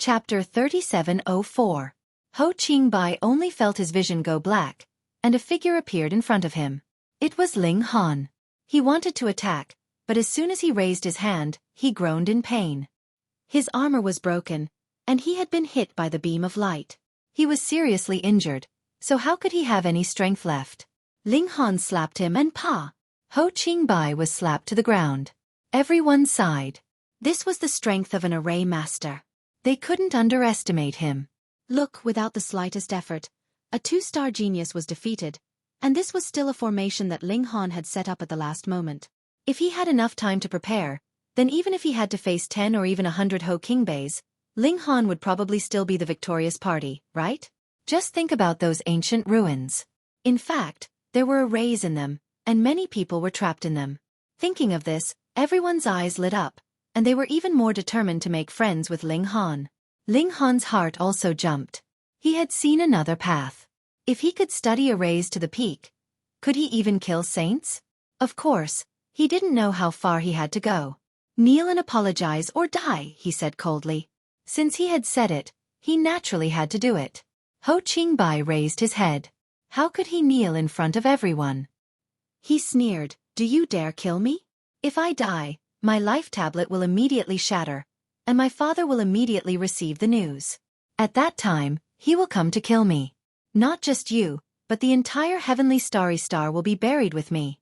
Chapter 3704. Ho Qingbai only felt his vision go black, and a figure appeared in front of him. It was Ling Han. He wanted to attack, but as soon as he raised his hand, he groaned in pain. His armor was broken, and he had been hit by the beam of light. He was seriously injured, so how could he have any strength left? Ling Han slapped him and pa! Ho Qingbai was slapped to the ground. Everyone sighed. This was the strength of an array master. They couldn't underestimate him. Look, without the slightest effort, a two-star genius was defeated, and this was still a formation that Ling Han had set up at the last moment. If he had enough time to prepare, then even if he had to face 10 or even 100 Ho Qingbeis, Ling Han would probably still be the victorious party, right? Just think about those ancient ruins. In fact, there were arrays in them, and many people were trapped in them. Thinking of this, everyone's eyes lit up, and they were even more determined to make friends with Ling Han. Ling Han's heart also jumped. He had seen another path. If he could study arrays to the peak, could he even kill saints? Of course, he didn't know how far he had to go. Kneel and apologize or die, he said coldly. Since he had said it, he naturally had to do it. Ho Qingbai raised his head. How could he kneel in front of everyone? He sneered, "Do you dare kill me? If I die, my life tablet will immediately shatter, and my father will immediately receive the news. At that time, he will come to kill me. Not just you, but the entire heavenly starry star will be buried with me.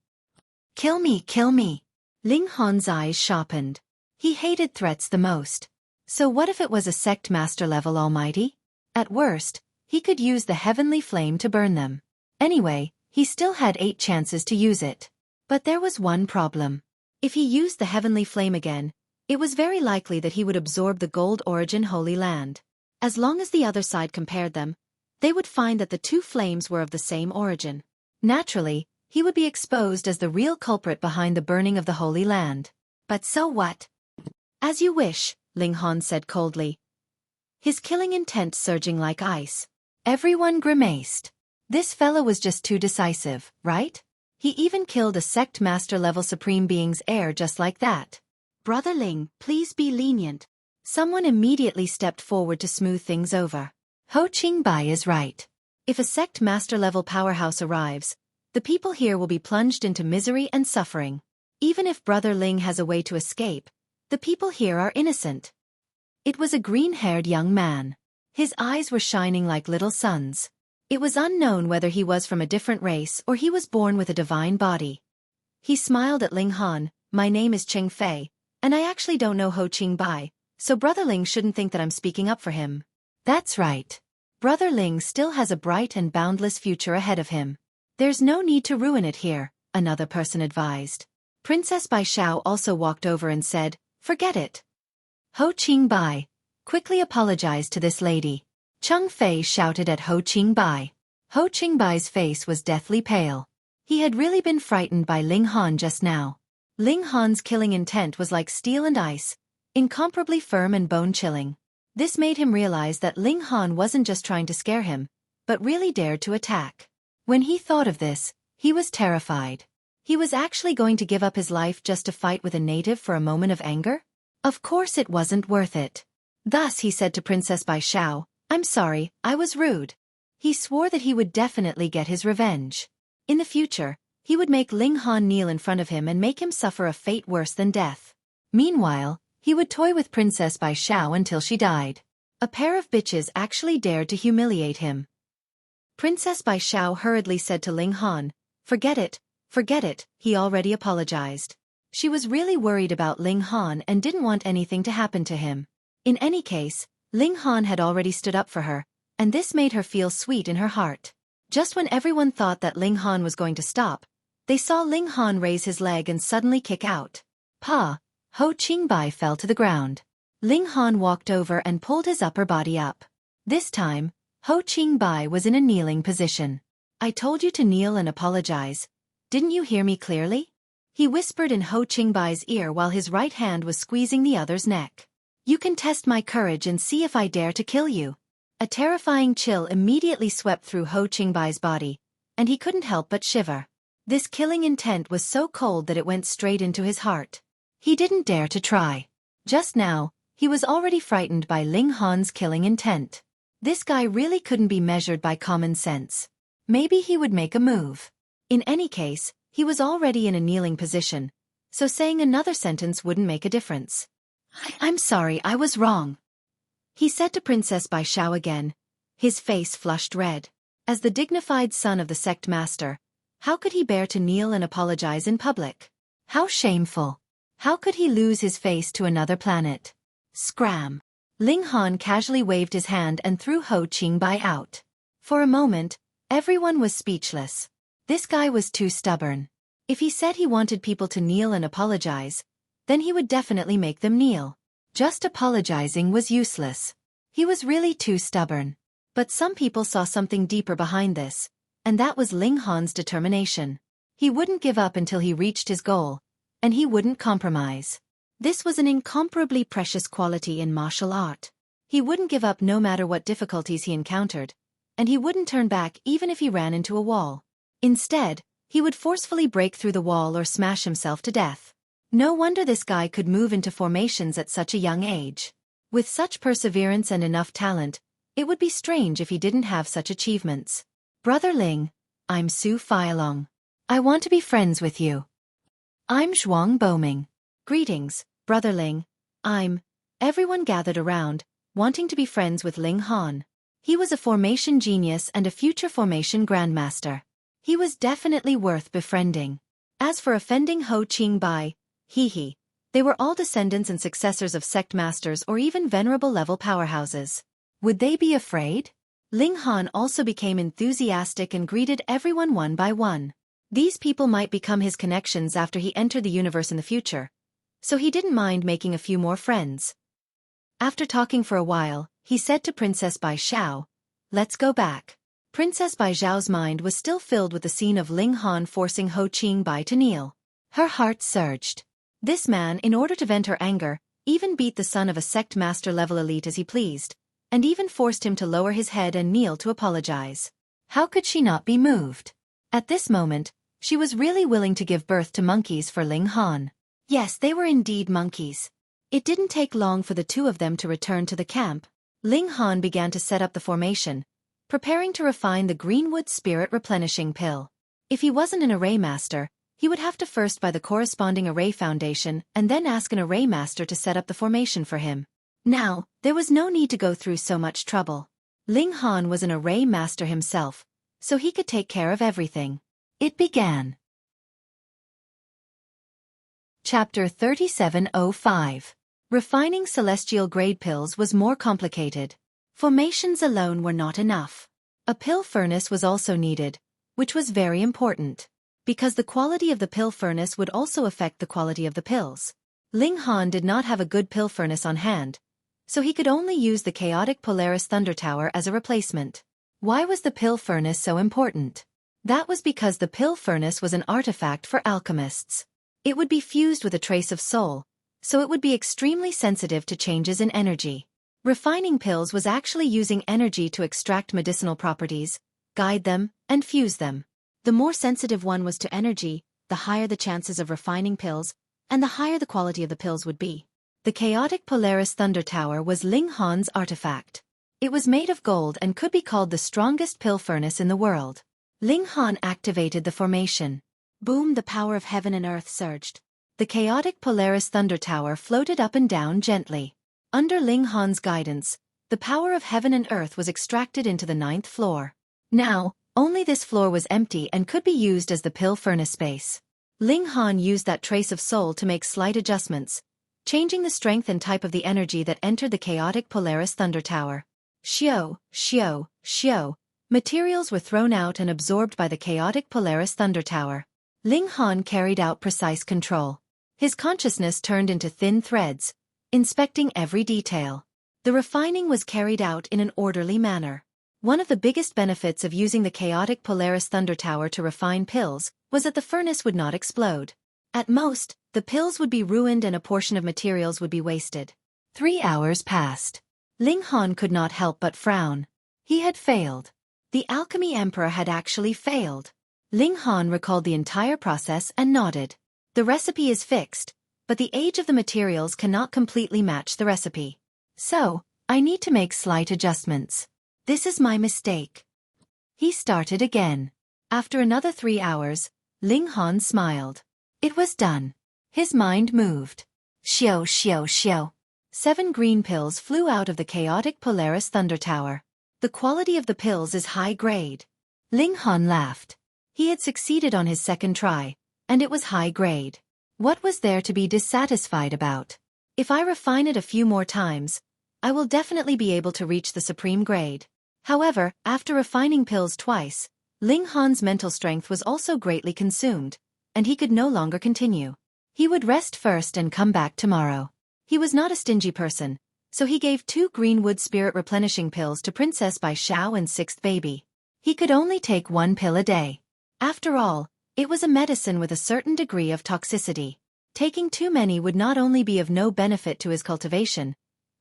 Kill me, kill me." Ling Han's eyes sharpened. He hated threats the most. So what if it was a sect master level almighty? At worst, he could use the heavenly flame to burn them. Anyway, he still had 8 chances to use it. But there was one problem. If he used the heavenly flame again, it was very likely that he would absorb the gold origin Holy Land. As long as the other side compared them, they would find that the two flames were of the same origin. Naturally, he would be exposed as the real culprit behind the burning of the Holy Land. But so what? As you wish, Ling Han said coldly, his killing intent surging like ice. Everyone grimaced. This fellow was just too decisive, right? He even killed a sect master level supreme being's heir just like that. Brother Ling, please be lenient. Someone immediately stepped forward to smooth things over. Ho Qingbai is right. If a sect master level powerhouse arrives, the people here will be plunged into misery and suffering. Even if Brother Ling has a way to escape, the people here are innocent. It was a green-haired young man. His eyes were shining like little suns. It was unknown whether he was from a different race or he was born with a divine body. He smiled at Ling Han. "My name is Cheng Fei, and I actually don't know Ho Qingbai, so Brother Ling shouldn't think that I'm speaking up for him." That's right. Brother Ling still has a bright and boundless future ahead of him. There's no need to ruin it here, another person advised. Princess Bai Xiao also walked over and said, "Forget it." Ho Qingbai quickly apologized to this lady. Cheng Fei shouted at Ho Qingbai. Ho Qingbai's face was deathly pale. He had really been frightened by Ling Han just now. Ling Han's killing intent was like steel and ice, incomparably firm and bone-chilling. This made him realize that Ling Han wasn't just trying to scare him, but really dared to attack. When he thought of this, he was terrified. He was actually going to give up his life just to fight with a native for a moment of anger? Of course it wasn't worth it. Thus he said to Princess Bai Xiao, "I'm sorry, I was rude." He swore that he would definitely get his revenge. In the future, he would make Ling Han kneel in front of him and make him suffer a fate worse than death. Meanwhile, he would toy with Princess Bai Xiao until she died. A pair of bitches actually dared to humiliate him. Princess Bai Xiao hurriedly said to Ling Han, forget it, he already apologized." She was really worried about Ling Han and didn't want anything to happen to him. In any case, Ling Han had already stood up for her, and this made her feel sweet in her heart. Just when everyone thought that Ling Han was going to stop, they saw Ling Han raise his leg and suddenly kick out. Pa! Ho Qingbai fell to the ground. Ling Han walked over and pulled his upper body up. This time, Ho Qingbai was in a kneeling position. "I told you to kneel and apologize. Didn't you hear me clearly?" He whispered in Ho Qingbai's ear while his right hand was squeezing the other's neck. "You can test my courage and see if I dare to kill you." A terrifying chill immediately swept through Ho Qingbai's body, and he couldn't help but shiver. This killing intent was so cold that it went straight into his heart. He didn't dare to try. Just now, He was already frightened by Ling Han's killing intent. This guy really couldn't be measured by common sense. Maybe he would make a move. In any case, he was already in a kneeling position, so saying another sentence wouldn't make a difference. I'm sorry, I was wrong, he said to Princess Bai Xiao again, his face flushed red. As the dignified son of the sect master, how could he bear to kneel and apologize in public? How shameful. How could he lose his face to another planet? Scram. Ling Han casually waved his hand and threw Ho Qingbai out. For a moment, everyone was speechless. This guy was too stubborn. If he said he wanted people to kneel and apologize, then he would definitely make them kneel. Just apologizing was useless. He was really too stubborn. But some people saw something deeper behind this, and that was Ling Han's determination. He wouldn't give up until he reached his goal, and he wouldn't compromise. This was an incomparably precious quality in martial art. He wouldn't give up no matter what difficulties he encountered, and he wouldn't turn back even if he ran into a wall. Instead, he would forcefully break through the wall or smash himself to death. No wonder this guy could move into formations at such a young age. With such perseverance and enough talent, it would be strange if he didn't have such achievements. Brother Ling, I'm Su Feilong. I want to be friends with you. I'm Zhuang Boming. Greetings, Brother Ling. Everyone gathered around, wanting to be friends with Ling Han. He was a formation genius and a future formation grandmaster. He was definitely worth befriending. As for offending Ho Qingbai, they were all descendants and successors of sect masters or even venerable level powerhouses. Would they be afraid? Ling Han also became enthusiastic and greeted everyone one by one. These people might become his connections after he entered the universe in the future, so he didn't mind making a few more friends. After talking for a while, he said to Princess Bai Xiao, "Let's go back." Princess Bai Xiao's mind was still filled with the scene of Ling Han forcing Ho Qingbai to kneel. Her heart surged. This man, in order to vent her anger, even beat the son of a sect master level elite as he pleased, and even forced him to lower his head and kneel to apologize. How could she not be moved? At this moment, she was really willing to give birth to monkeys for Ling Han. Yes, they were indeed monkeys. It didn't take long for the two of them to return to the camp. Ling Han began to set up the formation, preparing to refine the Greenwood Spirit Replenishing Pill. If he wasn't an array master, he would have to first buy the corresponding array foundation and then ask an array master to set up the formation for him. Now, there was no need to go through so much trouble. Ling Han was an array master himself, so he could take care of everything. It began. Chapter 3705. Refining celestial grade pills was more complicated. Formations alone were not enough. A pill furnace was also needed, which was very important, because the quality of the pill furnace would also affect the quality of the pills. Ling Han did not have a good pill furnace on hand, so he could only use the chaotic Polaris Thunder Tower as a replacement. Why was the pill furnace so important? That was because the pill furnace was an artifact for alchemists. It would be fused with a trace of soul, so it would be extremely sensitive to changes in energy. Refining pills was actually using energy to extract medicinal properties, guide them, and fuse them. The more sensitive one was to energy, the higher the chances of refining pills, and the higher the quality of the pills would be. The chaotic Polaris Thunder Tower was Ling Han's artifact. It was made of gold and could be called the strongest pill furnace in the world. Ling Han activated the formation. Boom! The power of heaven and earth surged. The chaotic Polaris Thunder Tower floated up and down gently. Under Ling Han's guidance, the power of heaven and earth was extracted into the 9th floor. Now, only this floor was empty and could be used as the pill furnace space. Ling Han used that trace of soul to make slight adjustments, changing the strength and type of the energy that entered the chaotic Polaris Thunder Tower. Xiao, xiao, xiao. Materials were thrown out and absorbed by the chaotic Polaris Thunder Tower. Ling Han carried out precise control. His consciousness turned into thin threads, inspecting every detail. The refining was carried out in an orderly manner. One of the biggest benefits of using the chaotic Polaris Thunder Tower to refine pills was that the furnace would not explode. At most, the pills would be ruined and a portion of materials would be wasted. 3 hours passed. Ling Han could not help but frown. He had failed. The Alchemy Emperor had actually failed. Ling Han recalled the entire process and nodded. The recipe is fixed, but the age of the materials cannot completely match the recipe. So, I need to make slight adjustments. This is my mistake. He started again. After another 3 hours, Ling Han smiled. It was done. His mind moved. Xiao xiao xiao. 7 green pills flew out of the chaotic Polaris Thunder Tower. The quality of the pills is high grade. Ling Han laughed. He had succeeded on his second try, and it was high grade. What was there to be dissatisfied about? If I refine it a few more times, I will definitely be able to reach the supreme grade. However, after refining pills twice, Ling Han's mental strength was also greatly consumed, and he could no longer continue. He would rest first and come back tomorrow. He was not a stingy person, so he gave 2 greenwood spirit replenishing pills to Princess Bai Xiao and 6th baby. He could only take 1 pill a day. After all, it was a medicine with a certain degree of toxicity. Taking too many would not only be of no benefit to his cultivation,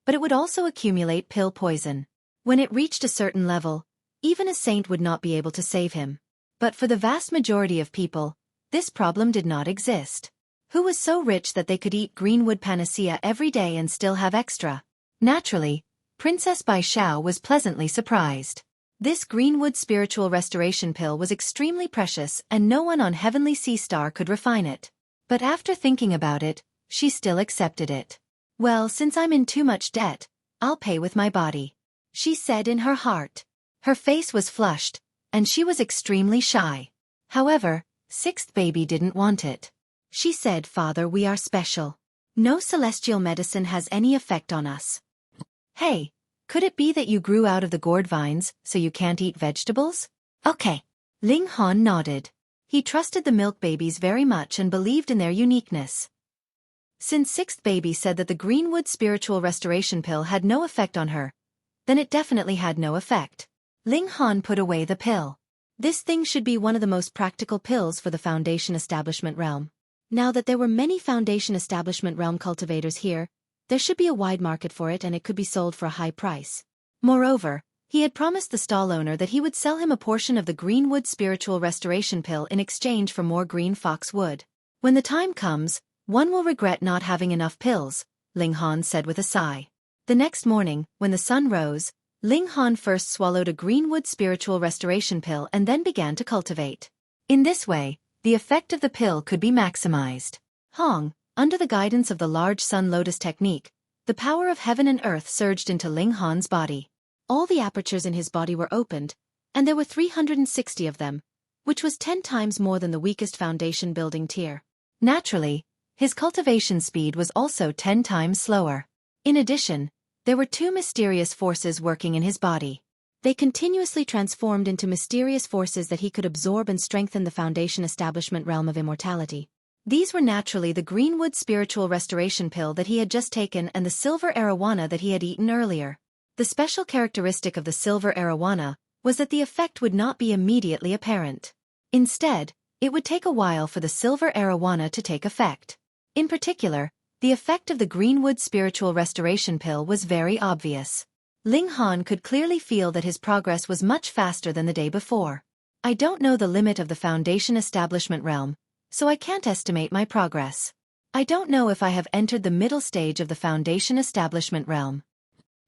but it would also accumulate pill poison. When it reached a certain level, even a saint would not be able to save him. But for the vast majority of people, this problem did not exist. Who was so rich that they could eat greenwood panacea every day and still have extra? Naturally, Princess Bai Xiao was pleasantly surprised. This greenwood spiritual restoration pill was extremely precious and no one on Heavenly Sea Star could refine it. But after thinking about it, she still accepted it. Well, since I'm in too much debt, I'll pay with my body, she said in her heart. Her face was flushed, and she was extremely shy. However, 6th baby didn't want it. She said, "Father, we are special. No celestial medicine has any effect on us." Hey, could it be that you grew out of the gourd vines, so you can't eat vegetables? Okay. Ling Han nodded. He trusted the milk babies very much and believed in their uniqueness. Since 6th baby said that the greenwood spiritual restoration pill had no effect on her, then it definitely had no effect. Ling Han put away the pill. This thing should be one of the most practical pills for the Foundation Establishment realm. Now that there were many Foundation Establishment realm cultivators here, there should be a wide market for it and it could be sold for a high price. Moreover, he had promised the stall owner that he would sell him a portion of the greenwood spiritual restoration pill in exchange for more green fox wood. When the time comes, one will regret not having enough pills, Ling Han said with a sigh. The next morning, when the sun rose, Ling Han first swallowed a greenwood spiritual restoration pill and then began to cultivate. In this way, the effect of the pill could be maximized. Under the guidance of the large sun lotus technique, the power of heaven and earth surged into Ling Han's body. All the apertures in his body were opened, and there were 360 of them, which was 10 times more than the weakest foundation building tier. Naturally, his cultivation speed was also 10 times slower. In addition, there were 2 mysterious forces working in his body. They continuously transformed into mysterious forces that he could absorb and strengthen the Foundation Establishment realm of immortality. These were naturally the greenwood spiritual restoration pill that he had just taken and the silver arowana that he had eaten earlier. The special characteristic of the silver arowana was that the effect would not be immediately apparent. Instead, it would take a while for the silver arowana to take effect. In particular, the effect of the greenwood spiritual restoration pill was very obvious. Ling Han could clearly feel that his progress was much faster than the day before. I don't know the limit of the Foundation Establishment realm, so I can't estimate my progress. I don't know if I have entered the middle stage of the Foundation Establishment realm.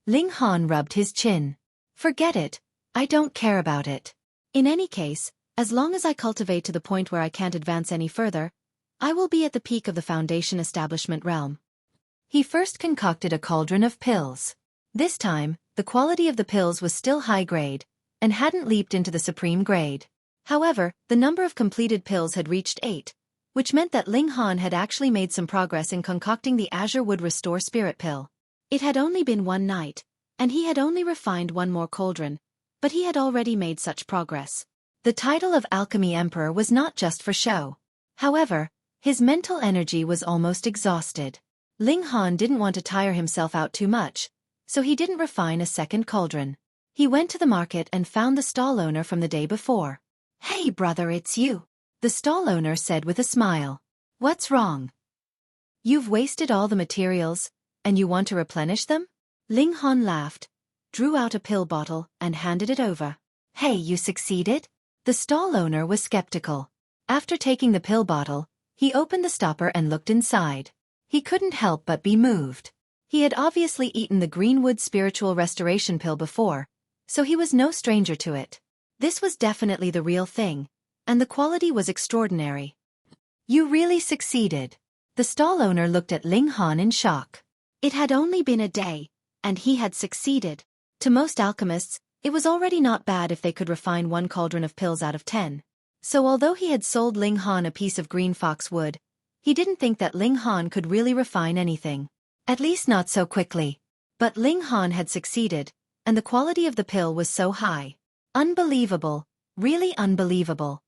Ling Han rubbed his chin. Forget it, I don't care about it. In any case, as long as I cultivate to the point where I can't advance any further, I will be at the peak of the Foundation Establishment realm. He first concocted a cauldron of pills. This time, the quality of the pills was still high grade, and hadn't leaped into the supreme grade. However, the number of completed pills had reached 8, which meant that Ling Han had actually made some progress in concocting the Azure Wood Restore Spirit Pill. It had only been 1 night, and he had only refined 1 more cauldron, but he had already made such progress. The title of Alchemy Emperor was not just for show. However, his mental energy was almost exhausted. Ling Han didn't want to tire himself out too much, so he didn't refine a second cauldron. He went to the market and found the stall owner from the day before. "Hey brother, it's you," the stall owner said with a smile. "What's wrong? You've wasted all the materials, and you want to replenish them?" Ling Han laughed, drew out a pill bottle, and handed it over. "Hey, you succeeded?" The stall owner was skeptical. After taking the pill bottle, he opened the stopper and looked inside. He couldn't help but be moved. He had obviously eaten the Greenwood Spiritual Restoration Pill before, so he was no stranger to it. This was definitely the real thing, and the quality was extraordinary. You really succeeded. The stall owner looked at Ling Han in shock. It had only been a day, and he had succeeded. To most alchemists, it was already not bad if they could refine 1 cauldron of pills out of 10. So although he had sold Ling Han a piece of green fox wood, he didn't think that Ling Han could really refine anything. At least not so quickly. But Ling Han had succeeded, and the quality of the pill was so high. Unbelievable, really unbelievable.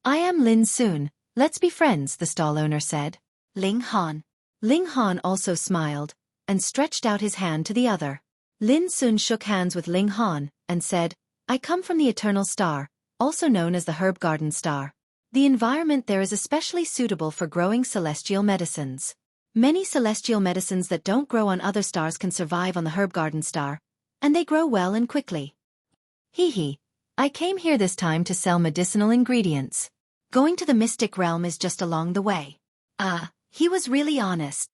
I am Lin Sun, let's be friends, the stall owner said. Ling Han. Ling Han also smiled, and stretched out his hand to the other. Lin Sun shook hands with Ling Han, and said, I come from the Eternal Star, also known as the Herb Garden Star. The environment there is especially suitable for growing celestial medicines. Many celestial medicines that don't grow on other stars can survive on the Herb Garden Star, and they grow well and quickly. Hee. I came here this time to sell medicinal ingredients. Going to the mystic realm is just along the way. He was really honest.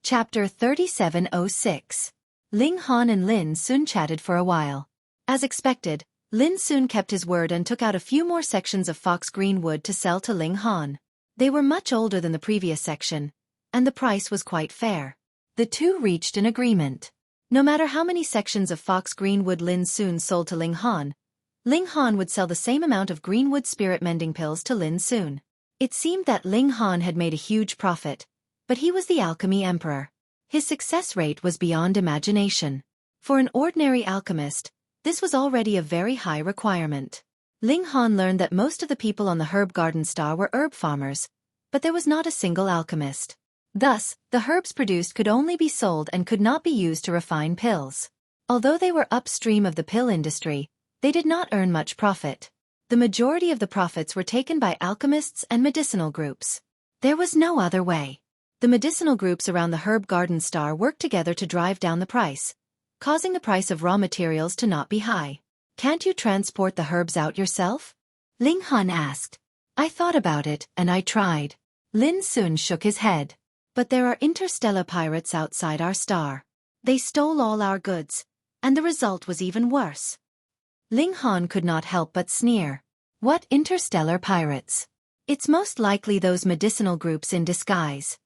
Chapter 3706. Ling Han and Lin Sun chatted for a while. As expected, Lin Sun kept his word and took out a few more sections of fox green wood to sell to Ling Han. They were much older than the previous section, and the price was quite fair. The two reached an agreement. No matter how many sections of fox greenwood Lin Sun sold to Ling Han would sell the same amount of greenwood spirit mending pills to Lin Sun. It seemed that Ling Han had made a huge profit, but he was the alchemy emperor. His success rate was beyond imagination. For an ordinary alchemist, this was already a very high requirement. Ling Han learned that most of the people on the Herb Garden Star were herb farmers, but there was not a single alchemist. Thus, the herbs produced could only be sold and could not be used to refine pills. Although they were upstream of the pill industry, they did not earn much profit. The majority of the profits were taken by alchemists and medicinal groups. There was no other way. The medicinal groups around the Herb Garden Star worked together to drive down the price, causing the price of raw materials to not be high. Can't you transport the herbs out yourself? Ling Han asked. I thought about it, and I tried. Lin Sun shook his head. But there are interstellar pirates outside our star. They stole all our goods, and the result was even worse. Ling Han could not help but sneer. What interstellar pirates? It's most likely those medicinal groups in disguise.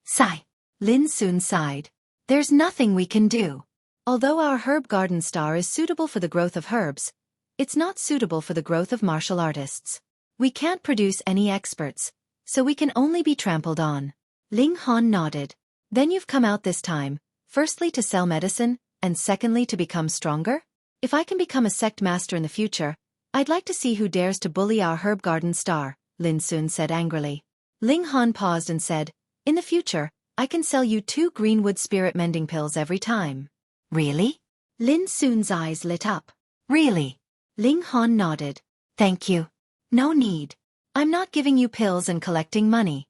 Sigh. Lin Sun sighed. There's nothing we can do. Although our Herb Garden Star is suitable for the growth of herbs, it's not suitable for the growth of martial artists. We can't produce any experts, so we can only be trampled on. Ling Han nodded. Then you've come out this time, firstly to sell medicine, and secondly to become stronger? If I can become a sect master in the future, I'd like to see who dares to bully our Herb Garden Star, Lin Sun said angrily. Ling Han paused and said, in the future, I can sell you 2 greenwood spirit mending pills every time. Really? Lin Sun's eyes lit up. Really? Ling Han nodded. Thank you. No need. I'm not giving you pills and collecting money.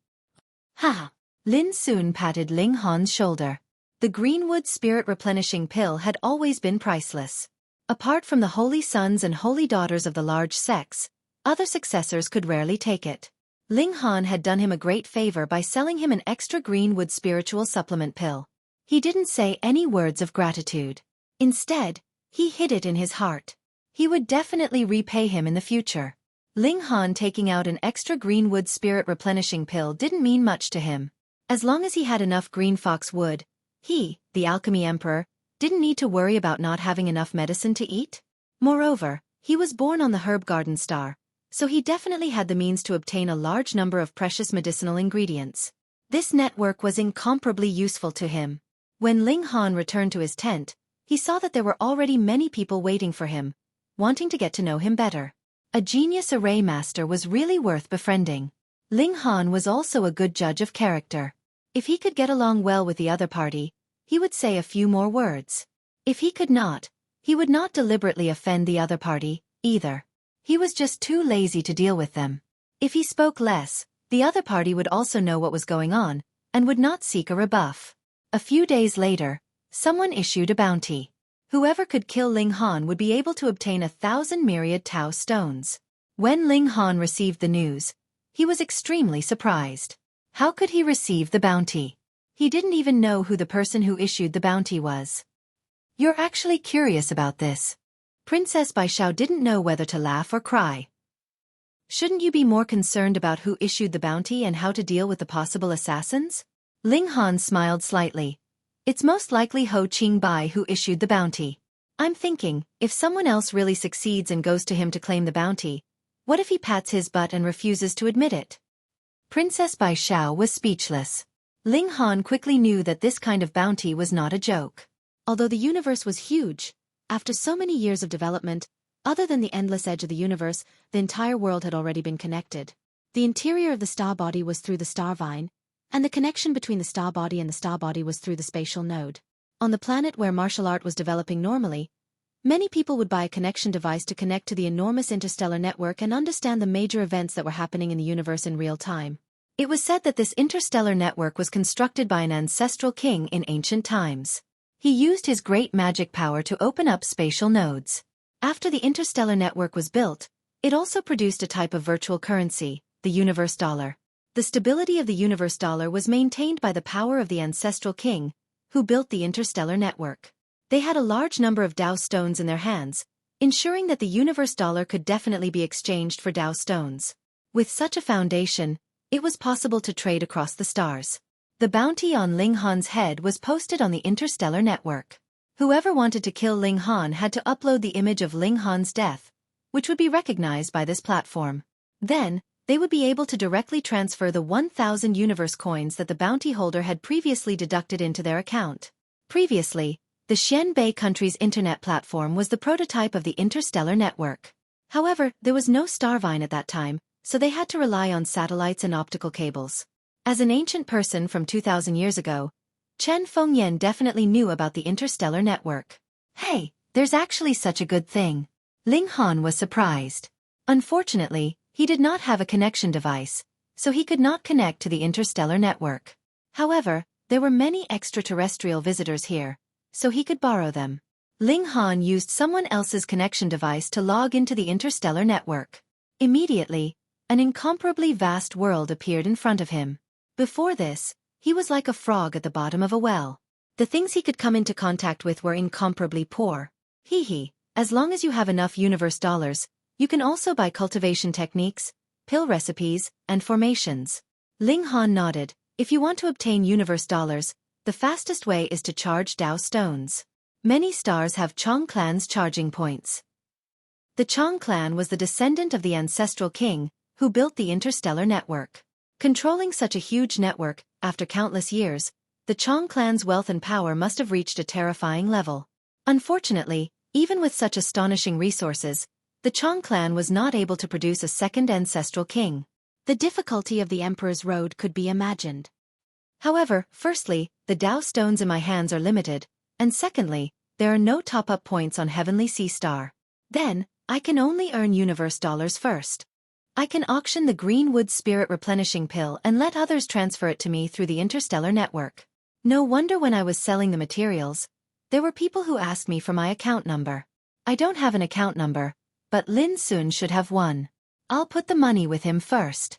Ha! Lin Sun patted Ling Han's shoulder. The greenwood spirit replenishing pill had always been priceless. Apart from the holy sons and holy daughters of the large sects, other successors could rarely take it. Ling Han had done him a great favor by selling him an extra greenwood spiritual supplement pill. He didn't say any words of gratitude. Instead, he hid it in his heart. He would definitely repay him in the future. Ling Han taking out an extra greenwood spirit replenishing pill didn't mean much to him. As long as he had enough green fox wood, he, the alchemy emperor, didn't need to worry about not having enough medicine to eat. Moreover, he was born on the Herb Garden Star, so he definitely had the means to obtain a large number of precious medicinal ingredients. This network was incomparably useful to him. When Ling Han returned to his tent, he saw that there were already many people waiting for him, wanting to get to know him better. A genius array master was really worth befriending. Ling Han was also a good judge of character. If he could get along well with the other party, he would say a few more words. If he could not, he would not deliberately offend the other party, either. He was just too lazy to deal with them. If he spoke less, the other party would also know what was going on, and would not seek a rebuff. A few days later, someone issued a bounty. Whoever could kill Ling Han would be able to obtain 1,000 myriad Tao stones. When Ling Han received the news, he was extremely surprised. How could he receive the bounty? He didn't even know who the person who issued the bounty was. You're actually curious about this. Princess Bai Xiao didn't know whether to laugh or cry. Shouldn't you be more concerned about who issued the bounty and how to deal with the possible assassins? Ling Han smiled slightly. It's most likely Ho Qingbai who issued the bounty. I'm thinking, if someone else really succeeds and goes to him to claim the bounty, what if he pats his butt and refuses to admit it? Princess Bai Xiao was speechless. Ling Han quickly knew that this kind of bounty was not a joke. Although the universe was huge, after so many years of development, other than the endless edge of the universe, the entire world had already been connected. The interior of the star body was through the star vine, and the connection between the star body and the star body was through the spatial node. On the planet where martial art was developing normally, many people would buy a connection device to connect to the enormous interstellar network and understand the major events that were happening in the universe in real time. It was said that this interstellar network was constructed by an ancestral king in ancient times. He used his great magic power to open up spatial nodes. After the interstellar network was built, it also produced a type of virtual currency, the universe dollar. The stability of the universe dollar was maintained by the power of the ancestral king, who built the interstellar network. They had a large number of Dao stones in their hands, ensuring that the universe dollar could definitely be exchanged for Dao stones. With such a foundation, it was possible to trade across the stars. The bounty on Ling Han's head was posted on the interstellar network. Whoever wanted to kill Ling Han had to upload the image of Ling Han's death, which would be recognized by this platform. Then, they would be able to directly transfer the 1,000 universe coins that the bounty holder had previously deducted into their account. Previously, the Xianbei country's internet platform was the prototype of the interstellar network. However, there was no Starvine at that time, so they had to rely on satellites and optical cables. As an ancient person from 2,000 years ago, Chen Fengyan definitely knew about the interstellar network. Hey, there's actually such a good thing. Ling Han was surprised. Unfortunately, he did not have a connection device, so he could not connect to the interstellar network. However, there were many extraterrestrial visitors here, so he could borrow them. Ling Han used someone else's connection device to log into the interstellar network. Immediately, an incomparably vast world appeared in front of him. Before this, he was like a frog at the bottom of a well. The things he could come into contact with were incomparably poor. As long as you have enough universe dollars, you can also buy cultivation techniques, pill recipes, and formations. Ling Han nodded. If you want to obtain universe dollars, the fastest way is to charge Dao stones. Many stars have Chong clan's charging points. The Chong clan was the descendant of the ancestral king, who built the interstellar network. Controlling such a huge network, after countless years, the Chong clan's wealth and power must have reached a terrifying level. Unfortunately, even with such astonishing resources, the Chong clan was not able to produce a second ancestral king. The difficulty of the Emperor's Road could be imagined. However, firstly, the Dao stones in my hands are limited, and secondly, there are no top-up points on Heavenly Sea Star. Then, I can only earn universe dollars first. I can auction the Greenwood Spirit Replenishing Pill and let others transfer it to me through the interstellar network. No wonder when I was selling the materials, there were people who asked me for my account number. I don't have an account number, but Lin Sun should have one. I'll put the money with him first.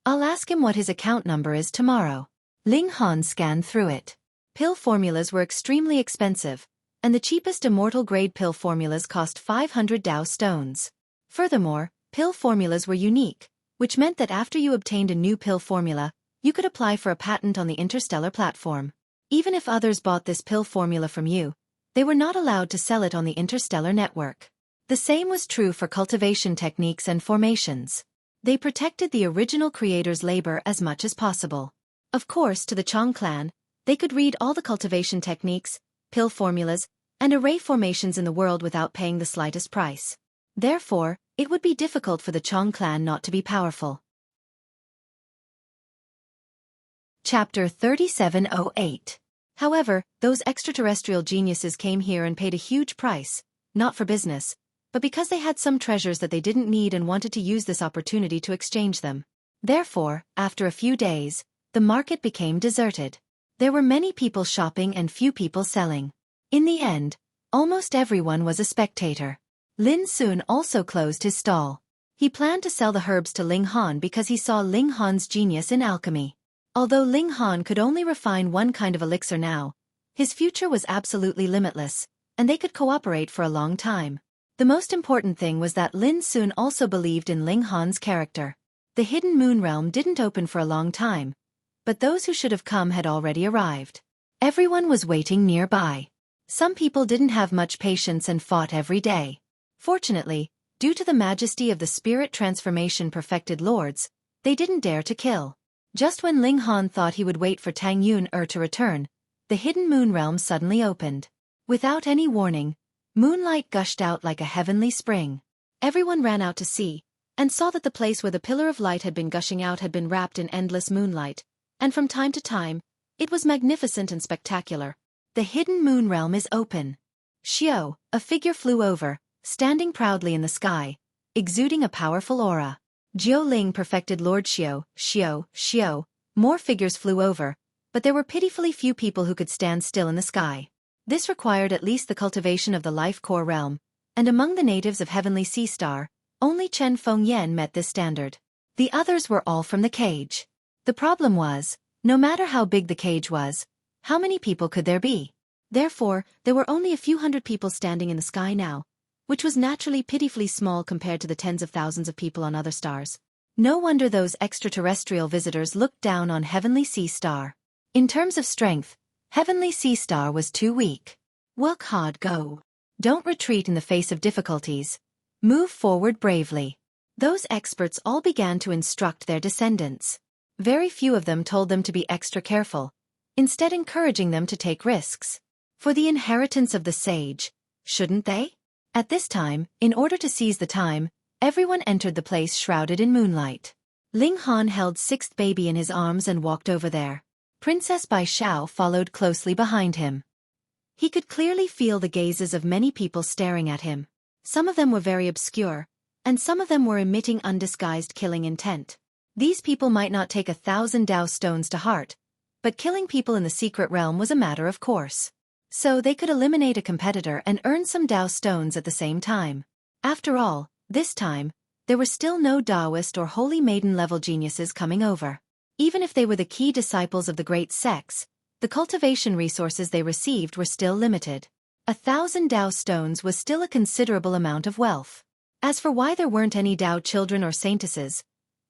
I'll ask him what his account number is tomorrow. Ling Han scanned through it. Pill formulas were extremely expensive, and the cheapest immortal-grade pill formulas cost 500 Dao stones. Furthermore, pill formulas were unique, which meant that after you obtained a new pill formula, you could apply for a patent on the interstellar platform. Even if others bought this pill formula from you, they were not allowed to sell it on the interstellar network. The same was true for cultivation techniques and formations. They protected the original creator's labor as much as possible. Of course, to the Chong clan, they could read all the cultivation techniques, pill formulas, and array formations in the world without paying the slightest price. Therefore, it would be difficult for the Chong clan not to be powerful. Chapter 3708. However, those extraterrestrial geniuses came here and paid a huge price, not for business, but because they had some treasures that they didn't need and wanted to use this opportunity to exchange them. Therefore, after a few days, the market became deserted. There were many people shopping and few people selling. In the end, almost everyone was a spectator. Lin Sun also closed his stall. He planned to sell the herbs to Ling Han because he saw Ling Han's genius in alchemy. Although Ling Han could only refine one kind of elixir now, his future was absolutely limitless, and they could cooperate for a long time. The most important thing was that Lin Sun also believed in Ling Han's character. The hidden moon realm didn't open for a long time, but those who should have come had already arrived. Everyone was waiting nearby. Some people didn't have much patience and fought every day. Fortunately, due to the majesty of the spirit transformation perfected lords, they didn't dare to kill. Just when Ling Han thought he would wait for Tang Yun-er to return, the hidden moon realm suddenly opened. Without any warning, moonlight gushed out like a heavenly spring. Everyone ran out to see, and saw that the place where the pillar of light had been gushing out had been wrapped in endless moonlight, and from time to time, it was magnificent and spectacular. The hidden moon realm is open. Xiao, a figure flew over, standing proudly in the sky, exuding a powerful aura. Jiu Ling perfected Lord Xiao. More figures flew over, but there were pitifully few people who could stand still in the sky. This required at least the cultivation of the life core realm, and among the natives of Heavenly Sea Star, only Chen Fengyan met this standard. The others were all from the cage. The problem was, no matter how big the cage was, how many people could there be? Therefore, there were only a few hundred people standing in the sky now, which was naturally pitifully small compared to the tens of thousands of people on other stars. No wonder those extraterrestrial visitors looked down on Heavenly Sea Star. In terms of strength, Heavenly Sea Star was too weak. Work hard, go. Don't retreat in the face of difficulties. Move forward bravely. Those experts all began to instruct their descendants. Very few of them told them to be extra careful, instead encouraging them to take risks. For the inheritance of the sage, shouldn't they? At this time, in order to seize the time, everyone entered the place shrouded in moonlight. Ling Han held sixth baby in his arms and walked over there. Princess Bai Xiao followed closely behind him. He could clearly feel the gazes of many people staring at him. Some of them were very obscure, and some of them were emitting undisguised killing intent. These people might not take 1,000 Dao stones to heart, but killing people in the secret realm was a matter of course. So they could eliminate a competitor and earn some Dao stones at the same time. After all, this time, there were still no Taoist or Holy Maiden level geniuses coming over. Even if they were the key disciples of the great sects, the cultivation resources they received were still limited. 1,000 Dao stones was still a considerable amount of wealth. As for why there weren't any Dao children or saintesses,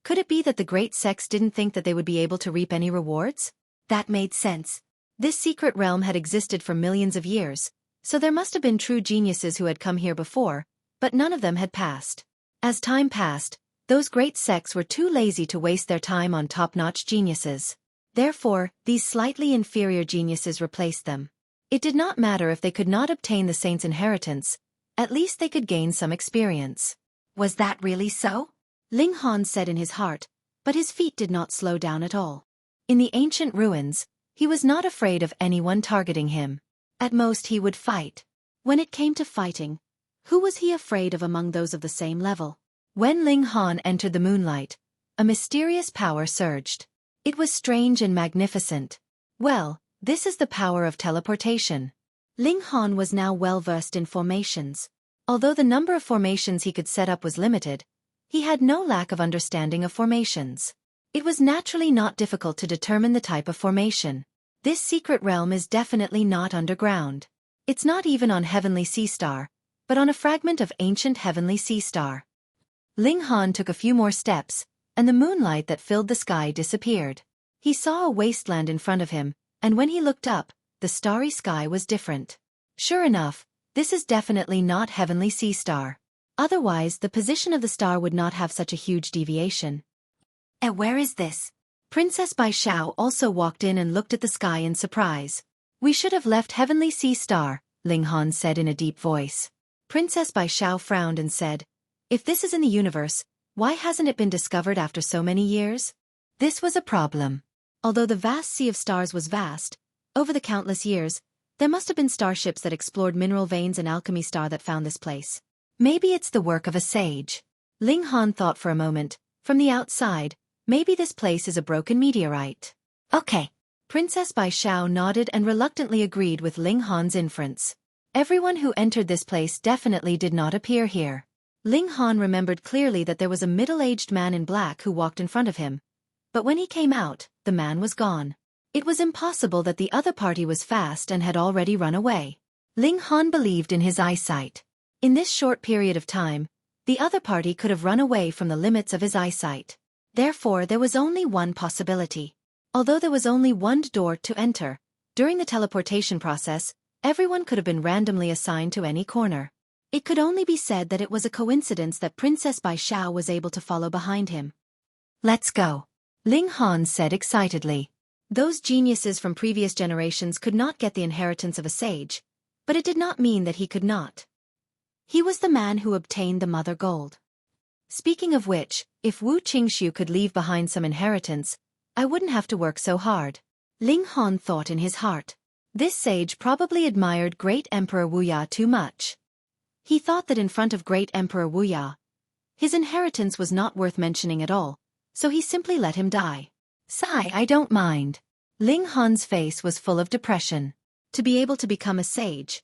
could it be that the great sects didn't think that they would be able to reap any rewards? That made sense. This secret realm had existed for millions of years, so there must have been true geniuses who had come here before, but none of them had passed. As time passed, those great sects were too lazy to waste their time on top-notch geniuses. Therefore, these slightly inferior geniuses replaced them. It did not matter if they could not obtain the saint's inheritance, at least they could gain some experience. Was that really so? Ling Han said in his heart, but his feet did not slow down at all. In the ancient ruins, he was not afraid of anyone targeting him. At most he would fight. When it came to fighting, who was he afraid of among those of the same level? When Ling Han entered the moonlight, a mysterious power surged. It was strange and magnificent. Well, this is the power of teleportation. Ling Han was now well versed in formations. Although the number of formations he could set up was limited, he had no lack of understanding of formations. It was naturally not difficult to determine the type of formation. This secret realm is definitely not underground. It's not even on Heavenly Sea Star, but on a fragment of ancient Heavenly Sea Star. Ling Han took a few more steps, and the moonlight that filled the sky disappeared. He saw a wasteland in front of him, and when he looked up, the starry sky was different. Sure enough, this is definitely not Heavenly Sea Star. Otherwise, the position of the star would not have such a huge deviation. Where is this? Princess Bai Xiao also walked in and looked at the sky in surprise. We should have left Heavenly Sea Star, Ling Han said in a deep voice. Princess Bai Xiao frowned and said, if this is in the universe, why hasn't it been discovered after so many years? This was a problem. Although the vast sea of stars was vast, over the countless years, there must have been starships that explored mineral veins and alchemy star that found this place. Maybe it's the work of a sage. Ling Han thought for a moment. From the outside, maybe this place is a broken meteorite. Okay. Princess Bai Xiao nodded and reluctantly agreed with Ling Han's inference. Everyone who entered this place definitely did not appear here. Ling Han remembered clearly that there was a middle-aged man in black who walked in front of him. But when he came out, the man was gone. It was impossible that the other party was fast and had already run away. Ling Han believed in his eyesight. In this short period of time, the other party could have run away from the limits of his eyesight. Therefore, there was only one possibility. Although there was only one door to enter, during the teleportation process, everyone could have been randomly assigned to any corner. It could only be said that it was a coincidence that Princess Bai Xiao was able to follow behind him. "Let's go," Ling Han said excitedly. Those geniuses from previous generations could not get the inheritance of a sage, but it did not mean that he could not. He was the man who obtained the mother gold. Speaking of which, if Wu Qingxiu could leave behind some inheritance, I wouldn't have to work so hard. Ling Han thought in his heart. This sage probably admired Great Emperor Wuya too much. He thought that in front of Great Emperor Wuya, his inheritance was not worth mentioning at all, so he simply let him die. "Sigh, I don't mind." Ling Han's face was full of depression. To be able to become a sage,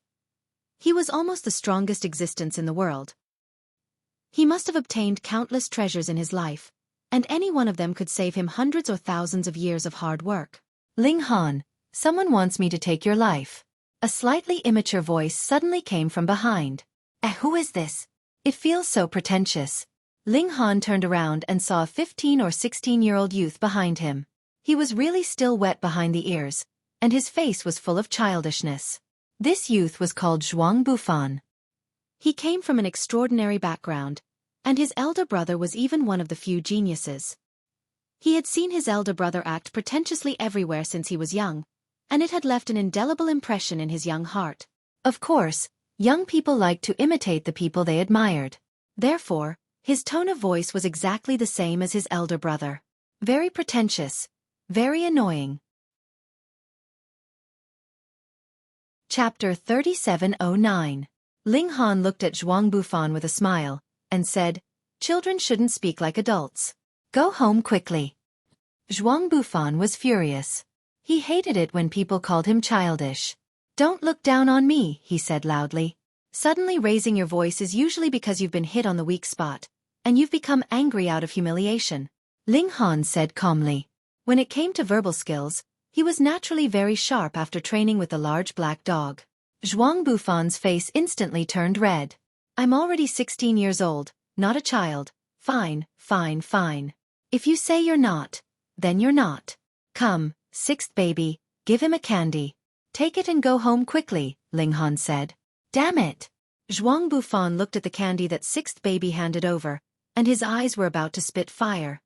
he was almost the strongest existence in the world. He must have obtained countless treasures in his life, and any one of them could save him hundreds or thousands of years of hard work. "Ling Han, someone wants me to take your life." A slightly immature voice suddenly came from behind. Who is this? It feels so pretentious." Ling Han turned around and saw a 15 or 16-year-old youth behind him. He was really still wet behind the ears, and his face was full of childishness. This youth was called Zhuang Bufan. He came from an extraordinary background, and his elder brother was even one of the few geniuses. He had seen his elder brother act pretentiously everywhere since he was young, and it had left an indelible impression in his young heart. Of course, young people liked to imitate the people they admired. Therefore, his tone of voice was exactly the same as his elder brother. Very pretentious, very annoying. Chapter 3709. Ling Han looked at Zhuang Bufan with a smile, and said, "Children shouldn't speak like adults. Go home quickly." Zhuang Bufan was furious. He hated it when people called him childish. "Don't look down on me," he said loudly. Suddenly raising your voice is usually because you've been hit on the weak spot, and you've become angry out of humiliation. Ling Han said calmly. When it came to verbal skills, he was naturally very sharp after training with the large black dog. Zhuang Bufan's face instantly turned red. "I'm already 16 years old, not a child. Fine, fine, fine. If you say you're not, then you're not. Come, sixth baby, give him a candy. Take it and go home quickly," Ling Han said. "Damn it!" Zhuang Bufan looked at the candy that sixth baby handed over, and his eyes were about to spit fire.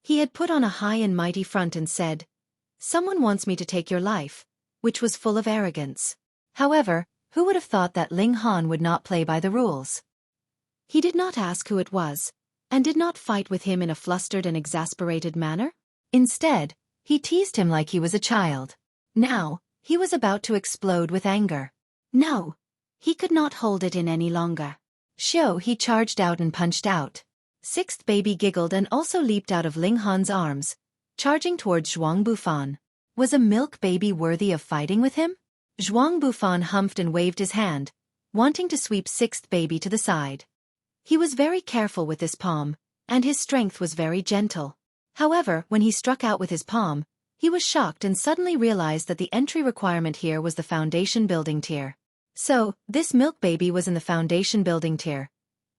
He had put on a high and mighty front and said, "Someone wants me to take your life," which was full of arrogance. However, who would have thought that Ling Han would not play by the rules? He did not ask who it was, and did not fight with him in a flustered and exasperated manner. Instead, he teased him like he was a child. Now, he was about to explode with anger. No, he could not hold it in any longer. He charged out and punched out. Sixth baby giggled and also leaped out of Ling Han's arms, charging towards Zhuang Bufan. Was a milk baby worthy of fighting with him? Zhuang Bufan humphed and waved his hand, wanting to sweep sixth baby to the side. He was very careful with this palm, and his strength was very gentle. However, when he struck out with his palm, he was shocked and suddenly realized that the entry requirement here was the foundation building tier. So, this milk baby was in the foundation building tier.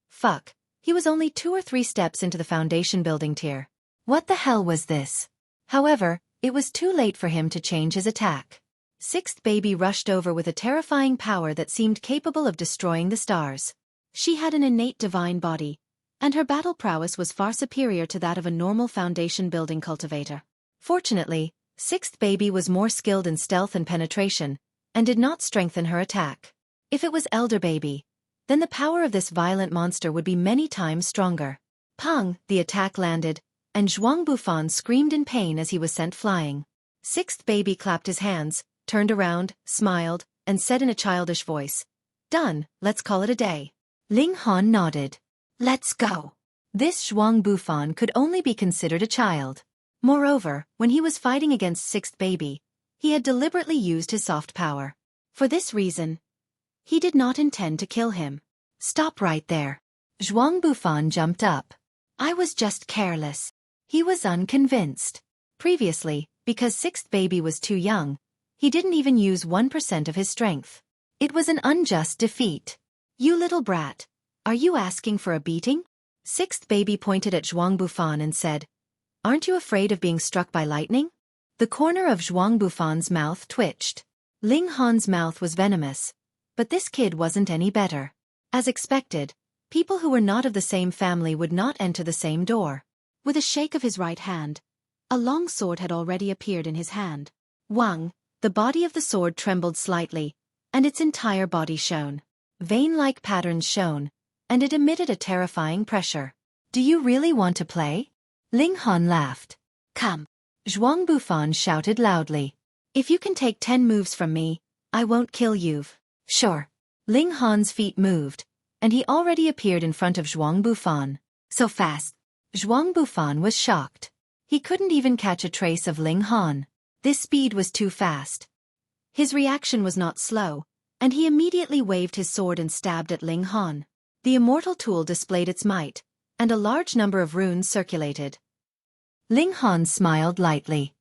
Fuck, he was only 2 or 3 steps into the foundation building tier. What the hell was this? However, it was too late for him to change his attack. Sixth baby rushed over with a terrifying power that seemed capable of destroying the stars. She had an innate divine body, and her battle prowess was far superior to that of a normal foundation building cultivator. Fortunately, sixth baby was more skilled in stealth and penetration, and did not strengthen her attack. If it was elder baby, then the power of this violent monster would be many times stronger. Pang, the attack landed, and Zhuang Bufan screamed in pain as he was sent flying. Sixth baby clapped his hands, turned around, smiled, and said in a childish voice, "Done, let's call it a day." Ling Han nodded. "Let's go." This Zhuang Bufan could only be considered a child. Moreover, when he was fighting against sixth baby, he had deliberately used his soft power. For this reason, he did not intend to kill him. "Stop right there." Zhuang Bufan jumped up. I was just careless. He was unconvinced. Previously, because sixth baby was too young, he didn't even use 1% of his strength. It was an unjust defeat. You little brat. Are you asking for a beating? Sixth baby pointed at Zhuang Bufan and said, Aren't you afraid of being struck by lightning? The corner of Zhuang Bufan's mouth twitched. Ling Han's mouth was venomous. But this kid wasn't any better. As expected, people who were not of the same family would not enter the same door. With a shake of his right hand, a long sword had already appeared in his hand. Wang, the body of the sword trembled slightly, and its entire body shone. Vein-like patterns shone, and it emitted a terrifying pressure. Do you really want to play? Ling Han laughed. Come. Zhuang Bufan shouted loudly. If you can take 10 moves from me, I won't kill you. Sure. Ling Han's feet moved, and he already appeared in front of Zhuang Bufan. So fast. Zhuang Bufan was shocked. He couldn't even catch a trace of Ling Han. This speed was too fast. His reaction was not slow, and he immediately waved his sword and stabbed at Ling Han. The immortal tool displayed its might, and a large number of runes circulated. Ling Han smiled lightly.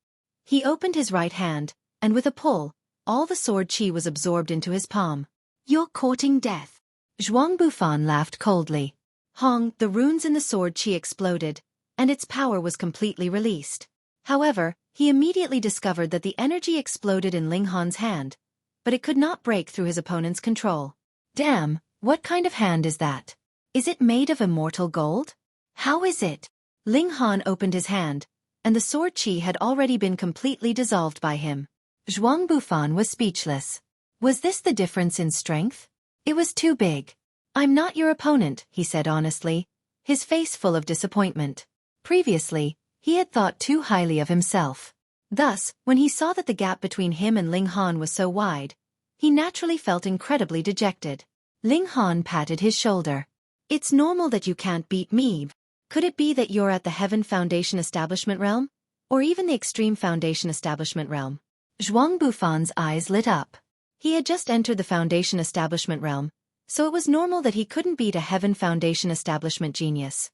He opened his right hand, and with a pull, all the sword chi was absorbed into his palm. You're courting death. Zhuang Bufan laughed coldly. Hong, the runes in the sword chi exploded, and its power was completely released. However, he immediately discovered that the energy exploded in Ling Han's hand, but it could not break through his opponent's control. Damn, what kind of hand is that? Is it made of immortal gold? How is it? Ling Han opened his hand, and the sword chi had already been completely dissolved by him. Zhuang Bufan was speechless. Was this the difference in strength? It was too big. I'm not your opponent, he said honestly, his face full of disappointment. Previously, he had thought too highly of himself. Thus, when he saw that the gap between him and Ling Han was so wide, he naturally felt incredibly dejected. Ling Han patted his shoulder. It's normal that you can't beat me. Could it be that you're at the Heaven Foundation Establishment realm? Or even the Extreme Foundation Establishment realm? Zhuang Bufan's eyes lit up. He had just entered the Foundation Establishment realm, so it was normal that he couldn't beat a Heaven Foundation Establishment genius.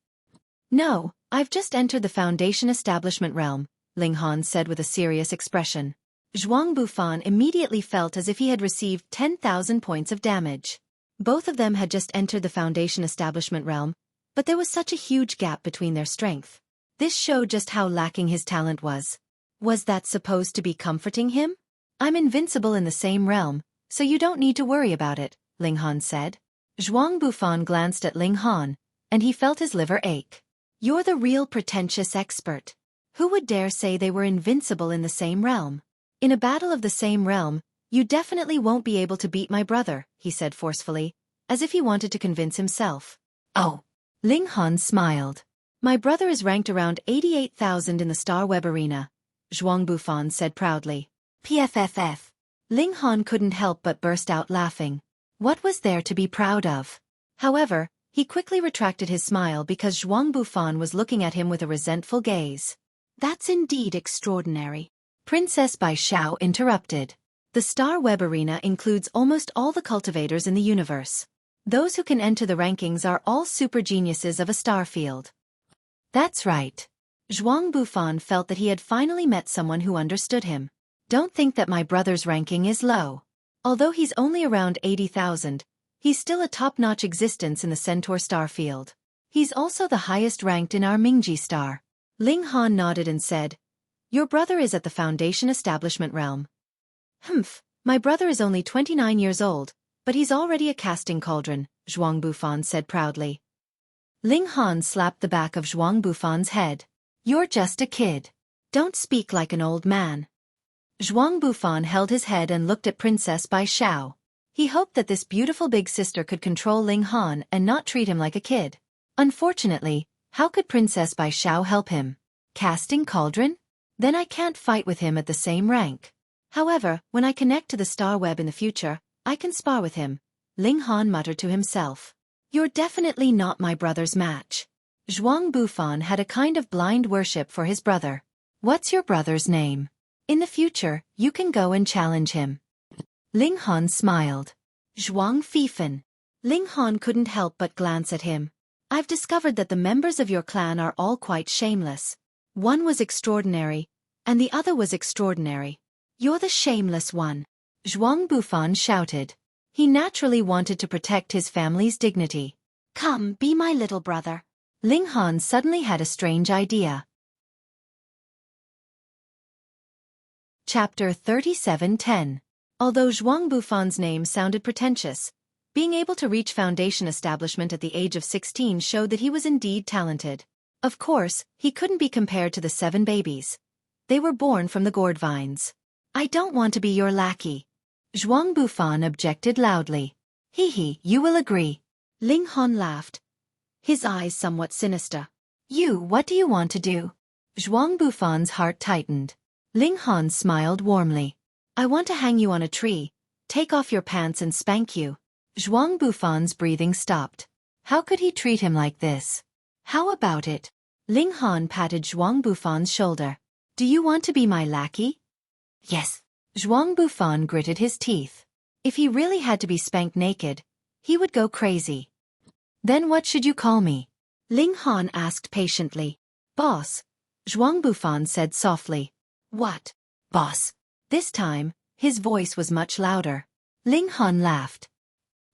No, I've just entered the Foundation Establishment realm, Ling Han said with a serious expression. Zhuang Bufan immediately felt as if he had received 10,000 points of damage. Both of them had just entered the Foundation Establishment realm, but there was such a huge gap between their strength. This showed just how lacking his talent was. Was that supposed to be comforting him? I'm invincible in the same realm, so you don't need to worry about it, Ling Han said. Zhuang Bufan glanced at Ling Han, and he felt his liver ache. You're the real pretentious expert. Who would dare say they were invincible in the same realm? In a battle of the same realm, you definitely won't be able to beat my brother, he said forcefully, as if he wanted to convince himself. Oh. Ling Han smiled. My brother is ranked around 88,000 in the Star Web Arena, Zhuang Bufan said proudly. PFFF. Ling Han couldn't help but burst out laughing. What was there to be proud of? However, he quickly retracted his smile because Zhuang Bufan was looking at him with a resentful gaze. That's indeed extraordinary. Princess Bai Xiao interrupted. The Star Web Arena includes almost all the cultivators in the universe. Those who can enter the rankings are all super geniuses of a star field. That's right. Zhuang Bufan felt that he had finally met someone who understood him. Don't think that my brother's ranking is low. Although he's only around 80,000, he's still a top-notch existence in the Centaur star field. He's also the highest ranked in our Mingji star. Ling Han nodded and said, Your brother is at the Foundation Establishment realm. Humph, my brother is only 29 years old, but he's already a casting cauldron, Zhuang Bufan said proudly. Ling Han slapped the back of Zhuang Bufan's head. You're just a kid. Don't speak like an old man. Zhuang Bufan held his head and looked at Princess Bai Xiao. He hoped that this beautiful big sister could control Ling Han and not treat him like a kid. Unfortunately, how could Princess Bai Xiao help him? Casting cauldron? Then I can't fight with him at the same rank. However, when I connect to the star web in the future, I can spar with him, Ling Han muttered to himself. You're definitely not my brother's match. Zhuang Bufan had a kind of blind worship for his brother. What's your brother's name? In the future, you can go and challenge him. Ling Han smiled. Zhuang Fifan. Ling Han couldn't help but glance at him. I've discovered that the members of your clan are all quite shameless. One was extraordinary, and the other was extraordinary. You're the shameless one. Zhuang Bufan shouted. He naturally wanted to protect his family's dignity. Come, be my little brother. Ling Han suddenly had a strange idea. Chapter 37:10. Although Zhuang Bufan's name sounded pretentious, being able to reach foundation establishment at the age of 16 showed that he was indeed talented. Of course, he couldn't be compared to the 7 babies. They were born from the gourd vines. I don't want to be your lackey. Zhuang Bufan objected loudly. Hee, you will agree. Ling Han laughed, his eyes somewhat sinister. What do you want to do? Zhuang Bufan's heart tightened. Ling Han smiled warmly. I want to hang you on a tree, take off your pants and spank you. Zhuang Bufan's breathing stopped. How could he treat him like this? How about it? Ling Han patted Zhuang Bufan's shoulder. Do you want to be my lackey? Yes. Zhuang Bufan gritted his teeth. If he really had to be spanked naked, he would go crazy. Then what should you call me? Ling Han asked patiently. Boss. Zhuang Bufan said softly. What? Boss. This time, his voice was much louder. Ling Han laughed.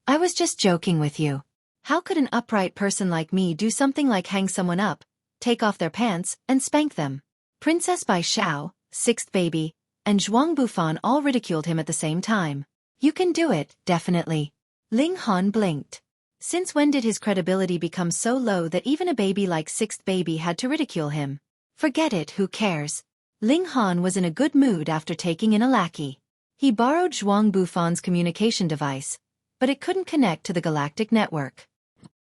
I was just joking with you. How could an upright person like me do something like hang someone up, take off their pants, and spank them? Princess Bai Xiao, 6th baby, and Zhuang Bufan all ridiculed him at the same time. You can do it, definitely. Ling Han blinked. Since when did his credibility become so low that even a baby like 6th baby had to ridicule him? Forget it, who cares? Ling Han was in a good mood after taking in a lackey. He borrowed Zhuang Bufan's communication device, but it couldn't connect to the galactic network.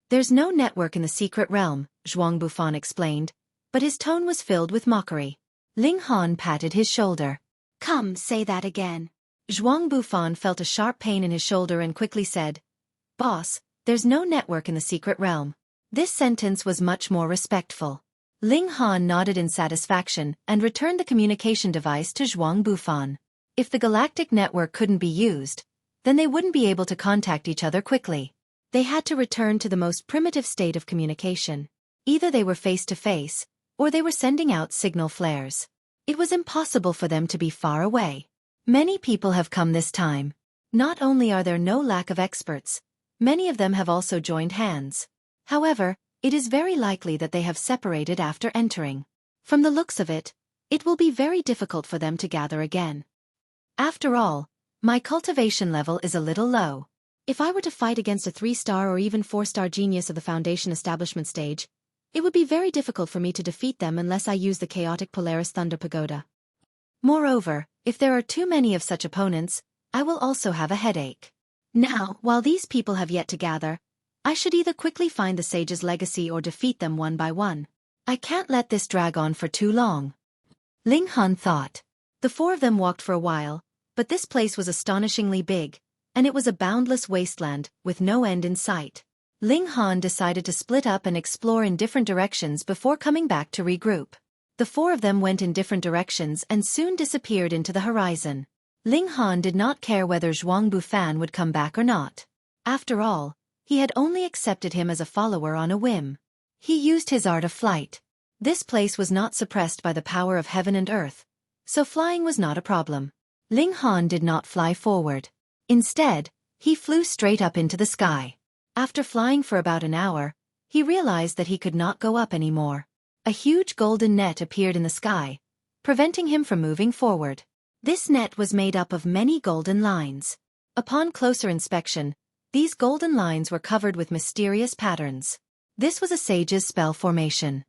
There's no network in the secret realm, Zhuang Bufan explained, but his tone was filled with mockery. Ling Han patted his shoulder. Come, say that again. Zhuang Bufan felt a sharp pain in his shoulder and quickly said, Boss, there's no network in the secret realm. This sentence was much more respectful. Ling Han nodded in satisfaction and returned the communication device to Zhuang Bufan. If the galactic network couldn't be used, then they wouldn't be able to contact each other quickly. They had to return to the most primitive state of communication. Either they were face-to-face, or they were sending out signal flares. It was impossible for them to be far away. Many people have come this time. Not only are there no lack of experts, many of them have also joined hands. However, it is very likely that they have separated after entering. From the looks of it, it will be very difficult for them to gather again. After all, my cultivation level is a little low. If I were to fight against a 3-star or even 4-star genius of the Foundation establishment stage, it would be very difficult for me to defeat them unless I use the chaotic Polaris Thunder Pagoda. Moreover, if there are too many of such opponents, I will also have a headache. Now, while these people have yet to gather, I should either quickly find the sage's legacy or defeat them one by one. I can't let this drag on for too long. Ling Han thought. The 4 of them walked for a while, but this place was astonishingly big, and it was a boundless wasteland, with no end in sight. Ling Han decided to split up and explore in different directions before coming back to regroup. The 4 of them went in different directions and soon disappeared into the horizon. Ling Han did not care whether Zhuang Bufan would come back or not. After all, he had only accepted him as a follower on a whim. He used his art of flight. This place was not suppressed by the power of heaven and earth, so flying was not a problem. Ling Han did not fly forward. Instead, he flew straight up into the sky. After flying for about an hour, he realized that he could not go up anymore. A huge golden net appeared in the sky, preventing him from moving forward. This net was made up of many golden lines. Upon closer inspection, these golden lines were covered with mysterious patterns. This was a sage's spell formation.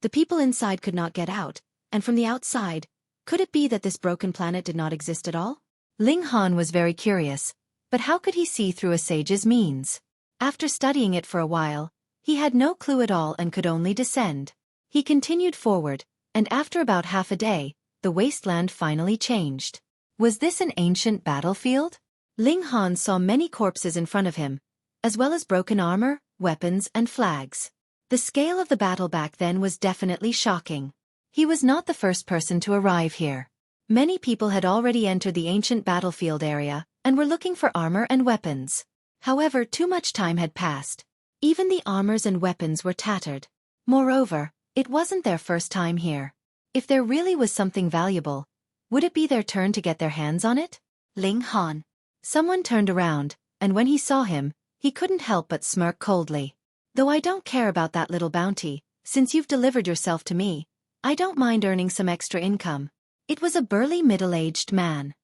The people inside could not get out, and from the outside, could it be that this broken planet did not exist at all? Ling Han was very curious, but how could he see through a sage's means? After studying it for a while, he had no clue at all and could only descend. He continued forward, and after about half a day, the wasteland finally changed. Was this an ancient battlefield? Ling Han saw many corpses in front of him, as well as broken armor, weapons, and flags. The scale of the battle back then was definitely shocking. He was not the first person to arrive here. Many people had already entered the ancient battlefield area and were looking for armor and weapons. However, too much time had passed. Even the armors and weapons were tattered. Moreover, it wasn't their first time here. If there really was something valuable, would it be their turn to get their hands on it? Ling Han. Someone turned around, and when he saw him, he couldn't help but smirk coldly. Though I don't care about that little bounty, since you've delivered yourself to me, I don't mind earning some extra income. It was a burly middle-aged man.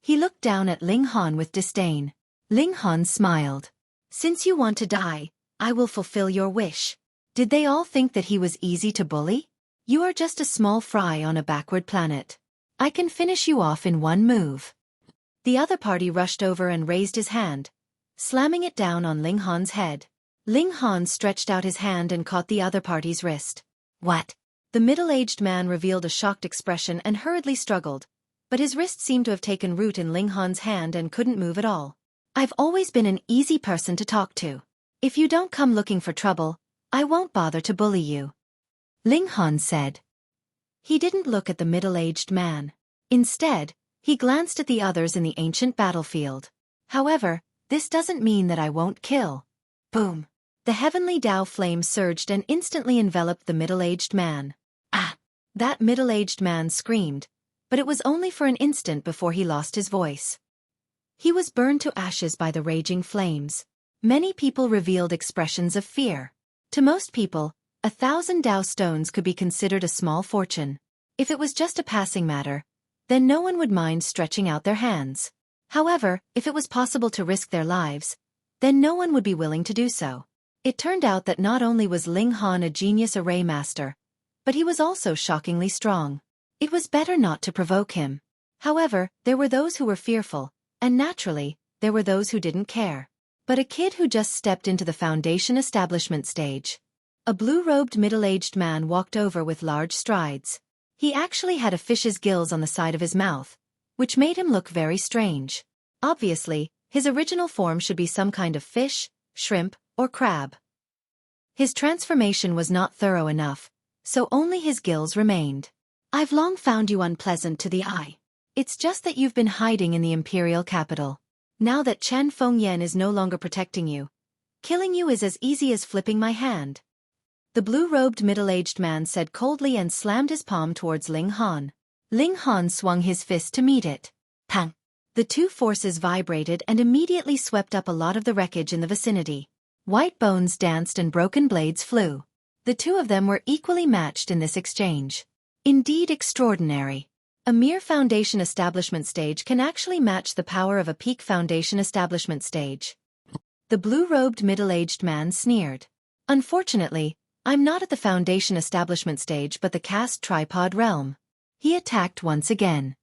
He looked down at Ling Han with disdain. Ling Han smiled. Since you want to die, I will fulfill your wish. Did they all think that he was easy to bully? You are just a small fry on a backward planet. I can finish you off in one move. The other party rushed over and raised his hand, slamming it down on Ling Han's head. Ling Han stretched out his hand and caught the other party's wrist. What? The middle-aged man revealed a shocked expression and hurriedly struggled, but his wrist seemed to have taken root in Ling Han's hand and couldn't move at all. I've always been an easy person to talk to. If you don't come looking for trouble, I won't bother to bully you. Ling Han said. He didn't look at the middle-aged man. Instead, he glanced at the others in the ancient battlefield. However, this doesn't mean that I won't kill. Boom. The heavenly Tao flame surged and instantly enveloped the middle-aged man. Ah! That middle-aged man screamed, but it was only for an instant before he lost his voice. He was burned to ashes by the raging flames. Many people revealed expressions of fear. To most people, 1,000 Tao stones could be considered a small fortune. If it was just a passing matter, then no one would mind stretching out their hands. However, if it was possible to risk their lives, then no one would be willing to do so. It turned out that not only was Ling Han a genius array master, but he was also shockingly strong. It was better not to provoke him. However, there were those who were fearful, and naturally, there were those who didn't care. But a kid who just stepped into the foundation establishment stage. A blue-robed middle-aged man walked over with large strides. He actually had a fish's gills on the side of his mouth, which made him look very strange. Obviously, his original form should be some kind of fish, shrimp, or crab. His transformation was not thorough enough, so only his gills remained. I've long found you unpleasant to the eye. It's just that you've been hiding in the imperial capital. Now that Chen Fengyan is no longer protecting you, killing you is as easy as flipping my hand. The blue-robed middle-aged man said coldly and slammed his palm towards Ling Han. Ling Han swung his fist to meet it. Pang! The two forces vibrated and immediately swept up a lot of the wreckage in the vicinity. White bones danced and broken blades flew. The two of them were equally matched in this exchange. Indeed extraordinary. A mere foundation establishment stage can actually match the power of a peak foundation establishment stage. The blue-robed middle-aged man sneered. Unfortunately, I'm not at the foundation establishment stage but the cast tripod realm. He attacked once again.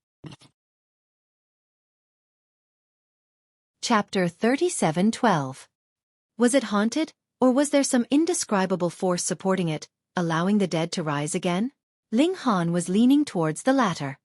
Chapter 37:12. Was it haunted, or was there some indescribable force supporting it, allowing the dead to rise again? Ling Han was leaning towards the latter.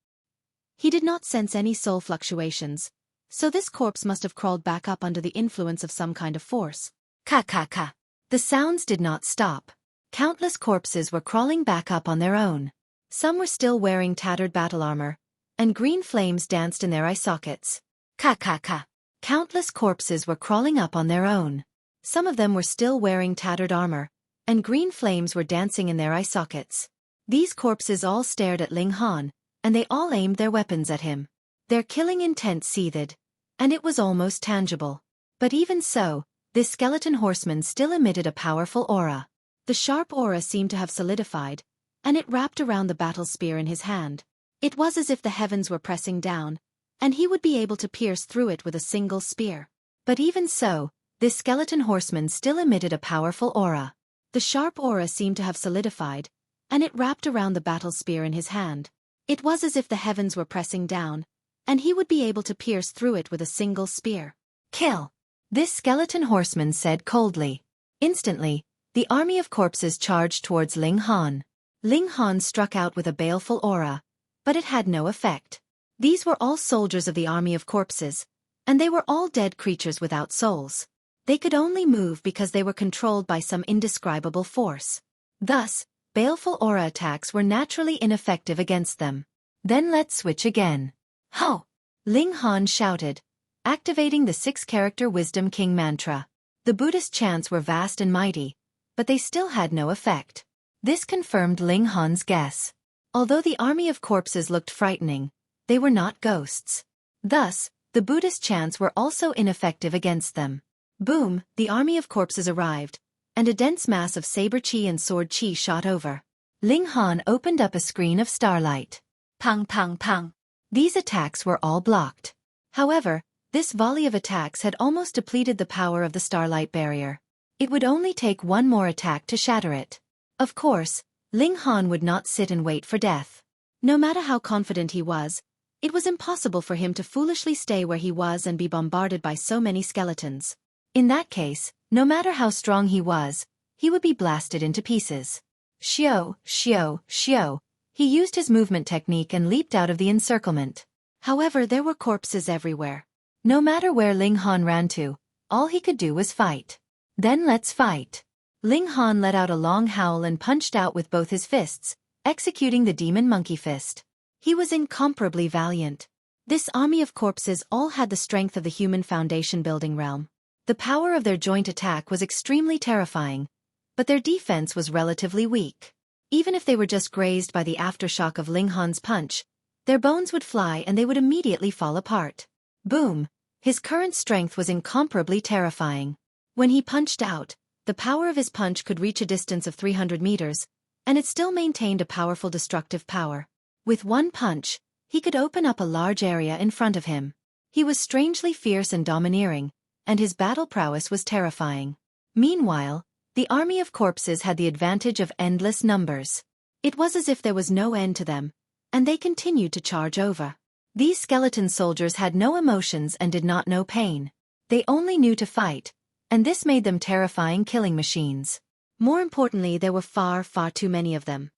He did not sense any soul fluctuations, so this corpse must have crawled back up under the influence of some kind of force. Ka-ka-ka. The sounds did not stop. Countless corpses were crawling back up on their own. Some were still wearing tattered battle armor, and green flames danced in their eye sockets. Ka-ka-ka. Countless corpses were crawling up on their own. Some of them were still wearing tattered armor, and green flames were dancing in their eye sockets. These corpses all stared at Ling Han, and they all aimed their weapons at him. Their killing intent seethed, and it was almost tangible. But even so, this skeleton horseman still emitted a powerful aura. The sharp aura seemed to have solidified, and it wrapped around the battle spear in his hand. It was as if the heavens were pressing down, and he would be able to pierce through it with a single spear. But even so, this skeleton horseman still emitted a powerful aura. The sharp aura seemed to have solidified, and it wrapped around the battle spear in his hand. It was as if the heavens were pressing down, and he would be able to pierce through it with a single spear. Kill! This skeleton horseman said coldly. Instantly, the army of corpses charged towards Ling Han. Ling Han struck out with a baleful aura, but it had no effect. These were all soldiers of the army of corpses, and they were all dead creatures without souls. They could only move because they were controlled by some indescribable force. Thus, baleful aura attacks were naturally ineffective against them. Then let's switch again. Ho! Ling Han shouted, activating the 6-character Wisdom King mantra. The Buddhist chants were vast and mighty, but they still had no effect. This confirmed Ling Han's guess. Although the army of corpses looked frightening, they were not ghosts. Thus, the Buddhist chants were also ineffective against them. Boom, the army of corpses arrived, and a dense mass of saber chi and sword chi shot over. Ling Han opened up a screen of starlight. Pang pang pang. These attacks were all blocked. However, this volley of attacks had almost depleted the power of the starlight barrier. It would only take one more attack to shatter it. Of course, Ling Han would not sit and wait for death. No matter how confident he was, it was impossible for him to foolishly stay where he was and be bombarded by so many skeletons. In that case, no matter how strong he was, he would be blasted into pieces. Xiao, xiao, xiao. He used his movement technique and leaped out of the encirclement. However, there were corpses everywhere. No matter where Ling Han ran to, all he could do was fight. Then let's fight. Ling Han let out a long howl and punched out with both his fists, executing the demon monkey fist. He was incomparably valiant. This army of corpses all had the strength of the human foundation building realm. The power of their joint attack was extremely terrifying, but their defense was relatively weak. Even if they were just grazed by the aftershock of Ling Han's punch, their bones would fly and they would immediately fall apart. Boom! His current strength was incomparably terrifying. When he punched out, the power of his punch could reach a distance of 300 meters, and it still maintained a powerful destructive power. With one punch, he could open up a large area in front of him. He was strangely fierce and domineering, and his battle prowess was terrifying. Meanwhile, the army of corpses had the advantage of endless numbers. It was as if there was no end to them, and they continued to charge over. These skeleton soldiers had no emotions and did not know pain. They only knew to fight, and this made them terrifying killing machines. More importantly, there were far, far too many of them.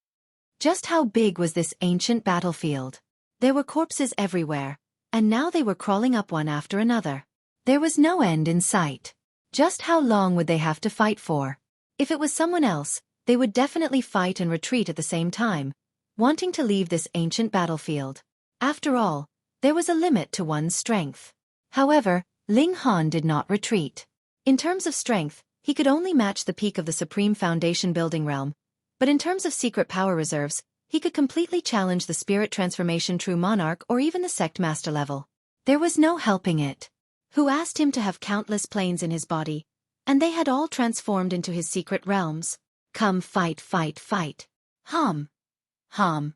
Just how big was this ancient battlefield? There were corpses everywhere, and now they were crawling up one after another. There was no end in sight. Just how long would they have to fight for? If it was someone else, they would definitely fight and retreat at the same time, wanting to leave this ancient battlefield. After all, there was a limit to one's strength. However, Ling Han did not retreat. In terms of strength, he could only match the peak of the Supreme Foundation building realm, but in terms of secret power reserves, he could completely challenge the Spirit Transformation True Monarch or even the Sect Master level. There was no helping it. Who asked him to have countless planes in his body, and they had all transformed into his secret realms. Come fight, fight, fight. Hum. Hum.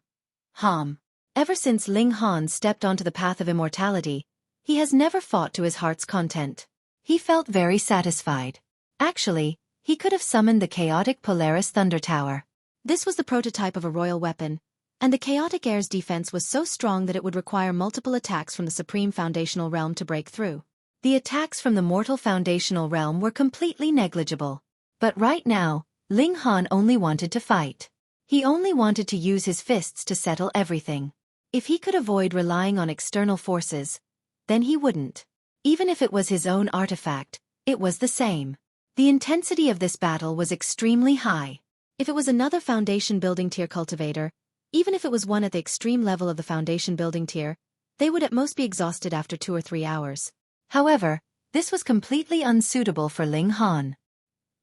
Hum. Ever since Ling Han stepped onto the path of immortality, he has never fought to his heart's content. He felt very satisfied. Actually, he could have summoned the chaotic Polaris Thunder Tower. This was the prototype of a royal weapon, and the chaotic air's defense was so strong that it would require multiple attacks from the Supreme Foundational Realm to break through. The attacks from the mortal Foundational Realm were completely negligible. But right now, Ling Han only wanted to fight. He only wanted to use his fists to settle everything. If he could avoid relying on external forces, then he wouldn't. Even if it was his own artifact, it was the same. The intensity of this battle was extremely high. If it was another foundation building tier cultivator, even if it was one at the extreme level of the foundation building tier, they would at most be exhausted after 2 or 3 hours. However, this was completely unsuitable for Ling Han.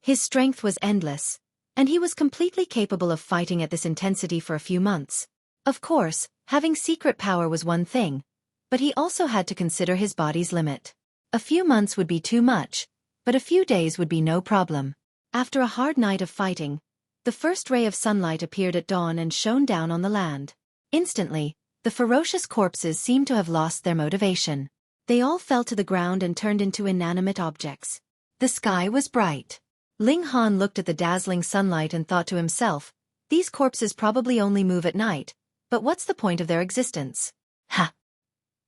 His strength was endless, and he was completely capable of fighting at this intensity for a few months. Of course, having secret power was one thing, but he also had to consider his body's limit. A few months would be too much, but a few days would be no problem. After a hard night of fighting, the first ray of sunlight appeared at dawn and shone down on the land. Instantly, the ferocious corpses seemed to have lost their motivation. They all fell to the ground and turned into inanimate objects. The sky was bright. Ling Han looked at the dazzling sunlight and thought to himself, these corpses probably only move at night, but what's the point of their existence? Ha!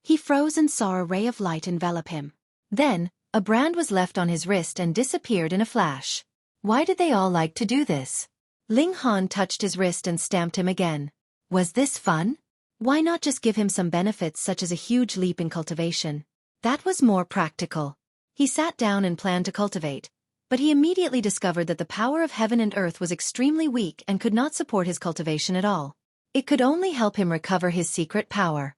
He froze and saw a ray of light envelop him. Then, a brand was left on his wrist and disappeared in a flash. Why did they all like to do this? Ling Han touched his wrist and stamped him again. Was this fun? Why not just give him some benefits such as a huge leap in cultivation? That was more practical. He sat down and planned to cultivate, but he immediately discovered that the power of heaven and earth was extremely weak and could not support his cultivation at all. It could only help him recover his secret power.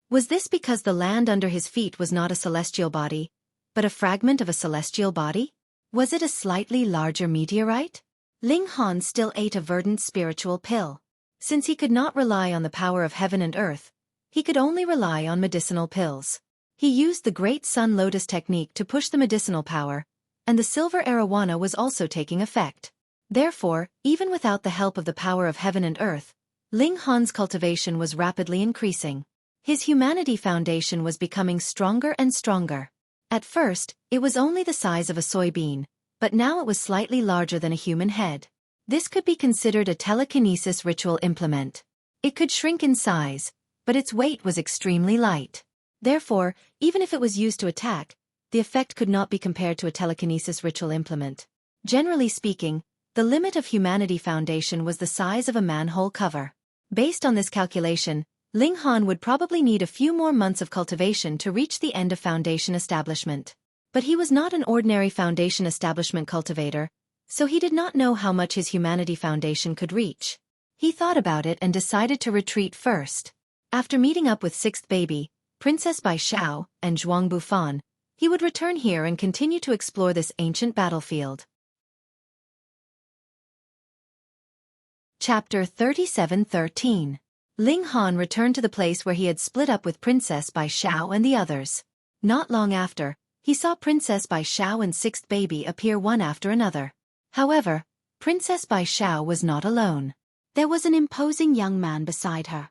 Was this because the land under his feet was not a celestial body, but a fragment of a celestial body? Was it a slightly larger meteorite? Ling Han still ate a verdant spiritual pill. Since he could not rely on the power of heaven and earth, he could only rely on medicinal pills. He used the Great Sun Lotus technique to push the medicinal power, and the silver arowana was also taking effect. Therefore, even without the help of the power of heaven and earth, Ling Han's cultivation was rapidly increasing. His humanity foundation was becoming stronger and stronger. At first, it was only the size of a soybean, but now it was slightly larger than a human head. This could be considered a telekinesis ritual implement. It could shrink in size, but its weight was extremely light. Therefore, even if it was used to attack, the effect could not be compared to a telekinesis ritual implement. Generally speaking, the limit of humanity foundation was the size of a manhole cover. Based on this calculation, Ling Han would probably need a few more months of cultivation to reach the end of foundation establishment. But he was not an ordinary foundation establishment cultivator, so he did not know how much his humanity foundation could reach. He thought about it and decided to retreat first. After meeting up with sixth baby, Princess Bai Xiao, and Zhuang Bufan, he would return here and continue to explore this ancient battlefield. Chapter 37:13. Ling Han returned to the place where he had split up with Princess Bai Xiao and the others. Not long after, he saw Princess Bai Xiao and sixth baby appear one after another. However, Princess Bai Xiao was not alone. There was an imposing young man beside her.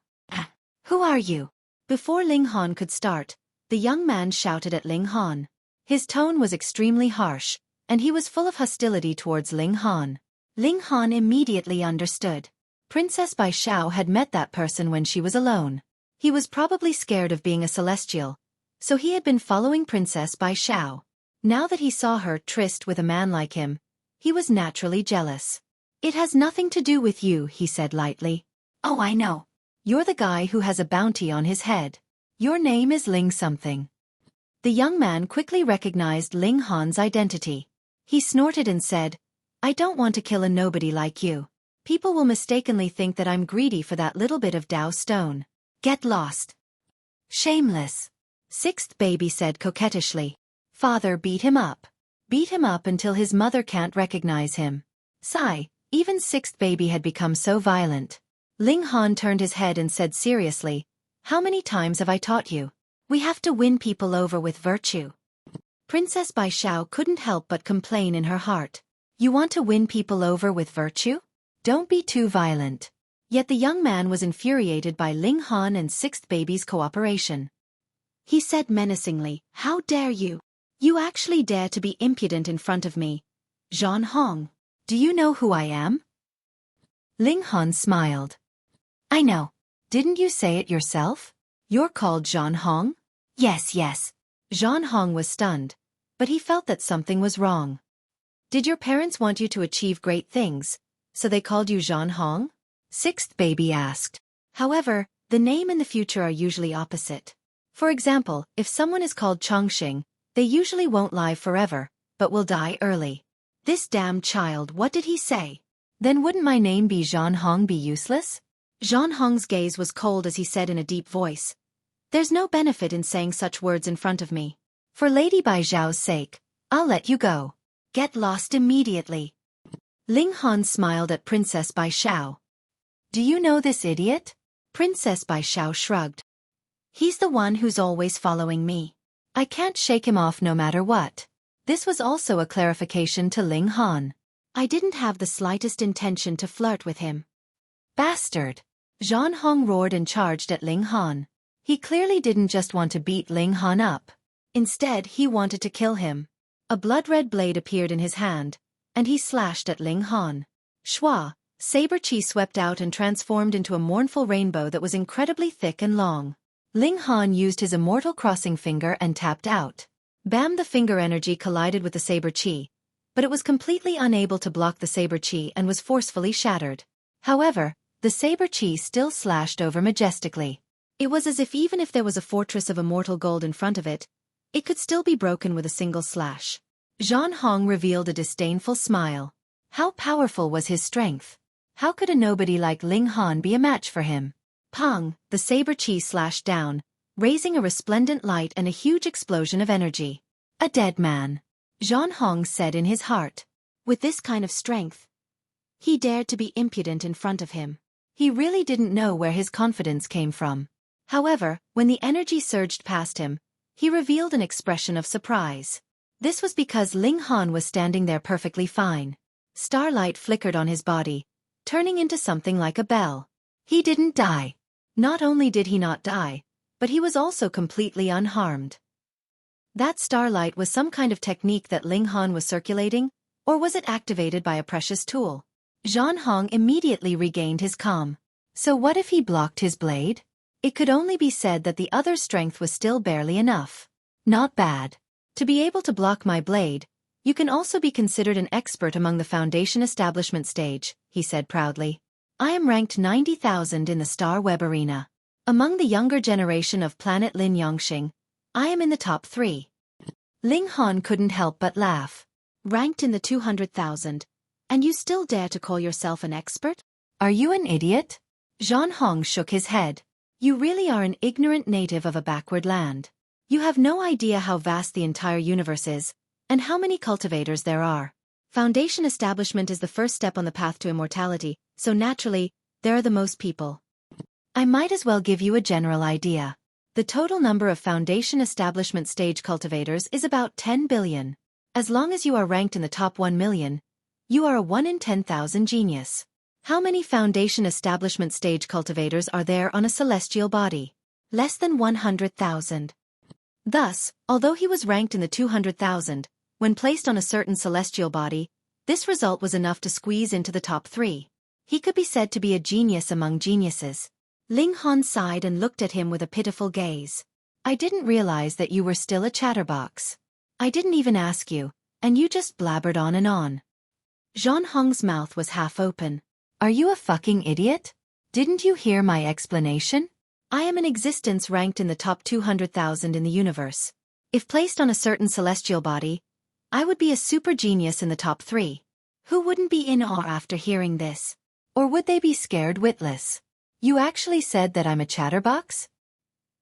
"Who are you?" Before Ling Han could start, the young man shouted at Ling Han. His tone was extremely harsh, and he was full of hostility towards Ling Han. Ling Han immediately understood. Princess Bai Xiao had met that person when she was alone. He was probably scared of being a celestial, so he had been following Princess Bai Xiao. Now that he saw her tryst with a man like him, he was naturally jealous. "It has nothing to do with you," he said lightly. "Oh, I know. You're the guy who has a bounty on his head. Your name is Ling something." The young man quickly recognized Ling Han's identity. He snorted and said, "I don't want to kill a nobody like you. People will mistakenly think that I'm greedy for that little bit of Dao stone. Get lost." "Shameless," sixth baby said coquettishly. "Father, beat him up. Beat him up until his mother can't recognize him." Sigh, even sixth baby had become so violent. Ling Han turned his head and said seriously, "How many times have I taught you? We have to win people over with virtue." Princess Bai Xiao couldn't help but complain in her heart. "You want to win people over with virtue? Don't be too violent." Yet the young man was infuriated by Ling Han and sixth baby's cooperation. He said menacingly, "How dare you? You actually dare to be impudent in front of me. Zhan Hong, do you know who I am?" Ling Han smiled. "I know. Didn't you say it yourself? You're called Zhan Hong?" Yes. Zhan Hong was stunned, but he felt that something was wrong. "Did your parents want you to achieve great things, so they called you Zhan Hong?" Sixth baby asked. However, the name and the future are usually opposite. For example, if someone is called Chongqing, they usually won't live forever, but will die early. This damn child, what did he say? Then wouldn't my name be Zhan Hong be useless? Zhan Hong's gaze was cold as he said in a deep voice, "There's no benefit in saying such words in front of me. For Lady Bai Zhao's sake, I'll let you go. Get lost immediately." Ling Han smiled at Princess Bai Xiao. "Do you know this idiot?" Princess Bai Xiao shrugged. "He's the one who's always following me. I can't shake him off no matter what." This was also a clarification to Ling Han. "I didn't have the slightest intention to flirt with him." "Bastard!" Zhan Hong roared and charged at Ling Han. He clearly didn't just want to beat Ling Han up. Instead, he wanted to kill him. A blood-red blade appeared in his hand, and he slashed at Ling Han. Shua, saber chi swept out and transformed into a mournful rainbow that was incredibly thick and long. Ling Han used his immortal crossing finger and tapped out. Bam! The finger energy collided with the saber chi, but it was completely unable to block the saber chi and was forcefully shattered. However, the saber chi still slashed over majestically. It was as if even if there was a fortress of immortal gold in front of it, it could still be broken with a single slash. Zhan Hong revealed a disdainful smile. How powerful was his strength? How could a nobody like Ling Han be a match for him? Pong! The saber chi slashed down, raising a resplendent light and a huge explosion of energy. A dead man. Zhan Hong said in his heart. With this kind of strength, he dared to be impudent in front of him. He really didn't know where his confidence came from. However, when the energy surged past him, he revealed an expression of surprise. This was because Ling Han was standing there perfectly fine. Starlight flickered on his body, turning into something like a bell. He didn't die. Not only did he not die, but he was also completely unharmed. That starlight was some kind of technique that Ling Han was circulating, or was it activated by a precious tool? Zhan Hong immediately regained his calm. So what if he blocked his blade? It could only be said that the other's strength was still barely enough. Not bad. To be able to block my blade, you can also be considered an expert among the Foundation establishment stage, he said proudly. I am ranked 90,000 in the Star Web arena. Among the younger generation of planet Lin Yongxing, I am in the top 3. Ling Han couldn't help but laugh. Ranked in the 200,000, and you still dare to call yourself an expert? Are you an idiot? Zhan Hong shook his head. You really are an ignorant native of a backward land. You have no idea how vast the entire universe is, and how many cultivators there are. Foundation establishment is the first step on the path to immortality, so naturally, there are the most people. I might as well give you a general idea. The total number of Foundation establishment stage cultivators is about 10 billion. As long as you are ranked in the top 1 million, you are a 1 in 10,000 genius. How many Foundation establishment stage cultivators are there on a celestial body? Less than 100,000. Thus, although he was ranked in the 200,000, when placed on a certain celestial body, this result was enough to squeeze into the top 3. He could be said to be a genius among geniuses. Ling Han sighed and looked at him with a pitiful gaze. I didn't realize that you were still a chatterbox. I didn't even ask you, and you just blabbered on and on. Zhan Hong's mouth was half open. Are you a fucking idiot? Didn't you hear my explanation? I am an existence ranked in the top 200,000 in the universe. If placed on a certain celestial body, I would be a super genius in the top 3. Who wouldn't be in awe after hearing this? Or would they be scared witless? You actually said that I'm a chatterbox?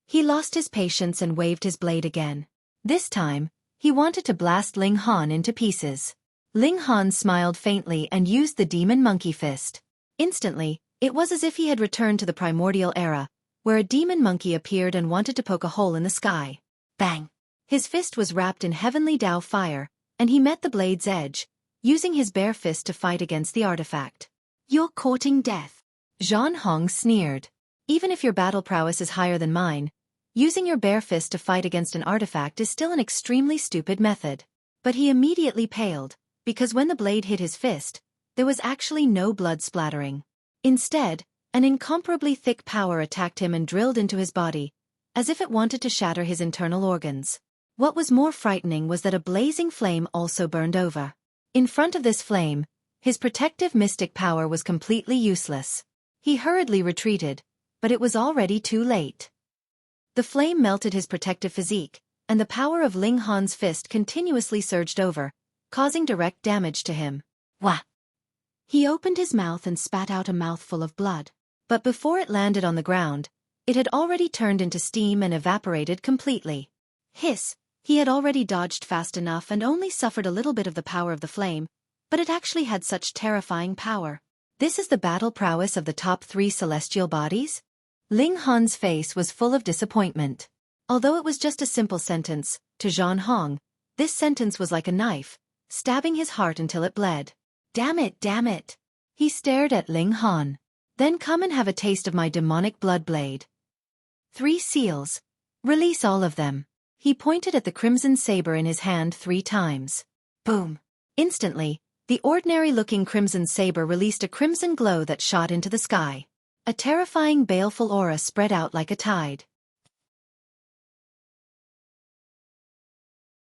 He lost his patience and waved his blade again. This time, he wanted to blast Ling Han into pieces. Ling Han smiled faintly and used the demon monkey fist. Instantly, it was as if he had returned to the primordial era, where a demon monkey appeared and wanted to poke a hole in the sky. Bang! His fist was wrapped in heavenly Tao fire, and he met the blade's edge, using his bare fist to fight against the artifact. You're courting death. Zhan Hong sneered. Even if your battle prowess is higher than mine, using your bare fist to fight against an artifact is still an extremely stupid method. But he immediately paled, because when the blade hit his fist, there was actually no blood splattering. Instead, an incomparably thick power attacked him and drilled into his body, as if it wanted to shatter his internal organs. What was more frightening was that a blazing flame also burned over. In front of this flame, his protective mystic power was completely useless. He hurriedly retreated, but it was already too late. The flame melted his protective physique, and the power of Ling Han's fist continuously surged over, causing direct damage to him. Wah! He opened his mouth and spat out a mouthful of blood. But before it landed on the ground, it had already turned into steam and evaporated completely. Hiss! He had already dodged fast enough and only suffered a little bit of the power of the flame, but it actually had such terrifying power. This is the battle prowess of the top 3 celestial bodies? Ling Han's face was full of disappointment. Although it was just a simple sentence, to Zhan Hong, this sentence was like a knife, stabbing his heart until it bled. Damn it, damn it! He stared at Ling Han. Then come and have a taste of my demonic blood blade. 3 seals. Release all of them. He pointed at the crimson saber in his hand 3 times. Boom! Instantly, the ordinary-looking crimson saber released a crimson glow that shot into the sky. A terrifying baleful aura spread out like a tide.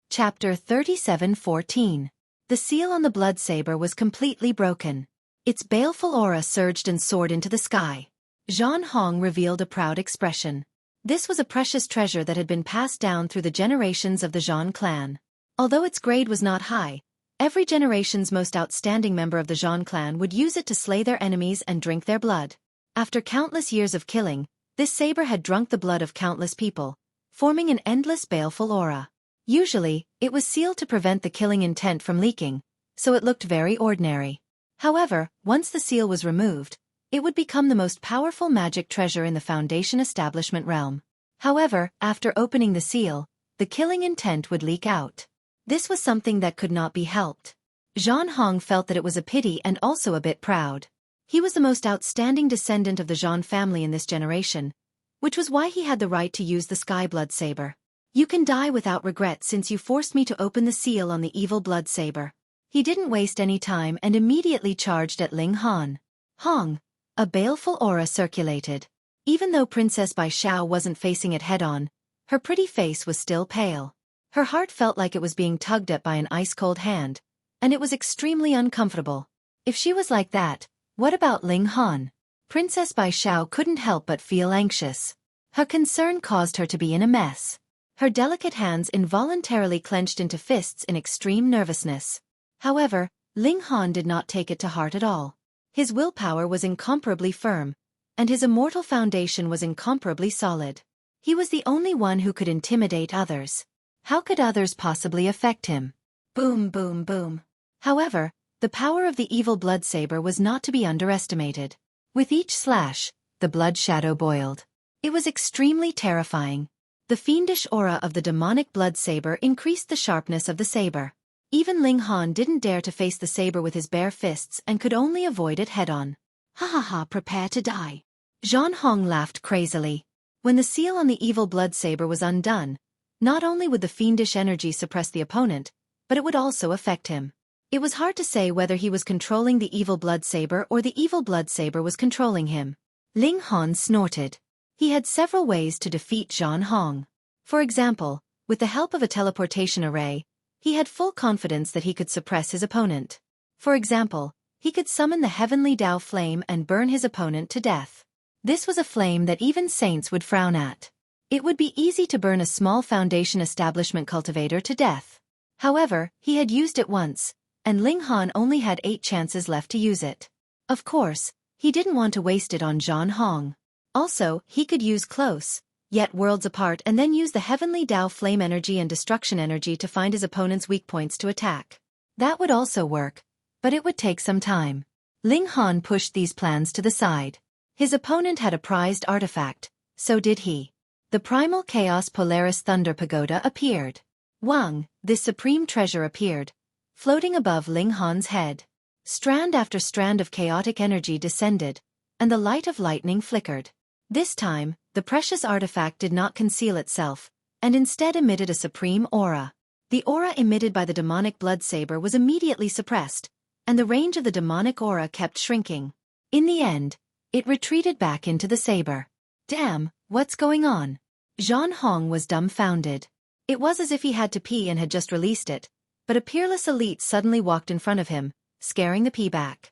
Chapter 37:14. The seal on the blood saber was completely broken. Its baleful aura surged and soared into the sky. Zhan Hong revealed a proud expression. This was a precious treasure that had been passed down through the generations of the Zhan clan. Although its grade was not high, every generation's most outstanding member of the Zhan clan would use it to slay their enemies and drink their blood. After countless years of killing, this saber had drunk the blood of countless people, forming an endless baleful aura. Usually, it was sealed to prevent the killing intent from leaking, so it looked very ordinary. However, once the seal was removed, it would become the most powerful magic treasure in the Foundation establishment realm. However, after opening the seal, the killing intent would leak out. This was something that could not be helped. Zhan Hong felt that it was a pity and also a bit proud. He was the most outstanding descendant of the Zhan family in this generation, which was why he had the right to use the Sky Blood Saber. You can die without regret since you forced me to open the seal on the evil blood saber. He didn't waste any time and immediately charged at Ling Han. Hong. A baleful aura circulated. Even though Princess Bai Xiao wasn't facing it head-on, her pretty face was still pale. Her heart felt like it was being tugged at by an ice-cold hand, and it was extremely uncomfortable. If she was like that, what about Ling Han? Princess Bai Xiao couldn't help but feel anxious. Her concern caused her to be in a mess. Her delicate hands involuntarily clenched into fists in extreme nervousness. However, Ling Han did not take it to heart at all. His willpower was incomparably firm, and his immortal foundation was incomparably solid. He was the only one who could intimidate others. How could others possibly affect him? Boom, boom, boom. However, the power of the evil blood saber was not to be underestimated. With each slash, the blood shadow boiled. It was extremely terrifying. The fiendish aura of the demonic blood saber increased the sharpness of the saber. Even Ling Han didn't dare to face the saber with his bare fists and could only avoid it head-on. Ha ha ha, prepare to die. Zhan Hong laughed crazily. When the seal on the evil blood saber was undone, not only would the fiendish energy suppress the opponent, but it would also affect him. It was hard to say whether he was controlling the evil blood saber or the evil blood saber was controlling him. Ling Han snorted. He had several ways to defeat Zhan Hong. For example, with the help of a teleportation array, he had full confidence that he could suppress his opponent. For example, he could summon the heavenly Tao flame and burn his opponent to death. This was a flame that even saints would frown at. It would be easy to burn a small Foundation establishment cultivator to death. However, he had used it once, and Ling Han only had 8 chances left to use it. Of course, he didn't want to waste it on Zhan Hong. Also, he could use close, yet worlds apart and then use the heavenly Tao flame energy and destruction energy to find his opponent's weak points to attack. That would also work, but it would take some time. Ling Han pushed these plans to the side. His opponent had a prized artifact, so did he. The primal chaos Polaris Thunder Pagoda appeared. Wang, this supreme treasure appeared, floating above Ling Han's head. Strand after strand of chaotic energy descended, and the light of lightning flickered. This time, the precious artifact did not conceal itself, and instead emitted a supreme aura. The aura emitted by the demonic blood saber was immediately suppressed, and the range of the demonic aura kept shrinking. In the end, it retreated back into the saber. Damn, what's going on? Zhan Hong was dumbfounded. It was as if he had to pee and had just released it, but a peerless elite suddenly walked in front of him, scaring the pee back.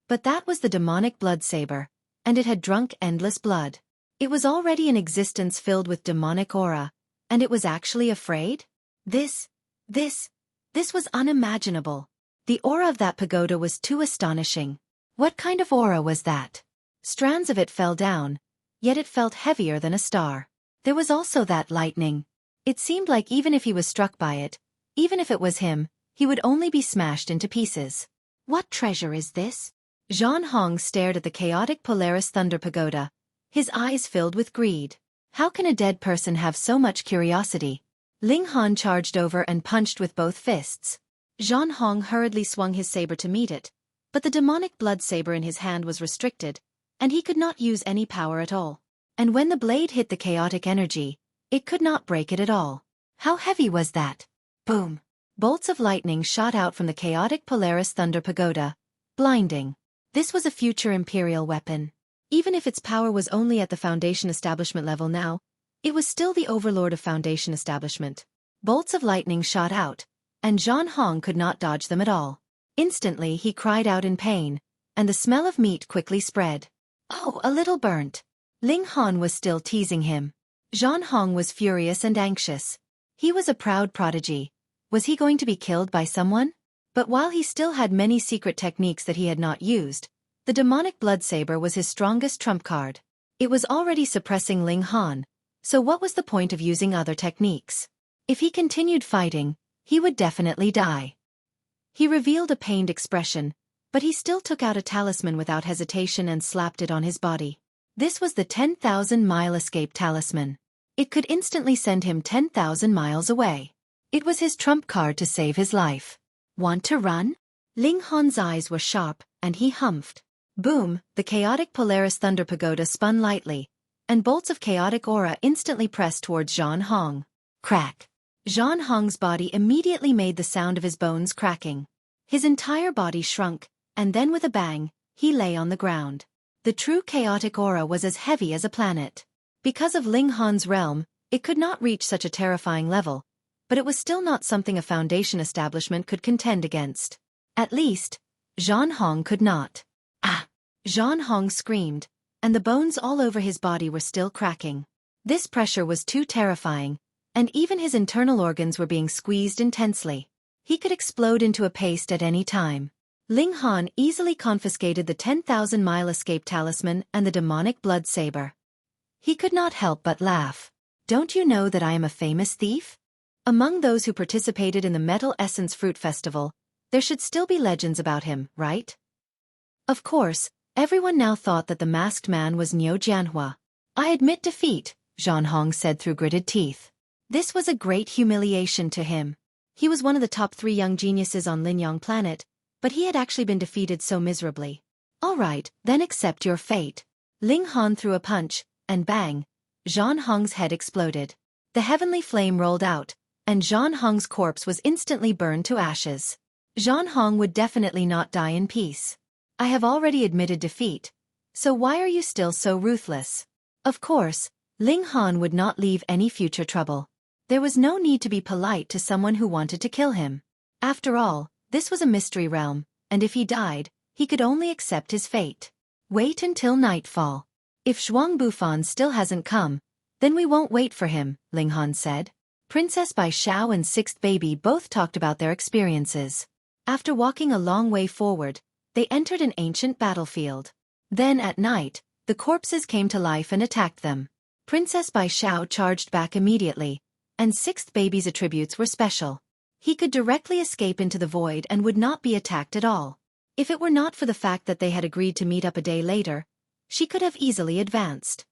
But that was the demonic blood saber, and it had drunk endless blood. It was already in existence filled with demonic aura, and it was actually afraid? This was unimaginable. The aura of that pagoda was too astonishing. What kind of aura was that? Strands of it fell down, yet it felt heavier than a star. There was also that lightning. It seemed like even if he was struck by it, even if it was him, he would only be smashed into pieces. What treasure is this? Zhan Hong stared at the chaotic Polaris Thunder Pagoda, his eyes filled with greed. How can a dead person have so much curiosity? Ling Han charged over and punched with both fists. Zhan Hong hurriedly swung his saber to meet it, but the demonic blood saber in his hand was restricted, and he could not use any power at all. And when the blade hit the chaotic energy, it could not break it at all. How heavy was that? Boom! Bolts of lightning shot out from the chaotic Polaris Thunder Pagoda, blinding. This was a future Imperial weapon. Even if its power was only at the Foundation establishment level now, it was still the overlord of Foundation establishment. Bolts of lightning shot out, and Zhan Hong could not dodge them at all. Instantly he cried out in pain, and the smell of meat quickly spread. Oh, a little burnt. Ling Han was still teasing him. Zhan Hong was furious and anxious. He was a proud prodigy. Was he going to be killed by someone? But while he still had many secret techniques that he had not used, the demonic blood saber was his strongest trump card. It was already suppressing Ling Han, so what was the point of using other techniques? If he continued fighting, he would definitely die. He revealed a pained expression, but he still took out a talisman without hesitation and slapped it on his body. This was the 10,000-mile escape talisman. It could instantly send him 10,000 miles away. It was his trump card to save his life. Want to run? Ling Han's eyes were sharp, and he humphed. Boom, the chaotic Polaris Thunder Pagoda spun lightly, and bolts of chaotic aura instantly pressed towards Zhan Hong. Crack. Zhan Hong's body immediately made the sound of his bones cracking. His entire body shrunk, and then with a bang, he lay on the ground. The true chaotic aura was as heavy as a planet. Because of Ling Han's realm, it could not reach such a terrifying level, but it was still not something a foundation establishment could contend against. At least, Zhan Hong could not. Ah! Zhan Hong screamed, and the bones all over his body were still cracking. This pressure was too terrifying, and even his internal organs were being squeezed intensely. He could explode into a paste at any time. Ling Han easily confiscated the 10,000-mile escape talisman and the demonic blood saber. He could not help but laugh. Don't you know that I am a famous thief? Among those who participated in the Metal Essence Fruit Festival, there should still be legends about him, right? Of course, everyone now thought that the masked man was Niu Jianhua. I admit defeat, Zhan Hong said through gritted teeth. This was a great humiliation to him. He was one of the top 3 young geniuses on Linyang planet, but he had actually been defeated so miserably. All right, then accept your fate. Ling Han threw a punch, and bang, Zhan Hong's head exploded. The heavenly flame rolled out, and Zhan Hong's corpse was instantly burned to ashes. Zhan Hong would definitely not die in peace. I have already admitted defeat, so why are you still so ruthless? Of course, Ling Han would not leave any future trouble. There was no need to be polite to someone who wanted to kill him. After all, this was a mystery realm, and if he died, he could only accept his fate. Wait until nightfall. If Zhuang Bufan still hasn't come, then we won't wait for him, Ling Han said. Princess Bai Xiao and Sixth Baby both talked about their experiences. After walking a long way forward, they entered an ancient battlefield. Then at night, the corpses came to life and attacked them. Princess Bai Xiao charged back immediately, and Sixth Baby's attributes were special. He could directly escape into the void and would not be attacked at all. If it were not for the fact that they had agreed to meet up a day later, she could have easily advanced.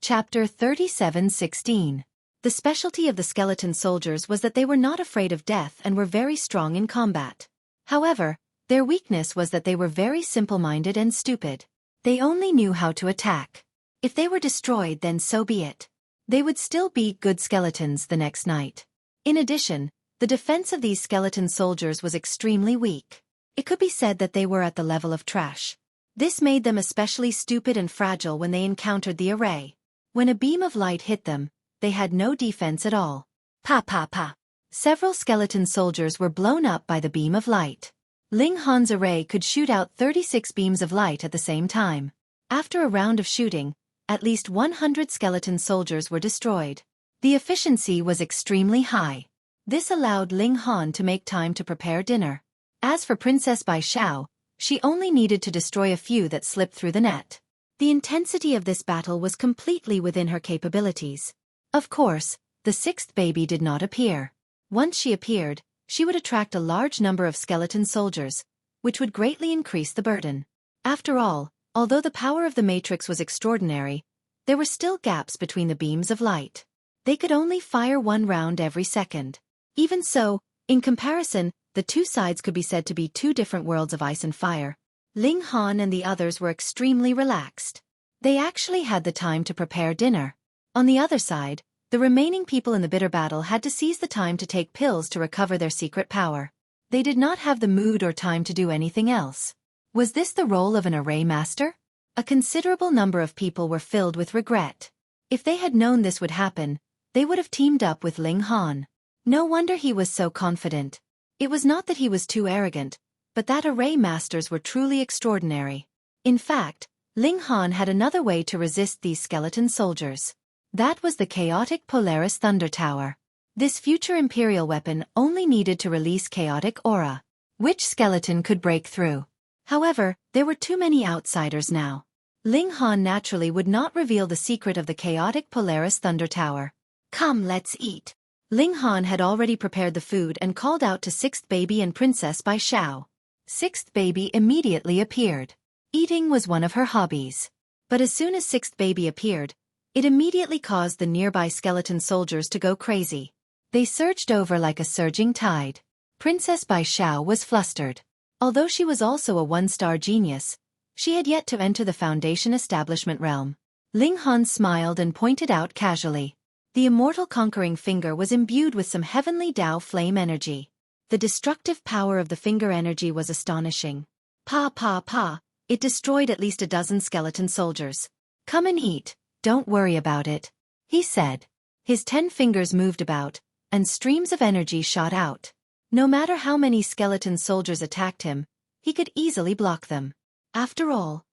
Chapter 37:16. The specialty of the skeleton soldiers was that they were not afraid of death and were very strong in combat. However, their weakness was that they were very simple-minded and stupid. They only knew how to attack. If they were destroyed, then so be it. They would still be good skeletons the next night. In addition, the defense of these skeleton soldiers was extremely weak. It could be said that they were at the level of trash. This made them especially stupid and fragile when they encountered the array. When a beam of light hit them, they had no defense at all. Pa pa pa. Several skeleton soldiers were blown up by the beam of light. Ling Han's array could shoot out 36 beams of light at the same time. After a round of shooting, at least 100 skeleton soldiers were destroyed. The efficiency was extremely high. This allowed Ling Han to make time to prepare dinner. As for Princess Bai Xiao, she only needed to destroy a few that slipped through the net. The intensity of this battle was completely within her capabilities. Of course, the Sixth Baby did not appear. Once she appeared, she would attract a large number of skeleton soldiers, which would greatly increase the burden. After all, although the power of the Matrix was extraordinary, there were still gaps between the beams of light. They could only fire one round every second. Even so, in comparison, the two sides could be said to be two different worlds of ice and fire. Ling Han and the others were extremely relaxed. They actually had the time to prepare dinner. On the other side, the remaining people in the bitter battle had to seize the time to take pills to recover their secret power. They did not have the mood or time to do anything else. Was this the role of an array master? A considerable number of people were filled with regret. If they had known this would happen, they would have teamed up with Ling Han. No wonder he was so confident. It was not that he was too arrogant, but that array masters were truly extraordinary. In fact, Ling Han had another way to resist these skeleton soldiers. That was the chaotic Polaris Thunder Tower. This future imperial weapon only needed to release chaotic aura. Which skeleton could break through? However, there were too many outsiders now. Ling Han naturally would not reveal the secret of the chaotic Polaris Thunder Tower. Come, let's eat. Ling Han had already prepared the food and called out to Sixth Baby and Princess Bai Xiao. Sixth Baby immediately appeared. Eating was one of her hobbies. But as soon as Sixth Baby appeared, it immediately caused the nearby skeleton soldiers to go crazy. They surged over like a surging tide. Princess Bai Xiao was flustered. Although she was also a one-star genius, she had yet to enter the Foundation establishment realm. Ling Han smiled and pointed out casually. The immortal conquering finger was imbued with some heavenly Tao flame energy. The destructive power of the finger energy was astonishing. Pa, it destroyed at least a dozen skeleton soldiers. Come and eat, don't worry about it, he said. His 10 fingers moved about, and streams of energy shot out. No matter how many skeleton soldiers attacked him, he could easily block them. After all,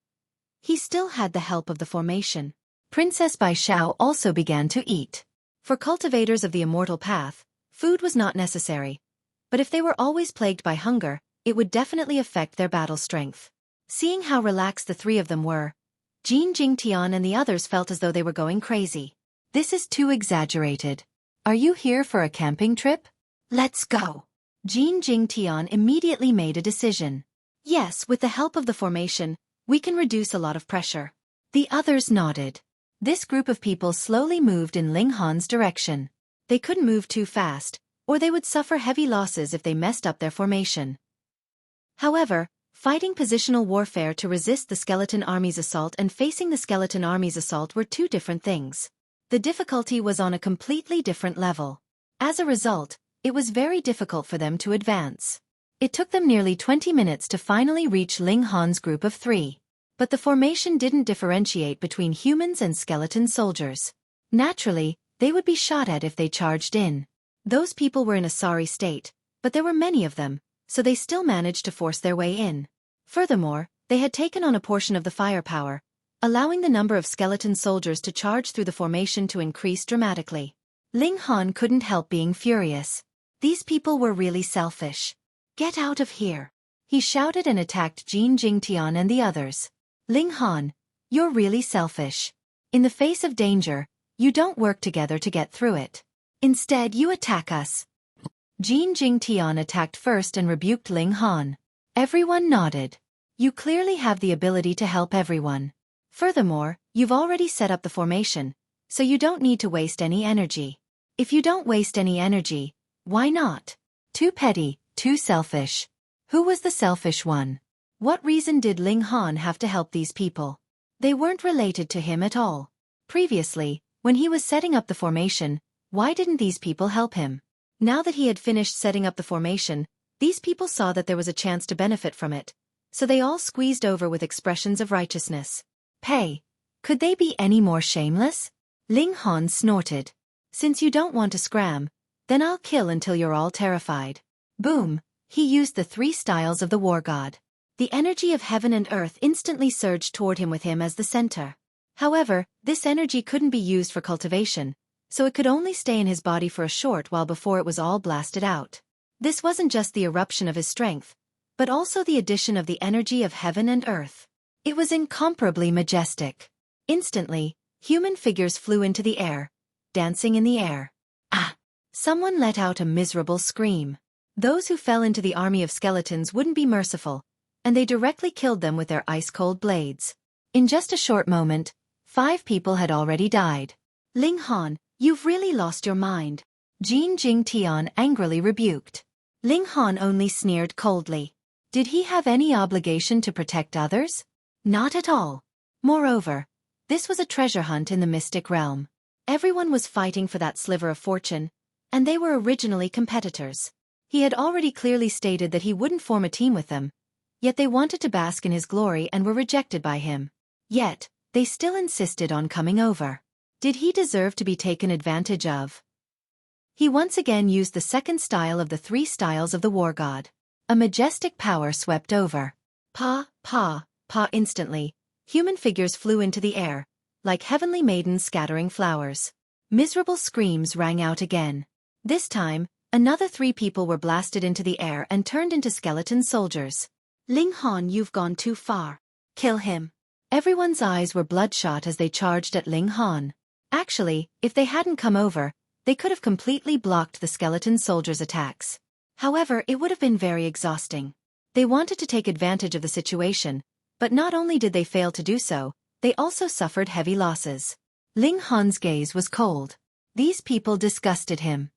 he still had the help of the formation. Princess Bai Xiao also began to eat. For cultivators of the immortal path, food was not necessary. But if they were always plagued by hunger, it would definitely affect their battle strength. Seeing how relaxed the 3 of them were, Jin Jingtian and the others felt as though they were going crazy. This is too exaggerated. Are you here for a camping trip? Let's go. Jin Jingtian immediately made a decision. Yes, with the help of the formation, we can reduce a lot of pressure. The others nodded. This group of people slowly moved in Ling Han's direction. They couldn't move too fast, or they would suffer heavy losses if they messed up their formation. However, fighting positional warfare to resist the skeleton army's assault and facing the skeleton army's assault were 2 different things. The difficulty was on a completely different level. As a result, it was very difficult for them to advance. It took them nearly 20 minutes to finally reach Ling Han's group of 3. But the formation didn't differentiate between humans and skeleton soldiers. Naturally, they would be shot at if they charged in. Those people were in a sorry state, but there were many of them, so they still managed to force their way in. Furthermore, they had taken on a portion of the firepower, allowing the number of skeleton soldiers to charge through the formation to increase dramatically. Ling Han couldn't help being furious. These people were really selfish. Get out of here! He shouted and attacked Jin Jingtian and the others. Ling Han, you're really selfish. In the face of danger, you don't work together to get through it. Instead, you attack us. Jin Jingtian attacked first and rebuked Ling Han. Everyone nodded. You clearly have the ability to help everyone. Furthermore, you've already set up the formation, so you don't need to waste any energy. If you don't waste any energy, why not? Too petty, too selfish. Who was the selfish one? What reason did Ling Han have to help these people? They weren't related to him at all. Previously, when he was setting up the formation, why didn't these people help him? Now that he had finished setting up the formation, these people saw that there was a chance to benefit from it, so they all squeezed over with expressions of righteousness. Hey, could they be any more shameless? Ling Han snorted. Since you don't want to scram, then I'll kill until you're all terrified. Boom, he used the 3 styles of the war god. The energy of heaven and earth instantly surged toward him with him as the center. However, this energy couldn't be used for cultivation, so it could only stay in his body for a short while before it was all blasted out. This wasn't just the eruption of his strength, but also the addition of the energy of heaven and earth. It was incomparably majestic. Instantly, human figures flew into the air, dancing in the air. Ah! Someone let out a miserable scream. Those who fell into the army of skeletons wouldn't be merciful, and they directly killed them with their ice-cold blades. In just a short moment, 5 people had already died. Ling Han, you've really lost your mind. Jin Jingtian angrily rebuked. Ling Han only sneered coldly. Did he have any obligation to protect others? Not at all. Moreover, this was a treasure hunt in the mystic realm. Everyone was fighting for that sliver of fortune, and they were originally competitors. He had already clearly stated that he wouldn't form a team with them, yet they wanted to bask in his glory and were rejected by him. Yet, they still insisted on coming over. Did he deserve to be taken advantage of? He once again used the 2nd style of the 3 styles of the war god. A majestic power swept over. Pa, instantly, human figures flew into the air, like heavenly maidens scattering flowers. Miserable screams rang out again. This time, another 3 people were blasted into the air and turned into skeleton soldiers. Ling Han, you've gone too far. Kill him. Everyone's eyes were bloodshot as they charged at Ling Han. Actually, if they hadn't come over, they could have completely blocked the skeleton soldiers' attacks. However, it would have been very exhausting. They wanted to take advantage of the situation, but not only did they fail to do so, they also suffered heavy losses. Ling Han's gaze was cold. These people disgusted him.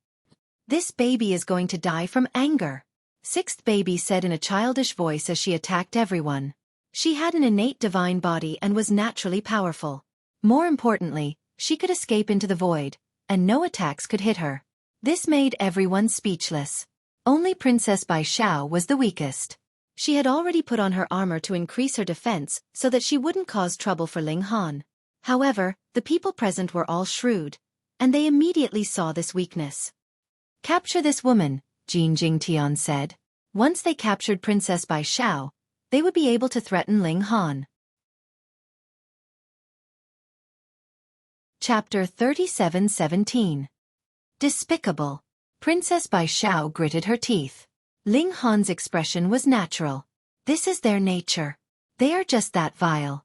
"This baby is going to die from anger," sixth baby said in a childish voice as she attacked everyone. She had an innate divine body and was naturally powerful. More importantly, she could escape into the void, and no attacks could hit her. This made everyone speechless. Only Princess Bai Xiao was the weakest. She had already put on her armor to increase her defense so that she wouldn't cause trouble for Ling Han. However, the people present were all shrewd, and they immediately saw this weakness. "Capture this woman," Jin Jingtian said. Once they captured Princess Bai Xiao, they would be able to threaten Ling Han. Chapter 37:17. Despicable. Princess Bai Xiao gritted her teeth. Ling Han's expression was natural. This is their nature. They are just that vile.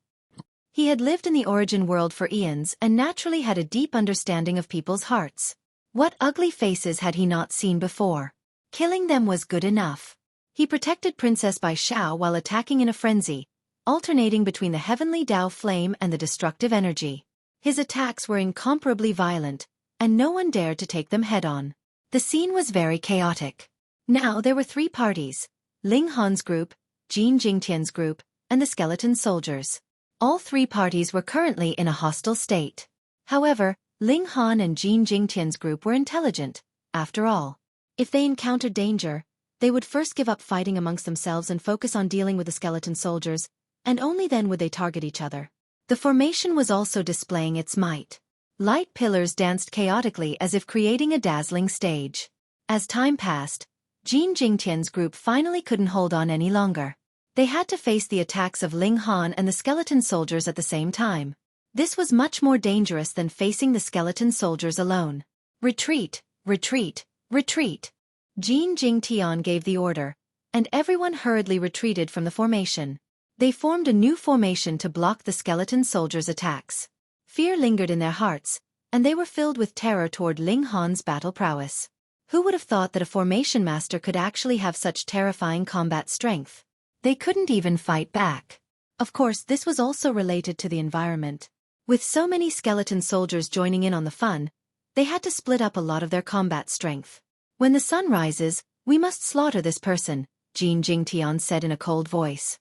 He had lived in the origin world for eons and naturally had a deep understanding of people's hearts. What ugly faces had he not seen before? Killing them was good enough. He protected Princess Bai Xiao while attacking in a frenzy, alternating between the heavenly Tao flame and the destructive energy. His attacks were incomparably violent, and no one dared to take them head-on. The scene was very chaotic. Now there were three parties: Ling Han's group, Jin Jingtian's group, and the skeleton soldiers. All three parties were currently in a hostile state. However, Ling Han and Jin Jingtian's group were intelligent. After all, if they encountered danger, they would first give up fighting amongst themselves and focus on dealing with the skeleton soldiers, and only then would they target each other. The formation was also displaying its might. Light pillars danced chaotically as if creating a dazzling stage. As time passed, Jin Jingtian's group finally couldn't hold on any longer. They had to face the attacks of Ling Han and the skeleton soldiers at the same time. This was much more dangerous than facing the skeleton soldiers alone. "Retreat, retreat, retreat." Jin Jingtian gave the order, and everyone hurriedly retreated from the formation. They formed a new formation to block the skeleton soldiers' attacks. Fear lingered in their hearts, and they were filled with terror toward Ling Han's battle prowess. Who would have thought that a formation master could actually have such terrifying combat strength? They couldn't even fight back. Of course, this was also related to the environment. With so many skeleton soldiers joining in on the fun, they had to split up a lot of their combat strength. "When the sun rises, we must slaughter this person," Jin Jingtian said in a cold voice.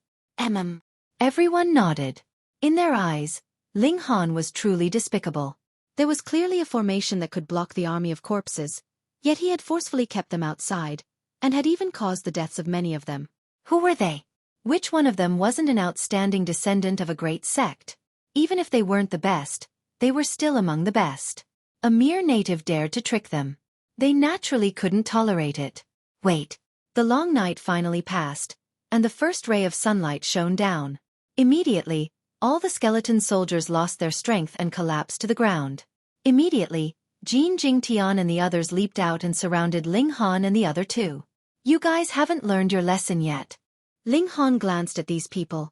Everyone nodded. In their eyes, Ling Han was truly despicable. There was clearly a formation that could block the army of corpses, yet he had forcefully kept them outside, and had even caused the deaths of many of them. Who were they? Which one of them wasn't an outstanding descendant of a great sect? Even if they weren't the best, they were still among the best. A mere native dared to trick them. They naturally couldn't tolerate it. Wait. The long night finally passed, and the first ray of sunlight shone down. Immediately, all the skeleton soldiers lost their strength and collapsed to the ground. Immediately, Jin Jingtian and the others leaped out and surrounded Ling Han and the other two. "You guys haven't learned your lesson yet." Ling Han glanced at these people,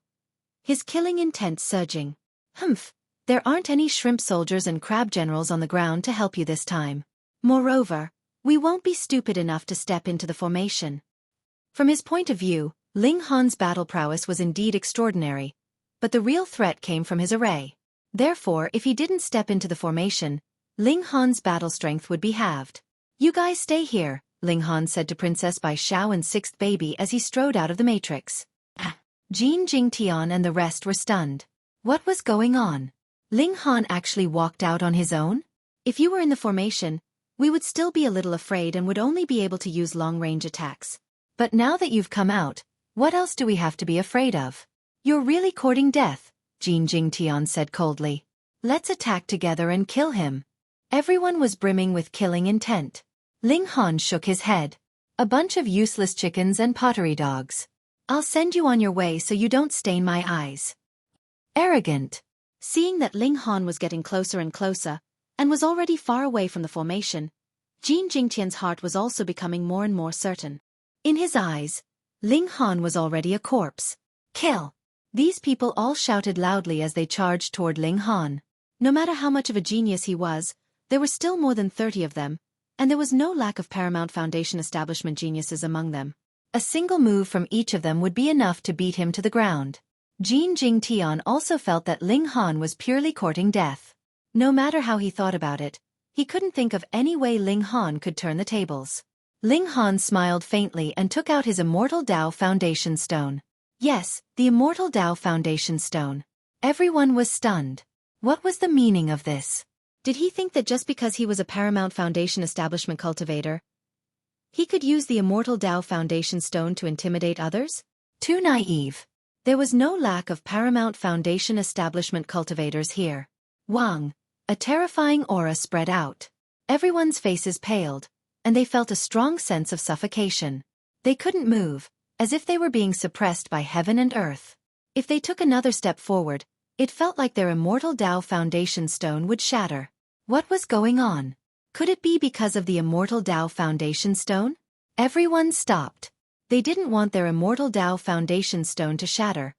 his killing intent surging. "Humph, there aren't any shrimp soldiers and crab generals on the ground to help you this time. Moreover, we won't be stupid enough to step into the formation." From his point of view, Ling Han's battle prowess was indeed extraordinary, but the real threat came from his array. Therefore, if he didn't step into the formation, Ling Han's battle strength would be halved. "You guys stay here," Ling Han said to Princess Bai Xiao and sixth baby as he strode out of the matrix. Jin Jingtian and the rest were stunned. What was going on? Ling Han actually walked out on his own? "If you were in the formation, we would still be a little afraid and would only be able to use long-range attacks. But now that you've come out, what else do we have to be afraid of?" "You're really courting death," Jin Jingtian said coldly. "Let's attack together and kill him." Everyone was brimming with killing intent. Ling Han shook his head. "A bunch of useless chickens and pottery dogs. I'll send you on your way so you don't stain my eyes." Arrogant. Seeing that Ling Han was getting closer and closer, and was already far away from the formation, Jin Jingtian's heart was also becoming more and more certain. In his eyes, Ling Han was already a corpse. "Kill!" These people all shouted loudly as they charged toward Ling Han. No matter how much of a genius he was, there were still more than 30 of them, and there was no lack of Paramount Foundation establishment geniuses among them. A single move from each of them would be enough to beat him to the ground. Jin Jingtian also felt that Ling Han was purely courting death. No matter how he thought about it, he couldn't think of any way Ling Han could turn the tables. Ling Han smiled faintly and took out his Immortal Dao Foundation Stone. Yes, the Immortal Dao Foundation Stone. Everyone was stunned. What was the meaning of this? Did he think that just because he was a Paramount Foundation establishment cultivator, he could use the Immortal Dao Foundation Stone to intimidate others? Too naive. There was no lack of Paramount Foundation establishment cultivators here. Wang. A terrifying aura spread out. Everyone's faces paled, and they felt a strong sense of suffocation. They couldn't move, as if they were being suppressed by heaven and earth. If they took another step forward, it felt like their Immortal Dao Foundation Stone would shatter. What was going on? Could it be because of the Immortal Dao Foundation Stone? Everyone stopped. They didn't want their Immortal Dao Foundation Stone to shatter,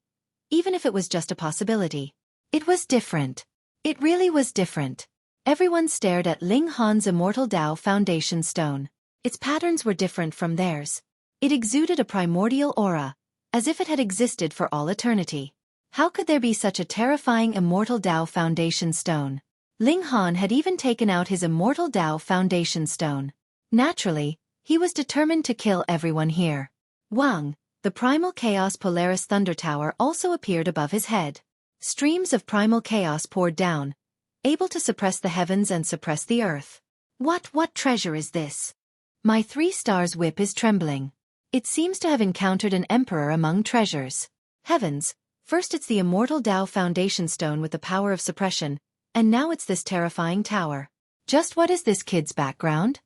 even if it was just a possibility. It was different. It really was different. Everyone stared at Ling Han's Immortal Dao Foundation Stone. Its patterns were different from theirs. It exuded a primordial aura, as if it had existed for all eternity. How could there be such a terrifying Immortal Dao Foundation Stone? Ling Han had even taken out his Immortal Dao Foundation Stone. Naturally, he was determined to kill everyone here. Wang, the Primal Chaos Polaris Thunder Tower, also appeared above his head. Streams of primal chaos poured down, able to suppress the heavens and suppress the earth. What treasure is this? My 3 stars whip is trembling. It seems to have encountered an emperor among treasures. Heavens, first it's the Immortal Dao Foundation Stone with the power of suppression, and now it's this terrifying tower. Just what is this kid's background?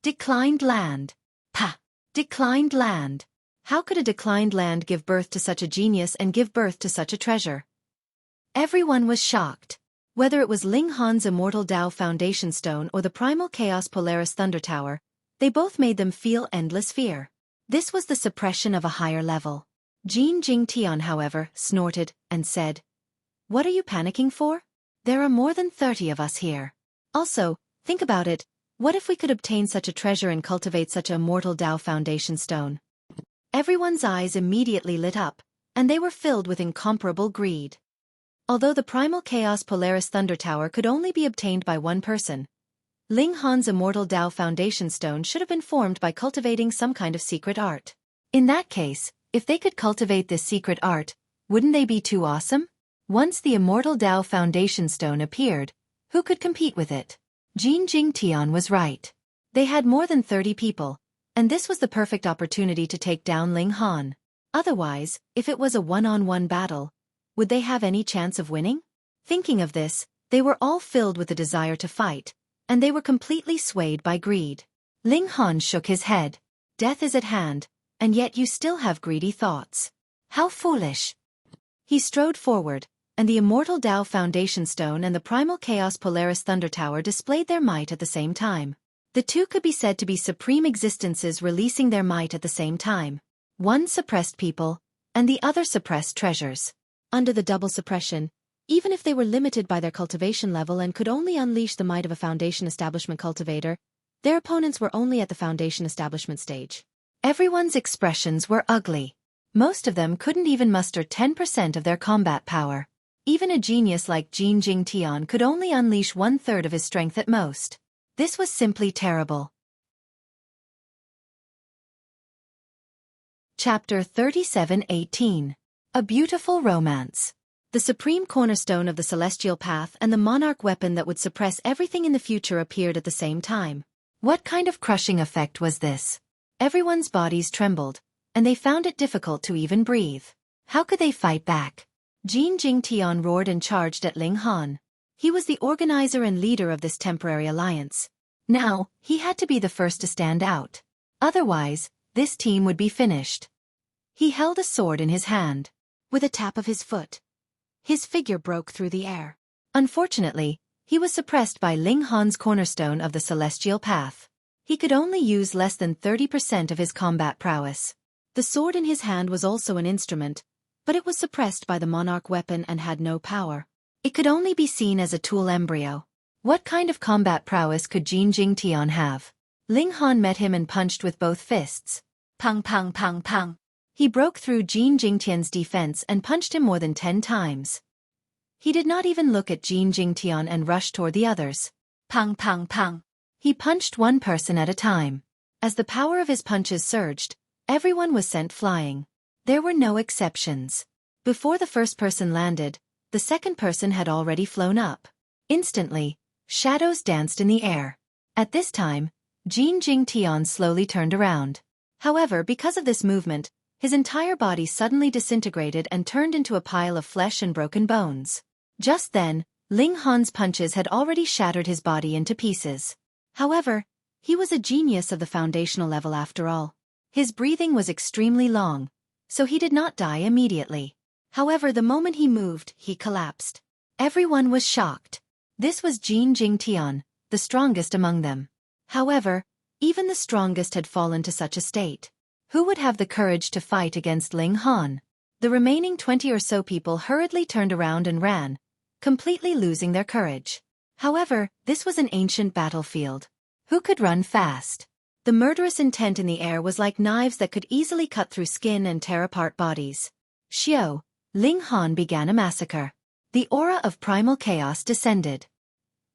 Declined land. Pah! Declined land. How could a declined land give birth to such a genius and give birth to such a treasure? Everyone was shocked. Whether it was Ling Han's Immortal Dao Foundation Stone or the Primal Chaos Polaris Thunder Tower, they both made them feel endless fear. This was the suppression of a higher level. Jin Jingtian, however, snorted and said, "What are you panicking for? There are more than 30 of us here. Also, think about it, what if we could obtain such a treasure and cultivate such a Immortal Dao Foundation Stone?" Everyone's eyes immediately lit up, and they were filled with incomparable greed. Although the Primal Chaos Polaris Thunder Tower could only be obtained by one person, Ling Han's Immortal Dao Foundation Stone should have been formed by cultivating some kind of secret art. In that case, if they could cultivate this secret art, wouldn't they be too awesome? Once the Immortal Dao Foundation Stone appeared, who could compete with it? Jin Jingtian was right. They had more than 30 people, and this was the perfect opportunity to take down Ling Han. Otherwise, if it was a one-on-one battle, would they have any chance of winning? Thinking of this, they were all filled with the desire to fight, and they were completely swayed by greed. Ling Han shook his head. Death is at hand, and yet you still have greedy thoughts. How foolish. He strode forward, and the Immortal Dao Foundation Stone and the Primal Chaos Polaris Thunder Tower displayed their might at the same time. The two could be said to be supreme existences releasing their might at the same time. One suppressed people, and the other suppressed treasures. Under the double suppression, even if they were limited by their cultivation level and could only unleash the might of a Foundation Establishment cultivator, their opponents were only at the Foundation Establishment stage. Everyone's expressions were ugly. Most of them couldn't even muster 10% of their combat power. Even a genius like Jin Jingtian could only unleash 1/3 of his strength at most. This was simply terrible. Chapter 37:18. A Beautiful Romance. The supreme cornerstone of the celestial path and the monarch weapon that would suppress everything in the future appeared at the same time. What kind of crushing effect was this? Everyone's bodies trembled, and they found it difficult to even breathe. How could they fight back? Jin Jingtian roared and charged at Ling Han. He was the organizer and leader of this temporary alliance. Now, he had to be the first to stand out. Otherwise, this team would be finished. He held a sword in his hand. With a tap of his foot, his figure broke through the air. Unfortunately, he was suppressed by Ling Han's cornerstone of the celestial path. He could only use less than 30% of his combat prowess. The sword in his hand was also an instrument, but it was suppressed by the monarch weapon and had no power. It could only be seen as a tool embryo. What kind of combat prowess could Jin Jingtian have? Ling Han met him and punched with both fists. Pang pang pang pang. He broke through Jin Jingtian's defense and punched him more than 10 times. He did not even look at Jin Jingtian and rushed toward the others. Pang pang pang. He punched one person at a time. As the power of his punches surged, everyone was sent flying. There were no exceptions. Before the first person landed, the second person had already flown up. Instantly, shadows danced in the air. At this time, Jin Jingtian slowly turned around. However, because of this movement, his entire body suddenly disintegrated and turned into a pile of flesh and broken bones. Just then, Ling Han's punches had already shattered his body into pieces. However, he was a genius of the foundational level after all. His breathing was extremely long, so he did not die immediately. However, the moment he moved, he collapsed. Everyone was shocked. This was Jin Jingtian, the strongest among them. However, even the strongest had fallen to such a state. Who would have the courage to fight against Ling Han? The remaining 20 or so people hurriedly turned around and ran, completely losing their courage. However, this was an ancient battlefield. Who could run fast? The murderous intent in the air was like knives that could easily cut through skin and tear apart bodies. Xiao, Ling Han began a massacre. The aura of primal chaos descended.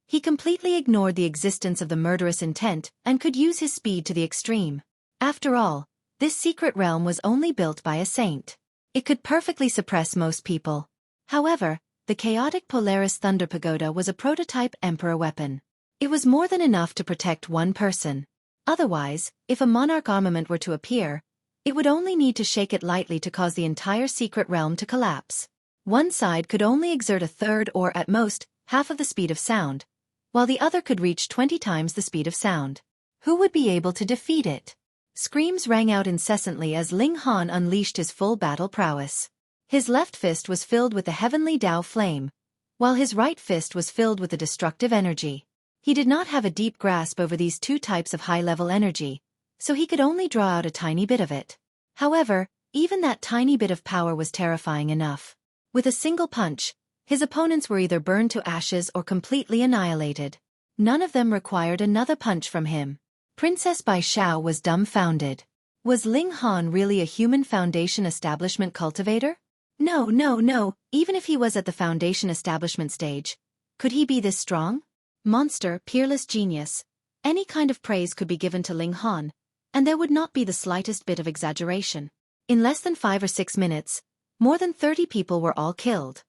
He completely ignored the existence of the murderous intent and could use his speed to the extreme. After all, this secret realm was only built by a saint. It could perfectly suppress most people. However, the chaotic Polaris Thunder Pagoda was a prototype emperor weapon. It was more than enough to protect one person. Otherwise, if a monarch armament were to appear, it would only need to shake it lightly to cause the entire secret realm to collapse. One side could only exert a third or, at most, half of the speed of sound, while the other could reach 20 times the speed of sound. Who would be able to defeat it? Screams rang out incessantly as Ling Han unleashed his full battle prowess. His left fist was filled with the heavenly Tao flame, while his right fist was filled with the destructive energy. He did not have a deep grasp over these two types of high-level energy, so he could only draw out a tiny bit of it. However, even that tiny bit of power was terrifying enough. With a single punch, his opponents were either burned to ashes or completely annihilated. None of them required another punch from him. Princess Bai Xiao was dumbfounded. Was Ling Han really a human Foundation establishment cultivator? No. Even if he was at the Foundation establishment stage, could he be this strong? Monster, peerless genius. Any kind of praise could be given to Ling Han, and there would not be the slightest bit of exaggeration. In less than 5 or 6 minutes, more than 30 people were all killed.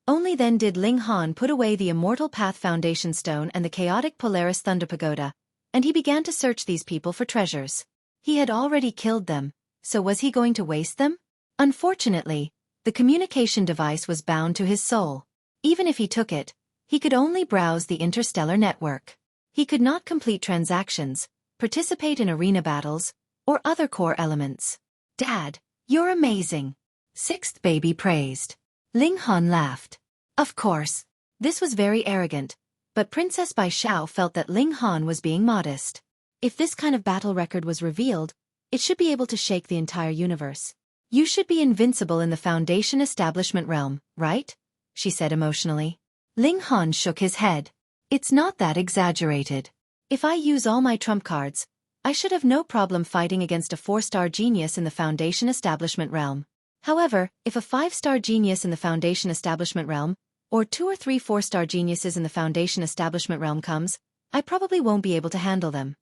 Only then did Ling Han put away the Immortal Path Foundation Stone and the chaotic Polaris Thunder Pagoda, and he began to search these people for treasures. He had already killed them, so was he going to waste them? Unfortunately, the communication device was bound to his soul. Even if he took it, he could only browse the interstellar network. He could not complete transactions, participate in arena battles, or other core elements. Dad, you're amazing. Sixth baby praised. Ling Han laughed. Of course. This was very arrogant, but Princess Bai Xiao felt that Ling Han was being modest. If this kind of battle record was revealed, it should be able to shake the entire universe. You should be invincible in the Foundation establishment realm, right? She said emotionally. Ling Han shook his head. It's not that exaggerated. If I use all my trump cards, I should have no problem fighting against a 4-star genius in the Foundation establishment realm. However, if a 5-star genius in the Foundation establishment realm, or 2 or 3 4-star geniuses in the Foundation establishment realm comes, I probably won't be able to handle them.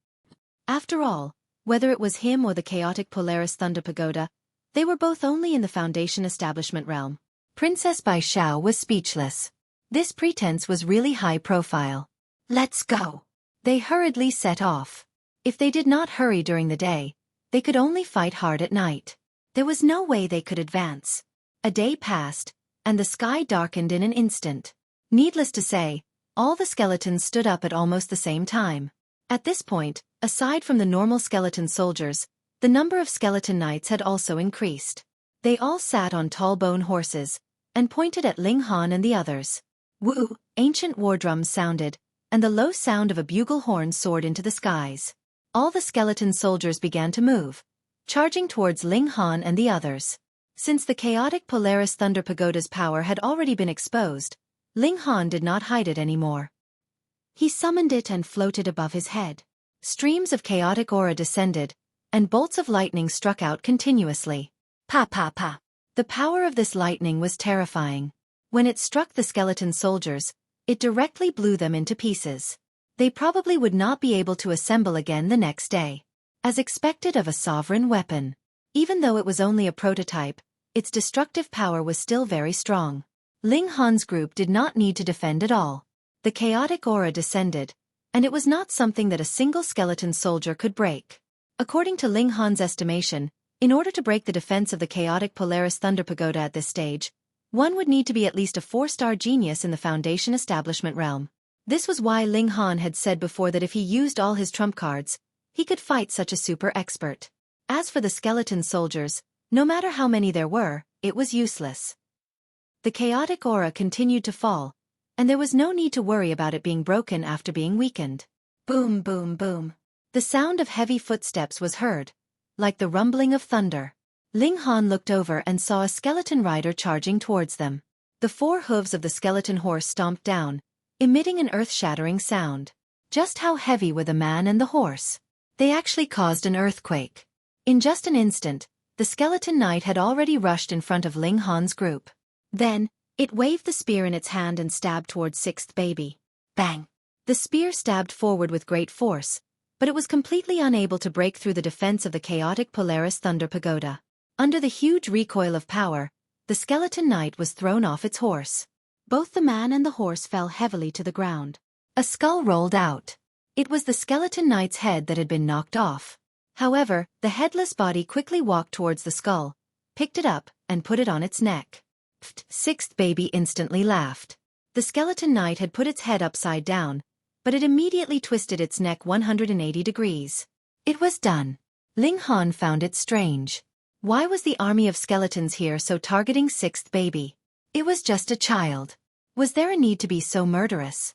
After all, whether it was him or the chaotic Polaris Thunder Pagoda, they were both only in the Foundation establishment realm. Princess Bai Xiao was speechless. This pretense was really high profile. Let's go. They hurriedly set off. If they did not hurry during the day, they could only fight hard at night. There was no way they could advance. A day passed, and the sky darkened in an instant. Needless to say, all the skeletons stood up at almost the same time. At this point, aside from the normal skeleton soldiers, the number of skeleton knights had also increased. They all sat on tall bone horses, and pointed at Ling Han and the others. Woo! Ancient war drums sounded, and the low sound of a bugle horn soared into the skies. All the skeleton soldiers began to move, charging towards Ling Han and the others. Since the chaotic Polaris Thunder Pagoda's power had already been exposed, Ling Han did not hide it anymore. He summoned it and floated above his head. Streams of chaotic aura descended, and bolts of lightning struck out continuously. Pa pa pa. The power of this lightning was terrifying. When it struck the skeleton soldiers, it directly blew them into pieces. They probably would not be able to assemble again the next day. As expected of a sovereign weapon. Even though it was only a prototype, its destructive power was still very strong. Ling Han's group did not need to defend at all. The chaotic aura descended, and it was not something that a single skeleton soldier could break. According to Ling Han's estimation, in order to break the defense of the chaotic Polaris Thunder Pagoda at this stage, one would need to be at least a 4-star genius in the Foundation establishment realm. This was why Ling Han had said before that if he used all his trump cards, he could fight such a super expert. As for the skeleton soldiers, no matter how many there were, it was useless. The chaotic aura continued to fall, and there was no need to worry about it being broken after being weakened. Boom, boom, boom. The sound of heavy footsteps was heard, like the rumbling of thunder. Ling Han looked over and saw a skeleton rider charging towards them. The 4 hooves of the skeleton horse stomped down, emitting an earth-shattering sound. Just how heavy were the man and the horse? They actually caused an earthquake. In just an instant, the skeleton knight had already rushed in front of Ling Han's group. Then, it waved the spear in its hand and stabbed towards 6th baby. Bang! The spear stabbed forward with great force, but it was completely unable to break through the defense of the chaotic Polaris Thunder Pagoda. Under the huge recoil of power, the skeleton knight was thrown off its horse. Both the man and the horse fell heavily to the ground. A skull rolled out. It was the skeleton knight's head that had been knocked off. However, the headless body quickly walked towards the skull, picked it up, and put it on its neck. 6th baby instantly laughed. The skeleton knight had put its head upside down, but it immediately twisted its neck 180 degrees. It was done. Ling Han found it strange. Why was the army of skeletons here so targeting 6th baby? It was just a child. Was there a need to be so murderous?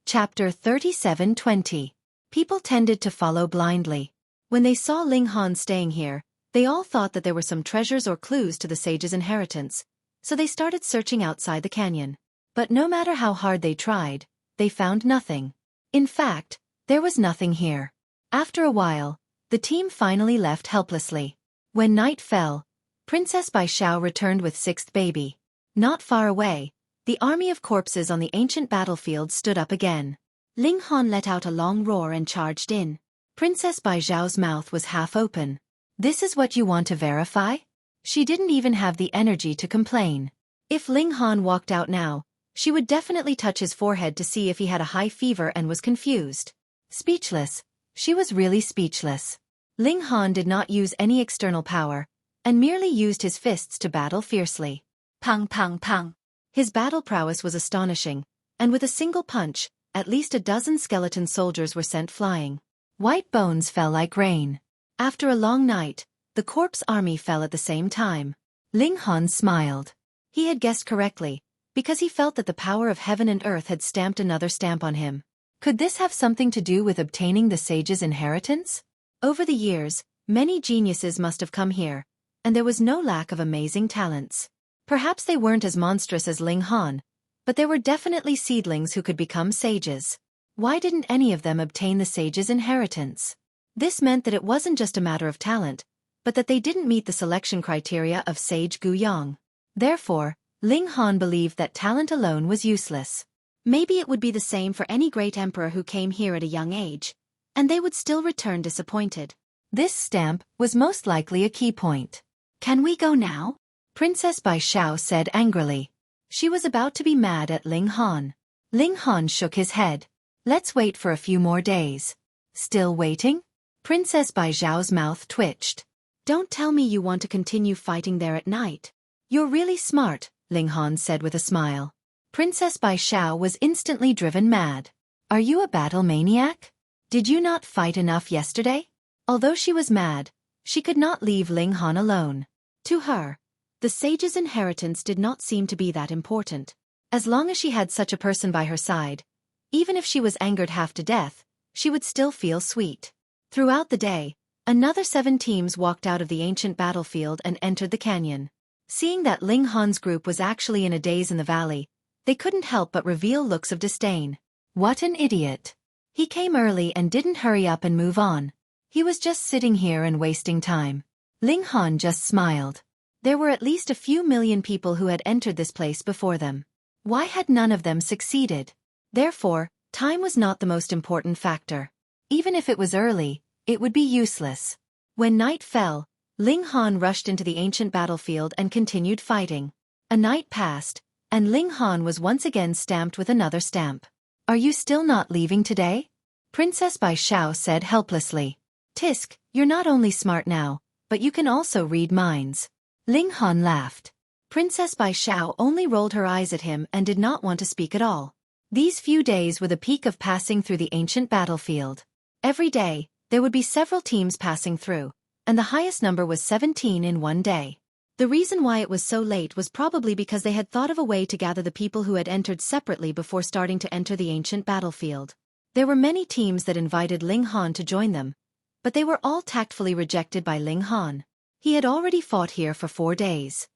Chapter 37:20. People tended to follow blindly. When they saw Ling Han staying here, they all thought that there were some treasures or clues to the sage's inheritance, so they started searching outside the canyon. But no matter how hard they tried, they found nothing. In fact, there was nothing here. After a while, the team finally left helplessly. When night fell, Princess Bai Xiao returned with 6th baby. Not far away, the army of corpses on the ancient battlefield stood up again. Ling Han let out a long roar and charged in. Princess Bai Xiao's mouth was half open. This is what you want to verify? She didn't even have the energy to complain. If Ling Han walked out now, she would definitely touch his forehead to see if he had a high fever and was confused. Speechless. She was really speechless. Ling Han did not use any external power, and merely used his fists to battle fiercely. Pang pang pang. His battle prowess was astonishing, and with a single punch, at least a dozen skeleton soldiers were sent flying. White bones fell like rain. After a long night, the corpse army fell at the same time. Ling Han smiled. He had guessed correctly, because he felt that the power of heaven and earth had stamped another stamp on him. Could this have something to do with obtaining the sage's inheritance? Over the years, many geniuses must have come here, and there was no lack of amazing talents. Perhaps they weren't as monstrous as Ling Han, but there were definitely seedlings who could become sages. Why didn't any of them obtain the sage's inheritance? This meant that it wasn't just a matter of talent, but that they didn't meet the selection criteria of Sage Gu Yang. Therefore, Ling Han believed that talent alone was useless. Maybe it would be the same for any great emperor who came here at a young age, and they would still return disappointed. This stamp was most likely a key point. Can we go now? Princess Bai Xiao said angrily. She was about to be mad at Ling Han. Ling Han shook his head. Let's wait for a few more days. Still waiting? Princess Bai Xiao's mouth twitched. Don't tell me you want to continue fighting there at night. You're really smart, Ling Han said with a smile. Princess Bai Xiao was instantly driven mad. Are you a battle maniac? Did you not fight enough yesterday? Although she was mad, she could not leave Ling Han alone. To her, the sage's inheritance did not seem to be that important. As long as she had such a person by her side, even if she was angered half to death, she would still feel sweet. Throughout the day, Another 7 teams walked out of the ancient battlefield and entered the canyon. Seeing that Ling Han's group was actually in a daze in the valley, they couldn't help but reveal looks of disdain. What an idiot. He came early and didn't hurry up and move on. He was just sitting here and wasting time. Ling Han just smiled. There were at least a few million people who had entered this place before them. Why had none of them succeeded? Therefore, time was not the most important factor. Even if it was early, it would be useless. When night fell, Ling Han rushed into the ancient battlefield and continued fighting. A night passed, and Ling Han was once again stamped with another stamp. Are you still not leaving today? Princess Bai Xiao said helplessly. Tisk, you're not only smart now, but you can also read minds. Ling Han laughed. Princess Bai Xiao only rolled her eyes at him and did not want to speak at all. These few days were the peak of passing through the ancient battlefield. Every day, there would be several teams passing through, and the highest number was 17 in one day. The reason why it was so late was probably because they had thought of a way to gather the people who had entered separately before starting to enter the ancient battlefield. There were many teams that invited Ling Han to join them, but they were all tactfully rejected by Ling Han. He had already fought here for 4 days.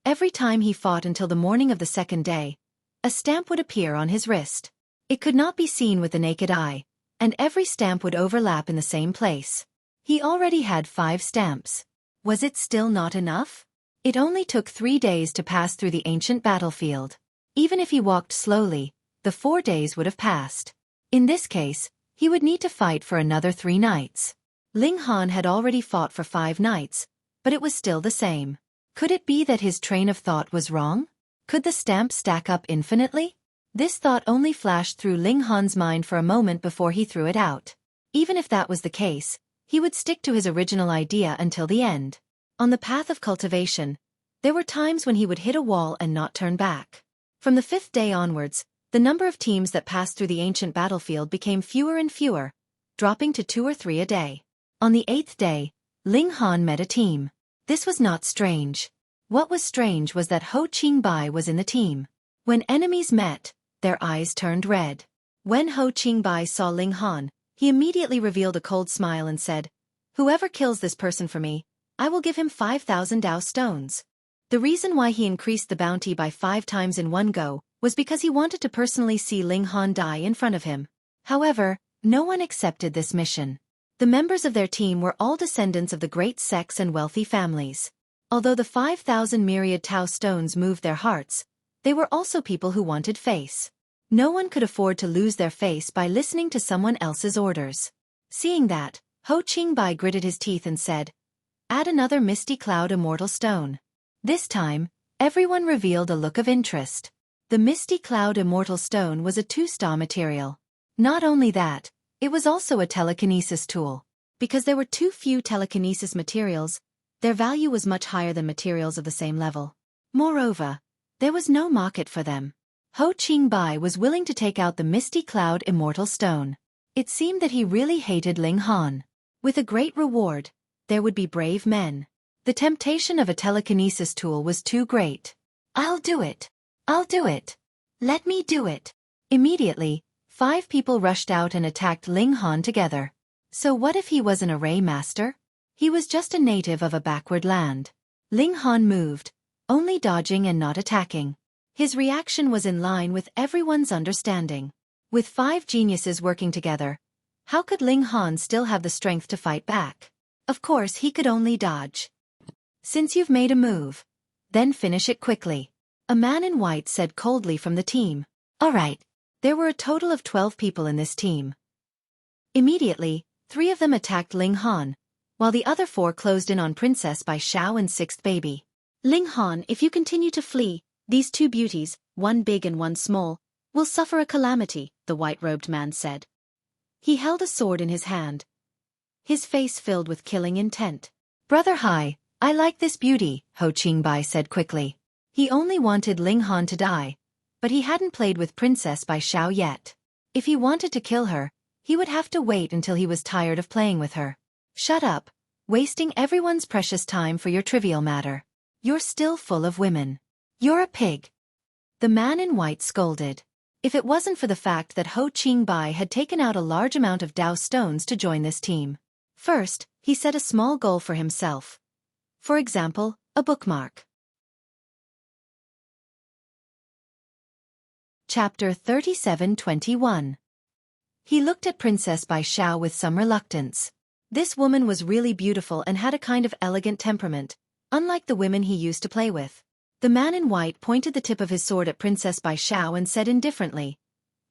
Every time he fought until the morning of the second day, a stamp would appear on his wrist. It could not be seen with the naked eye, and every stamp would overlap in the same place. He already had 5 stamps. Was it still not enough? It only took 3 days to pass through the ancient battlefield. Even if he walked slowly, the 4 days would have passed. In this case, he would need to fight for another 3 nights. Ling Han had already fought for 5 nights, but it was still the same. Could it be that his train of thought was wrong? Could the stamp stack up infinitely? This thought only flashed through Ling Han's mind for a moment before he threw it out. Even if that was the case, he would stick to his original idea until the end. On the path of cultivation, there were times when he would hit a wall and not turn back. From the 5th day onwards, the number of teams that passed through the ancient battlefield became fewer and fewer, dropping to 2 or 3 a day. On the 8th day, Ling Han met a team. This was not strange. What was strange was that Ho Qingbai was in the team. When enemies met, their eyes turned red. When Ho Qingbai saw Ling Han, he immediately revealed a cold smile and said, "Whoever kills this person for me, I will give him 5,000 Dao stones." The reason why he increased the bounty by 5 times in one go was because he wanted to personally see Ling Han die in front of him. However, no one accepted this mission. The members of their team were all descendants of the great sects and wealthy families. Although the 5,000 myriad Tao stones moved their hearts, they were also people who wanted face. No one could afford to lose their face by listening to someone else's orders. Seeing that, Ho Qingbai gritted his teeth and said, "Add another Misty Cloud Immortal Stone." This time, everyone revealed a look of interest. The Misty Cloud Immortal Stone was a 2-star material. Not only that, it was also a telekinesis tool. Because there were too few telekinesis materials, their value was much higher than materials of the same level. Moreover, there was no market for them. Ho Qingbai was willing to take out the Misty Cloud Immortal Stone. It seemed that he really hated Ling Han. With a great reward, there would be brave men. The temptation of a telekinesis tool was too great. "I'll do it. I'll do it. Let me do it." Immediately, 5 people rushed out and attacked Ling Han together. So what if he was an array master? He was just a native of a backward land. Ling Han moved, only dodging and not attacking. His reaction was in line with everyone's understanding. With 5 geniuses working together, how could Ling Han still have the strength to fight back? Of course he could only dodge. "Since you've made a move, then finish it quickly," a man in white said coldly from the team. "All right." There were a total of 12 people in this team. Immediately, 3 of them attacked Ling Han, while the other 4 closed in on Princess Bai Xiao and 6th baby. "Ling Han, if you continue to flee, these 2 beauties, one big and one small, will suffer a calamity," the white-robed man said. He held a sword in his hand, his face filled with killing intent. "Brother Hai, I like this beauty," Ho Qingbai said quickly. He only wanted Ling Han to die, but he hadn't played with Princess Bai Xiao yet. If he wanted to kill her, he would have to wait until he was tired of playing with her. "Shut up, wasting everyone's precious time for your trivial matter. You're still full of women. You're a pig." The man in white scolded. If it wasn't for the fact that Ho Qingbai had taken out a large amount of Dao stones to join this team, First, he set a small goal for himself. For example, a bookmark. Chapter 37:21. He looked at Princess Bai Xiao with some reluctance. This woman was really beautiful and had a kind of elegant temperament, unlike the women he used to play with. The man in white pointed the tip of his sword at Princess Bai Xiao and said indifferently,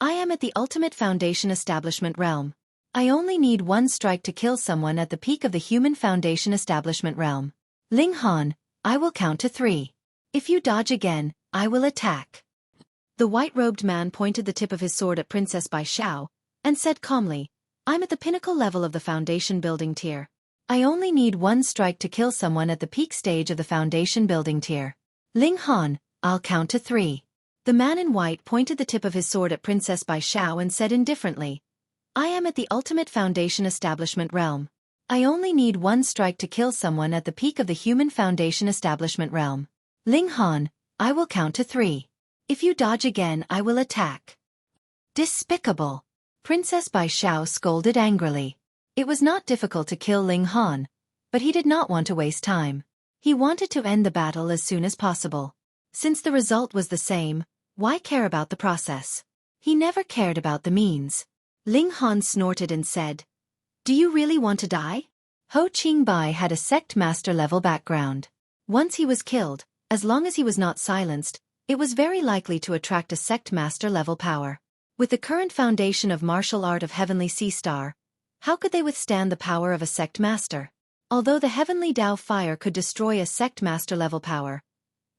"I am at the ultimate Foundation Establishment realm. I only need one strike to kill someone at the peak of the Human Foundation Establishment realm. Ling Han, I will count to 3. If you dodge again, I will attack." The white-robed man pointed the tip of his sword at Princess Bai Xiao and said calmly, "I'm at the pinnacle level of the Foundation building tier. I only need one strike to kill someone at the peak stage of the Foundation building tier. Ling Han, I'll count to 3. The man in white pointed the tip of his sword at Princess Bai Xiao and said indifferently, "I am at the ultimate Foundation Establishment realm. I only need one strike to kill someone at the peak of the Human Foundation Establishment realm. Ling Han, I will count to 3. If you dodge again, I will attack." Despicable! Princess Bai Xiao scolded angrily. It was not difficult to kill Ling Han, but he did not want to waste time. He wanted to end the battle as soon as possible. Since the result was the same, why care about the process? He never cared about the means. Ling Han snorted and said, "Do you really want to die?" Ho Qingbai had a sect master level background. Once he was killed, as long as he was not silenced, it was very likely to attract a sect master level power. With the current foundation of martial art of Heavenly Sea Star, how could they withstand the power of a sect master? Although the Heavenly Tao Fire could destroy a sect master level power,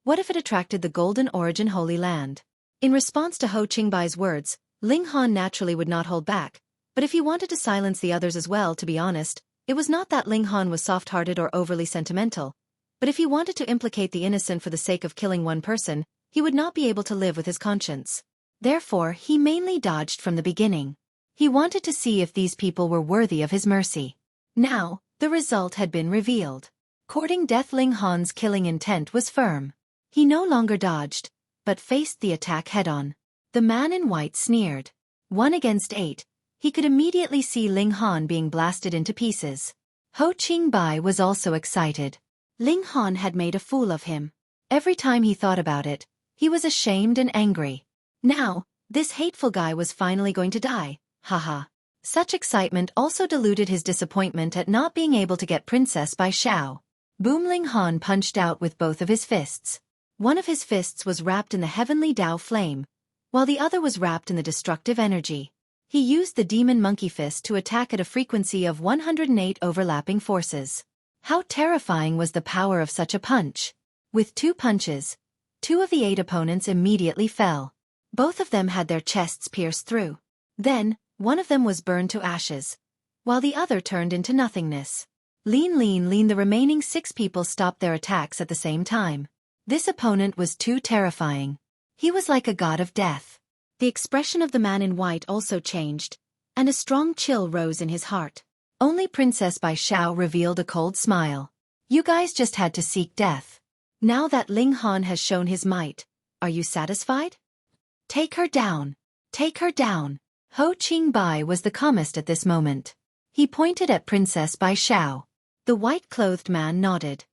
what if it attracted the Golden Origin Holy Land? In response to Ho Qingbai's words, Ling Han naturally would not hold back, but if he wanted to silence the others as well, to be honest, it was not that Ling Han was soft-hearted or overly sentimental, but if he wanted to implicate the innocent for the sake of killing one person, he would not be able to live with his conscience. Therefore, he mainly dodged from the beginning. He wanted to see if these people were worthy of his mercy. Now, the result had been revealed. Courting death, Ling Han's killing intent was firm. He no longer dodged, but faced the attack head-on. The man in white sneered. 1 against 8, he could immediately see Ling Han being blasted into pieces. Ho Qingbai was also excited. Ling Han had made a fool of him. Every time he thought about it, he was ashamed and angry. Now, this hateful guy was finally going to die, haha. Such excitement also diluted his disappointment at not being able to get Princess Bai Xiao. Boom! Ling Han punched out with both of his fists. One of his fists was wrapped in the Heavenly Tao Flame, while the other was wrapped in the destructive energy. He used the Demon Monkey Fist to attack at a frequency of 108 overlapping forces. How terrifying was the power of such a punch! With 2 punches, 2 of the 8 opponents immediately fell. Both of them had their chests pierced through. Then, one of them was burned to ashes, while the other turned into nothingness. Lean, the remaining 6 people stopped their attacks at the same time. This opponent was too terrifying. He was like a god of death. The expression of the man in white also changed, and a strong chill rose in his heart. Only Princess Bai Xiao revealed a cold smile. "You guys just had to seek death. Now that Ling Han has shown his might, are you satisfied? Take her down. Take her down." Ho Qingbai was the calmest at this moment. He pointed at Princess Bai Xiao. The white-clothed man nodded.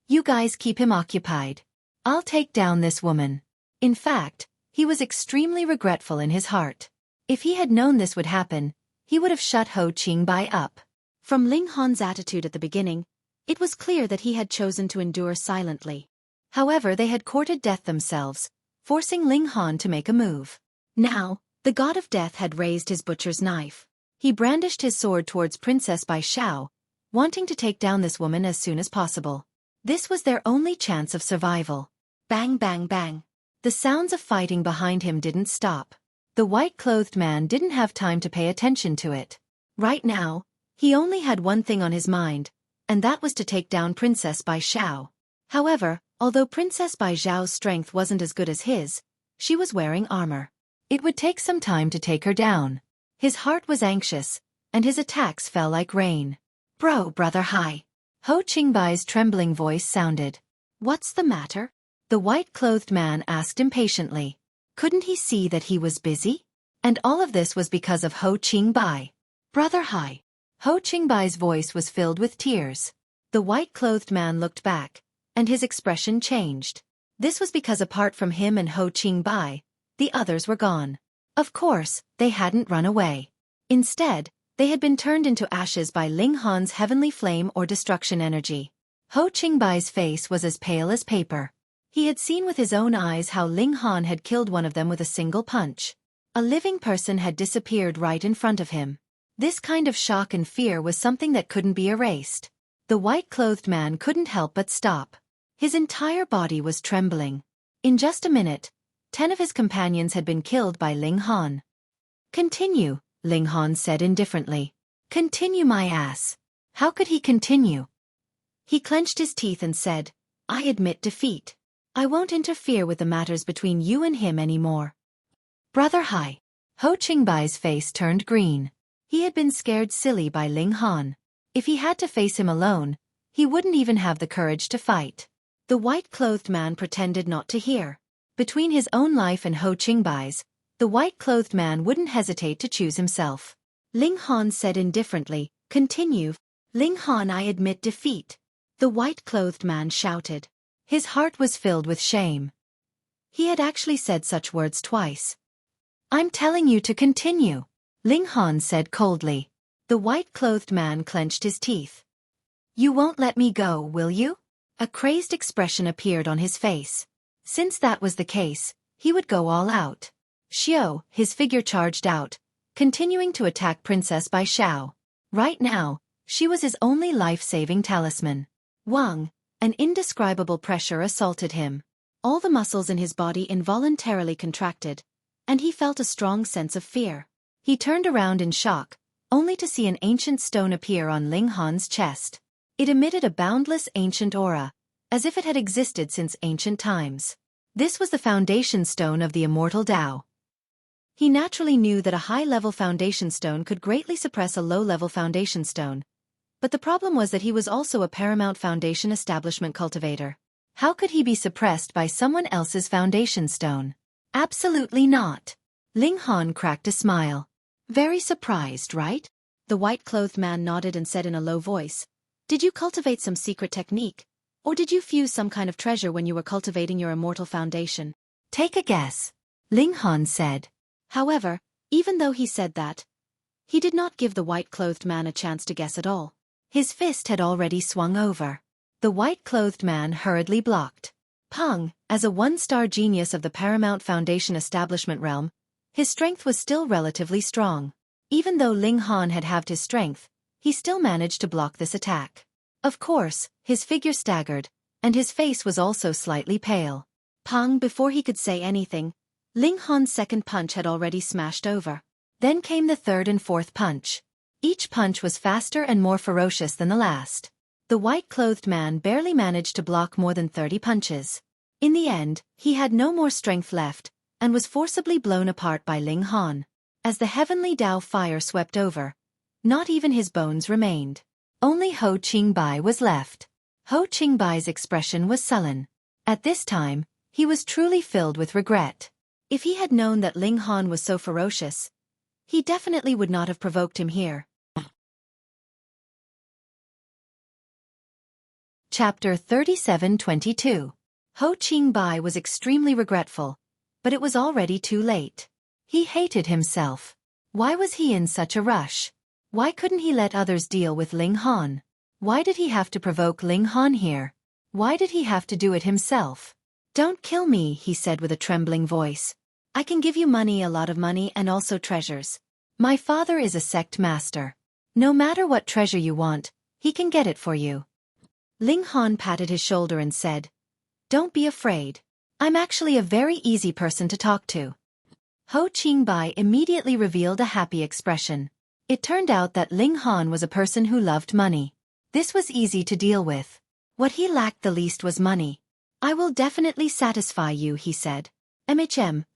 "You guys keep him occupied. I'll take down this woman." In fact, he was extremely regretful in his heart. If he had known this would happen, he would have shut Ho Qingbai up. From Ling Han's attitude at the beginning, it was clear that he had chosen to endure silently. However, they had courted death themselves, forcing Ling Han to make a move. Now, the god of death had raised his butcher's knife. He brandished his sword towards Princess Bai Xiao, wanting to take down this woman as soon as possible. This was their only chance of survival. Bang, bang, bang. The sounds of fighting behind him didn't stop. The white-clothed man didn't have time to pay attention to it. Right now, he only had one thing on his mind, and that was to take down Princess Bai Xiao. However, although Princess Bai Xiao's strength wasn't as good as his, she was wearing armor. It would take some time to take her down. His heart was anxious, and his attacks fell like rain. Brother hi. Ho Qingbai's trembling voice sounded. "What's the matter?" The white-clothed man asked impatiently. Couldn't he see that he was busy? And all of this was because of Ho Qingbai. "Brother hi." Ho Qingbai's voice was filled with tears. The white-clothed man looked back, and his expression changed. This was because apart from him and Ho Qingbai, the others were gone. Of course, they hadn't run away. Instead, they had been turned into ashes by Ling Han's heavenly flame or destruction energy. Ho Qingbai's face was as pale as paper. He had seen with his own eyes how Ling Han had killed one of them with a single punch. A living person had disappeared right in front of him. This kind of shock and fear was something that couldn't be erased. The white-clothed man couldn't help but stop. His entire body was trembling. In just a minute, 10 of his companions had been killed by Ling Han. "Continue," Ling Han said indifferently. "Continue, my ass." How could he continue? He clenched his teeth and said, "I admit defeat. I won't interfere with the matters between you and him anymore." "Brother Hai." Ho Qingbai's face turned green. He had been scared silly by Ling Han. If he had to face him alone, he wouldn't even have the courage to fight. The white-clothed man pretended not to hear. Between his own life and Ho Qingbai's, the white-clothed man wouldn't hesitate to choose himself. Ling Han said indifferently, "Continue." "Ling Han, I admit defeat," the white-clothed man shouted. His heart was filled with shame. He had actually said such words twice. "I'm telling you to continue," Ling Han said coldly. The white-clothed man clenched his teeth. "You won't let me go, will you?" A crazed expression appeared on his face. Since that was the case, he would go all out. Xiao, his figure charged out, continuing to attack Princess Bai Xiao. Right now, she was his only life-saving talisman. Wang, an indescribable pressure assaulted him. All the muscles in his body involuntarily contracted, and he felt a strong sense of fear. He turned around in shock, only to see an ancient stone appear on Ling Han's chest. It emitted a boundless ancient aura, as if it had existed since ancient times. This was the foundation stone of the immortal Tao. He naturally knew that a high-level foundation stone could greatly suppress a low-level foundation stone, but the problem was that he was also a paramount foundation establishment cultivator. How could he be suppressed by someone else's foundation stone? Absolutely not. Ling Han cracked a smile. "Very surprised, right?" The white-clothed man nodded and said in a low voice, "Did you cultivate some secret technique? Or did you fuse some kind of treasure when you were cultivating your immortal foundation?" "Take a guess," Ling Han said. However, even though he said that, he did not give the white-clothed man a chance to guess at all. His fist had already swung over. The white-clothed man hurriedly blocked. Peng, as a one-star genius of the paramount foundation establishment realm, his strength was still relatively strong. Even though Ling Han had halved his strength, he still managed to block this attack. Of course, his figure staggered, and his face was also slightly pale. Peng, before he could say anything, Ling Han's second punch had already smashed over. Then came the third and fourth punch. Each punch was faster and more ferocious than the last. The white-clothed man barely managed to block more than 30 punches. In the end, he had no more strength left, and was forcibly blown apart by Ling Han. As the heavenly Tao fire swept over, not even his bones remained. Only Ho Qingbai was left. Ho Qingbai's expression was sullen. At this time, he was truly filled with regret. If he had known that Ling Han was so ferocious, he definitely would not have provoked him here. Chapter 37:22. Ho Qingbai was extremely regretful, but it was already too late. He hated himself. Why was he in such a rush? Why couldn't he let others deal with Ling Han? Why did he have to provoke Ling Han here? Why did he have to do it himself? "Don't kill me," he said with a trembling voice. "I can give you money, a lot of money, and also treasures. My father is a sect master. No matter what treasure you want, he can get it for you." Ling Han patted his shoulder and said, "Don't be afraid. I'm actually a very easy person to talk to." Ho Qingbai immediately revealed a happy expression. It turned out that Ling Han was a person who loved money. This was easy to deal with. What he lacked the least was money. "I will definitely satisfy you," he said.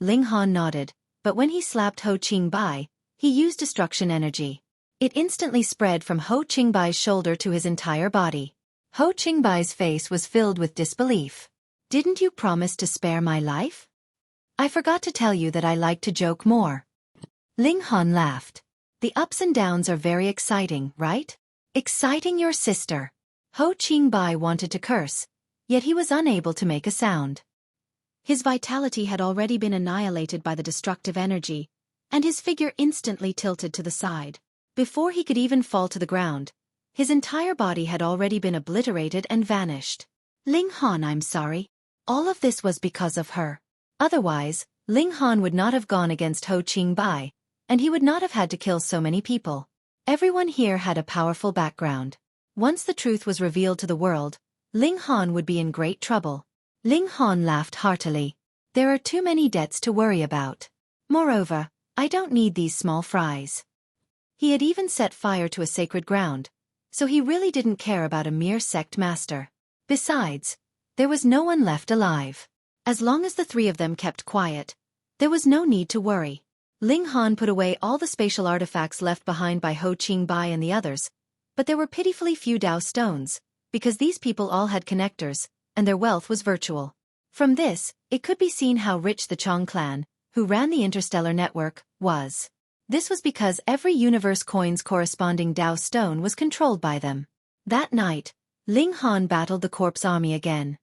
Ling Han nodded, but when he slapped Ho Qingbai, he used destruction energy. It instantly spread from Ho Qingbai's shoulder to his entire body. Ho Qingbai's face was filled with disbelief. "Didn't you promise to spare my life?" "I forgot to tell you that I like to joke more." Ling Han laughed. The ups and downs are very exciting, right? Exciting your sister. Ho Qingbai wanted to curse, yet he was unable to make a sound. His vitality had already been annihilated by the destructive energy, and his figure instantly tilted to the side. Before he could even fall to the ground, his entire body had already been obliterated and vanished. Ling Han, I'm sorry. All of this was because of her. Otherwise, Ling Han would not have gone against Ho Qingbai, and he would not have had to kill so many people. Everyone here had a powerful background. Once the truth was revealed to the world, Ling Han would be in great trouble. Ling Han laughed heartily. There are too many debts to worry about. Moreover, I don't need these small fries. He had even set fire to a sacred ground, so he really didn't care about a mere sect master. Besides, there was no one left alive. As long as the three of them kept quiet, there was no need to worry. Ling Han put away all the spatial artifacts left behind by Ho Qingbai and the others, but there were pitifully few Dao stones, because these people all had connectors, and their wealth was virtual. From this, it could be seen how rich the Chong clan, who ran the interstellar network, was. This was because every universe coin's corresponding Dao stone was controlled by them. That night, Ling Han battled the corpse army again.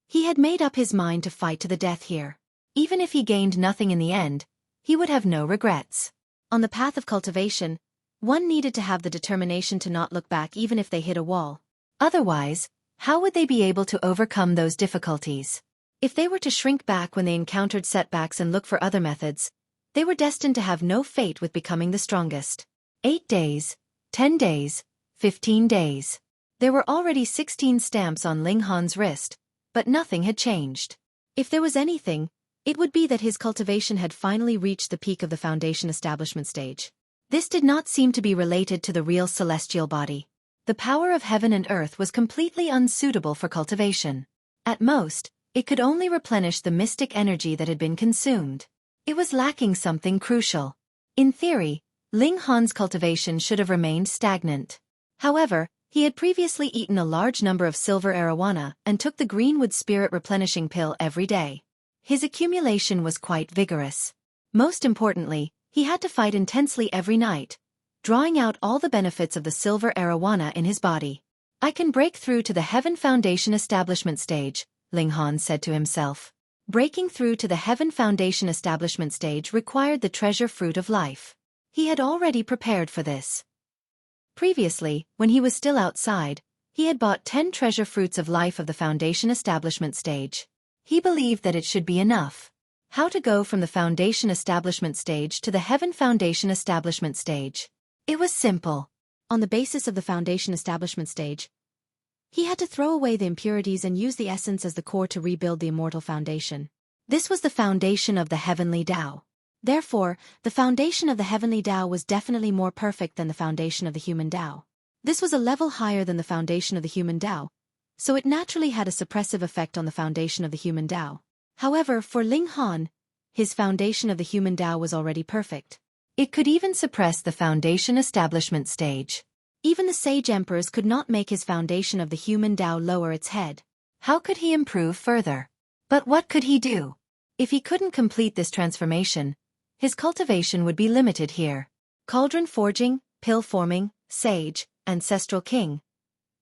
He had made up his mind to fight to the death here. Even if he gained nothing in the end, he would have no regrets. On the path of cultivation, one needed to have the determination to not look back even if they hit a wall. Otherwise, how would they be able to overcome those difficulties? If they were to shrink back when they encountered setbacks and look for other methods, they were destined to have no fate with becoming the strongest. 8 days, 10 days, 15 days. There were already 16 stamps on Ling Han's wrist, but nothing had changed. If there was anything, it would be that his cultivation had finally reached the peak of the foundation establishment stage. This did not seem to be related to the real celestial body. The power of heaven and earth was completely unsuitable for cultivation. At most, it could only replenish the mystic energy that had been consumed. It was lacking something crucial. In theory, Ling Han's cultivation should have remained stagnant. However, he had previously eaten a large number of silver arowana and took the greenwood spirit replenishing pill every day. His accumulation was quite vigorous. Most importantly, he had to fight intensely every night, drawing out all the benefits of the silver arowana in his body. I can break through to the Heaven Foundation establishment stage, Ling Han said to himself. Breaking through to the Heaven Foundation establishment stage required the treasure fruit of life. He had already prepared for this. Previously, when he was still outside, he had bought 10 treasure fruits of life of the Foundation establishment stage. He believed that it should be enough. How to go from the Foundation establishment stage to the Heaven Foundation establishment stage? It was simple. On the basis of the Foundation establishment stage, he had to throw away the impurities and use the essence as the core to rebuild the immortal foundation. This was the foundation of the heavenly Tao. Therefore, the foundation of the heavenly Tao was definitely more perfect than the foundation of the human Tao. This was a level higher than the foundation of the human Tao, so it naturally had a suppressive effect on the foundation of the human Tao. However, for Ling Han, his foundation of the human Tao was already perfect. It could even suppress the foundation establishment stage. Even the sage emperors could not make his foundation of the human Tao lower its head. How could he improve further? But what could he do? If he couldn't complete this transformation, his cultivation would be limited here. Cauldron forging, pill forming, sage, ancestral king.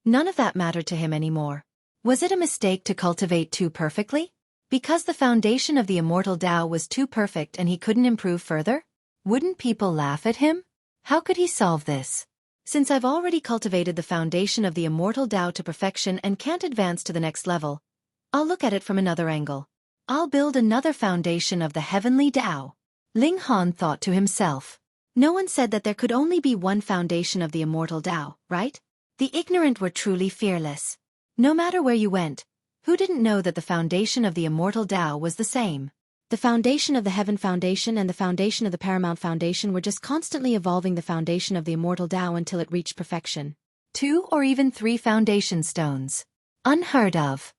None of that mattered to him anymore. Was it a mistake to cultivate too perfectly? Because the foundation of the immortal Tao was too perfect and he couldn't improve further? Wouldn't people laugh at him? How could he solve this? Since I've already cultivated the foundation of the immortal Tao to perfection and can't advance to the next level, I'll look at it from another angle. I'll build another foundation of the heavenly Tao. Ling Han thought to himself. No one said that there could only be one foundation of the immortal Tao, right? The ignorant were truly fearless. No matter where you went, who didn't know that the foundation of the immortal Tao was the same? The foundation of the Heaven Foundation and the foundation of the Paramount Foundation were just constantly evolving the foundation of the immortal Tao until it reached perfection. 2 or even 3 foundation stones. Unheard of.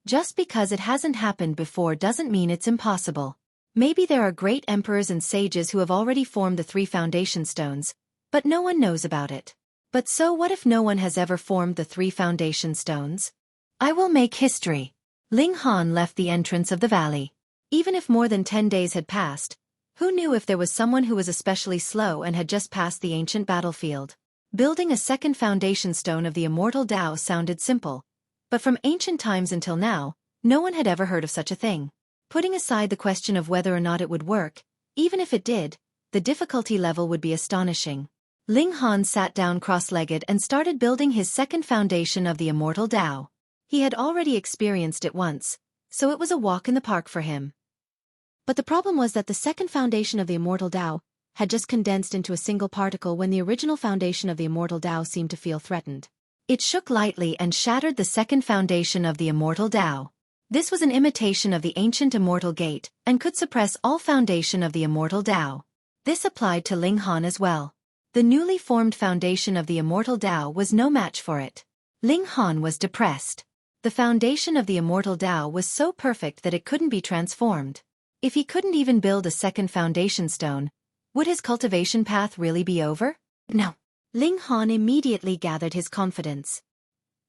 Just because it hasn't happened before doesn't mean it's impossible. Maybe there are great emperors and sages who have already formed the 3 foundation stones, but no one knows about it. But so what if no one has ever formed the 3 foundation stones? I will make history. Ling Han left the entrance of the valley. Even if more than 10 days had passed, Who knew if there was someone who was especially slow and had just passed the ancient battlefield? Building a second foundation stone of the immortal Tao sounded simple, but from ancient times until now, no one had ever heard of such a thing. Putting aside the question of whether or not it would work, even if it did, the difficulty level would be astonishing. Ling Han sat down cross-legged and started building his second foundation of the immortal Tao. He had already experienced it once, so it was a walk in the park for him. But the problem was that the second foundation of the immortal Tao had just condensed into a single particle when the original foundation of the immortal Tao seemed to feel threatened. It shook lightly and shattered the second foundation of the immortal Tao. This was an imitation of the ancient immortal gate and could suppress all foundation of the immortal Tao. This applied to Ling Han as well. The newly formed foundation of the immortal Tao was no match for it. Ling Han was depressed. The foundation of the immortal Tao was so perfect that it couldn't be transformed. If he couldn't even build a second foundation stone, would his cultivation path really be over? No. Ling Han immediately gathered his confidence.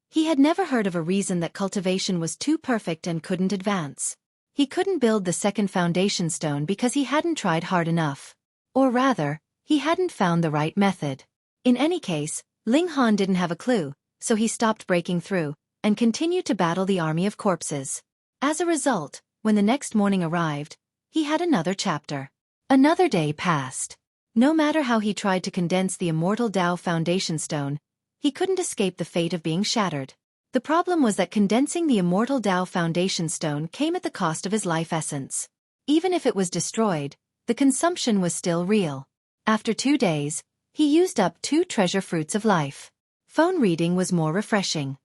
He had never heard of a reason that cultivation was too perfect and couldn't advance. He couldn't build the second foundation stone because he hadn't tried hard enough. Or rather, he hadn't found the right method. In any case, Ling Han didn't have a clue, so he stopped breaking through and continued to battle the army of corpses. As a result, when the next morning arrived, he had another chapter. Another day passed. No matter how he tried to condense the immortal Tao foundation stone, he couldn't escape the fate of being shattered. The problem was that condensing the immortal Tao foundation stone came at the cost of his life essence. Even if it was destroyed, the consumption was still real. After 2 days, he used up 2 treasure fruits of life. Phone reading was more refreshing.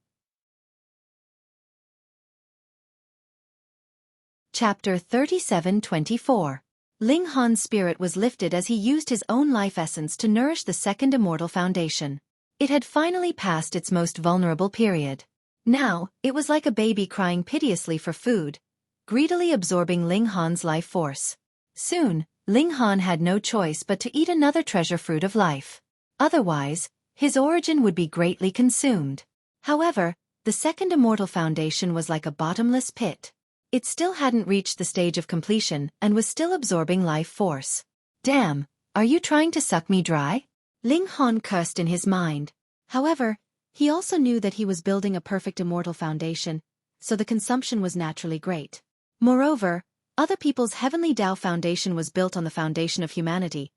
Chapter 37-24. Ling Han's spirit was lifted as he used his own life essence to nourish the second immortal foundation. It had finally passed its most vulnerable period. Now, it was like a baby crying piteously for food, greedily absorbing Ling Han's life force. Soon, Ling Han had no choice but to eat another treasure fruit of life. Otherwise, his origin would be greatly consumed. However, the second immortal foundation was like a bottomless pit. It still hadn't reached the stage of completion and was still absorbing life force. Damn, are you trying to suck me dry? Ling Han cursed in his mind. However, he also knew that he was building a perfect immortal foundation, so the consumption was naturally great. Moreover, other people's heavenly Tao foundation was built on the foundation of humanity,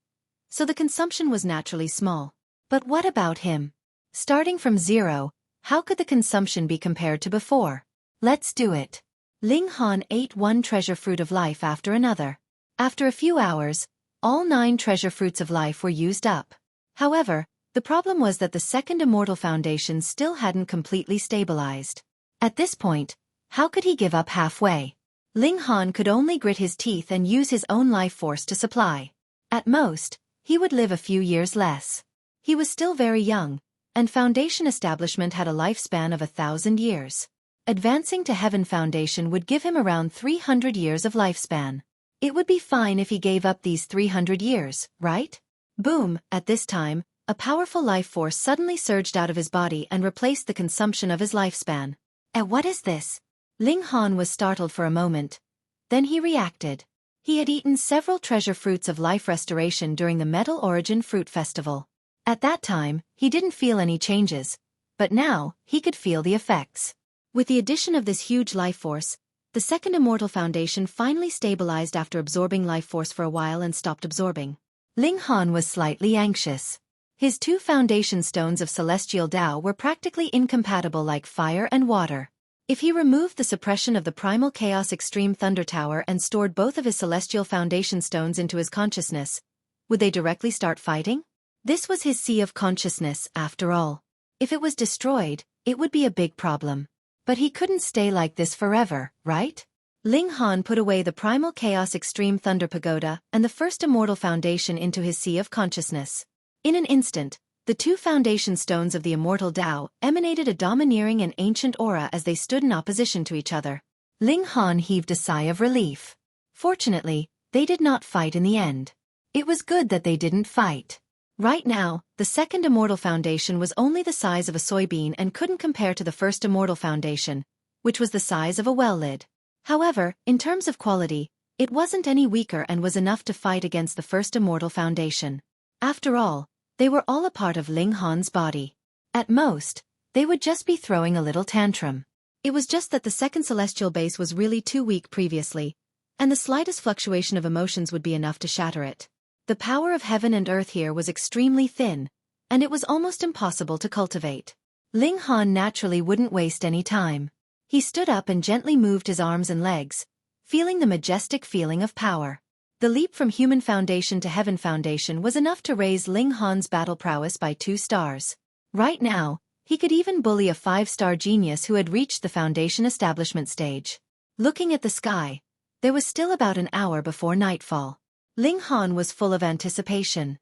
so the consumption was naturally small. But what about him? Starting from 0, how could the consumption be compared to before? Let's do it. Ling Han ate 1 treasure fruit of life after another. After a few hours, all 9 treasure fruits of life were used up. However, the problem was that the second immortal foundation still hadn't completely stabilized. At this point, how could he give up halfway? Ling Han could only grit his teeth and use his own life force to supply. At most, he would live a few years less. He was still very young, and foundation establishment had a lifespan of 1,000 years. Advancing to Heaven Foundation would give him around 300 years of lifespan. It would be fine if he gave up these 300 years, right? Boom, at this time, a powerful life force suddenly surged out of his body and replaced the consumption of his lifespan. What is this? Ling Han was startled for a moment. Then he reacted. He had eaten several treasure fruits of life restoration during the Metal Origin Fruit Festival. At that time, he didn't feel any changes, but now, he could feel the effects. With the addition of this huge life force, the second immortal foundation finally stabilized after absorbing life force for a while and stopped absorbing. Ling Han was slightly anxious. His 2 foundation stones of celestial Tao were practically incompatible like fire and water. If he removed the suppression of the primal chaos extreme thunder tower and stored both of his celestial foundation stones into his consciousness, would they directly start fighting? This was his sea of consciousness, after all. If it was destroyed, it would be a big problem. But he couldn't stay like this forever, right? Ling Han put away the primal chaos extreme thunder pagoda and the first immortal foundation into his sea of consciousness. In an instant, the 2 foundation stones of the immortal Tao emanated a domineering and ancient aura as they stood in opposition to each other. Ling Han heaved a sigh of relief. Fortunately, they did not fight in the end. It was good that they didn't fight. Right now, the second immortal foundation was only the size of a soybean and couldn't compare to the first immortal foundation, which was the size of a well lid. However, in terms of quality, It wasn't any weaker and was enough to fight against the first immortal foundation. After all, they were all a part of Ling Han's body. At most, they would just be throwing a little tantrum. It was just that the second celestial base was really too weak previously, and the slightest fluctuation of emotions would be enough to shatter it. The power of heaven and earth here was extremely thin, and it was almost impossible to cultivate. Ling Han naturally wouldn't waste any time. He stood up and gently moved his arms and legs, feeling the majestic feeling of power. The leap from human foundation to heaven foundation was enough to raise Ling Han's battle prowess by 2 stars. Right now, he could even bully a 5-star genius who had reached the foundation establishment stage. Looking at the sky, there was still about an hour before nightfall. Ling Han was full of anticipation.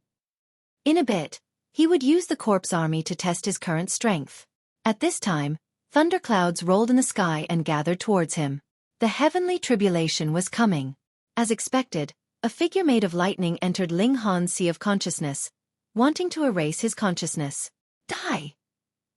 In a bit, he would use the corpse army to test his current strength. At this time, thunderclouds rolled in the sky and gathered towards him. The heavenly tribulation was coming. As expected, a figure made of lightning entered Ling Han's sea of consciousness, wanting to erase his consciousness. "Die!"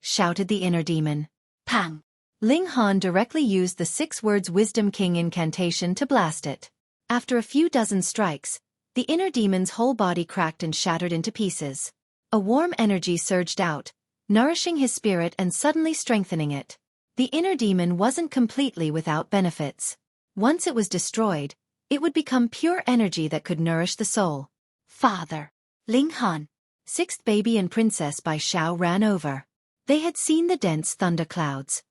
shouted the inner demon. Pang! Ling Han directly used the 6 words Wisdom King incantation to blast it. After a few dozen strikes, the inner demon's whole body cracked and shattered into pieces. A warm energy surged out, nourishing his spirit and suddenly strengthening it. The inner demon wasn't completely without benefits. Once it was destroyed, it would become pure energy that could nourish the soul. "Father!" Ling Han, 6th baby and princess Bai Xiao ran over. They had seen the dense thunderclouds.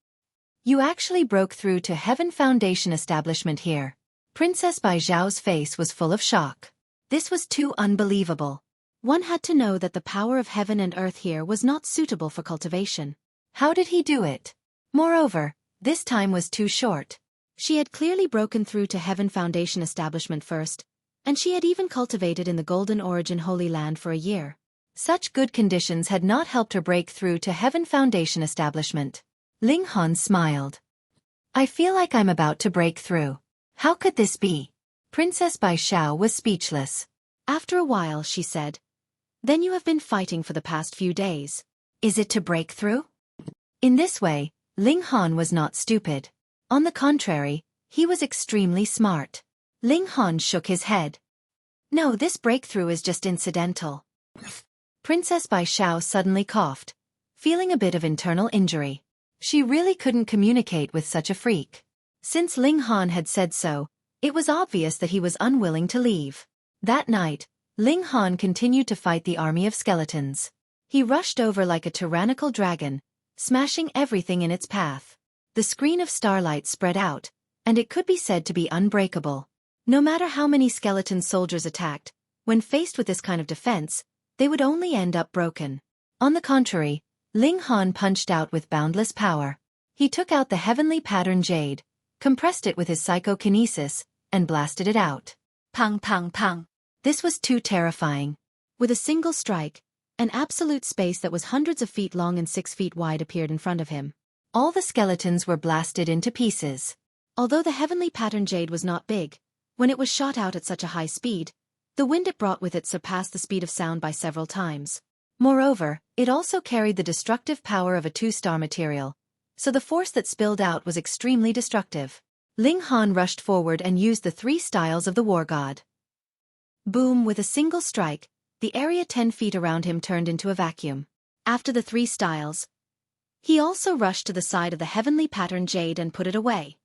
"You actually broke through to Heaven Foundation establishment here." Princess Bai Xiao's face was full of shock. This was too unbelievable. One had to know that the power of heaven and earth here was not suitable for cultivation. How did he do it? Moreover, this time was too short. She had clearly broken through to Heaven Foundation establishment first, and she had even cultivated in the Golden Origin Holy Land for a year. Such good conditions had not helped her break through to Heaven Foundation establishment. Ling Han smiled. "I feel like I'm about to break through. How could this be?" Princess Bai Xiao was speechless. After a while she said, "Then you have been fighting for the past few days. Is it to break through?" In this way, Ling Han was not stupid. On the contrary, he was extremely smart. Ling Han shook his head. "No, this breakthrough is just incidental." Princess Bai Xiao suddenly coughed, feeling a bit of internal injury. She really couldn't communicate with such a freak. Since Ling Han had said so, it was obvious that he was unwilling to leave. That night, Ling Han continued to fight the army of skeletons. He rushed over like a tyrannical dragon, smashing everything in its path. The screen of starlight spread out, and it could be said to be unbreakable. No matter how many skeleton soldiers attacked, when faced with this kind of defense, they would only end up broken. On the contrary, Ling Han punched out with boundless power. He took out the heavenly pattern jade, compressed it with his psychokinesis, and blasted it out. Pang pang pang. This was too terrifying. With a single strike, an absolute space that was hundreds of feet long and 6 feet wide appeared in front of him. All the skeletons were blasted into pieces. Although the heavenly pattern jade was not big, when it was shot out at such a high speed, the wind it brought with it surpassed the speed of sound by several times. Moreover, it also carried the destructive power of a 2-star material, so the force that spilled out was extremely destructive. Ling Han rushed forward and used the 3 styles of the war god. Boom! With a single strike, the area 10 feet around him turned into a vacuum. After the 3 styles, he also rushed to the side of the heavenly pattern jade and put it away.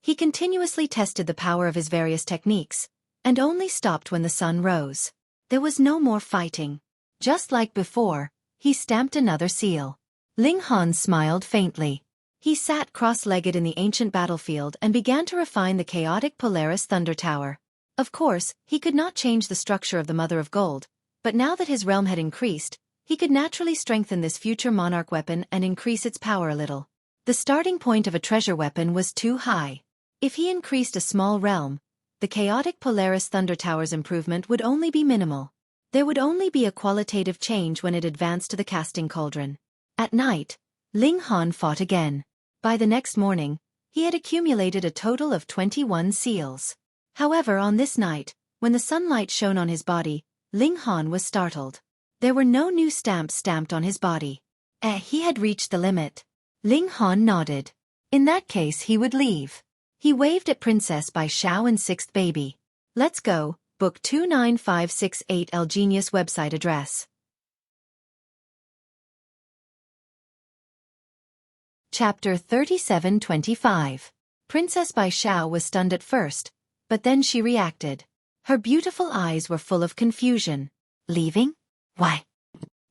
He continuously tested the power of his various techniques, and only stopped when the sun rose. There was no more fighting. Just like before, he stamped another seal. Ling Han smiled faintly. He sat cross-legged in the ancient battlefield and began to refine the chaotic Polaris Thunder Tower. Of course, he could not change the structure of the Mother of Gold, but now that his realm had increased, he could naturally strengthen this future monarch weapon and increase its power a little. The starting point of a treasure weapon was too high. If he increased a small realm, the chaotic Polaris Thunder Tower's improvement would only be minimal. There would only be a qualitative change when it advanced to the casting cauldron. At night, Ling Han fought again. By the next morning, he had accumulated a total of 21 seals. However, on this night, when the sunlight shone on his body, Ling Han was startled. There were no new stamps stamped on his body. He had reached the limit. Ling Han nodded. In that case he would leave. He waved at Princess Bai Xiao and Sixth Baby. Let's go, book 29568 L Genius website address. Chapter 3725. Princess Bai Xiao was stunned at first, but then she reacted. Her beautiful eyes were full of confusion. Leaving? Why?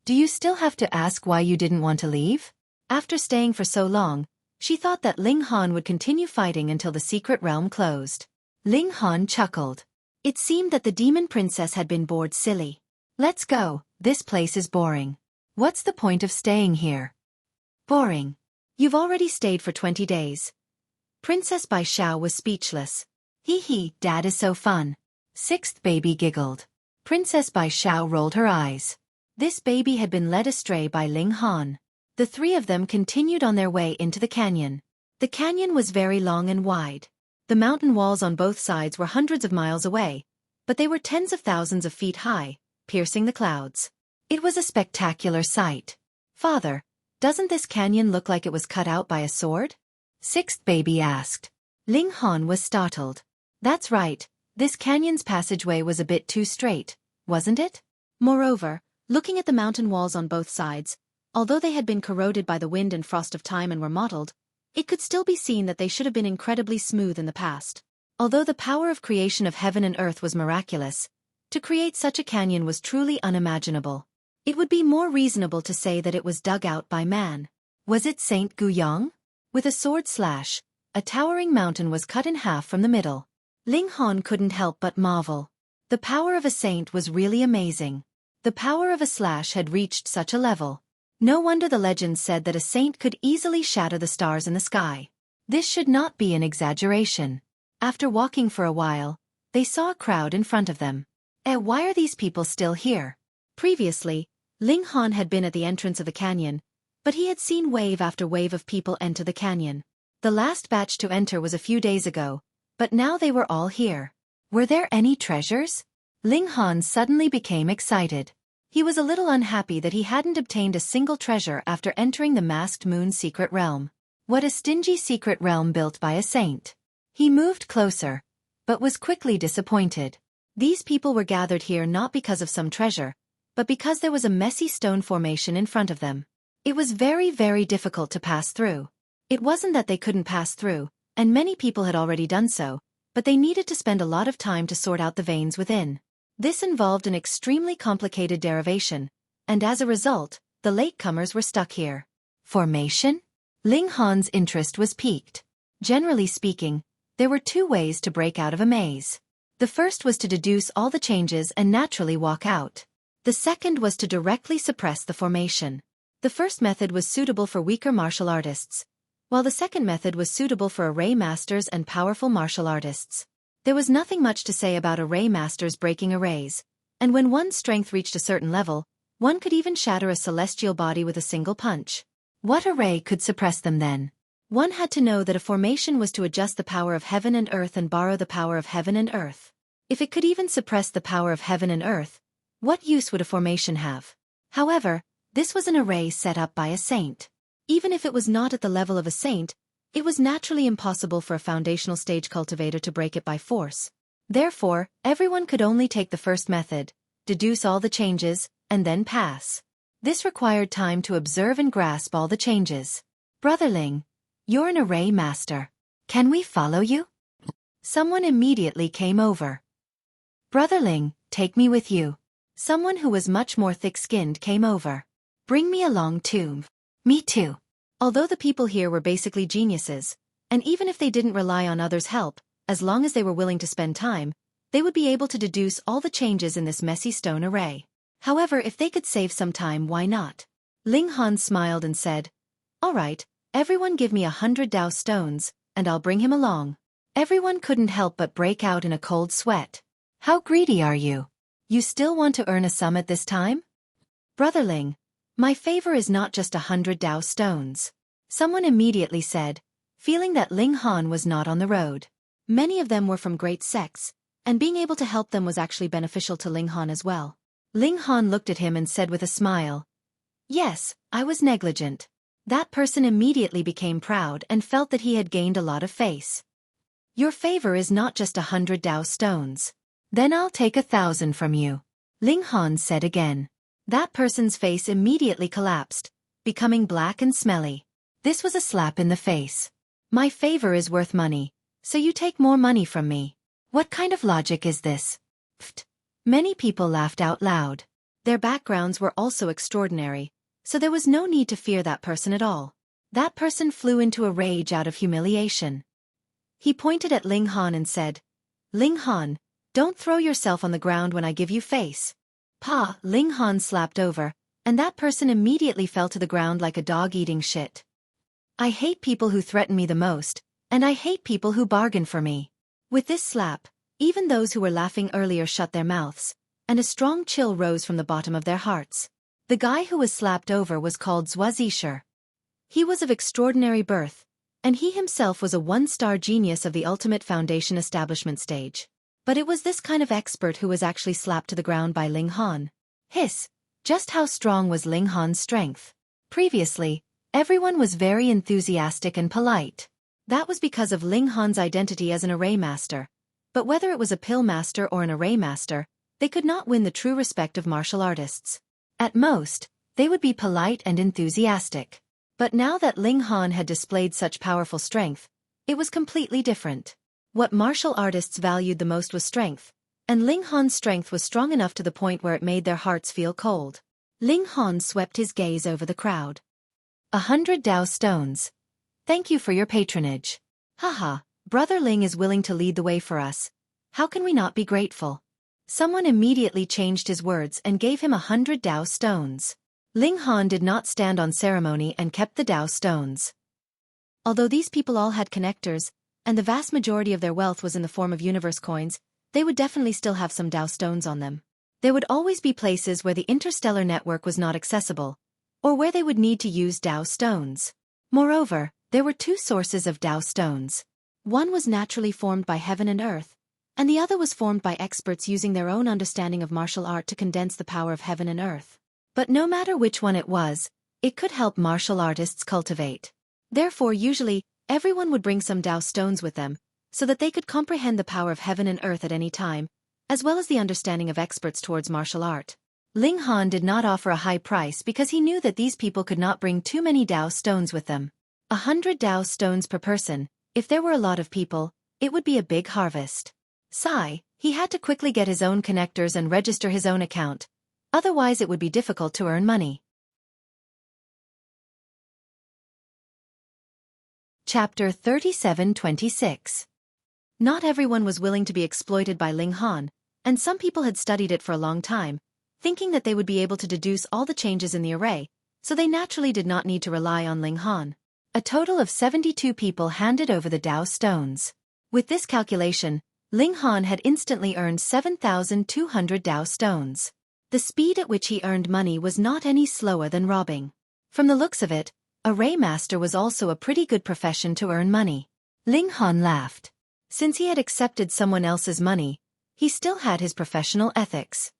Do you still have to ask why you didn't want to leave? After staying for so long, she thought that Ling Han would continue fighting until the secret realm closed. Ling Han chuckled. It seemed that the demon princess had been bored silly. Let's go, this place is boring. What's the point of staying here? Boring. You've already stayed for 20 days. Princess Bai Xiao was speechless. Hee hee, Dad is so fun. Sixth Baby giggled. Princess Bai Xiao rolled her eyes. This baby had been led astray by Ling Han. The three of them continued on their way into the canyon. The canyon was very long and wide. The mountain walls on both sides were hundreds of miles away, but they were tens of thousands of feet high, piercing the clouds. It was a spectacular sight. Father, doesn't this canyon look like it was cut out by a sword? Sixth Baby asked. Ling Han was startled. That's right, this canyon's passageway was a bit too straight, wasn't it? Moreover, looking at the mountain walls on both sides, although they had been corroded by the wind and frost of time and were mottled, it could still be seen that they should have been incredibly smooth in the past. Although the power of creation of heaven and earth was miraculous, to create such a canyon was truly unimaginable. It would be more reasonable to say that it was dug out by man. Was it Saint Guyang? With a sword slash, a towering mountain was cut in half from the middle. Ling Han couldn't help but marvel. The power of a saint was really amazing. The power of a slash had reached such a level. No wonder the legends said that a saint could easily shatter the stars in the sky. This should not be an exaggeration. After walking for a while, they saw a crowd in front of them. Why are these people still here? Previously, Ling Han had been at the entrance of the canyon, but he had seen wave after wave of people enter the canyon. The last batch to enter was a few days ago, but now they were all here. Were there any treasures? Ling Han suddenly became excited. He was a little unhappy that he hadn't obtained a single treasure after entering the Masked Moon's secret realm. What a stingy secret realm built by a saint. He moved closer, but was quickly disappointed. These people were gathered here not because of some treasure, but because there was a messy stone formation in front of them. It was very, very difficult to pass through. It wasn't that they couldn't pass through, and many people had already done so, but they needed to spend a lot of time to sort out the veins within. This involved an extremely complicated derivation, and as a result, the latecomers were stuck here. Formation? Ling Han's interest was piqued. Generally speaking, there were two ways to break out of a maze. The first was to deduce all the changes and naturally walk out. The second was to directly suppress the formation. The first method was suitable for weaker martial artists, while the second method was suitable for array masters and powerful martial artists. There was nothing much to say about array masters breaking arrays, and when one's strength reached a certain level, one could even shatter a celestial body with a single punch. What array could suppress them then? One had to know that a formation was to adjust the power of heaven and earth and borrow the power of heaven and earth. If it could even suppress the power of heaven and earth, what use would a formation have? However, this was an array set up by a saint. Even if it was not at the level of a saint, it was naturally impossible for a foundational stage cultivator to break it by force. Therefore, everyone could only take the first method, deduce all the changes, and then pass. This required time to observe and grasp all the changes. Brother Ling, you're an array master. Can we follow you? Someone immediately came over. Brother Ling, take me with you. Someone who was much more thick-skinned came over. Bring me along too. Me too. Although the people here were basically geniuses, and even if they didn't rely on others' help, as long as they were willing to spend time, they would be able to deduce all the changes in this messy stone array. However, if they could save some time, why not? Ling Han smiled and said, "All right, everyone give me 100 Dao stones, and I'll bring him along." Everyone couldn't help but break out in a cold sweat. How greedy are you? You still want to earn a sum at this time? Brother Ling, my favor is not just 100 Dao stones. Someone immediately said, feeling that Ling Han was not on the road. Many of them were from great sects, and being able to help them was actually beneficial to Ling Han as well. Ling Han looked at him and said with a smile, "Yes, I was negligent." That person immediately became proud and felt that he had gained a lot of face. Your favor is not just 100 Dao stones. Then I'll take 1,000 from you. Ling Han said again. That person's face immediately collapsed, becoming black and smelly. This was a slap in the face. My favor is worth money, so you take more money from me. What kind of logic is this? Pfft. Many people laughed out loud. Their backgrounds were also extraordinary, so there was no need to fear that person at all. That person flew into a rage out of humiliation. He pointed at Ling Han and said, Ling Han, don't throw yourself on the ground when I give you face. Pa! Ling Han slapped over, and that person immediately fell to the ground like a dog eating shit. I hate people who threaten me the most, and I hate people who bargain for me. With this slap, even those who were laughing earlier shut their mouths, and a strong chill rose from the bottom of their hearts. The guy who was slapped over was called Xueqi. He was of extraordinary birth, and he himself was a one-star genius of the ultimate foundation establishment stage. But it was this kind of expert who was actually slapped to the ground by Ling Han. Hiss! Just how strong was Ling Han's strength? Previously, everyone was very enthusiastic and polite. That was because of Ling Han's identity as an array master. But whether it was a pill master or an array master, they could not win the true respect of martial artists. At most, they would be polite and enthusiastic. But now that Ling Han had displayed such powerful strength, it was completely different. What martial artists valued the most was strength, and Ling Han's strength was strong enough to the point where it made their hearts feel cold. Ling Han swept his gaze over the crowd. 100 Dao stones. Thank you for your patronage. Haha, Brother Ling is willing to lead the way for us. How can we not be grateful? Someone immediately changed his words and gave him 100 Dao stones. Ling Han did not stand on ceremony and kept the Dao stones. Although these people all had connectors, and the vast majority of their wealth was in the form of universe coins, they would definitely still have some Dao stones on them. There would always be places where the interstellar network was not accessible, or where they would need to use Dao stones. Moreover, there were two sources of Dao stones. One was naturally formed by heaven and earth, and the other was formed by experts using their own understanding of martial art to condense the power of heaven and earth. But no matter which one it was, it could help martial artists cultivate. Therefore, usually, everyone would bring some Dao stones with them, so that they could comprehend the power of heaven and earth at any time, as well as the understanding of experts towards martial art. Ling Han did not offer a high price because he knew that these people could not bring too many Dao stones with them. 100 Dao stones per person. If there were a lot of people, it would be a big harvest. Sigh, he had to quickly get his own connectors and register his own account. Otherwise it would be difficult to earn money. Chapter 37-26. Not everyone was willing to be exploited by Ling Han, and some people had studied it for a long time, thinking that they would be able to deduce all the changes in the array, so they naturally did not need to rely on Ling Han. A total of 72 people handed over the Dao stones. With this calculation, Ling Han had instantly earned 7,200 Dao stones. The speed at which he earned money was not any slower than robbing. From the looks of it, array master was also a pretty good profession to earn money. Ling Han laughed. Since he had accepted someone else's money, he still had his professional ethics.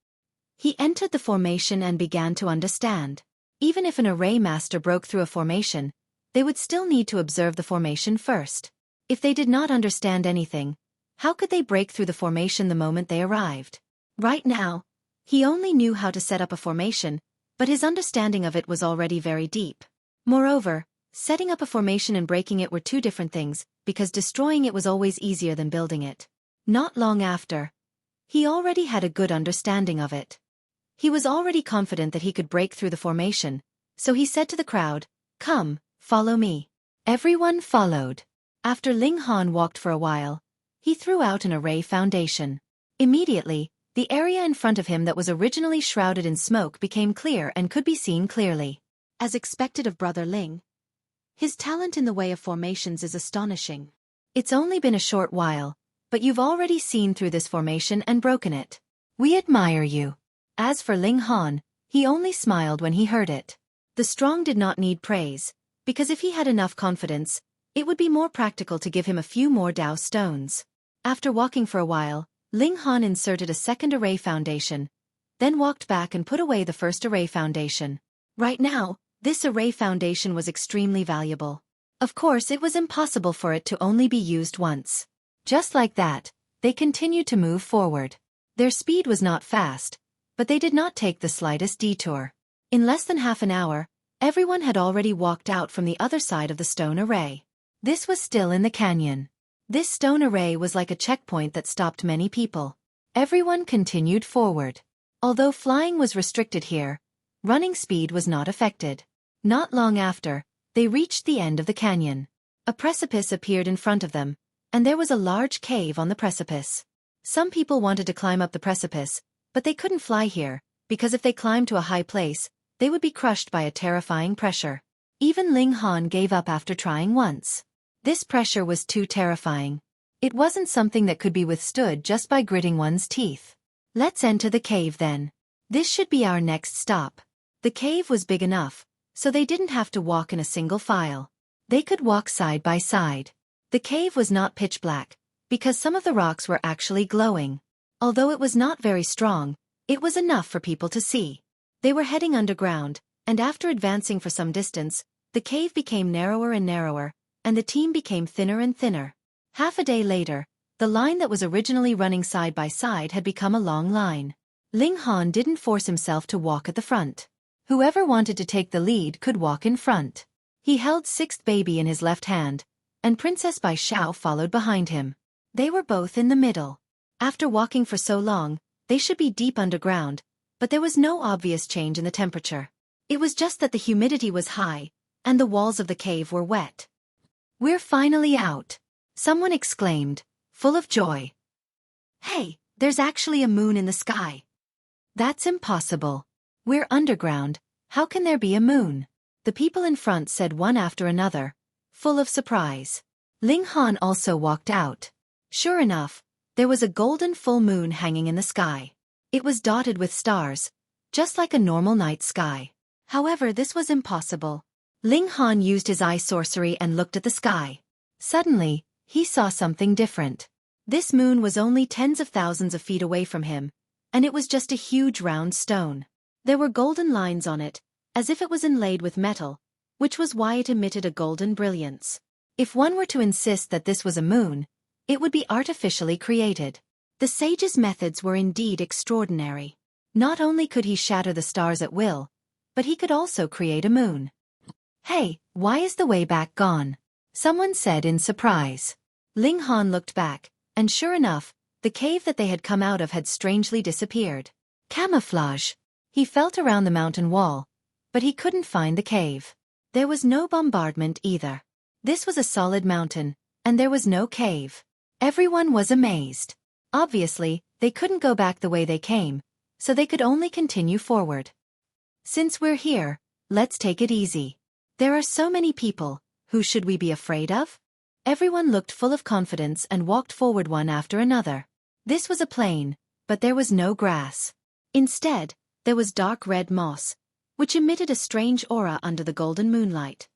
He entered the formation and began to understand. Even if an array master broke through a formation, they would still need to observe the formation first. If they did not understand anything, how could they break through the formation the moment they arrived? Right now, he only knew how to set up a formation, but his understanding of it was already very deep. Moreover, setting up a formation and breaking it were two different things, because destroying it was always easier than building it. Not long after, he already had a good understanding of it. He was already confident that he could break through the formation, so he said to the crowd, "Come, follow me." Everyone followed. After Ling Han walked for a while, he threw out an array foundation. Immediately, the area in front of him that was originally shrouded in smoke became clear and could be seen clearly. As expected of Brother Ling, his talent in the way of formations is astonishing. It's only been a short while, but you've already seen through this formation and broken it. We admire you. As for Ling Han, he only smiled when he heard it. The strong did not need praise, because if he had enough confidence, it would be more practical to give him a few more Dao stones. After walking for a while, Ling Han inserted a second array foundation, then walked back and put away the first array foundation. Right now, this array foundation was extremely valuable. Of course, it was impossible for it to only be used once. Just like that, they continued to move forward. Their speed was not fast, but they did not take the slightest detour. In less than half an hour, everyone had already walked out from the other side of the stone array. This was still in the canyon. This stone array was like a checkpoint that stopped many people. Everyone continued forward. Although flying was restricted here, running speed was not affected. Not long after, they reached the end of the canyon. A precipice appeared in front of them, and there was a large cave on the precipice. Some people wanted to climb up the precipice, but they couldn't fly here, because if they climbed to a high place, they would be crushed by a terrifying pressure. Even Ling Han gave up after trying once. This pressure was too terrifying. It wasn't something that could be withstood just by gritting one's teeth. Let's enter the cave then. This should be our next stop. The cave was big enough, so they didn't have to walk in a single file. They could walk side by side. The cave was not pitch black, because some of the rocks were actually glowing. Although it was not very strong, it was enough for people to see. They were heading underground, and after advancing for some distance, the cave became narrower and narrower, and the team became thinner and thinner. Half a day later, the line that was originally running side by side had become a long line. Ling Han didn't force himself to walk at the front. Whoever wanted to take the lead could walk in front. He held sixth baby in his left hand, and Princess Bai Xiao followed behind him. They were both in the middle. After walking for so long, they should be deep underground, but there was no obvious change in the temperature. It was just that the humidity was high, and the walls of the cave were wet. "We're finally out," someone exclaimed, full of joy. "Hey, there's actually a moon in the sky." "That's impossible. We're underground, how can there be a moon?" The people in front said one after another, full of surprise. Ling Han also walked out. Sure enough, there was a golden full moon hanging in the sky. It was dotted with stars, just like a normal night sky. However, this was impossible. Ling Han used his eye sorcery and looked at the sky. Suddenly, he saw something different. This moon was only tens of thousands of feet away from him, and it was just a huge round stone. There were golden lines on it, as if it was inlaid with metal, which was why it emitted a golden brilliance. If one were to insist that this was a moon, it would be artificially created. The sage's methods were indeed extraordinary. Not only could he shatter the stars at will, but he could also create a moon. "Hey, why is the way back gone?" someone said in surprise. Ling Han looked back, and sure enough, the cave that they had come out of had strangely disappeared. Camouflage. He felt around the mountain wall, but he couldn't find the cave. There was no bombardment either. This was a solid mountain, and there was no cave. Everyone was amazed. Obviously, they couldn't go back the way they came, so they could only continue forward. "Since we're here, let's take it easy. There are so many people, who should we be afraid of?" Everyone looked full of confidence and walked forward one after another. This was a plain, but there was no grass. Instead, there was dark red moss, which emitted a strange aura under the golden moonlight.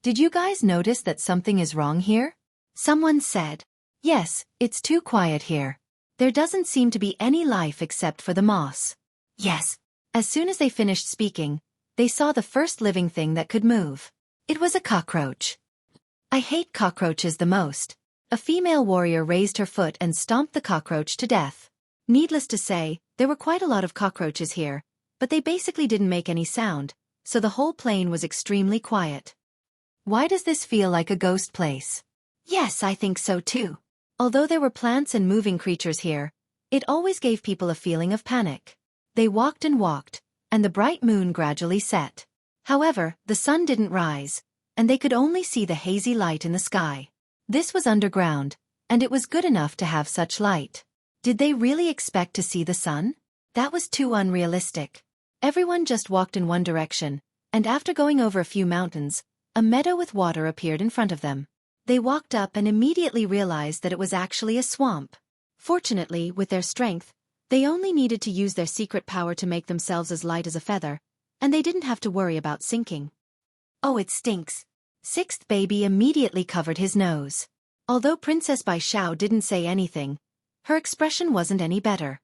"Did you guys notice that something is wrong here?" someone said. "Yes, it's too quiet here. There doesn't seem to be any life except for the moss." "Yes." As soon as they finished speaking, they saw the first living thing that could move. It was a cockroach. "I hate cockroaches the most." A female warrior raised her foot and stomped the cockroach to death. Needless to say, there were quite a lot of cockroaches here, but they basically didn't make any sound, so the whole plain was extremely quiet. "Why does this feel like a ghost place?" "Yes, I think so too." Although there were plants and moving creatures here, it always gave people a feeling of panic. They walked and walked, and the bright moon gradually set. However, the sun didn't rise, and they could only see the hazy light in the sky. This was underground, and it was good enough to have such light. Did they really expect to see the sun? That was too unrealistic. Everyone just walked in one direction, and after going over a few mountains, a meadow with water appeared in front of them. They walked up and immediately realized that it was actually a swamp. Fortunately, with their strength, they only needed to use their secret power to make themselves as light as a feather, and they didn't have to worry about sinking. "Oh, it stinks." Sixth baby immediately covered his nose. Although Princess Bai Xiao didn't say anything, her expression wasn't any better.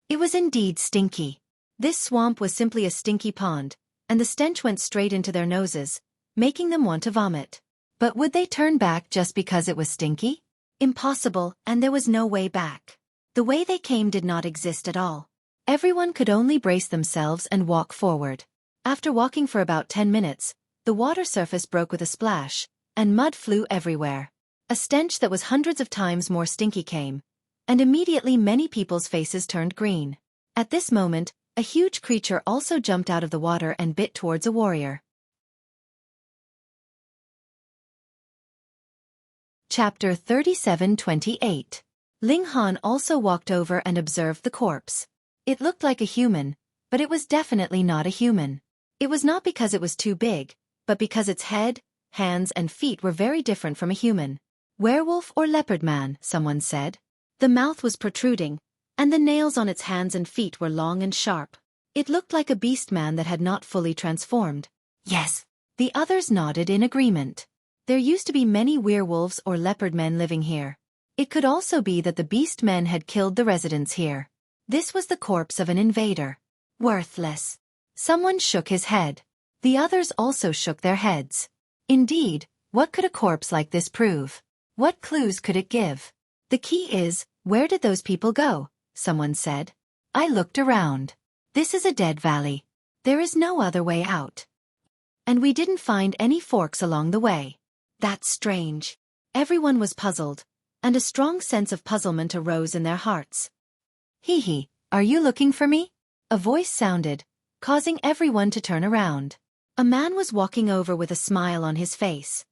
It was indeed stinky. This swamp was simply a stinky pond, and the stench went straight into their noses, making them want to vomit. But would they turn back just because it was stinky? Impossible, and there was no way back. The way they came did not exist at all. Everyone could only brace themselves and walk forward. After walking for about 10 minutes, the water surface broke with a splash, and mud flew everywhere. A stench that was hundreds of times more stinky came, and immediately many people's faces turned green. At this moment, a huge creature also jumped out of the water and bit towards a warrior. Chapter 37:28. Ling Han also walked over and observed the corpse. It looked like a human, but it was definitely not a human. It was not because it was too big, but because its head, hands and feet were very different from a human. Werewolf or leopard man, someone said. The mouth was protruding, and the nails on its hands and feet were long and sharp. It looked like a beast man that had not fully transformed. Yes. The others nodded in agreement. There used to be many werewolves or leopard men living here. It could also be that the beast men had killed the residents here. This was the corpse of an invader. Worthless. Someone shook his head. The others also shook their heads. Indeed, what could a corpse like this prove? What clues could it give? The key is, where did those people go? Someone said. I looked around. This is a dead valley. There is no other way out. And we didn't find any forks along the way. That's strange. Everyone was puzzled, and a strong sense of puzzlement arose in their hearts. Hee, are you looking for me? A voice sounded, causing everyone to turn around. A man was walking over with a smile on his face.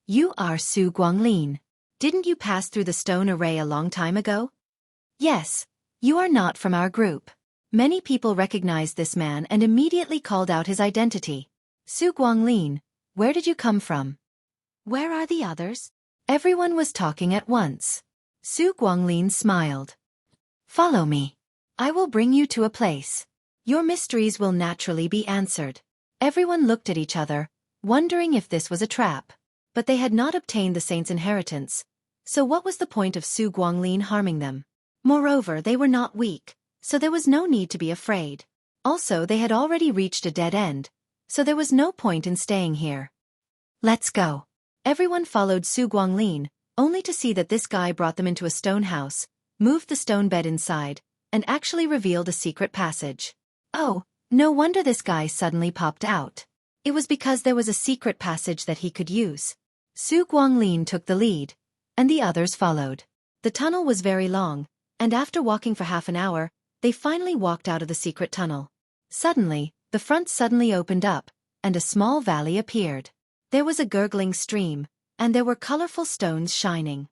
You are Su Guanglin. Didn't you pass through the stone array a long time ago? Yes. You are not from our group. Many people recognized this man and immediately called out his identity. Su Guanglin, where did you come from? Where are the others? Everyone was talking at once. Su Guanglin smiled. Follow me. I will bring you to a place. Your mysteries will naturally be answered. Everyone looked at each other, wondering if this was a trap. But they had not obtained the saint's inheritance, so what was the point of Su Guanglin harming them? Moreover, they were not weak, so there was no need to be afraid. Also, they had already reached a dead end, so there was no point in staying here. Let's go. Everyone followed Su Guanglin, only to see that this guy brought them into a stone house, moved the stone bed inside, and actually revealed a secret passage. Oh, no wonder this guy suddenly popped out. It was because there was a secret passage that he could use. Su Guanglin took the lead, and the others followed. The tunnel was very long, and after walking for half an hour, they finally walked out of the secret tunnel. Suddenly, the front suddenly opened up, and a small valley appeared. There was a gurgling stream, and there were colorful stones shining.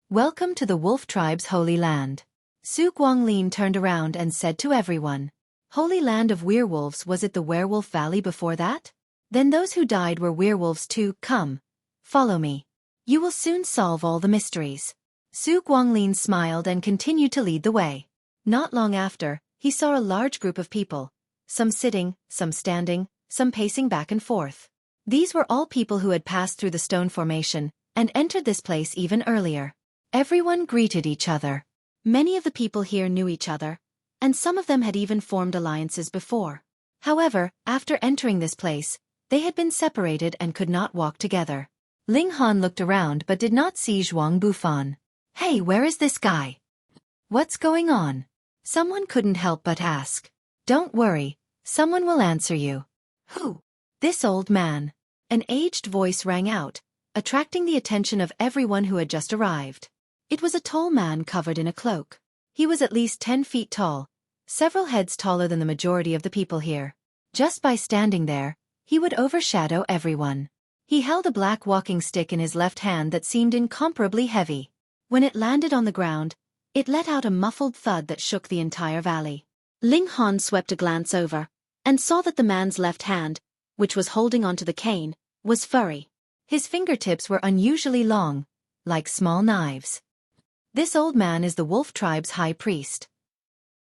Welcome to the Wolf Tribe's Holy Land. Su Guanglin turned around and said to everyone. Holy Land of Werewolves, was it the Werewolf Valley before that? Then those who died were werewolves too. Come. Follow me. You will soon solve all the mysteries. Su Guanglin smiled and continued to lead the way. Not long after, he saw a large group of people. Some sitting, some standing, some pacing back and forth. These were all people who had passed through the stone formation and entered this place even earlier. Everyone greeted each other. Many of the people here knew each other, and some of them had even formed alliances before. However, after entering this place, they had been separated and could not walk together. Ling Han looked around but did not see Zhuang Bufan. Hey, where is this guy? What's going on? Someone couldn't help but ask. Don't worry, someone will answer you. Who? This old man. An aged voice rang out, attracting the attention of everyone who had just arrived. It was a tall man covered in a cloak. He was at least 10 feet tall, several heads taller than the majority of the people here. Just by standing there, he would overshadow everyone. He held a black walking stick in his left hand that seemed incomparably heavy. When it landed on the ground, it let out a muffled thud that shook the entire valley. Ling Han swept a glance over, and saw that the man's left hand, which was holding onto the cane, was furry. His fingertips were unusually long, like small knives. This old man is the Wolf Tribe's high priest.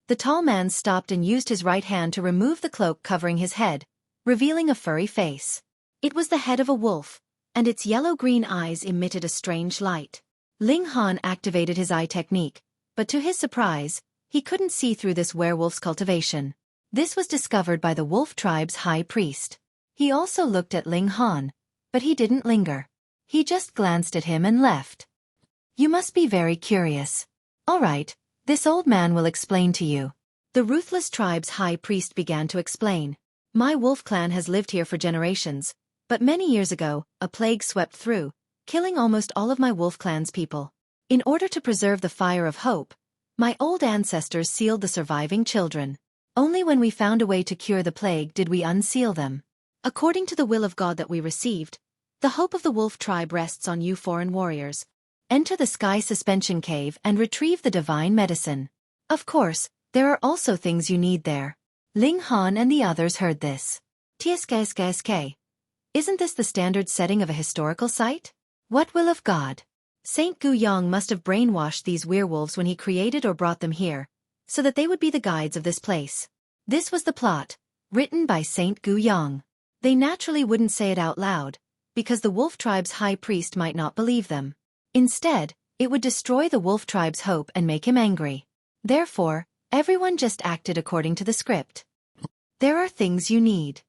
The tall man stopped and used his right hand to remove the cloak covering his head, revealing a furry face. It was the head of a wolf, and its yellow-green eyes emitted a strange light. Ling Han activated his eye technique, but to his surprise, he couldn't see through this werewolf's cultivation. This was discovered by the Wolf Tribe's high priest. He also looked at Ling Han, but he didn't linger. He just glanced at him and left. You must be very curious. All right, this old man will explain to you. The ruthless tribe's high priest began to explain. My wolf clan has lived here for generations, but many years ago, a plague swept through, killing almost all of my wolf clan's people. In order to preserve the fire of hope, my old ancestors sealed the surviving children. Only when we found a way to cure the plague did we unseal them. According to the will of God that we received, the hope of the wolf tribe rests on you foreign warriors. Enter the sky suspension cave and retrieve the divine medicine. Of course, there are also things you need there. Ling Han and the others heard this. TSKSKSK. Isn't this the standard setting of a historical site? What will of God? Saint Gu Yong must have brainwashed these werewolves when he created or brought them here, so that they would be the guides of this place. This was the plot, written by Saint Gu Yong. They naturally wouldn't say it out loud, because the wolf tribe's high priest might not believe them. Instead, it would destroy the wolf tribe's hope and make him angry. Therefore, everyone just acted according to the script. There are things you need.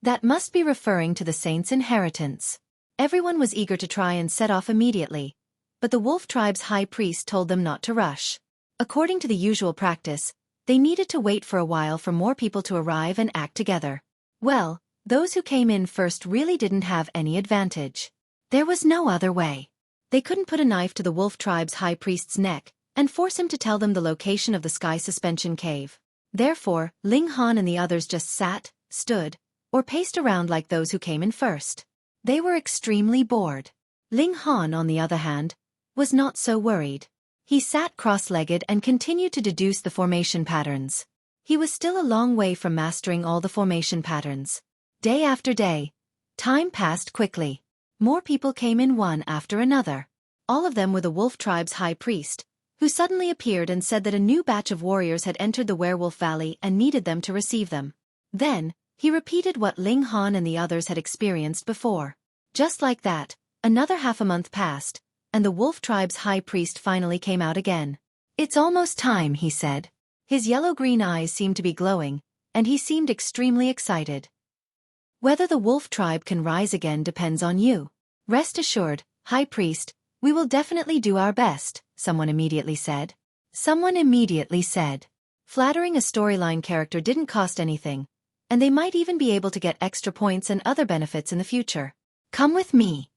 That must be referring to the saint's inheritance. Everyone was eager to try and set off immediately, but the wolf tribe's high priest told them not to rush. According to the usual practice, they needed to wait for a while for more people to arrive and act together. Well, those who came in first really didn't have any advantage. There was no other way. They couldn't put a knife to the wolf tribe's high priest's neck and force him to tell them the location of the sky suspension cave. Therefore, Ling Han and the others just sat, stood, or paced around like those who came in first. They were extremely bored. Ling Han, on the other hand, was not so worried. He sat cross-legged and continued to deduce the formation patterns. He was still a long way from mastering all the formation patterns. Day after day, time passed quickly. More people came in one after another. All of them were the wolf tribe's high priest, who suddenly appeared and said that a new batch of warriors had entered the werewolf valley and needed them to receive them. Then, he repeated what Ling Han and the others had experienced before. Just like that, another half a month passed, and the wolf tribe's high priest finally came out again. It's almost time, he said. His yellow-green eyes seemed to be glowing, and he seemed extremely excited. Whether the wolf tribe can rise again depends on you. Rest assured, high priest, we will definitely do our best, someone immediately said. Someone immediately said. Flattering a storyline character didn't cost anything, and they might even be able to get extra points and other benefits in the future. Come with me.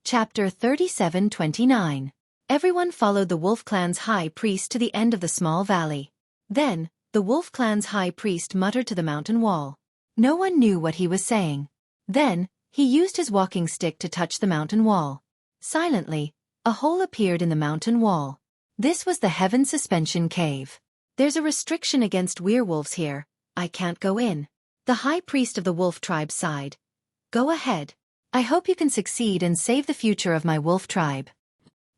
Chapter 37-29. Everyone followed the wolf clan's high priest to the end of the small valley. Then, the wolf clan's high priest muttered to the mountain wall. No one knew what he was saying. Then, he used his walking stick to touch the mountain wall. Silently, a hole appeared in the mountain wall. This was the Heaven Suspension Cave. There's a restriction against werewolves here. I can't go in. The high priest of the wolf tribe sighed. Go ahead. I hope you can succeed and save the future of my wolf tribe.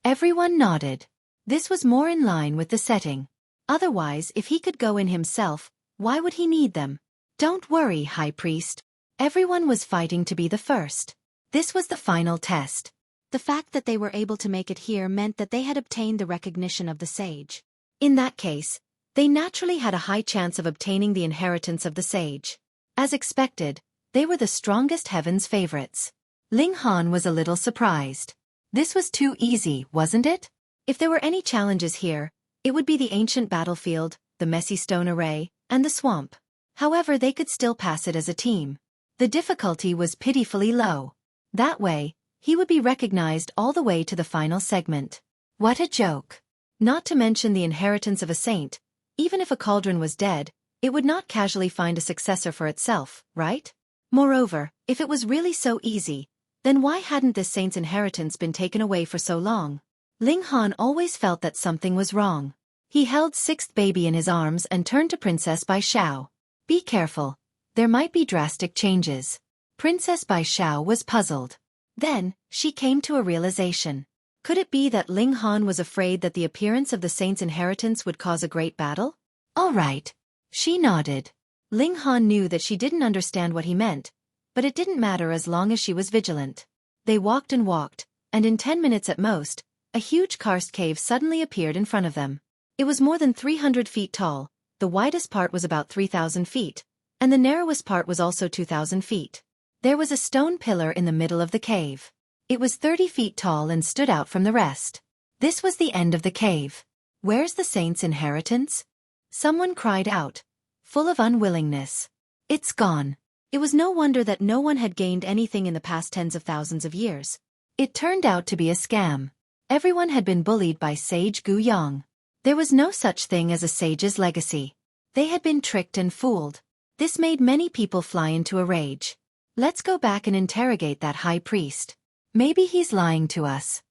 Everyone nodded. This was more in line with the setting. Otherwise, if he could go in himself, why would he need them? Don't worry, high priest. Everyone was fighting to be the first. This was the final test. The fact that they were able to make it here meant that they had obtained the recognition of the sage. In that case, they naturally had a high chance of obtaining the inheritance of the sage. As expected, they were the strongest heaven's favorites. Ling Han was a little surprised. This was too easy, wasn't it? If there were any challenges here, it would be the ancient battlefield, the messy stone array, and the swamp. However, they could still pass it as a team. The difficulty was pitifully low. That way, he would be recognized all the way to the final segment. What a joke. Not to mention the inheritance of a saint. Even if a cauldron was dead, it would not casually find a successor for itself, right? Moreover, if it was really so easy, then why hadn't this saint's inheritance been taken away for so long? Ling Han always felt that something was wrong. He held sixth baby in his arms and turned to Princess Bai Xiao. Be careful. There might be drastic changes. Princess Bai Xiao was puzzled. Then, she came to a realization. Could it be that Ling Han was afraid that the appearance of the saint's inheritance would cause a great battle? All right. She nodded. Ling Han knew that she didn't understand what he meant, but it didn't matter as long as she was vigilant. They walked and walked, and in 10 minutes at most, a huge karst cave suddenly appeared in front of them. It was more than 300 feet tall, the widest part was about 3,000 feet, and the narrowest part was also 2,000 feet. There was a stone pillar in the middle of the cave. It was 30 feet tall and stood out from the rest. This was the end of the cave. Where's the saint's inheritance? Someone cried out, full of unwillingness. It's gone. It was no wonder that no one had gained anything in the past tens of thousands of years. It turned out to be a scam. Everyone had been bullied by Sage Guyong. There was no such thing as a sage's legacy. They had been tricked and fooled. This made many people fly into a rage. Let's go back and interrogate that high priest. Maybe he's lying to us.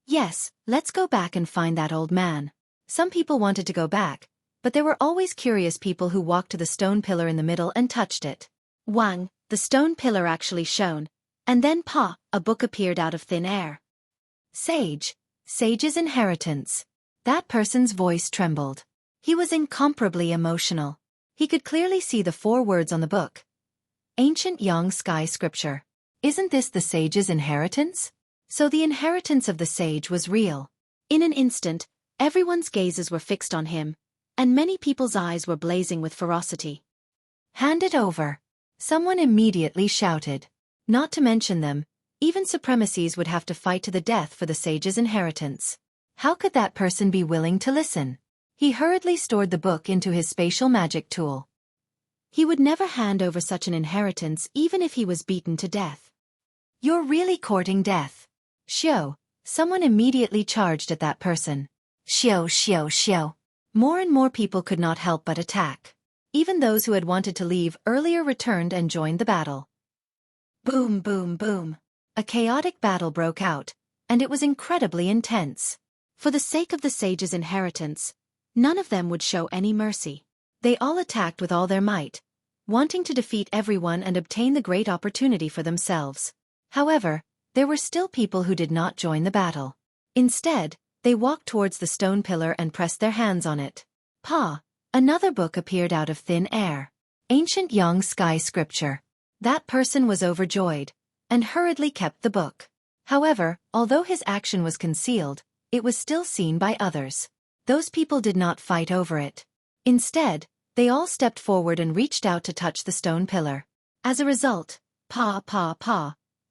Yes, let's go back and find that old man. Some people wanted to go back, but there were always curious people who walked to the stone pillar in the middle and touched it. Wang, the stone pillar actually shone, and then a book appeared out of thin air. Sage's inheritance. That person's voice trembled. He was incomparably emotional. He could clearly see the 4 words on the book. Ancient Yang Sky Scripture. Isn't this the sage's inheritance? So the inheritance of the sage was real. In an instant, everyone's gazes were fixed on him, and many people's eyes were blazing with ferocity. Hand it over. Someone immediately shouted. Not to mention them, even supremacies would have to fight to the death for the sage's inheritance. How could that person be willing to listen? He hurriedly stored the book into his spatial magic tool. He would never hand over such an inheritance even if he was beaten to death. You're really courting death. Xiao, someone immediately charged at that person. Xiao. More and more people could not help but attack. Even those who had wanted to leave earlier returned and joined the battle. Boom, boom, boom. A chaotic battle broke out, and it was incredibly intense. For the sake of the sage's inheritance, none of them would show any mercy. They all attacked with all their might, wanting to defeat everyone and obtain the great opportunity for themselves. However, there were still people who did not join the battle. Instead, they walked towards the stone pillar and pressed their hands on it. Another book appeared out of thin air. Ancient Yang Sky Scripture. That person was overjoyed, and hurriedly kept the book. However, although his action was concealed, it was still seen by others. Those people did not fight over it. Instead, they all stepped forward and reached out to touch the stone pillar. As a result,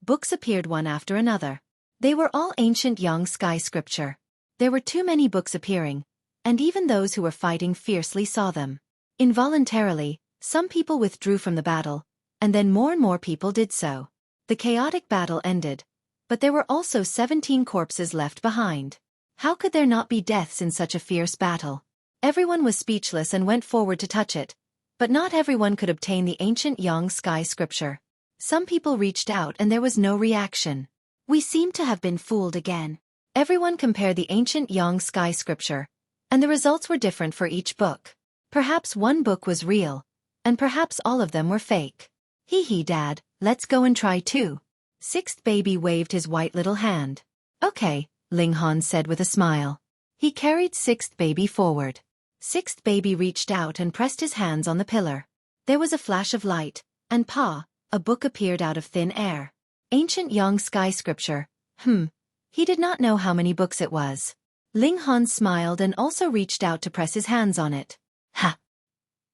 books appeared one after another. They were all ancient Yang Sky Scripture. There were too many books appearing, and even those who were fighting fiercely saw them. Involuntarily, some people withdrew from the battle, and then more and more people did so. The chaotic battle ended, but there were also 17 corpses left behind. How could there not be deaths in such a fierce battle? Everyone was speechless and went forward to touch it, but not everyone could obtain the ancient Yang Sky Scripture. Some people reached out and there was no reaction. We seem to have been fooled again. Everyone compared the ancient Yang Sky Scripture, and the results were different for each book. Perhaps one book was real, and perhaps all of them were fake. Hee Dad, let's go and try too. Sixth baby waved his white little hand. Okay, Ling Han said with a smile. He carried sixth baby forward. Sixth baby reached out and pressed his hands on the pillar. There was a flash of light, and a book appeared out of thin air. Ancient Yang Sky Scripture. He did not know how many books it was. Ling Han smiled and also reached out to press his hands on it.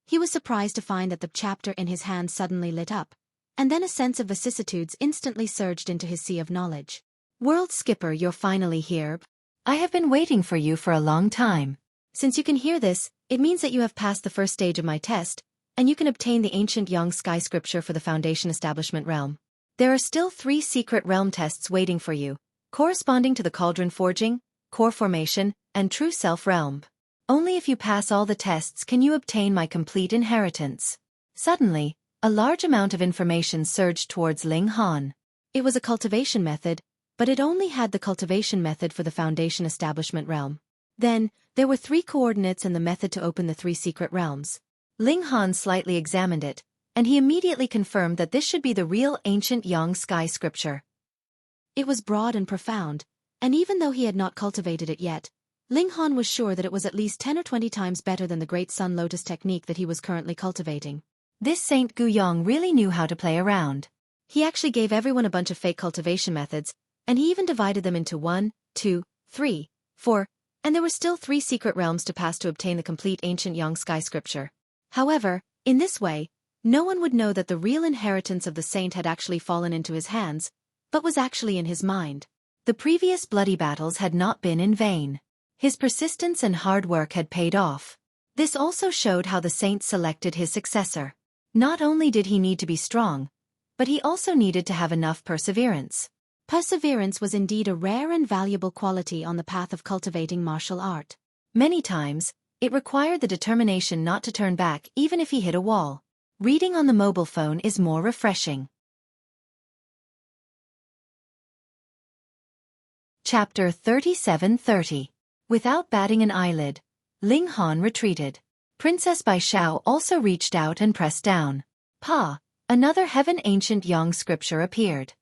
He was surprised to find that the chapter in his hand suddenly lit up, and then a sense of vicissitudes instantly surged into his sea of knowledge. World Skipper, you're finally here. I have been waiting for you for a long time. Since you can hear this, it means that you have passed the first stage of my test, and you can obtain the ancient Yang Sky Scripture for the Foundation Establishment Realm. There are still 3 secret realm tests waiting for you, corresponding to the Cauldron Forging, Core Formation, and True Self Realm. Only if you pass all the tests can you obtain my complete inheritance. Suddenly, a large amount of information surged towards Ling Han. It was a cultivation method, but it only had the cultivation method for the Foundation Establishment Realm. Then, there were 3 coordinates and the method to open the 3 secret realms. Ling Han slightly examined it, and he immediately confirmed that this should be the real ancient Yang Sky Scripture. It was broad and profound, and even though he had not cultivated it yet, Ling Han was sure that it was at least 10 or 20 times better than the Great Sun Lotus technique that he was currently cultivating. This Saint Guyong really knew how to play around. He actually gave everyone a bunch of fake cultivation methods, and he even divided them into 1, 2, 3, 4, and there were still 3 secret realms to pass to obtain the complete ancient Yang Sky Scripture. However, in this way, No one would know that the real inheritance of the saint had actually fallen into his hands, but was actually in his mind. The previous bloody battles had not been in vain. His persistence and hard work had paid off. This also showed how the saint selected his successor. Not only did he need to be strong, but he also needed to have enough perseverance. Perseverance was indeed a rare and valuable quality on the path of cultivating martial art. Many times, it required the determination not to turn back even if he hit a wall. Reading on the mobile phone is more refreshing. Chapter 37:30. Without batting an eyelid, Ling Han retreated. Princess Bai Xiao also reached out and pressed down. Pa, another Heaven Ancient Yang scripture appeared.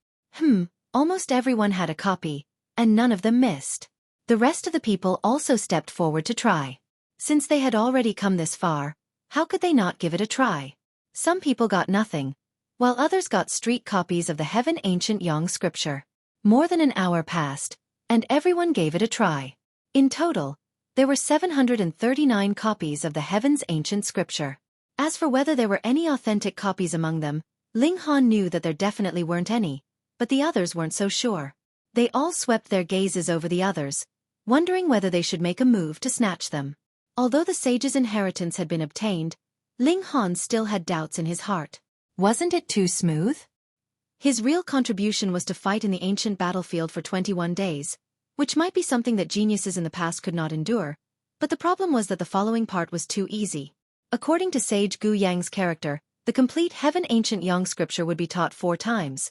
Almost everyone had a copy, and none of them missed. The rest of the people also stepped forward to try. Since they had already come this far, how could they not give it a try? Some people got nothing, while others got street copies of the Heaven Ancient Yang scripture. More than an hour passed, and everyone gave it a try. In total, there were 739 copies of the Heaven's Ancient Scripture. As for whether there were any authentic copies among them, Ling Han knew that there definitely weren't any, but the others weren't so sure. They all swept their gazes over the others, wondering whether they should make a move to snatch them. Although the sage's inheritance had been obtained, Ling Han still had doubts in his heart. Wasn't it too smooth? His real contribution was to fight in the ancient battlefield for 21 days, which might be something that geniuses in the past could not endure, but the problem was that the following part was too easy. According to Sage Gu Yang's character, the complete Heaven Ancient Yang scripture would be taught 4 times.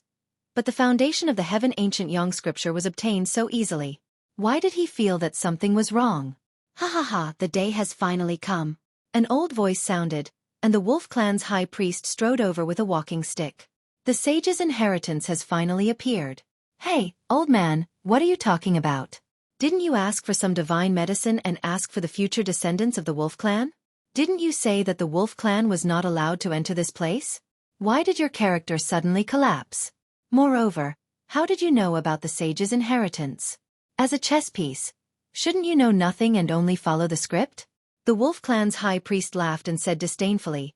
But the foundation of the Heaven Ancient Yang scripture was obtained so easily. Why did he feel that something was wrong? Ha ha ha, the day has finally come. An old voice sounded, and the Wolf Clan's high priest strode over with a walking stick. The sage's inheritance has finally appeared. Hey, old man, what are you talking about? Didn't you ask for some divine medicine and ask for the future descendants of the Wolf Clan? Didn't you say that the Wolf Clan was not allowed to enter this place? Why did your character suddenly collapse? Moreover, how did you know about the sage's inheritance? As a chess piece, shouldn't you know nothing and only follow the script? The Wolf Clan's high priest laughed and said disdainfully,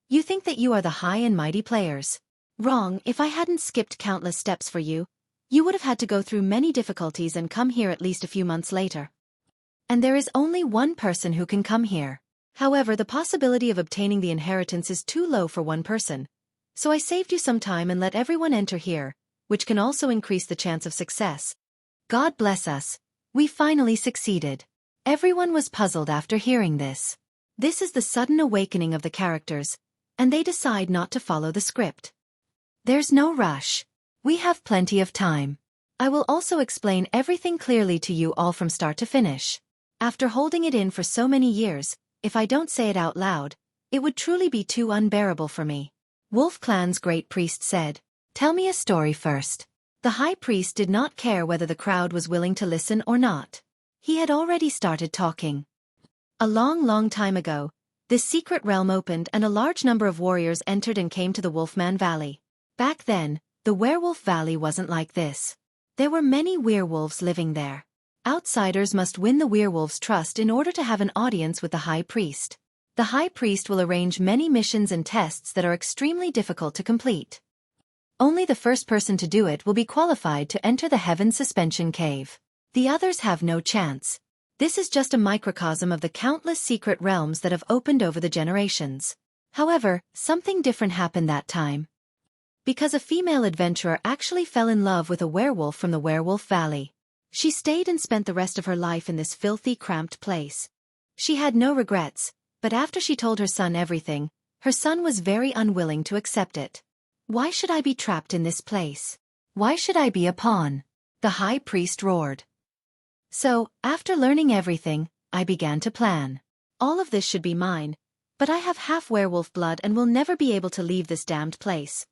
You think that you are the high and mighty players. Wrong. If I hadn't skipped countless steps for you, you would have had to go through many difficulties and come here at least a few months later. And there is only one person who can come here. However, the possibility of obtaining the inheritance is too low for one person. So I saved you some time and let everyone enter here, which can also increase the chance of success. God bless us. We finally succeeded. Everyone was puzzled after hearing this. This is the sudden awakening of the characters, and they decide not to follow the script. There's no rush. We have plenty of time. I will also explain everything clearly to you all from start to finish. After holding it in for so many years, if I don't say it out loud, it would truly be too unbearable for me. Wolf Clan's great priest said, Tell me a story first. The high priest did not care whether the crowd was willing to listen or not. He had already started talking. A long time ago, this secret realm opened and a large number of warriors entered and came to the Wolfman Valley. Back then, the Werewolf Valley wasn't like this. There were many werewolves living there. Outsiders must win the werewolves' trust in order to have an audience with the high priest. The high priest will arrange many missions and tests that are extremely difficult to complete. Only the first person to do it will be qualified to enter the Heaven Suspension Cave. The others have no chance. This is just a microcosm of the countless secret realms that have opened over the generations. However, something different happened that time. Because a female adventurer actually fell in love with a werewolf from the Werewolf Valley. She stayed and spent the rest of her life in this filthy, cramped place. She had no regrets, but after she told her son everything, her son was very unwilling to accept it. Why should I be trapped in this place? Why should I be a pawn? The high priest roared. So, after learning everything, I began to plan. All of this should be mine, but I have half werewolf blood and will never be able to leave this damned place.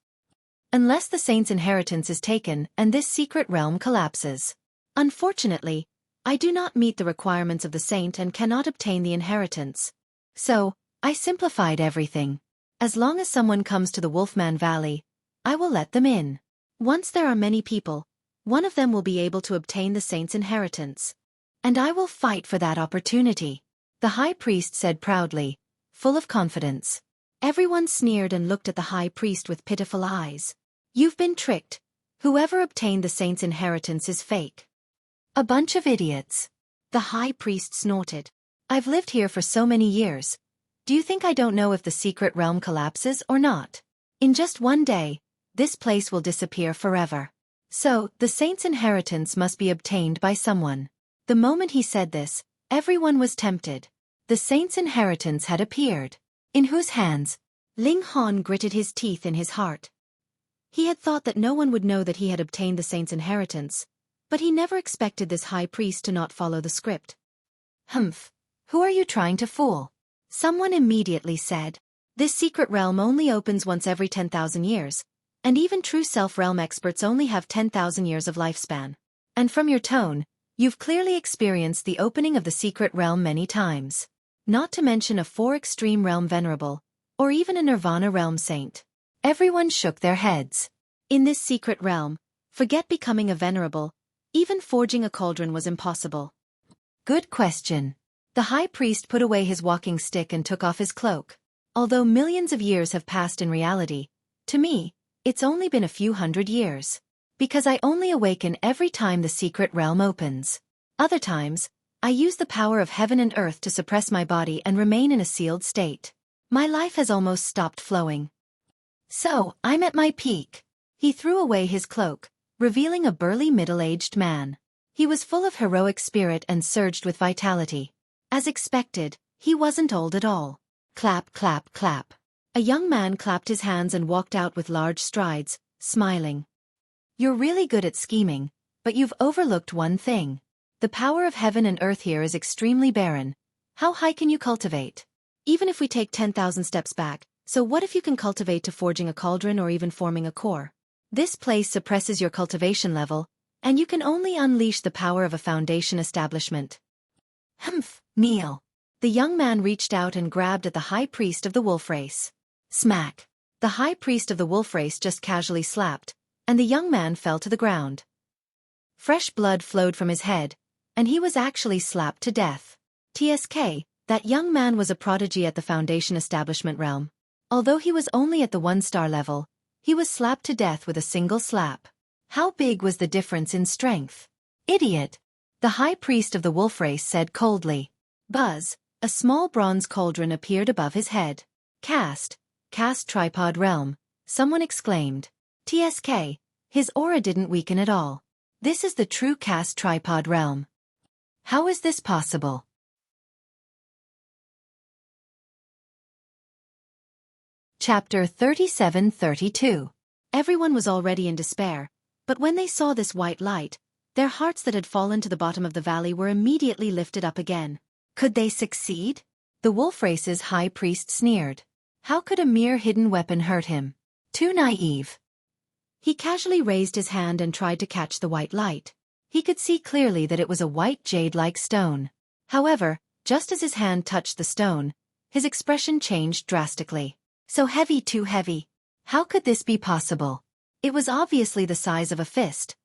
Unless the saint's inheritance is taken and this secret realm collapses. Unfortunately, I do not meet the requirements of the saint and cannot obtain the inheritance. So, I simplified everything. As long as someone comes to the Wolfman Valley, I will let them in. Once there are many people, one of them will be able to obtain the saint's inheritance. And I will fight for that opportunity. The high priest said proudly, full of confidence. Everyone sneered and looked at the high priest with pitiful eyes. You've been tricked. Whoever obtained the saint's inheritance is fake. A bunch of idiots. The high priest snorted. I've lived here for so many years. Do you think I don't know if the secret realm collapses or not? In just one day, this place will disappear forever. So, the saint's inheritance must be obtained by someone. The moment he said this, everyone was tempted. The saint's inheritance had appeared. In whose hands? Ling Han gritted his teeth in his heart. He had thought that no one would know that he had obtained the saint's inheritance, but he never expected this high priest to not follow the script. Humph. Who are you trying to fool? Someone immediately said. This secret realm only opens once every 10,000 years, and even true self-realm experts only have 10,000 years of lifespan. And from your tone, you've clearly experienced the opening of the secret realm many times. Not to mention a 4-extreme realm venerable, or even a nirvana realm saint. Everyone shook their heads. In this secret realm, forget becoming a venerable, even forging a cauldron was impossible. Good question. The high priest put away his walking stick and took off his cloak. Although millions of years have passed in reality, to me, it's only been a few hundred years. Because I only awaken every time the secret realm opens. Other times, I use the power of heaven and earth to suppress my body and remain in a sealed state. My life has almost stopped flowing. So, I'm at my peak. He threw away his cloak, revealing a burly middle-aged man. He was full of heroic spirit and surged with vitality. As expected, he wasn't old at all. Clap, clap, clap. A young man clapped his hands and walked out with large strides, smiling. You're really good at scheming, but you've overlooked one thing. The power of heaven and earth here is extremely barren. How high can you cultivate? Even if we take 10,000 steps back, so what if you can cultivate to forging a cauldron or even forming a core? This place suppresses your cultivation level, and you can only unleash the power of a foundation establishment. Humph, kneel. The young man reached out and grabbed at the high priest of the wolf race. Smack. The high priest of the wolf race just casually slapped, and the young man fell to the ground. Fresh blood flowed from his head, and he was actually slapped to death. TSK, that young man was a prodigy at the foundation establishment realm. Although he was only at the 1-star level, he was slapped to death with a single slap. How big was the difference in strength? Idiot! The high priest of the wolf race said coldly. Buzz, a small bronze cauldron appeared above his head. Cast tripod realm, someone exclaimed. TSK, his aura didn't weaken at all. This is the true cast tripod realm. How is this possible? Chapter 37-32. Everyone was already in despair, but when they saw this white light, their hearts that had fallen to the bottom of the valley were immediately lifted up again. Could they succeed? The wolf race's high priest sneered. How could a mere hidden weapon hurt him? Too naive. He casually raised his hand and tried to catch the white light. He could see clearly that it was a white jade-like stone. However, just as his hand touched the stone, his expression changed drastically. So heavy, too heavy. How could this be possible? It was obviously the size of a fist.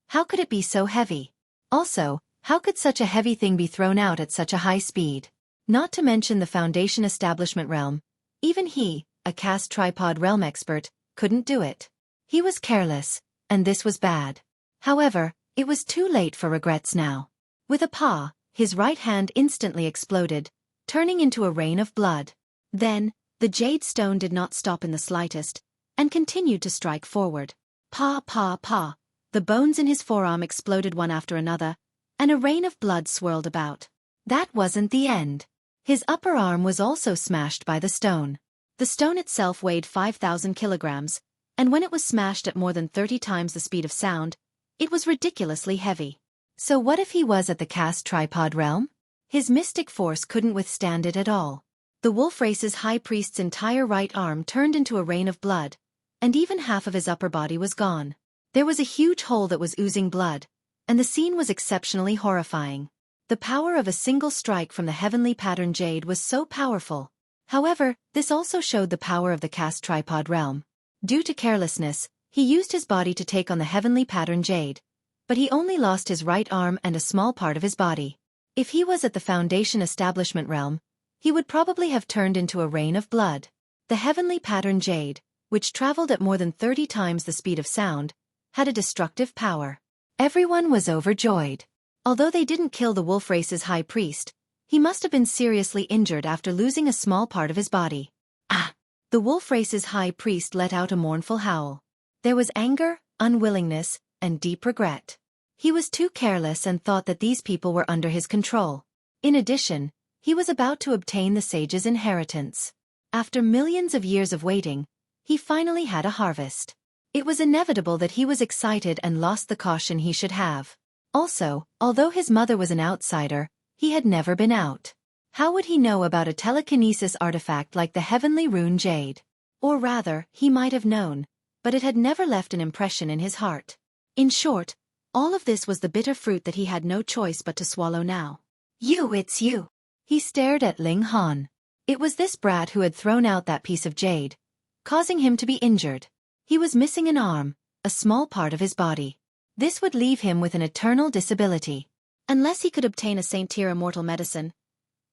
How could it be so heavy? Also, how could such a heavy thing be thrown out at such a high speed? Not to mention the foundation establishment realm. Even he, a cast tripod realm expert, couldn't do it. He was careless, and this was bad. However, it was too late for regrets now. With a paw, his right hand instantly exploded, turning into a rain of blood. Then, the jade stone did not stop in the slightest, and continued to strike forward. Pa, pa, pa. The bones in his forearm exploded one after another, and a rain of blood swirled about. That wasn't the end. His upper arm was also smashed by the stone. The stone itself weighed 5,000 kilograms, and when it was smashed at more than 30 times the speed of sound, it was ridiculously heavy. So what if he was at the cast tripod realm? His mystic force couldn't withstand it at all. The wolf race's high priest's entire right arm turned into a rain of blood, and even half of his upper body was gone. There was a huge hole that was oozing blood, and the scene was exceptionally horrifying. The power of a single strike from the heavenly pattern jade was so powerful. However, this also showed the power of the cast tripod realm. Due to carelessness, he used his body to take on the heavenly pattern jade, but he only lost his right arm and a small part of his body. If he was at the foundation establishment realm, he would probably have turned into a rain of blood. The heavenly pattern jade, which traveled at more than 30 times the speed of sound, had a destructive power. Everyone was overjoyed. Although they didn't kill the wolf race's high priest, he must have been seriously injured after losing a small part of his body. Ah! The wolf race's high priest let out a mournful howl. There was anger, unwillingness, and deep regret. He was too careless and thought that these people were under his control. In addition, he was about to obtain the sage's inheritance. After millions of years of waiting, he finally had a harvest. It was inevitable that he was excited and lost the caution he should have. Also, although his mother was an outsider, he had never been out. How would he know about a telekinesis artifact like the heavenly rune jade? Or rather, he might have known, but it had never left an impression in his heart. In short, all of this was the bitter fruit that he had no choice but to swallow now. It's you. He stared at Ling Han. It was this brat who had thrown out that piece of jade, causing him to be injured. He was missing an arm, a small part of his body. This would leave him with an eternal disability. Unless he could obtain a saint-tier immortal medicine,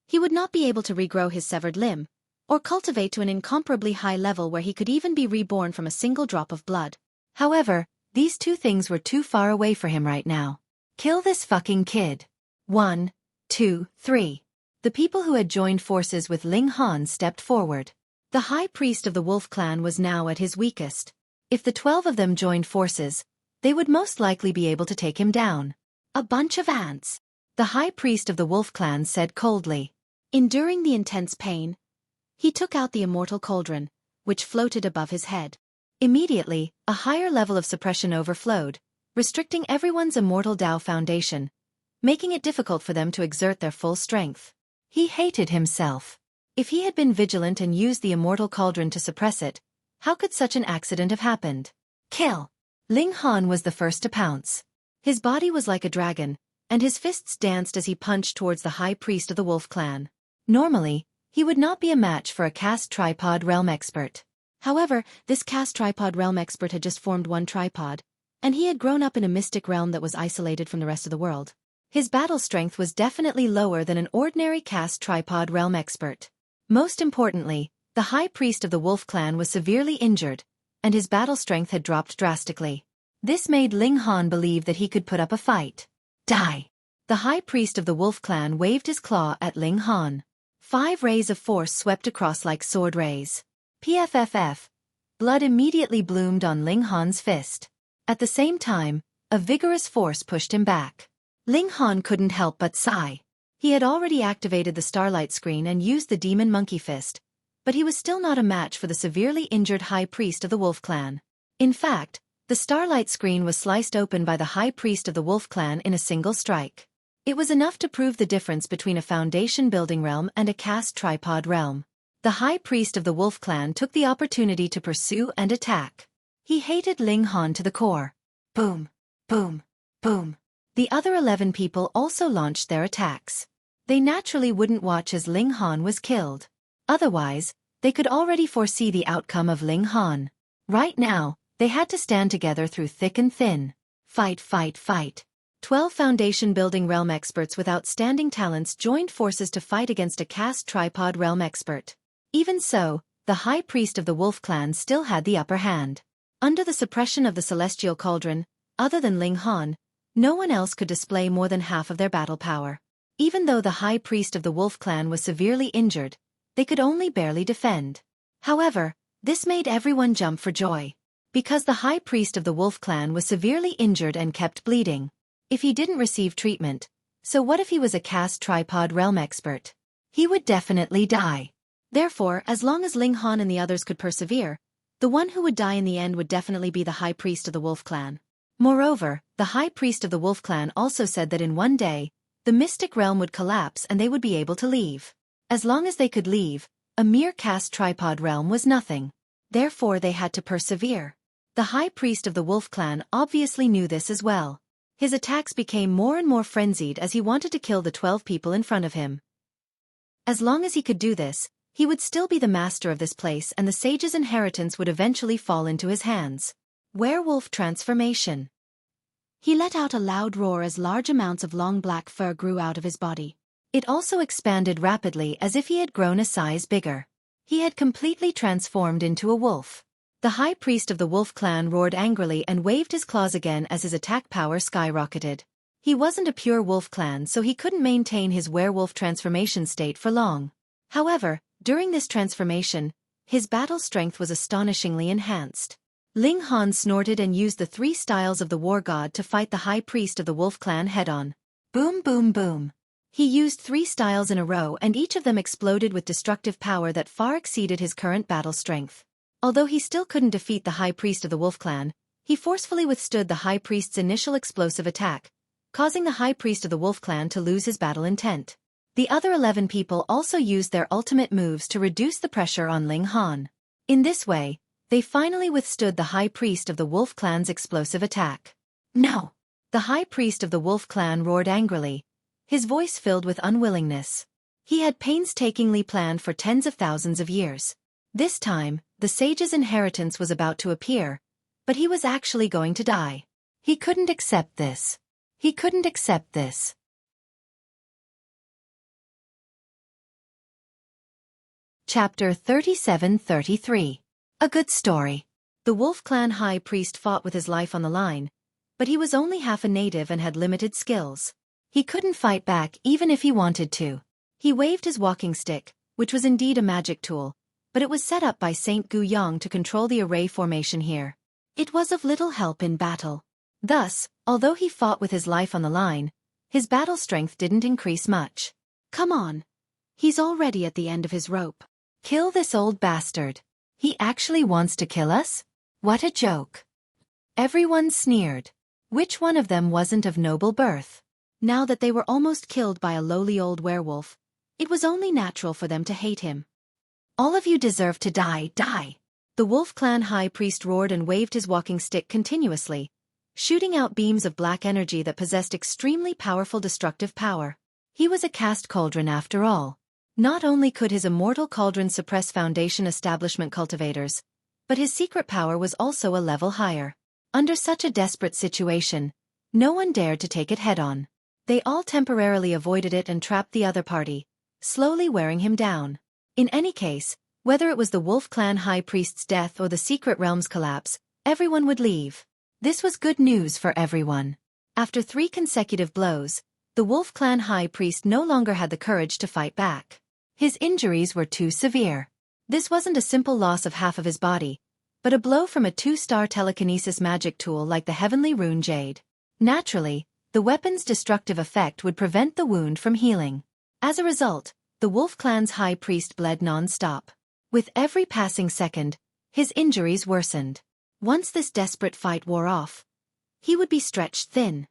he would not be able to regrow his severed limb, or cultivate to an incomparably high level where he could even be reborn from a single drop of blood. However, these two things were too far away for him right now. Kill this fucking kid. 1, 2, 3. The people who had joined forces with Ling Han stepped forward. The high priest of the wolf clan was now at his weakest. If the 12 of them joined forces, they would most likely be able to take him down. A bunch of ants, the high priest of the wolf clan said coldly. Enduring the intense pain, he took out the immortal cauldron, which floated above his head. Immediately, a higher level of suppression overflowed, restricting everyone's immortal Tao foundation, making it difficult for them to exert their full strength. He hated himself. If he had been vigilant and used the immortal cauldron to suppress it, how could such an accident have happened? Kill! Ling Han was the first to pounce. His body was like a dragon, and his fists danced as he punched towards the high priest of the wolf clan. Normally, he would not be a match for a cast tripod realm expert. However, this cast tripod realm expert had just formed one tripod, and he had grown up in a mystic realm that was isolated from the rest of the world. His battle strength was definitely lower than an ordinary cast tripod realm expert. Most importantly, the high priest of the wolf clan was severely injured, and his battle strength had dropped drastically. This made Ling Han believe that he could put up a fight. Die! The high priest of the wolf clan waved his claw at Ling Han. 5 rays of force swept across like sword rays. PFFF. Blood immediately bloomed on Ling Han's fist. At the same time, a vigorous force pushed him back. Ling Han couldn't help but sigh. He had already activated the starlight screen and used the demon monkey fist, but he was still not a match for the severely injured high priest of the wolf clan. In fact, the starlight screen was sliced open by the high priest of the wolf clan in a single strike. It was enough to prove the difference between a foundation building realm and a cast tripod realm. The high priest of the wolf clan took the opportunity to pursue and attack. He hated Ling Han to the core. Boom, boom, boom. The other 11 people also launched their attacks. They naturally wouldn't watch as Ling Han was killed. Otherwise, they could already foresee the outcome of Ling Han. Right now, they had to stand together through thick and thin. Fight, fight, fight. 12 foundation building realm experts with outstanding talents joined forces to fight against a cast tripod realm expert. Even so, the high priest of the wolf clan still had the upper hand. Under the suppression of the celestial cauldron, other than Ling Han, no one else could display more than half of their battle power. Even though the high priest of the wolf clan was severely injured, they could only barely defend. However, this made everyone jump for joy. Because the high priest of the wolf clan was severely injured and kept bleeding. If he didn't receive treatment, so what if he was a cast tripod realm expert? He would definitely die. Therefore, as long as Ling Han and the others could persevere, the one who would die in the end would definitely be the high priest of the wolf clan. Moreover, the high priest of the wolf clan also said that in one day, the mystic realm would collapse and they would be able to leave. As long as they could leave, a mere cast tripod realm was nothing. Therefore they had to persevere. The high priest of the wolf clan obviously knew this as well. His attacks became more and more frenzied as he wanted to kill the 12 people in front of him. As long as he could do this, he would still be the master of this place and the sage's inheritance would eventually fall into his hands. Werewolf transformation. He let out a loud roar as large amounts of long black fur grew out of his body. It also expanded rapidly as if he had grown a size bigger. He had completely transformed into a wolf. The high priest of the wolf clan roared angrily and waved his claws again as his attack power skyrocketed. He wasn't a pure wolf clan, so he couldn't maintain his werewolf transformation state for long. However, during this transformation, his battle strength was astonishingly enhanced. Ling Han snorted and used the 3 styles of the war god to fight the high priest of the wolf clan head-on. Boom boom boom. He used 3 styles in a row and each of them exploded with destructive power that far exceeded his current battle strength. Although he still couldn't defeat the high priest of the wolf clan, he forcefully withstood the high priest's initial explosive attack, causing the high priest of the wolf clan to lose his battle intent. The other 11 people also used their ultimate moves to reduce the pressure on Ling Han. In this way, they finally withstood the high priest of the wolf clan's explosive attack. No! The high priest of the wolf clan roared angrily, his voice filled with unwillingness. He had painstakingly planned for tens of thousands of years. This time, the sage's inheritance was about to appear, but he was actually going to die. He couldn't accept this. He couldn't accept this. Chapter 37-33. A good story. The wolf clan high priest fought with his life on the line, but he was only half a native and had limited skills. He couldn't fight back even if he wanted to. He waved his walking stick, which was indeed a magic tool, but it was set up by Saint Gu Yang to control the array formation here. It was of little help in battle. Thus, although he fought with his life on the line, his battle strength didn't increase much. Come on. He's already at the end of his rope. Kill this old bastard. He actually wants to kill us? What a joke. Everyone sneered. Which one of them wasn't of noble birth? Now that they were almost killed by a lowly old werewolf, it was only natural for them to hate him. All of you deserve to die, die! The wolf clan high priest roared and waved his walking stick continuously, shooting out beams of black energy that possessed extremely powerful destructive power. He was a caste cauldron after all. Not only could his immortal cauldron suppress Foundation establishment cultivators, but his secret power was also a level higher. Under such a desperate situation, no one dared to take it head-on. They all temporarily avoided it and trapped the other party, slowly wearing him down. In any case, whether it was the wolf clan high priest's death or the secret realm's collapse, everyone would leave. This was good news for everyone. After 3 consecutive blows, the wolf clan high priest no longer had the courage to fight back. His injuries were too severe. This wasn't a simple loss of half of his body, but a blow from a 2-star telekinesis magic tool like the heavenly rune jade. Naturally, the weapon's destructive effect would prevent the wound from healing. As a result, the wolf clan's high priest bled non-stop. With every passing second, his injuries worsened. Once this desperate fight wore off, he would be stretched thin.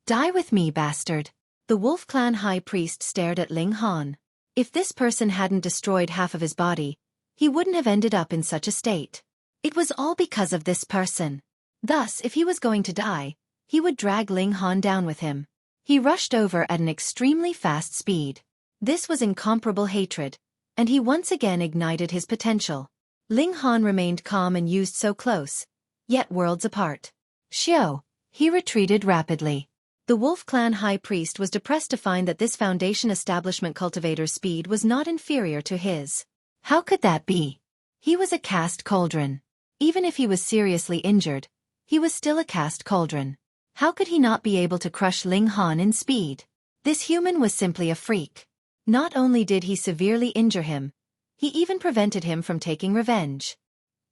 Die with me, bastard. The wolf clan high priest stared at Ling Han. If this person hadn't destroyed half of his body, he wouldn't have ended up in such a state. It was all because of this person. Thus, if he was going to die, he would drag Ling Han down with him. He rushed over at an extremely fast speed. This was incomparable hatred, and he once again ignited his potential. Ling Han remained calm and used so close, yet worlds apart. Xiao, he retreated rapidly. The wolf clan high priest was depressed to find that this Foundation establishment cultivator's speed was not inferior to his. How could that be? He was a caste cauldron. Even if he was seriously injured, he was still a caste cauldron. How could he not be able to crush Ling Han in speed? This human was simply a freak. Not only did he severely injure him, he even prevented him from taking revenge.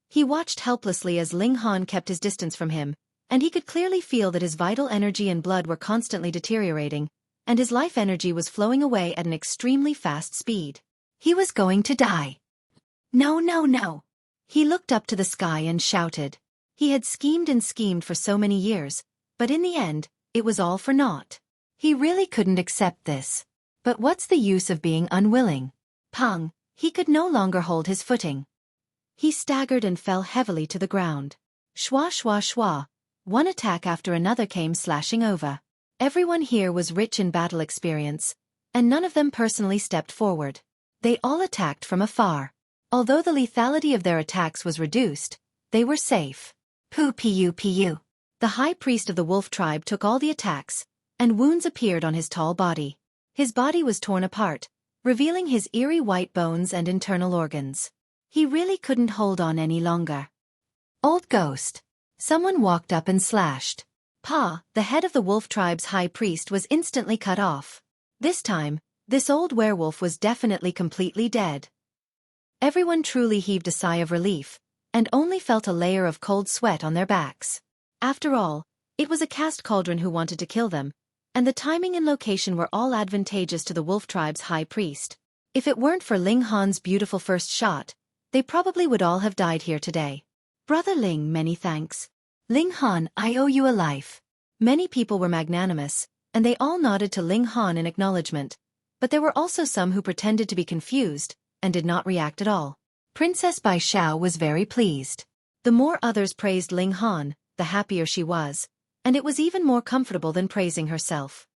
He watched helplessly as Ling Han kept his distance from him, and he could clearly feel that his vital energy and blood were constantly deteriorating, and his life energy was flowing away at an extremely fast speed. He was going to die. No, no, no. He looked up to the sky and shouted. He had schemed and schemed for so many years, but in the end, it was all for naught. He really couldn't accept this. But what's the use of being unwilling? Pang, he could no longer hold his footing. He staggered and fell heavily to the ground. Shwa shwa shwa. One attack after another came slashing over. Everyone here was rich in battle experience, and none of them personally stepped forward. They all attacked from afar. Although the lethality of their attacks was reduced, they were safe. Pu. The high priest of the wolf tribe took all the attacks, and wounds appeared on his tall body. His body was torn apart, revealing his eerie white bones and internal organs. He really couldn't hold on any longer. Old ghost. Someone walked up and slashed. Pa, the head of the wolf tribe's high priest, was instantly cut off. This time, this old werewolf was definitely completely dead. Everyone truly heaved a sigh of relief, and only felt a layer of cold sweat on their backs. After all, it was a caste cauldron who wanted to kill them, and the timing and location were all advantageous to the wolf tribe's high priest. If it weren't for Ling Han's beautiful first shot, they probably would all have died here today. Brother Ling, many thanks. Ling Han, I owe you a life. Many people were magnanimous, and they all nodded to Ling Han in acknowledgement, but there were also some who pretended to be confused and did not react at all. Princess Bai Xiao was very pleased. The more others praised Ling Han, the happier she was, and it was even more comfortable than praising herself.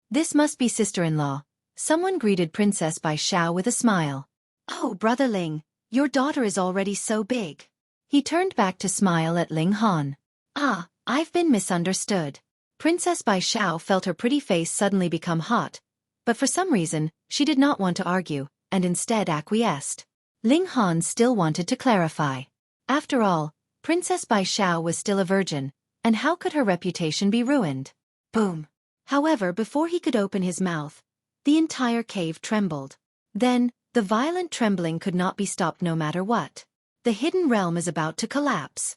This must be sister-in-law. Someone greeted Princess Bai Xiao with a smile. Oh, Brother Ling, your daughter is already so big. He turned back to smile at Ling Han. Ah, I've been misunderstood. Princess Bai Xiao felt her pretty face suddenly become hot, but for some reason, she did not want to argue, and instead acquiesced. Ling Han still wanted to clarify. After all, Princess Bai Xiao was still a virgin, and how could her reputation be ruined? Boom. However, before he could open his mouth, the entire cave trembled. Then, the violent trembling could not be stopped no matter what. The hidden realm is about to collapse.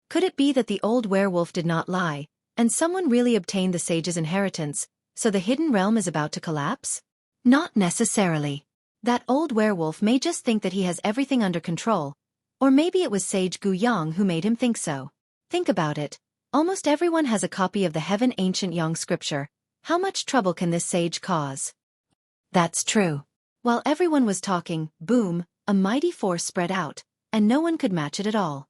Could it be that the old werewolf did not lie, and someone really obtained the sage's inheritance, so the hidden realm is about to collapse? Not necessarily. That old werewolf may just think that he has everything under control, or maybe it was Sage Gu Yang who made him think so. Think about it. Almost everyone has a copy of the Heaven Ancient Yang scripture. How much trouble can this sage cause? That's true. While everyone was talking, boom, a mighty force spread out, and no one could match it at all.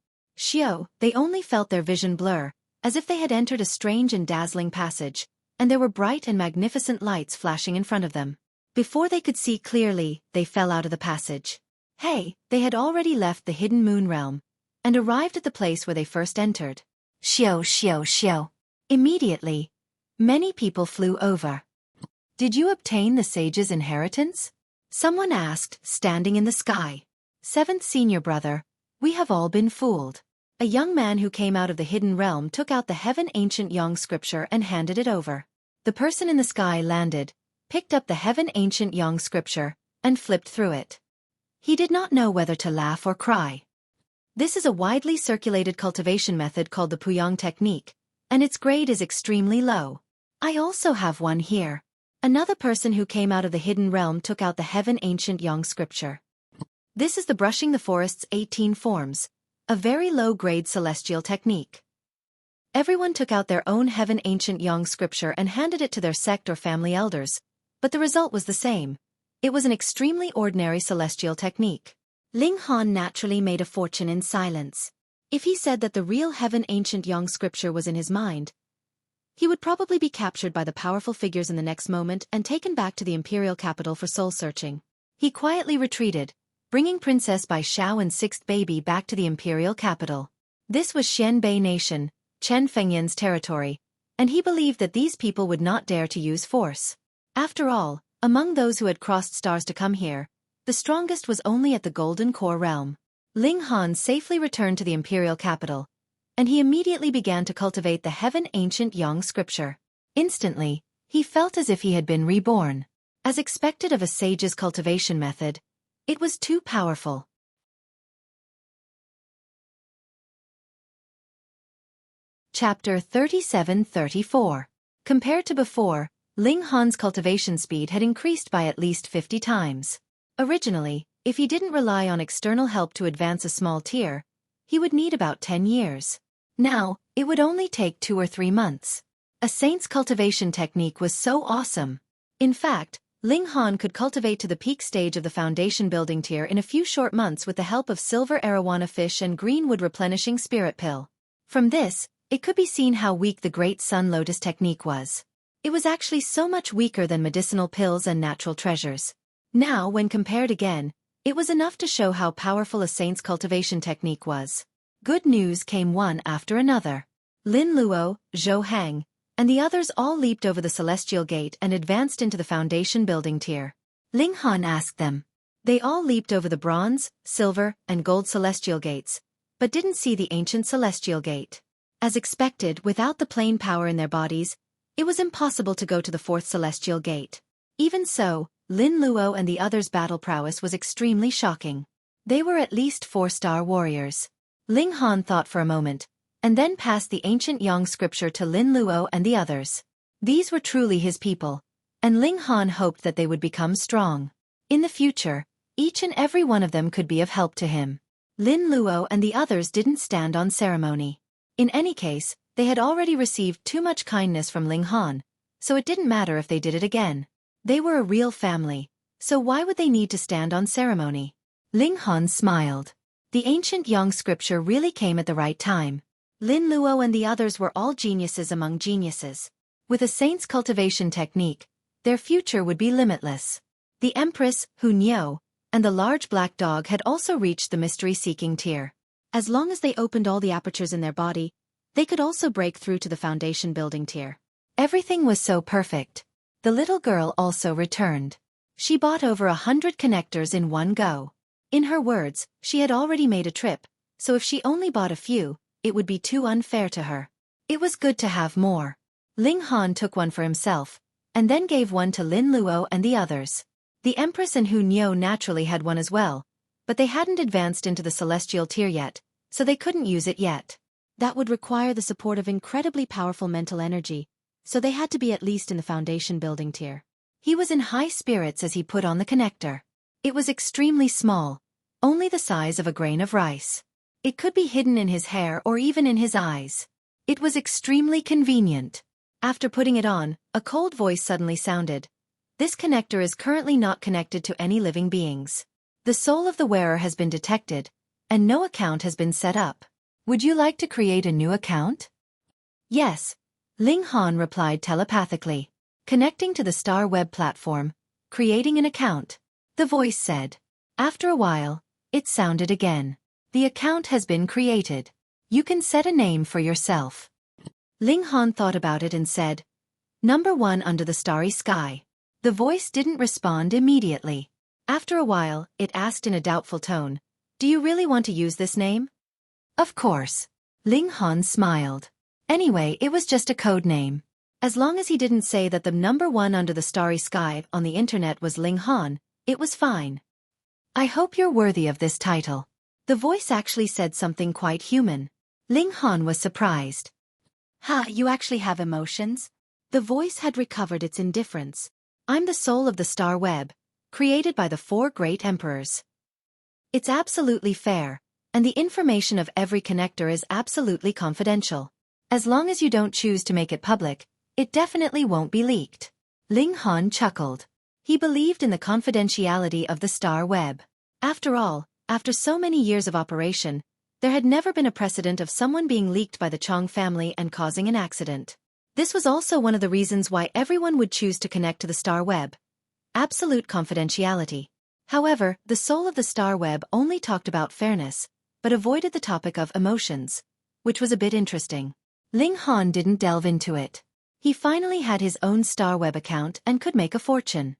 They only felt their vision blur, as if they had entered a strange and dazzling passage, and there were bright and magnificent lights flashing in front of them. Before they could see clearly, they fell out of the passage. Hey, they had already left the hidden moon realm, and arrived at the place where they first entered. Xiao. Immediately, many people flew over. Did you obtain the sage's inheritance? Someone asked, standing in the sky. Seventh senior brother, we have all been fooled. A young man who came out of the hidden realm took out the Heaven Ancient Yang scripture and handed it over. The person in the sky landed, picked up the Heaven Ancient Yang scripture, and flipped through it. He did not know whether to laugh or cry. This is a widely circulated cultivation method called the Puyang technique, and its grade is extremely low. I also have one here. Another person who came out of the hidden realm took out the Heaven Ancient Yang scripture. This is the Brushing the Forest's 18 forms, a very low-grade celestial technique. Everyone took out their own Heaven Ancient Yang scripture and handed it to their sect or family elders, but the result was the same. It was an extremely ordinary celestial technique. Ling Han naturally made a fortune in silence. If he said that the real Heaven Ancient Yang scripture was in his mind, he would probably be captured by the powerful figures in the next moment and taken back to the imperial capital for soul-searching. He quietly retreated, bringing Princess Bai Xiao and sixth baby back to the imperial capital. This was Xianbei Nation, Chen Fengyan's territory, and he believed that these people would not dare to use force. After all, among those who had crossed stars to come here, the strongest was only at the Golden Core realm. Ling Han safely returned to the imperial capital, and he immediately began to cultivate the Heaven Ancient Yang scripture. Instantly, he felt as if he had been reborn. As expected of a sage's cultivation method, it was too powerful. Chapter 37-34. Compared to before, Ling Han's cultivation speed had increased by at least 50 times. Originally, if he didn't rely on external help to advance a small tier, he would need about 10 years. Now, it would only take 2 or 3 months. A saint's cultivation technique was so awesome. In fact, Ling Han could cultivate to the peak stage of the foundation building tier in a few short months with the help of silver arowana fish and greenwood replenishing spirit pill. From this, it could be seen how weak the Great Sun Lotus technique was. It was actually so much weaker than medicinal pills and natural treasures. Now, when compared again, it was enough to show how powerful a saint's cultivation technique was. Good news came one after another. Lin Luo, Zhou Hang, and the others all leaped over the celestial gate and advanced into the foundation building tier. Ling Han asked them. They all leaped over the bronze, silver, and gold celestial gates, but didn't see the ancient celestial gate. As expected, without the plane power in their bodies, it was impossible to go to the fourth celestial gate. Even so, Lin Luo and the others' battle prowess was extremely shocking. They were at least 4-star warriors. Ling Han thought for a moment, and then passed the ancient Yang scripture to Lin Luo and the others. These were truly his people, and Ling Han hoped that they would become strong. In the future, each and every one of them could be of help to him. Lin Luo and the others didn't stand on ceremony. In any case, they had already received too much kindness from Ling Han, so it didn't matter if they did it again. They were a real family, so why would they need to stand on ceremony? Ling Han smiled. The ancient Yang scripture really came at the right time. Lin Luo and the others were all geniuses among geniuses. With a saint's cultivation technique, their future would be limitless. The Empress, Hu Niu, and the large black dog had also reached the mystery-seeking tier. As long as they opened all the apertures in their body, they could also break through to the foundation building tier. Everything was so perfect. The little girl also returned. She bought over 100 connectors in one go. In her words, she had already made a trip, so if she only bought a few, it would be too unfair to her. It was good to have more. Ling Han took one for himself, and then gave one to Lin Luo and the others. The Empress and Hu Niu naturally had one as well, but they hadn't advanced into the celestial tier yet, so they couldn't use it yet. That would require the support of incredibly powerful mental energy, so they had to be at least in the foundation building tier. He was in high spirits as he put on the connector. It was extremely small, only the size of a grain of rice. It could be hidden in his hair or even in his eyes. It was extremely convenient. After putting it on, a cold voice suddenly sounded. This connector is currently not connected to any living beings. The soul of the wearer has been detected, and no account has been set up. Would you like to create a new account? Yes, Ling Han replied telepathically. Connecting to the Star Web platform, creating an account. The voice said. After a while, it sounded again. The account has been created. You can set a name for yourself. Ling Han thought about it and said, Number 1 under the starry sky. The voice didn't respond immediately. After a while, it asked in a doubtful tone, Do you really want to use this name? Of course. Ling Han smiled. Anyway, it was just a code name. As long as he didn't say that the number 1 under the starry sky on the internet was Ling Han, it was fine. I hope you're worthy of this title. The voice actually said something quite human. Ling Han was surprised. Ha, you actually have emotions? The voice had recovered its indifference. I'm the soul of the Star Web, created by the 4 great emperors. It's absolutely fair, and the information of every connector is absolutely confidential. As long as you don't choose to make it public, it definitely won't be leaked. Ling Han chuckled. He believed in the confidentiality of the Star Web. After all, after so many years of operation, there had never been a precedent of someone being leaked by the Chong family and causing an accident. This was also one of the reasons why everyone would choose to connect to the Star Web. Absolute confidentiality. However, the soul of the Star Web only talked about fairness, but avoided the topic of emotions, which was a bit interesting. Ling Han didn't delve into it. He finally had his own Star Web account and could make a fortune.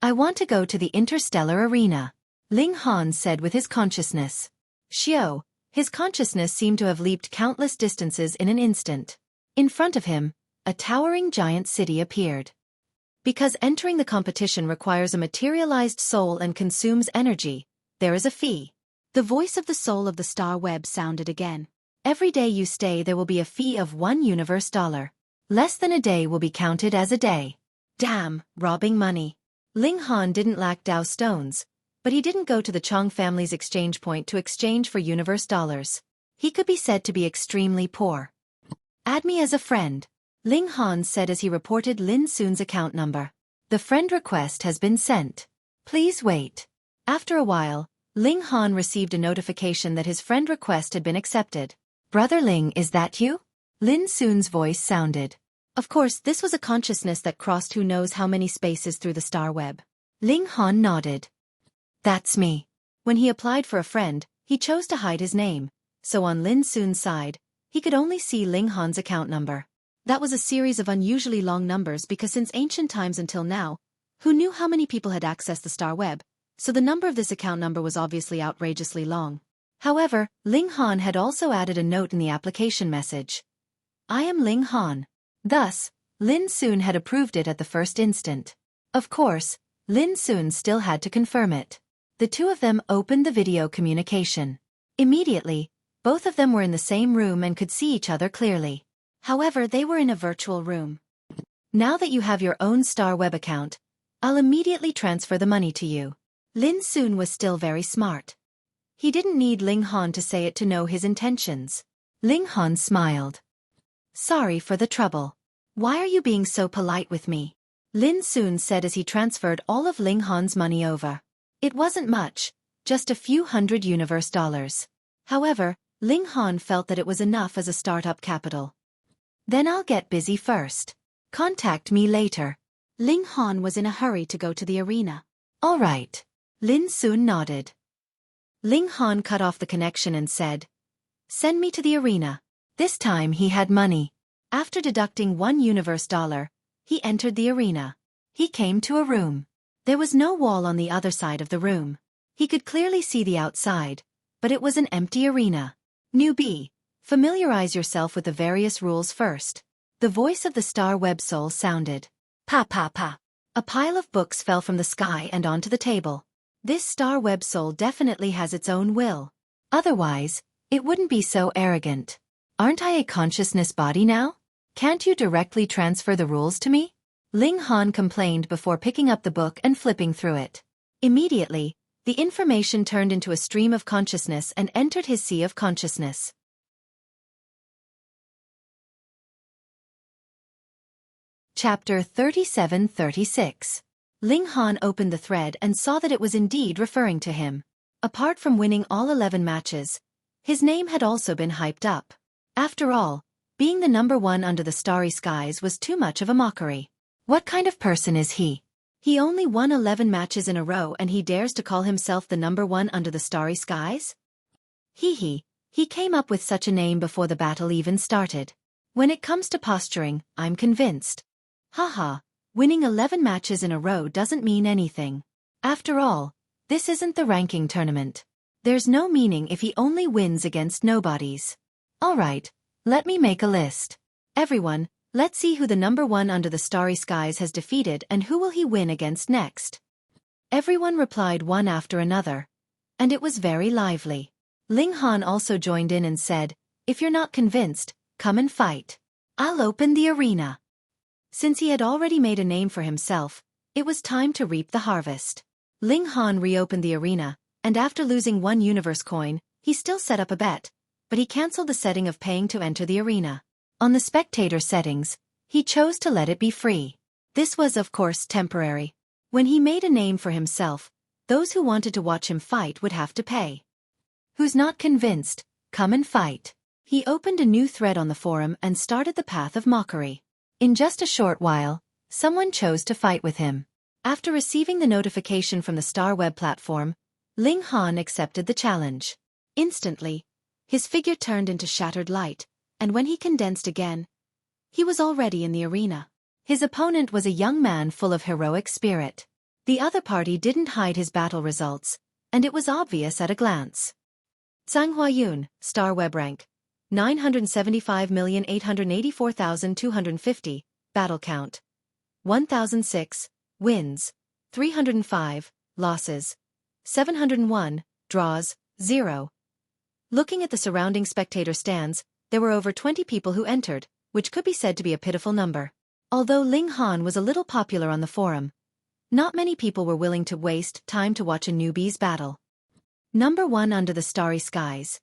I want to go to the interstellar arena, Ling Han said with his consciousness. Xiao, his consciousness seemed to have leaped countless distances in an instant. In front of him, a towering giant city appeared. Because entering the competition requires a materialized soul and consumes energy, there is a fee. The voice of the soul of the Star Web sounded again. Every day you stay there will be a fee of $1 universe. Less than a day will be counted as a day. Damn, robbing money. Ling Han didn't lack Dao stones, but he didn't go to the Chong family's exchange point to exchange for universe dollars. He could be said to be extremely poor. Add me as a friend, Ling Han said as he reported Lin Sun's account number. The friend request has been sent. Please wait. After a while, Ling Han received a notification that his friend request had been accepted. Brother Ling, is that you? Lin Sun's voice sounded. Of course, this was a consciousness that crossed who knows how many spaces through the Star Web. Ling Han nodded. That's me. When he applied for a friend, he chose to hide his name, so on Lin Sun's side, he could only see Ling Han's account number. That was a series of unusually long numbers because since ancient times until now, Who knew how many people had accessed the star web, so the number of this account number was obviously outrageously long. However, Ling Han had also added a note in the application message. I am Ling Han. Thus, Lin Soon had approved it at the first instant. Of course, Lin Soon still had to confirm it. The two of them opened the video communication. Immediately, both of them were in the same room and could see each other clearly. However, they were in a virtual room. Now that you have your own star web account, I'll immediately transfer the money to you. Lin Soon was still very smart. He didn't need Ling Han to say it to know his intentions. Ling Han smiled. Sorry for the trouble. Why are you being so polite with me? Lin Soon said as he transferred all of Ling Han's money over. It wasn't much, just a few $100 universe dollars. However, Ling Han felt that it was enough as a startup capital. Then I'll get busy first. Contact me later. Ling Han was in a hurry to go to the arena. All right. Lin Soon nodded. Ling Han cut off the connection and said, Send me to the arena. This time he had money. After deducting $1 universe dollar, he entered the arena. He came to a room. There was no wall on the other side of the room. He could clearly see the outside, but it was an empty arena. Newbie, familiarize yourself with the various rules first. The voice of the star web soul sounded. Pa pa pa. A pile of books fell from the sky and onto the table. This star web soul definitely has its own will. Otherwise, it wouldn't be so arrogant. Aren't I a consciousness body now? Can't you directly transfer the rules to me? Ling Han complained before picking up the book and flipping through it. Immediately, the information turned into a stream of consciousness and entered his sea of consciousness. Chapter 37-36. Ling Han opened the thread and saw that it was indeed referring to him. Apart from winning all 11 matches, his name had also been hyped up. After all, being the number one under the starry skies was too much of a mockery. What kind of person is he? He only won 11 matches in a row and he dares to call himself the number one under the starry skies? He came up with such a name before the battle even started. When it comes to posturing, I'm convinced. Haha, winning 11 matches in a row doesn't mean anything. After all, this isn't the ranking tournament. There's no meaning if he only wins against nobodies. Alright, let me make a list. Everyone, let's see who the number one under the starry skies has defeated and who will he win against next. Everyone replied one after another. And it was very lively. Ling Han also joined in and said, If you're not convinced, come and fight. I'll open the arena. Since he had already made a name for himself, it was time to reap the harvest. Ling Han reopened the arena, and after losing 1 universe coin, he still set up a bet, but he cancelled the setting of paying to enter the arena. On the spectator settings, he chose to let it be free. This was of course temporary. When he made a name for himself, those who wanted to watch him fight would have to pay. Who's not convinced, come and fight. He opened a new thread on the forum and started the path of mockery. In just a short while, someone chose to fight with him. After receiving the notification from the Star Web platform, Ling Han accepted the challenge. Instantly, his figure turned into shattered light, and when he condensed again, he was already in the arena. His opponent was a young man full of heroic spirit. The other party didn't hide his battle results, and it was obvious at a glance. Zhang Huayun, Star Web rank, 975,884,250, battle count, 1006, wins, 305, losses, 701, draws, 0. Looking at the surrounding spectator stands, there were over 20 people who entered, which could be said to be a pitiful number. Although Ling Han was a little popular on the forum, not many people were willing to waste time to watch a newbie's battle. Number 1 under the starry skies.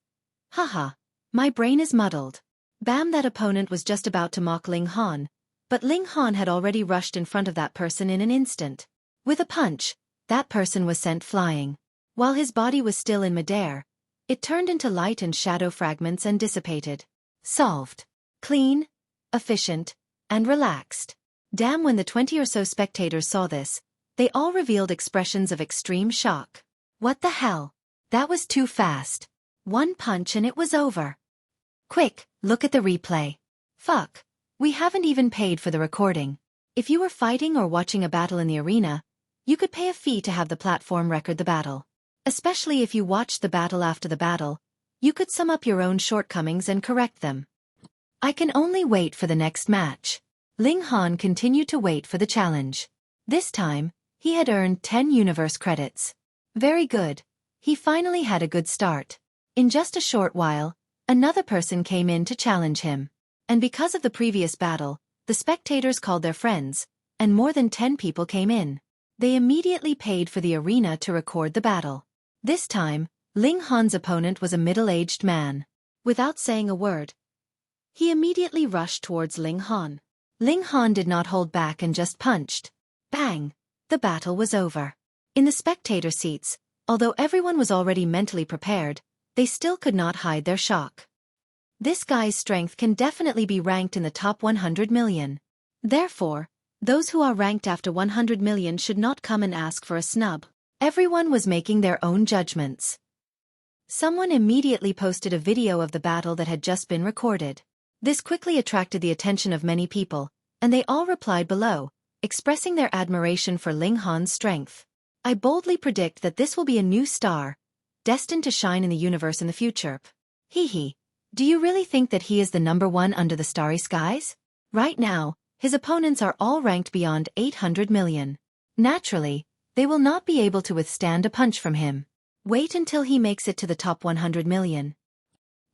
Haha, my brain is muddled. Bam, that opponent was just about to mock Ling Han, but Ling Han had already rushed in front of that person in an instant. With a punch, that person was sent flying. While his body was still in midair, it turned into light and shadow fragments and dissipated. Solved. Clean, efficient, and relaxed. Damn, when the 20 or so spectators saw this, they all revealed expressions of extreme shock. What the hell? That was too fast. One punch and it was over. Quick, look at the replay. Fuck. We haven't even paid for the recording. If you were fighting or watching a battle in the arena, You could pay a fee to have the platform record the battle. Especially if you watched the battle after the battle, you could sum up your own shortcomings and correct them. I can only wait for the next match. Ling Han continued to wait for the challenge. This time, he had earned 10 universe credits. Very good. He finally had a good start. In just a short while, another person came in to challenge him. And because of the previous battle, the spectators called their friends, and more than 10 people came in. They immediately paid for the arena to record the battle. This time, Ling Han's opponent was a middle-aged man. Without saying a word, he immediately rushed towards Ling Han. Ling Han did not hold back and just punched. Bang! The battle was over. In the spectator seats, although everyone was already mentally prepared, they still could not hide their shock. This guy's strength can definitely be ranked in the top 100 million. Therefore, those who are ranked after 100 million should not come and ask for a snub. Everyone was making their own judgments. Someone immediately posted a video of the battle that had just been recorded. This quickly attracted the attention of many people, and they all replied below, expressing their admiration for Ling Han's strength. I boldly predict that this will be a new star, destined to shine in the universe in the future. Hee. Do you really think that he is the number one under the starry skies? Right now, his opponents are all ranked beyond 800 million. Naturally, they will not be able to withstand a punch from him. Wait until he makes it to the top 100 million.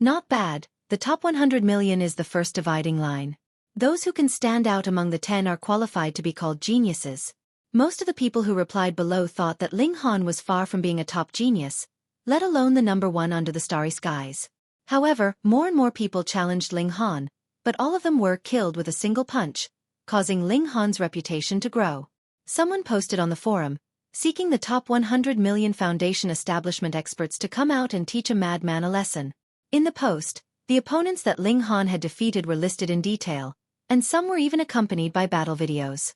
Not bad, the top 100 million is the first dividing line. Those who can stand out among the 10 are qualified to be called geniuses. Most of the people who replied below thought that Ling Han was far from being a top genius, let alone the number one under the starry skies. However, more and more people challenged Ling Han, but all of them were killed with a single punch, causing Ling Han's reputation to grow. Someone posted on the forum, seeking the top 100 million foundation establishment experts to come out and teach a madman a lesson. In the post, the opponents that Ling Han had defeated were listed in detail, and some were even accompanied by battle videos.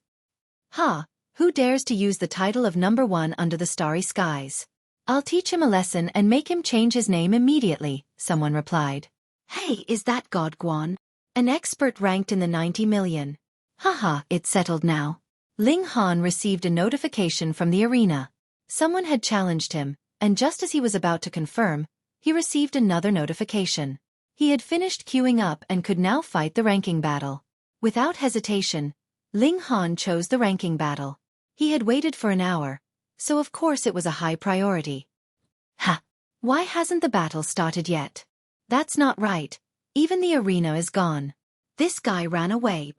Who dares to use the title of number one under the starry skies? I'll teach him a lesson and make him change his name immediately, someone replied. Hey, is that God Guan? An expert ranked in the 90 million. It's settled now. Ling Han received a notification from the arena. Someone had challenged him, and just as he was about to confirm, he received another notification. He had finished queuing up and could now fight the ranking battle. Without hesitation, Ling Han chose the ranking battle. He had waited for an hour, so of course it was a high priority. Why hasn't the battle started yet? That's not right. Even the arena is gone. This guy ran away.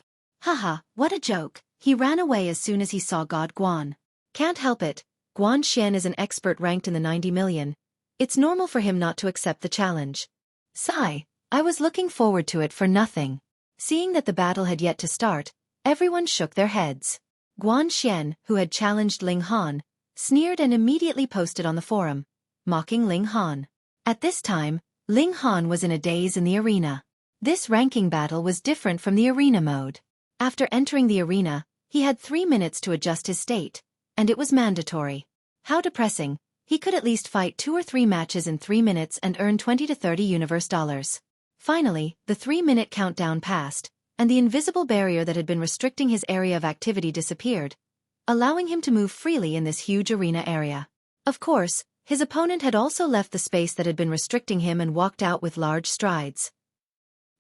What a joke. He ran away as soon as he saw God Guan. Can't help it, Guan Xian is an expert ranked in the 90 million. It's normal for him not to accept the challenge. Sigh, I was looking forward to it for nothing. Seeing that the battle had yet to start, everyone shook their heads. Guan Xian, who had challenged Ling Han, sneered and immediately posted on the forum, mocking Ling Han. At this time, Ling Han was in a daze in the arena. This ranking battle was different from the arena mode. After entering the arena, he had 3 minutes to adjust his state, and it was mandatory. How depressing, he could at least fight 2 or 3 matches in 3 minutes and earn 20 to 30 universe dollars. Finally, the 3-minute countdown passed, and the invisible barrier that had been restricting his area of activity disappeared, allowing him to move freely in this huge arena area. Of course, his opponent had also left the space that had been restricting him and walked out with large strides.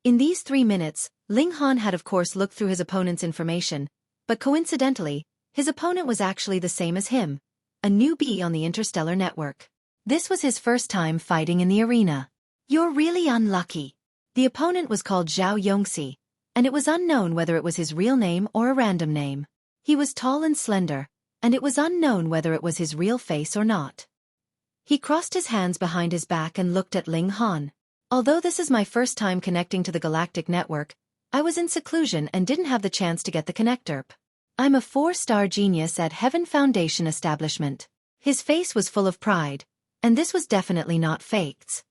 In these 3 minutes, Ling Han had of course looked through his opponent's information, but coincidentally, his opponent was actually the same as him, a newbie on the interstellar network. This was his first time fighting in the arena. You're really unlucky. The opponent was called Xueqi, and it was unknown whether it was his real name or a random name. He was tall and slender, and it was unknown whether it was his real face or not. He crossed his hands behind his back and looked at Ling Han. Although this is my first time connecting to the galactic network, I was in seclusion and didn't have the chance to get the connector. I'm a 4-star genius at Heaven Foundation establishment. His face was full of pride, and this was definitely not faked.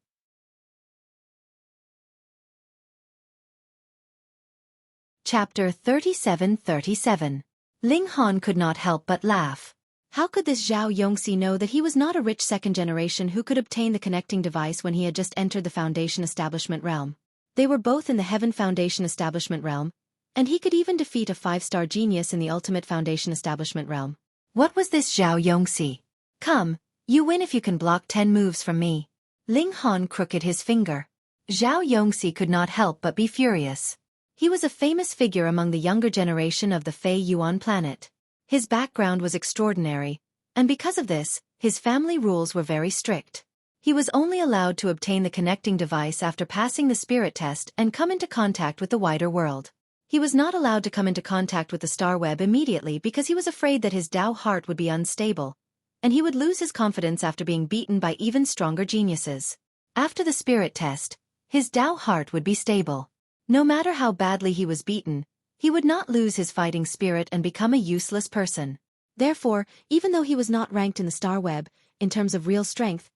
Chapter 37:37. Ling Han could not help but laugh. How could this Xueqi know that he was not a rich second generation who could obtain the connecting device when he had just entered the Foundation establishment realm? They were both in the Heaven Foundation establishment realm, and he could even defeat a 5-star genius in the Ultimate Foundation establishment realm. What was this, Zhao Yongxi? Come, you win if you can block 10 moves from me. Ling Han crooked his finger. Zhao Yongxi could not help but be furious. He was a famous figure among the younger generation of the Fei Yuan planet. His background was extraordinary, and because of this, his family rules were very strict. He was only allowed to obtain the connecting device after passing the spirit test and come into contact with the wider world. He was not allowed to come into contact with the star web immediately because he was afraid that his Dao heart would be unstable, and he would lose his confidence after being beaten by even stronger geniuses. After the spirit test, his Dao heart would be stable. No matter how badly he was beaten, he would not lose his fighting spirit and become a useless person. Therefore, even though he was not ranked in the star web, in terms of real strength,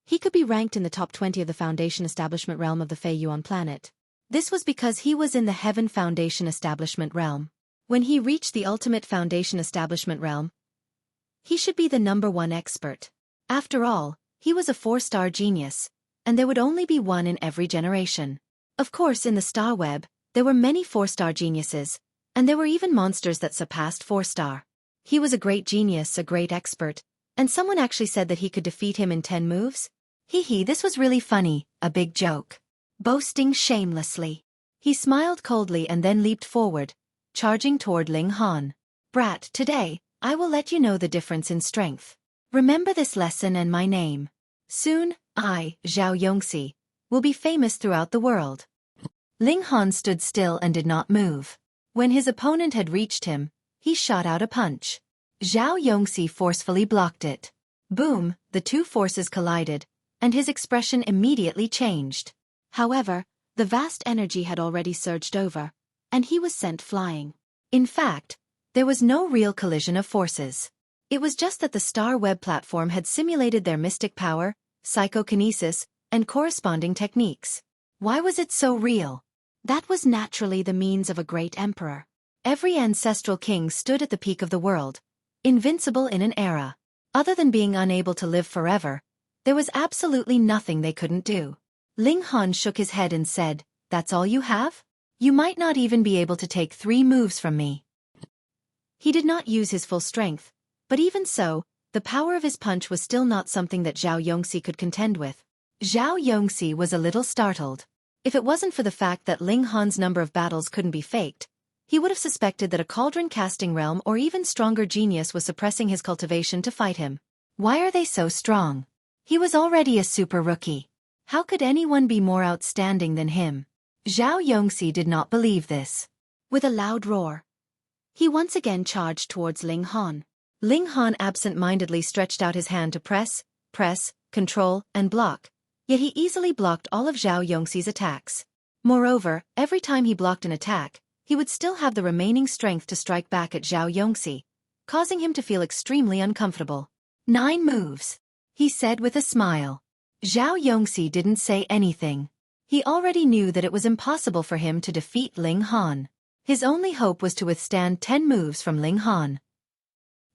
he could be ranked in the top 20 of the Foundation Establishment realm of the Fei Yuan planet. This was because he was in the Heaven Foundation Establishment realm. When he reached the Ultimate Foundation Establishment realm, he should be the #1 expert. After all, he was a 4-star genius, and there would only be one in every generation. Of course, in the star web, there were many 4-star geniuses, and there were even monsters that surpassed 4-star. He was a great genius, a great expert, and someone actually said that he could defeat him in 10 moves? Hee, this was really funny, a big joke. Boasting shamelessly. He smiled coldly and then leaped forward, charging toward Ling Han. Brat, today, I will let you know the difference in strength. Remember this lesson and my name. Soon, I, Zhao Yongxi, will be famous throughout the world. Ling Han stood still and did not move. When his opponent had reached him, he shot out a punch. Zhao Yongxi forcefully blocked it. Boom, the two forces collided, and his expression immediately changed. However, the vast energy had already surged over, and he was sent flying. In fact, there was no real collision of forces. It was just that the star web platform had simulated their mystic power, psychokinesis, and corresponding techniques. Why was it so real? That was naturally the means of a great emperor. Every ancestral king stood at the peak of the world, invincible in an era. Other than being unable to live forever, there was absolutely nothing they couldn't do. Ling Han shook his head and said, "That's all you have? You might not even be able to take 3 moves from me." He did not use his full strength, but even so, the power of his punch was still not something that Zhao Yongxi could contend with. Zhao Yongxi was a little startled. If it wasn't for the fact that Ling Han's number of battles couldn't be faked, he would have suspected that a cauldron casting realm or even stronger genius was suppressing his cultivation to fight him. Why are they so strong? He was already a super rookie. How could anyone be more outstanding than him? Zhao Yongxi did not believe this. With a loud roar, he once again charged towards Ling Han. Ling Han absent-mindedly stretched out his hand to press, control, and block, yet he easily blocked all of Zhao Yongxi's attacks. Moreover, every time he blocked an attack, he would still have the remaining strength to strike back at Zhao Yongxi, causing him to feel extremely uncomfortable. 9 moves, he said with a smile. Zhao Yongxi didn't say anything. He already knew that it was impossible for him to defeat Ling Han. His only hope was to withstand 10 moves from Ling Han.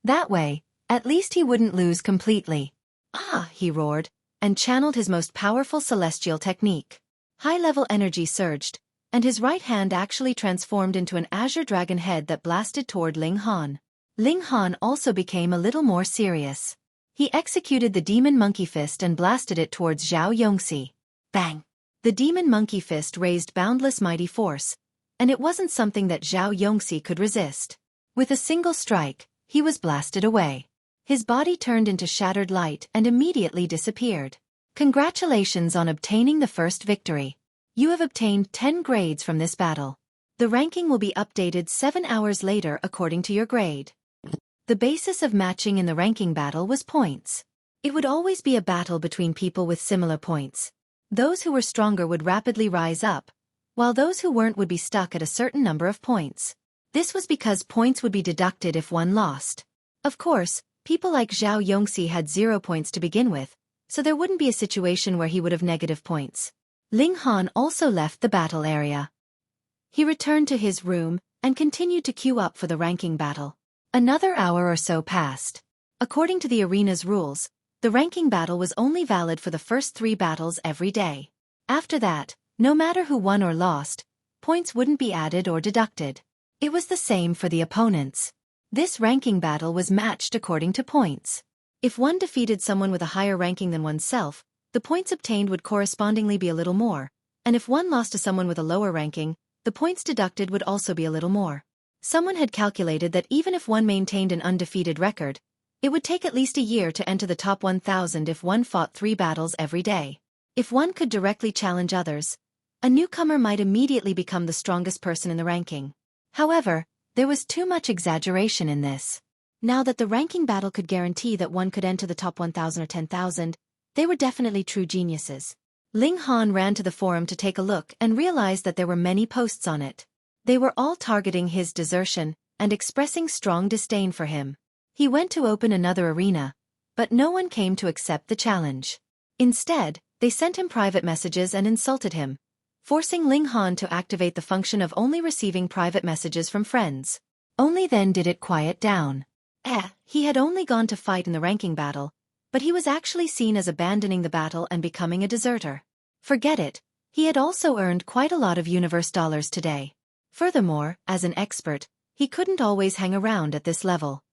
That way, at least he wouldn't lose completely. Ah, he roared, and channeled his most powerful celestial technique. High-level energy surged, and his right hand actually transformed into an azure dragon head that blasted toward Ling Han. Ling Han also became a little more serious. He executed the demon monkey fist and blasted it towards Zhao Yongxi. Bang! The demon monkey fist raised boundless mighty force, and it wasn't something that Zhao Yongxi could resist. With a single strike, he was blasted away. His body turned into shattered light and immediately disappeared. Congratulations on obtaining the first victory. You have obtained 10 grades from this battle. The ranking will be updated 7 hours later according to your grade. The basis of matching in the ranking battle was points. It would always be a battle between people with similar points. Those who were stronger would rapidly rise up, while those who weren't would be stuck at a certain number of points. This was because points would be deducted if one lost. Of course, people like Zhao Yongxi had 0 points to begin with, so there wouldn't be a situation where he would have negative points. Ling Han also left the battle area. He returned to his room and continued to queue up for the ranking battle. Another hour or so passed. According to the arena's rules, the ranking battle was only valid for the first 3 battles every day. After that, no matter who won or lost, points wouldn't be added or deducted. It was the same for the opponents. This ranking battle was matched according to points. If one defeated someone with a higher ranking than oneself, the points obtained would correspondingly be a little more, and if one lost to someone with a lower ranking, the points deducted would also be a little more. Someone had calculated that even if one maintained an undefeated record, it would take at least a year to enter the top 1,000 if one fought 3 battles every day. If one could directly challenge others, a newcomer might immediately become the strongest person in the ranking. However, there was too much exaggeration in this. Now that the ranking battle could guarantee that one could enter the top 1,000 or 10,000, they were definitely true geniuses. Ling Han ran to the forum to take a look and realized that there were many posts on it. They were all targeting his desertion and expressing strong disdain for him. He went to open another arena, but no one came to accept the challenge. Instead, they sent him private messages and insulted him, forcing Ling Han to activate the function of only receiving private messages from friends. Only then did it quiet down. He had only gone to fight in the ranking battle, but he was actually seen as abandoning the battle and becoming a deserter. Forget it, he had also earned quite a lot of universe dollars today. Furthermore, as an expert, he couldn't always hang around at this level.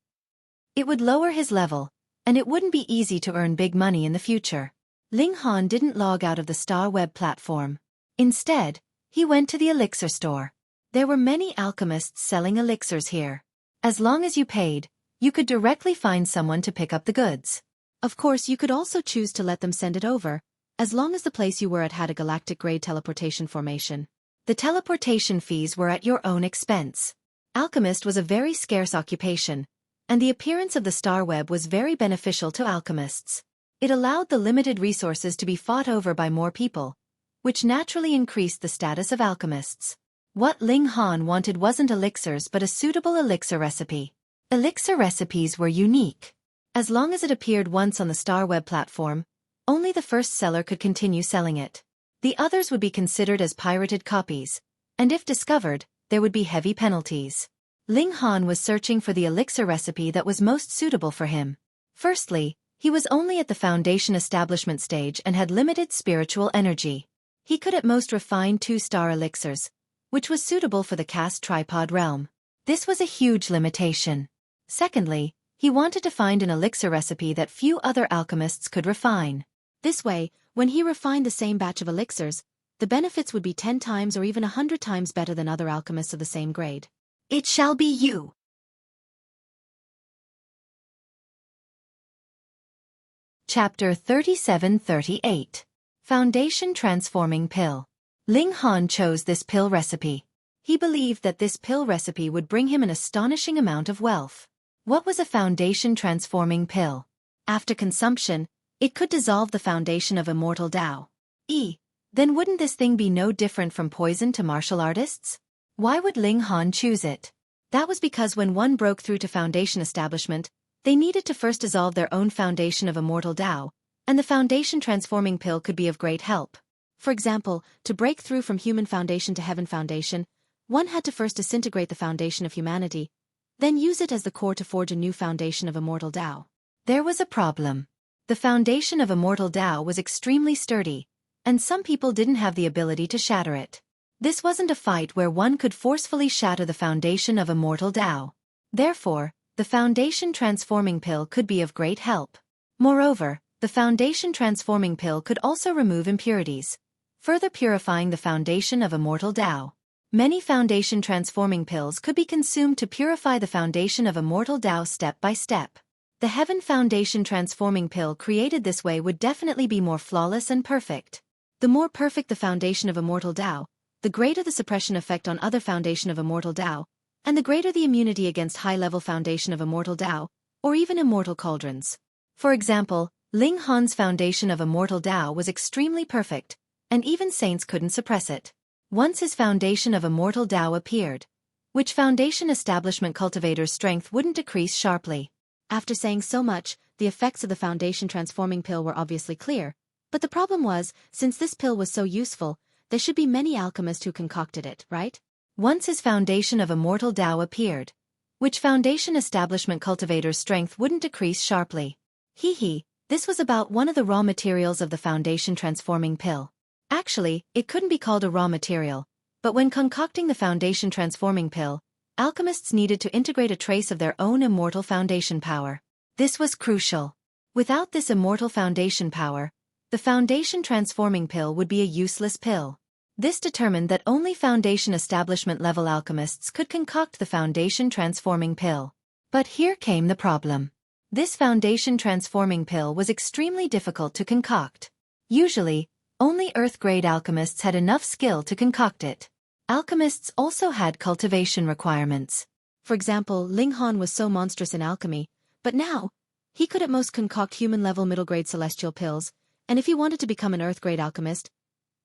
It would lower his level, and it wouldn't be easy to earn big money in the future. Ling Han didn't log out of the Star Web platform. Instead, he went to the elixir store. There were many alchemists selling elixirs here. As long as you paid, you could directly find someone to pick up the goods. Of course, you could also choose to let them send it over, as long as the place you were at had a galactic-grade teleportation formation. The teleportation fees were at your own expense. Alchemist was a very scarce occupation, and the appearance of the Star Web was very beneficial to alchemists. It allowed the limited resources to be fought over by more people, which naturally increased the status of alchemists. What Ling Han wanted wasn't elixirs but a suitable elixir recipe. Elixir recipes were unique. As long as it appeared once on the Star Web platform, only the first seller could continue selling it. The others would be considered as pirated copies, and if discovered, there would be heavy penalties. Ling Han was searching for the elixir recipe that was most suitable for him. Firstly, he was only at the Foundation establishment stage and had limited spiritual energy. He could at most refine 2-star elixirs, which was suitable for the cast tripod realm. This was a huge limitation. Secondly, he wanted to find an elixir recipe that few other alchemists could refine. This way, when he refined the same batch of elixirs, the benefits would be 10 times or even 100 times better than other alchemists of the same grade. It shall be you. Chapter 37-38. Foundation Transforming Pill. Ling Han chose this pill recipe. He believed that this pill recipe would bring him an astonishing amount of wealth. What was a foundation transforming pill? After consumption, it could dissolve the foundation of immortal Tao. Then wouldn't this thing be no different from poison to martial artists? Why would Ling Han choose it? That was because when one broke through to foundation establishment, they needed to first dissolve their own foundation of immortal Tao, and the foundation transforming pill could be of great help. For example, to break through from human foundation to heaven foundation, one had to first disintegrate the foundation of humanity, then use it as the core to forge a new foundation of immortal Tao. There was a problem. The foundation of immortal Tao was extremely sturdy, and some people didn't have the ability to shatter it. This wasn't a fight where one could forcefully shatter the foundation of immortal Tao. Therefore, the foundation transforming pill could be of great help. Moreover, the foundation transforming pill could also remove impurities, further purifying the foundation of immortal Tao. Many foundation transforming pills could be consumed to purify the foundation of immortal Tao step by step. The Heaven Foundation transforming pill created this way would definitely be more flawless and perfect. The more perfect the foundation of immortal Tao, the greater the suppression effect on other foundation of immortal Tao, and the greater the immunity against high-level foundation of immortal Tao, or even immortal cauldrons. For example, Ling Han's foundation of immortal Tao was extremely perfect, and even saints couldn't suppress it. Once his foundation of immortal Tao appeared, which foundation establishment cultivator's strength wouldn't decrease sharply. After saying so much, the effects of the foundation transforming pill were obviously clear, but the problem was, since this pill was so useful, there should be many alchemists who concocted it, right? Once his foundation of immortal Tao appeared, which foundation establishment cultivator's strength wouldn't decrease sharply. This was about one of the raw materials of the foundation transforming pill. Actually, it couldn't be called a raw material, but when concocting the foundation transforming pill, alchemists needed to integrate a trace of their own immortal foundation power. This was crucial. Without this immortal foundation power, the foundation transforming pill would be a useless pill. This determined that only foundation establishment level alchemists could concoct the foundation transforming pill. But here came the problem. This foundation transforming pill was extremely difficult to concoct. Usually, only Earth-grade alchemists had enough skill to concoct it. Alchemists also had cultivation requirements. For example, Ling Han was so monstrous in alchemy, but now, he could at most concoct human-level middle-grade celestial pills, and if he wanted to become an Earth-grade alchemist,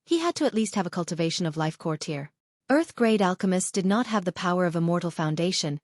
he had to at least have a cultivation of life core tier. Earth-grade alchemists did not have the power of immortal foundation,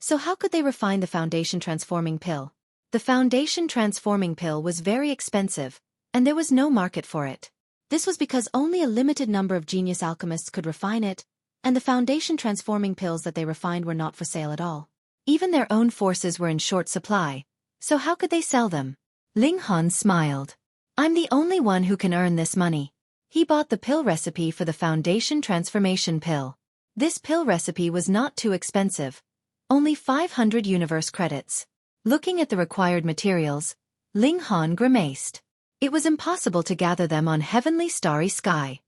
so how could they refine the foundation transforming pill? The foundation transforming pill was very expensive, and there was no market for it. This was because only a limited number of genius alchemists could refine it, and the foundation transforming pills that they refined were not for sale at all. Even their own forces were in short supply, so how could they sell them? Ling Han smiled. I'm the only one who can earn this money. He bought the pill recipe for the foundation transformation pill. This pill recipe was not too expensive. Only 500 universe credits. Looking at the required materials, Ling Han grimaced. It was impossible to gather them on heavenly starry sky.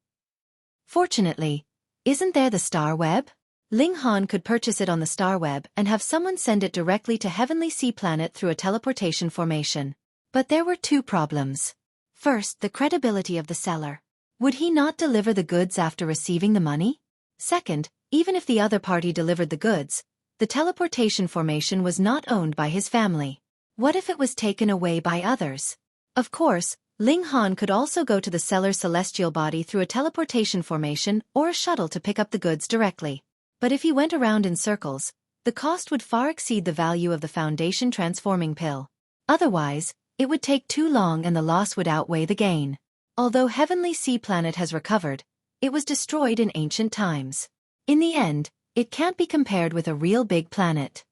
Fortunately, isn't there the star web? Ling Han could purchase it on the star web and have someone send it directly to Heavenly Sea Planet through a teleportation formation. But there were two problems. First, the credibility of the seller. Would he not deliver the goods after receiving the money? Second, even if the other party delivered the goods, the teleportation formation was not owned by his family. What if it was taken away by others? Of course, Ling Han could also go to the seller's celestial body through a teleportation formation or a shuttle to pick up the goods directly. But if he went around in circles, the cost would far exceed the value of the foundation transforming pill. Otherwise, it would take too long and the loss would outweigh the gain. Although Heavenly Sea Planet has recovered, it was destroyed in ancient times. In the end, it can't be compared with a real big planet.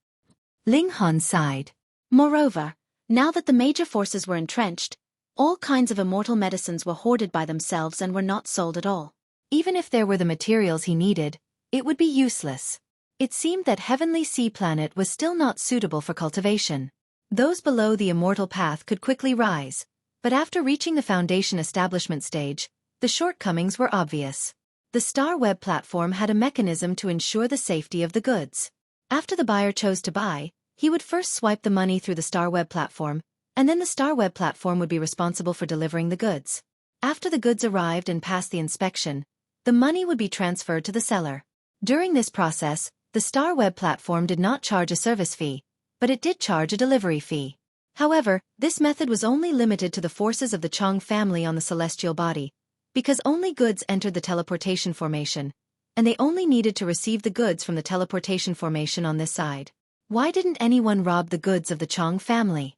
Ling Han sighed. Moreover, now that the major forces were entrenched, all kinds of immortal medicines were hoarded by themselves and were not sold at all. Even if there were the materials he needed, it would be useless. It seemed that Heavenly Sea Planet was still not suitable for cultivation. Those below the immortal path could quickly rise, but after reaching the foundation establishment stage, the shortcomings were obvious. The Star Web platform had a mechanism to ensure the safety of the goods. After the buyer chose to buy, he would first swipe the money through the Star Web platform, and then the Star Web platform would be responsible for delivering the goods. After the goods arrived and passed the inspection, the money would be transferred to the seller. During this process, the Star Web platform did not charge a service fee, but it did charge a delivery fee. However, this method was only limited to the forces of the Chong family on the celestial body, because only goods entered the teleportation formation, and they only needed to receive the goods from the teleportation formation on this side. Why didn't anyone rob the goods of the Chong family?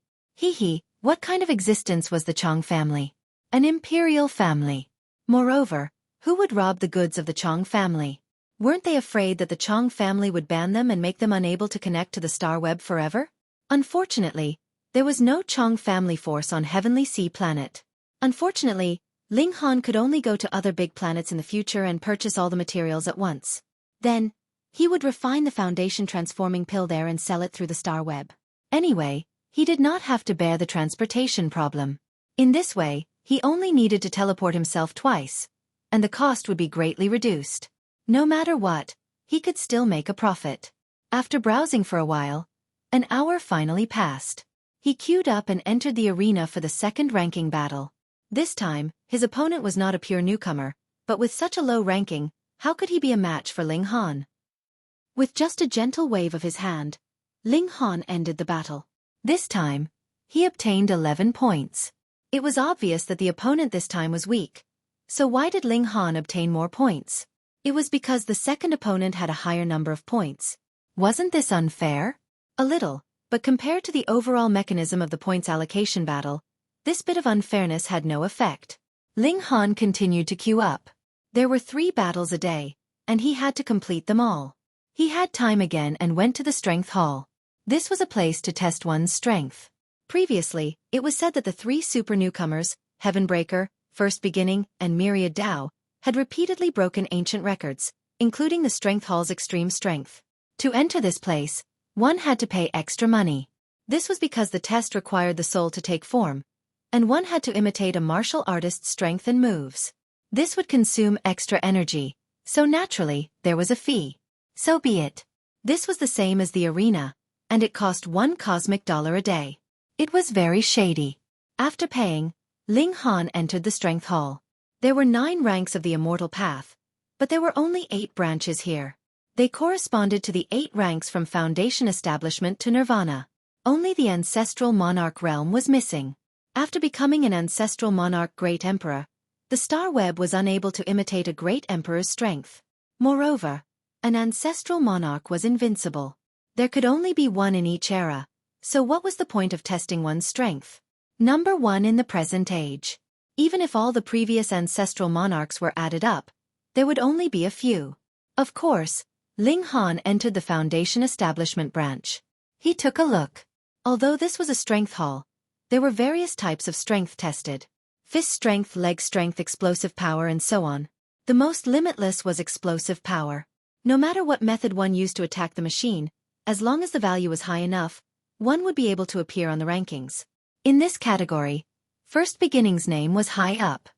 What kind of existence was the Chong family? An imperial family. Moreover, who would rob the goods of the Chong family? Weren't they afraid that the Chong family would ban them and make them unable to connect to the Star Web forever? Unfortunately, there was no Chong family force on Heavenly Sea Planet. Unfortunately, Ling Han could only go to other big planets in the future and purchase all the materials at once. Then, he would refine the foundation transforming pill there and sell it through the Star Web. Anyway, he did not have to bear the transportation problem. In this way, he only needed to teleport himself twice, and the cost would be greatly reduced. No matter what, he could still make a profit. After browsing for a while, an hour finally passed. He queued up and entered the arena for the second ranking battle. This time, his opponent was not a pure newcomer, but with such a low ranking, how could he be a match for Ling Han? With just a gentle wave of his hand, Ling Han ended the battle. This time, he obtained 11 points. It was obvious that the opponent this time was weak. So why did Ling Han obtain more points? It was because the second opponent had a higher number of points. Wasn't this unfair? A little, but compared to the overall mechanism of the points allocation battle, this bit of unfairness had no effect. Ling Han continued to queue up. There were 3 battles a day, and he had to complete them all. He had time again and went to the Strength Hall. This was a place to test one's strength. Previously, it was said that the 3 super newcomers, Heavenbreaker, First Beginning, and Myriad Dao, had repeatedly broken ancient records, including the Strength Hall's extreme strength. To enter this place, one had to pay extra money. This was because the test required the soul to take form, and one had to imitate a martial artist's strength and moves. This would consume extra energy, so naturally, there was a fee. So be it. This was the same as the arena, and it cost $1 cosmic a day. It was very shady. After paying, Ling Han entered the strength hall. There were 9 ranks of the immortal path, but there were only 8 branches here. They corresponded to the 8 ranks from foundation establishment to nirvana. Only the ancestral monarch realm was missing. After becoming an ancestral monarch great emperor, the star web was unable to imitate a great emperor's strength. Moreover, an ancestral monarch was invincible. There could only be one in each era, so what was the point of testing one's strength? Number 1 in the present age. Even if all the previous ancestral monarchs were added up, there would only be a few. Of course, Ling Han entered the foundation establishment branch. He took a look. Although this was a strength hall, there were various types of strength tested. Fist strength, leg strength, explosive power, and so on. The most limitless was explosive power. No matter what method one used to attack the machine, as long as the value was high enough, one would be able to appear on the rankings. In this category, First Beginning's name was high up.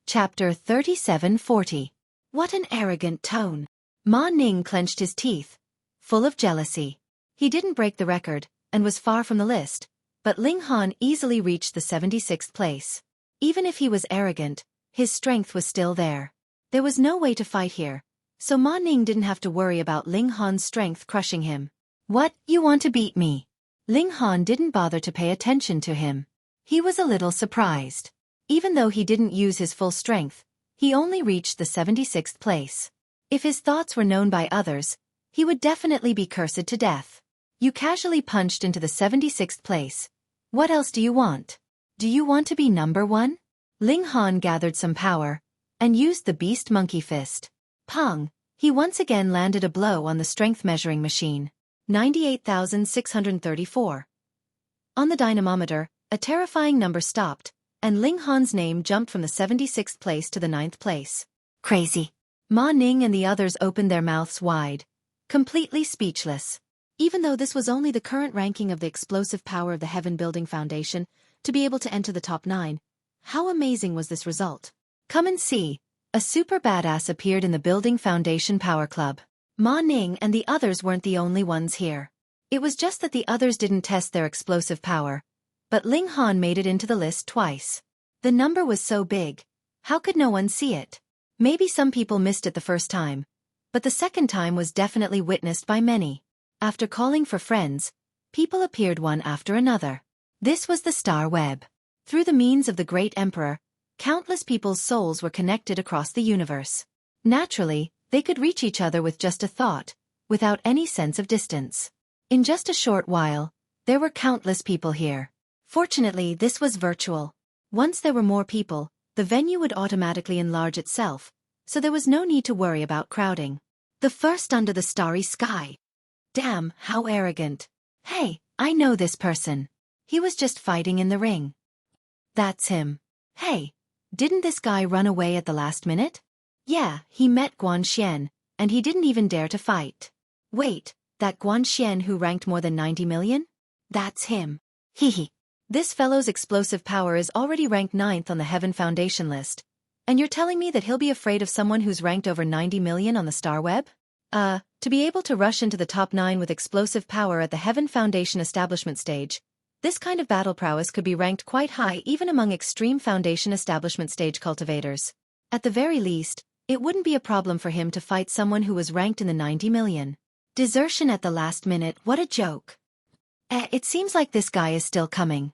Chapter 3740. What an arrogant tone. Ma Ning clenched his teeth, full of jealousy. He didn't break the record, and was far from the list, but Ling Han easily reached the 76th place. Even if he was arrogant, his strength was still there. There was no way to fight here, so Ma Ning didn't have to worry about Ling Han's strength crushing him. What, you want to beat me? Ling Han didn't bother to pay attention to him. He was a little surprised. Even though he didn't use his full strength, he only reached the 76th place. If his thoughts were known by others, he would definitely be cursed to death. You casually punched into the 76th place. What else do you want? Do you want to be number 1? Ling Han gathered some power, and used the beast monkey fist. Pong! He once again landed a blow on the strength measuring machine. 98,634. On the dynamometer, a terrifying number stopped, and Ling Han's name jumped from the 76th place to the 9th place. Crazy. Ma Ning and the others opened their mouths wide, completely speechless. Even though this was only the current ranking of the explosive power of the Heaven Building Foundation, to be able to enter the top 9, how amazing was this result? Come and see. A super badass appeared in the Building Foundation Power Club. Ma Ning and the others weren't the only ones here. It was just that the others didn't test their explosive power, but Ling Han made it into the list twice. The number was so big, how could no one see it? Maybe some people missed it the first time, but the second time was definitely witnessed by many. After calling for friends, people appeared one after another. This was the Star Web. Through the means of the Great Emperor, countless people's souls were connected across the universe. Naturally, they could reach each other with just a thought, without any sense of distance. In just a short while, there were countless people here. Fortunately, this was virtual. Once there were more people, the venue would automatically enlarge itself, so there was no need to worry about crowding. The first under the starry sky. Damn, how arrogant. Hey, I know this person. He was just fighting in the ring. That's him. Hey, didn't this guy run away at the last minute? Yeah, he met Guan Xian, and he didn't even dare to fight. Wait, that Guan Xian who ranked more than 90 million? That's him. Hehe. This fellow's explosive power is already ranked 9th on the Heaven Foundation list, and you're telling me that he'll be afraid of someone who's ranked over 90 million on the Star Web? To be able to rush into the top 9 with explosive power at the Heaven Foundation establishment stage, this kind of battle prowess could be ranked quite high even among extreme Foundation establishment stage cultivators. At the very least, it wouldn't be a problem for him to fight someone who was ranked in the 90 million. Desertion at the last minute, what a joke. It seems like this guy is still coming.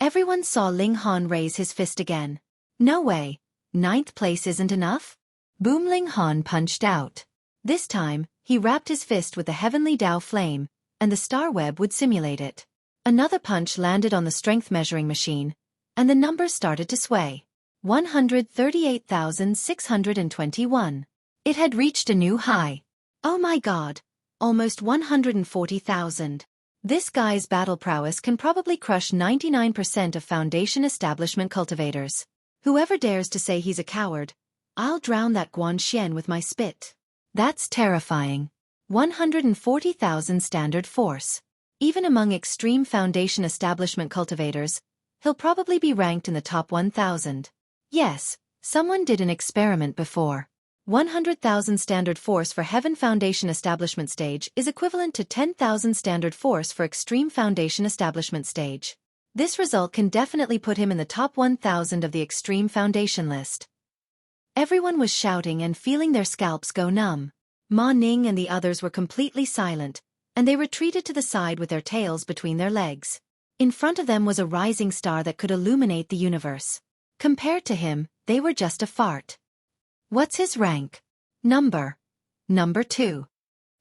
Everyone saw Ling Han raise his fist again. No way, 9th place isn't enough? Boom! Ling Han punched out. This time, he wrapped his fist with the heavenly Dao flame, and the star web would simulate it. Another punch landed on the strength measuring machine, and the numbers started to sway. 138,621. It had reached a new high. Oh my god, almost 140,000. This guy's battle prowess can probably crush 99% of Foundation establishment cultivators. Whoever dares to say he's a coward, I'll drown that Guanxian with my spit. That's terrifying. 140,000 standard force. Even among extreme Foundation establishment cultivators, he'll probably be ranked in the top 1,000. Yes, someone did an experiment before. 100,000 standard force for Heaven Foundation establishment stage is equivalent to 10,000 standard force for Extreme Foundation establishment stage. This result can definitely put him in the top 1,000 of the Extreme Foundation list. Everyone was shouting and feeling their scalps go numb. Ma Ning and the others were completely silent, and they retreated to the side with their tails between their legs. In front of them was a rising star that could illuminate the universe. Compared to him, they were just a fart. What's his rank? Number 2.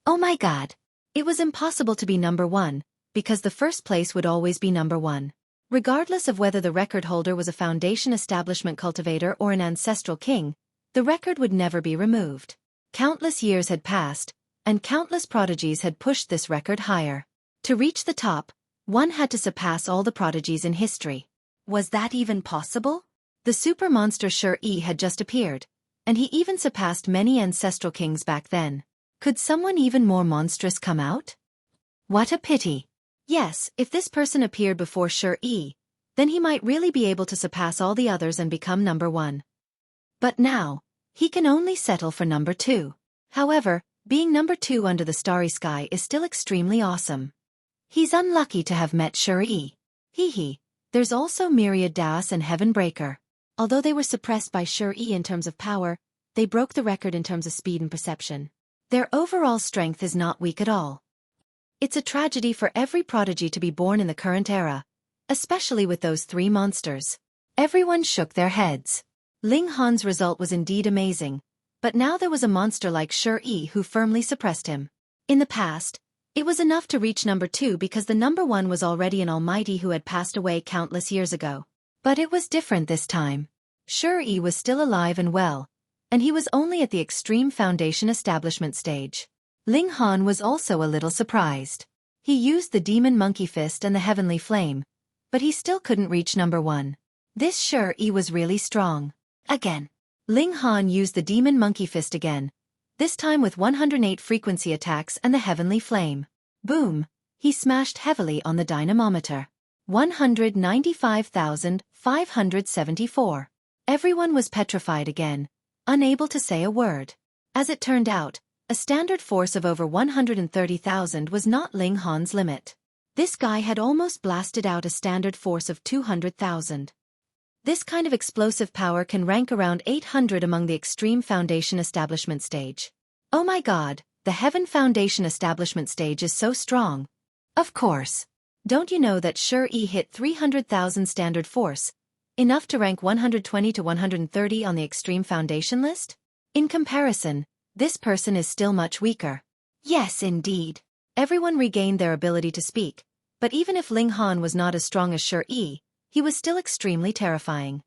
Oh my god. It was impossible to be number 1, because the first place would always be number 1. Regardless of whether the record holder was a Foundation establishment cultivator or an ancestral king, the record would never be removed. Countless years had passed, and countless prodigies had pushed this record higher. To reach the top, one had to surpass all the prodigies in history. Was that even possible? The super monster Xueqi had just appeared, and he even surpassed many ancestral kings back then. Could someone even more monstrous come out? What a pity. Yes, if this person appeared before Xueqi, then he might really be able to surpass all the others and become number 1. But now, he can only settle for number 2. However, being number 2 under the starry sky is still extremely awesome. He's unlucky to have met Xueqi. Hee. There's also Myriad Das and Heaven Breaker. Although they were suppressed by Xueqi in terms of power, they broke the record in terms of speed and perception. Their overall strength is not weak at all. It's a tragedy for every prodigy to be born in the current era, especially with those 3 monsters. Everyone shook their heads. Ling Han's result was indeed amazing, but now there was a monster like Xueqi who firmly suppressed him. In the past, it was enough to reach number 2 because the number 1 was already an almighty who had passed away countless years ago. But it was different this time. Xueqi was still alive and well, and he was only at the Extreme Foundation establishment stage. Ling Han was also a little surprised. He used the Demon Monkey Fist and the Heavenly Flame, but he still couldn't reach number 1. This Xueqi was really strong. Again. Ling Han used the Demon Monkey Fist again, this time with 108 frequency attacks and the Heavenly Flame. Boom! He smashed heavily on the dynamometer. 195,574. Everyone was petrified again, unable to say a word. As it turned out, a standard force of over 130,000 was not Ling Han's limit. This guy had almost blasted out a standard force of 200,000. This kind of explosive power can rank around 800 among the Extreme Foundation establishment stage. Oh my god, the Heaven Foundation establishment stage is so strong. Of course. Don't you know that Xueqi hit 300,000 standard force, enough to rank 120 to 130 on the Extreme Foundation list? In comparison, this person is still much weaker. Yes, indeed. Everyone regained their ability to speak, but even if Ling Han was not as strong as Xueqi, he was still extremely terrifying.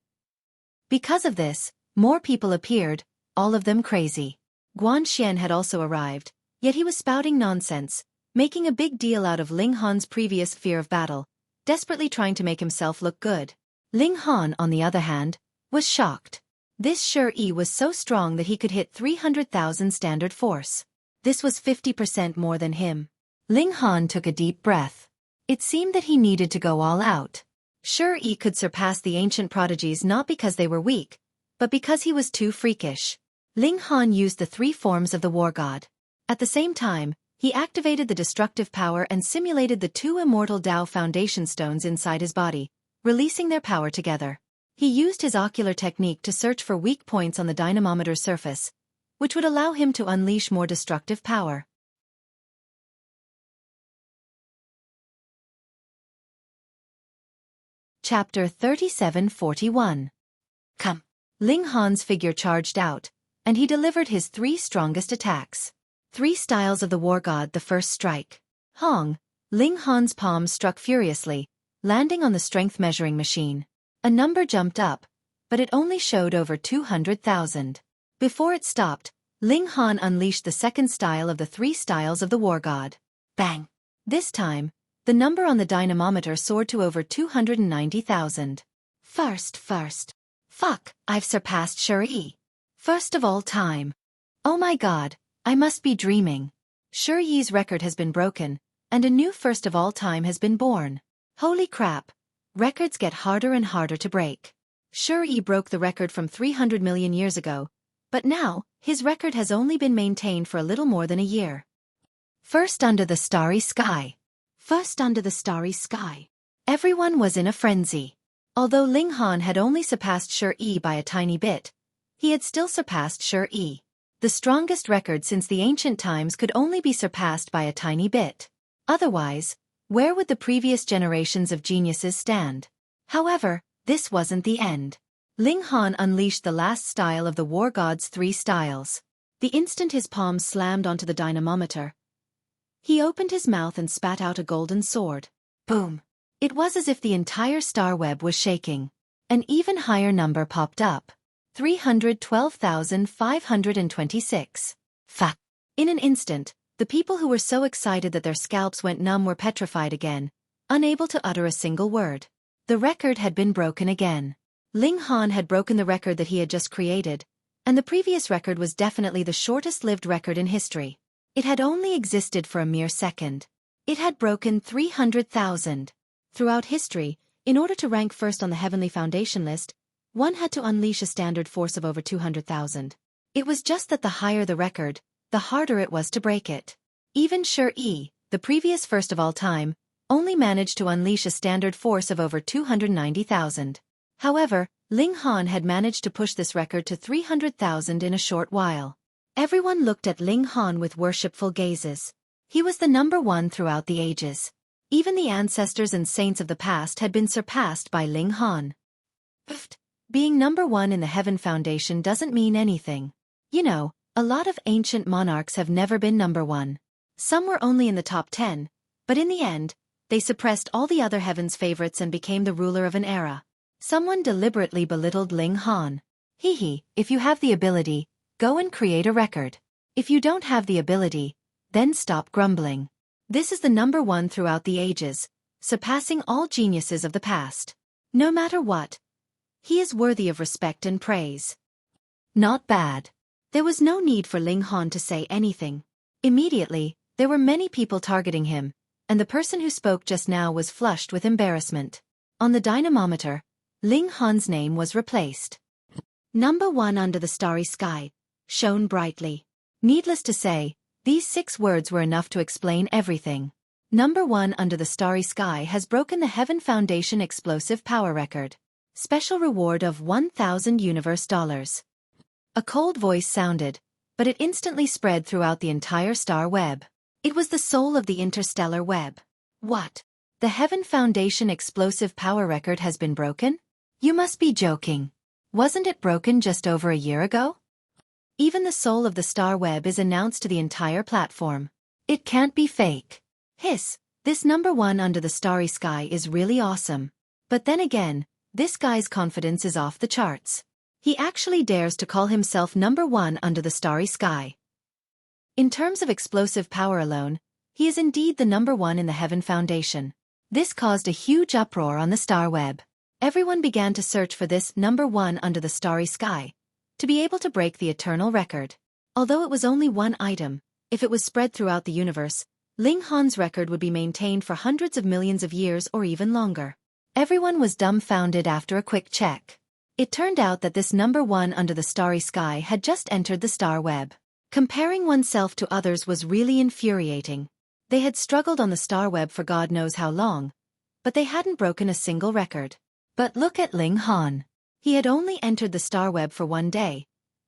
Because of this, more people appeared, all of them crazy. Guanxian had also arrived, yet he was spouting nonsense, making a big deal out of Ling Han's previous fear of battle, desperately trying to make himself look good. Ling Han, on the other hand, was shocked. This Xueqi was so strong that he could hit 300,000 standard force. This was 50% more than him. Ling Han took a deep breath. It seemed that he needed to go all out. Xueqi could surpass the ancient prodigies not because they were weak, but because he was too freakish. Ling Han used the 3 forms of the war god. At the same time, he activated the destructive power and simulated the 2 immortal Tao foundation stones inside his body, releasing their power together. He used his ocular technique to search for weak points on the dynamometer's surface, which would allow him to unleash more destructive power. Chapter 3741. Come. Ling Han's figure charged out, and he delivered his 3 strongest attacks. 3 styles of the war god. The first strike. Hong. Ling Han's palms struck furiously, landing on the strength measuring machine. A number jumped up, but it only showed over 200,000. Before it stopped, Ling Han unleashed the second style of the 3 styles of the war god. Bang! This time, the number on the dynamometer soared to over 290,000. First. Fuck, I've surpassed Xueqi. First of all time. Oh my god, I must be dreaming. Xueqi's record has been broken, and a new first of all time has been born. Holy crap. Records get harder and harder to break. Xueqi broke the record from 300 million years ago, but now, his record has only been maintained for a little more than a year. First under the starry sky. First under the starry sky. Everyone was in a frenzy. Although Ling Han had only surpassed Xueqi by a tiny bit, he had still surpassed Xueqi. The strongest record since the ancient times could only be surpassed by a tiny bit. Otherwise, where would the previous generations of geniuses stand? However, this wasn't the end. Ling Han unleashed the last style of the war god's 3 styles. The instant his palm slammed onto the dynamometer, he opened his mouth and spat out a golden sword. Boom! It was as if the entire star web was shaking. An even higher number popped up. 312,526. Fuck. In an instant, the people who were so excited that their scalps went numb were petrified again, unable to utter a single word. The record had been broken again. Ling Han had broken the record that he had just created, and the previous record was definitely the shortest-lived record in history. It had only existed for a mere second. It had broken 300,000. Throughout history, in order to rank first on the Heavenly Foundation list, one had to unleash a standard force of over 200,000. It was just that the higher the record, the harder it was to break it. Even Xueqi, the previous first of all time, only managed to unleash a standard force of over 290,000. However, Ling Han had managed to push this record to 300,000 in a short while. Everyone looked at Ling Han with worshipful gazes. He was the number one throughout the ages. Even the ancestors and saints of the past had been surpassed by Ling Han. Being number one in the Heaven Foundation doesn't mean anything. You know, a lot of ancient monarchs have never been number one. Some were only in the top 10, but in the end, they suppressed all the other Heaven's favorites and became the ruler of an era. Someone deliberately belittled Ling Han. If you have the ability, go and create a record. If you don't have the ability, then stop grumbling. This is the number one throughout the ages, surpassing all geniuses of the past. No matter what, he is worthy of respect and praise. Not bad. There was no need for Ling Han to say anything. Immediately, there were many people targeting him, and the person who spoke just now was flushed with embarrassment. On the dynamometer, Ling Han's name was replaced. Number one under the starry sky, shone brightly. Needless to say, these 6 words were enough to explain everything. Number one under the starry sky has broken the Heaven Foundation explosive power record. Special reward of 1,000 universe dollars. A cold voice sounded, but it instantly spread throughout the entire star web. It was the soul of the interstellar web. What? The Heaven Foundation explosive power record has been broken? You must be joking. Wasn't it broken just over a year ago? Even the soul of the star web is announced to the entire platform. It can't be fake. Hiss, this number one under the starry sky is really awesome. But then again, this guy's confidence is off the charts. He actually dares to call himself number one under the starry sky. In terms of explosive power alone, he is indeed the number one in the Heaven Foundation. This caused a huge uproar on the star web. Everyone began to search for this number one under the starry sky, to be able to break the eternal record. Although it was only one item, if it was spread throughout the universe, Ling Han's record would be maintained for hundreds of millions of years or even longer. Everyone was dumbfounded after a quick check. It turned out that this number one under the starry sky had just entered the star web. Comparing oneself to others was really infuriating. They had struggled on the star web for God knows how long, but they hadn't broken a single record. But look at Ling Han. He had only entered the star web for one day,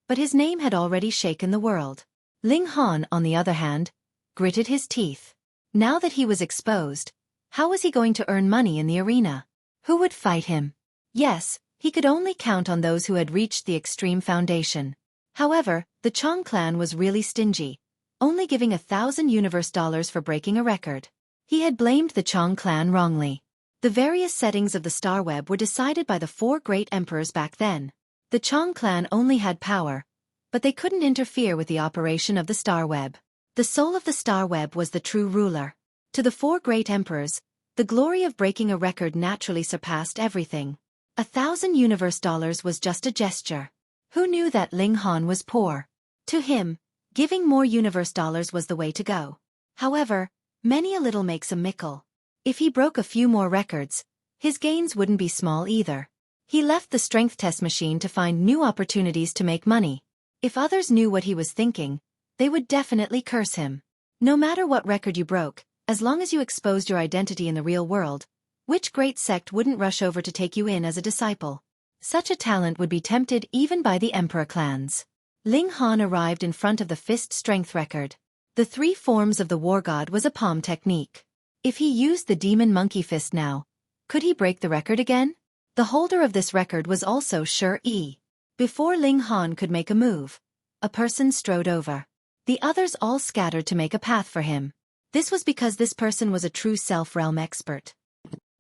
but his name had already shaken the world. Ling Han, on the other hand, gritted his teeth. Now that he was exposed, how was he going to earn money in the arena? Who would fight him? Yes, he could only count on those who had reached the extreme foundation. However, the Chong clan was really stingy, only giving 1,000 universe dollars for breaking a record. He had blamed the Chong clan wrongly. The various settings of the star web were decided by the 4 great emperors back then. The Chong clan only had power, but they couldn't interfere with the operation of the star web. The soul of the star web was the true ruler. To the 4 great emperors, the glory of breaking a record naturally surpassed everything. 1,000 universe dollars was just a gesture. Who knew that Ling Han was poor? To him, giving more universe dollars was the way to go. However, many a little makes a mickle. If he broke a few more records, his gains wouldn't be small either. He left the strength test machine to find new opportunities to make money. If others knew what he was thinking, they would definitely curse him. No matter what record you broke, as long as you exposed your identity in the real world, which great sect wouldn't rush over to take you in as a disciple? Such a talent would be tempted even by the emperor clans. Ling Han arrived in front of the fist strength record. The 3 forms of the war god was a palm technique. If he used the demon monkey fist now, could he break the record again? The holder of this record was also Xueqi. Before Ling Han could make a move, a person strode over. The others all scattered to make a path for him. This was because this person was a true self-realm expert.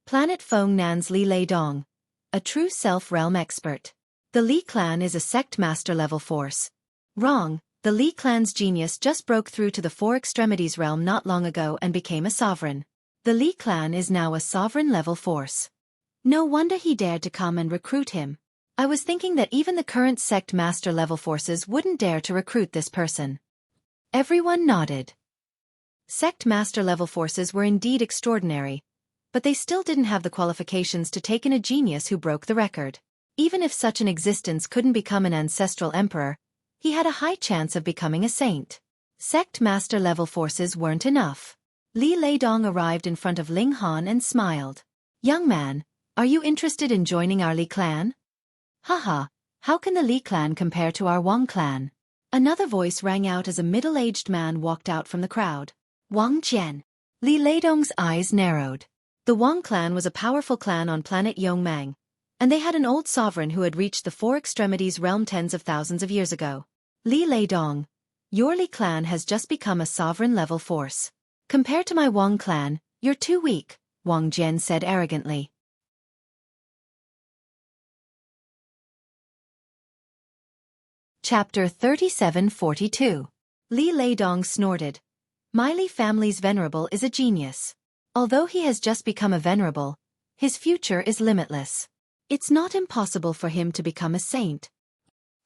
Planet Feng Nan's Li Lei Dong, a true self-realm expert. The Li clan is a sect master level force. Wrong, the Li clan's genius just broke through to the 4 extremities realm not long ago and became a sovereign. The Li clan is now a sovereign level force. No wonder he dared to come and recruit him. I was thinking that even the current sect master level forces wouldn't dare to recruit this person. Everyone nodded. Sect master level forces were indeed extraordinary, but they still didn't have the qualifications to take in a genius who broke the record. Even if such an existence couldn't become an ancestral emperor, he had a high chance of becoming a saint. Sect master level forces weren't enough. Li Leidong arrived in front of Ling Han and smiled. Young man, are you interested in joining our Li clan? Haha, how can the Li clan compare to our Wang clan? Another voice rang out as a middle-aged man walked out from the crowd. Wang Jian. Li Leidong's eyes narrowed. The Wang clan was a powerful clan on planet Yongmang, and they had an old sovereign who had reached the 4 extremities realm tens of thousands of years ago. Li Leidong, your Li clan has just become a sovereign-level force. Compared to my Wang clan, you're too weak, Wang Jian said arrogantly. Chapter 3742. Li Leidong snorted. My Li family's venerable is a genius. Although he has just become a venerable, his future is limitless. It's not impossible for him to become a saint.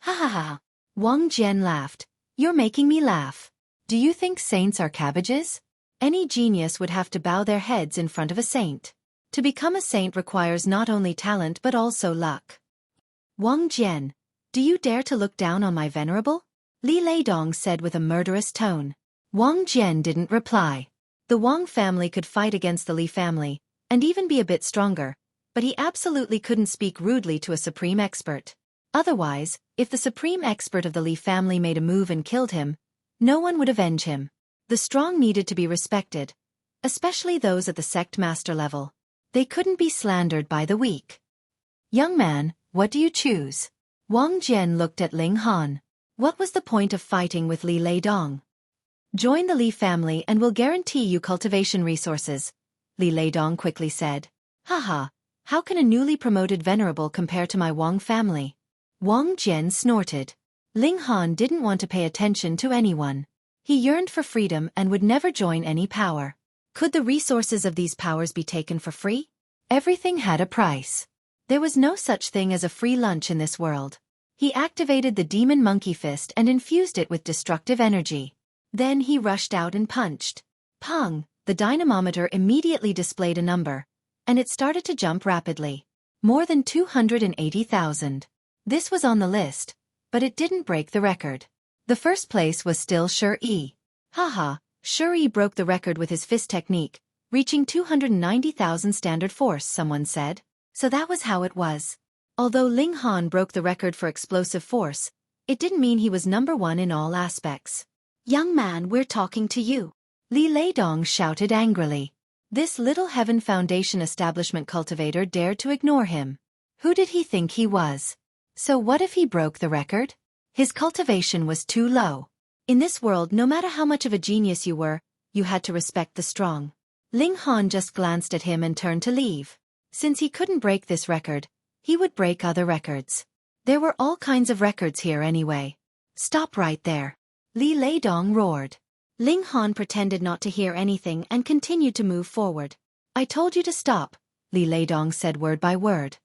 Ha ha ha. Wang Jian laughed. You're making me laugh. Do you think saints are cabbages? Any genius would have to bow their heads in front of a saint. To become a saint requires not only talent but also luck. Wang Jian, do you dare to look down on my venerable? Li Leidong said with a murderous tone. Wang Jian didn't reply. The Wang family could fight against the Li family, and even be a bit stronger, but he absolutely couldn't speak rudely to a supreme expert. Otherwise, if the supreme expert of the Li family made a move and killed him, no one would avenge him. The strong needed to be respected, especially those at the sect master level. They couldn't be slandered by the weak. Young man, what do you choose? Wang Jian looked at Ling Han. What was the point of fighting with Li Leidong? Join the Li family and we'll guarantee you cultivation resources, Li Leidong quickly said. Haha, how can a newly promoted venerable compare to my Wang family? Wang Jian snorted. Ling Han didn't want to pay attention to anyone. He yearned for freedom and would never join any power. Could the resources of these powers be taken for free? Everything had a price. There was no such thing as a free lunch in this world. He activated the demon monkey fist and infused it with destructive energy. Then he rushed out and punched. Pung! The dynamometer immediately displayed a number, and it started to jump rapidly. More than 280,000. This was on the list, but it didn't break the record. The first place was still Xueqi. Haha, Xueqi broke the record with his fist technique, reaching 290,000 standard force, someone said. So that was how it was. Although Ling Han broke the record for explosive force, it didn't mean he was number 1 in all aspects. Young man, we're talking to you. Li Leidong shouted angrily. This little Heaven Foundation establishment cultivator dared to ignore him. Who did he think he was? So what if he broke the record? His cultivation was too low. In this world, no matter how much of a genius you were, you had to respect the strong. Ling Han just glanced at him and turned to leave. Since he couldn't break this record, he would break other records. There were all kinds of records here anyway. Stop right there. Li Leidong roared. Ling Han pretended not to hear anything and continued to move forward. I told you to stop, Li Leidong said word by word.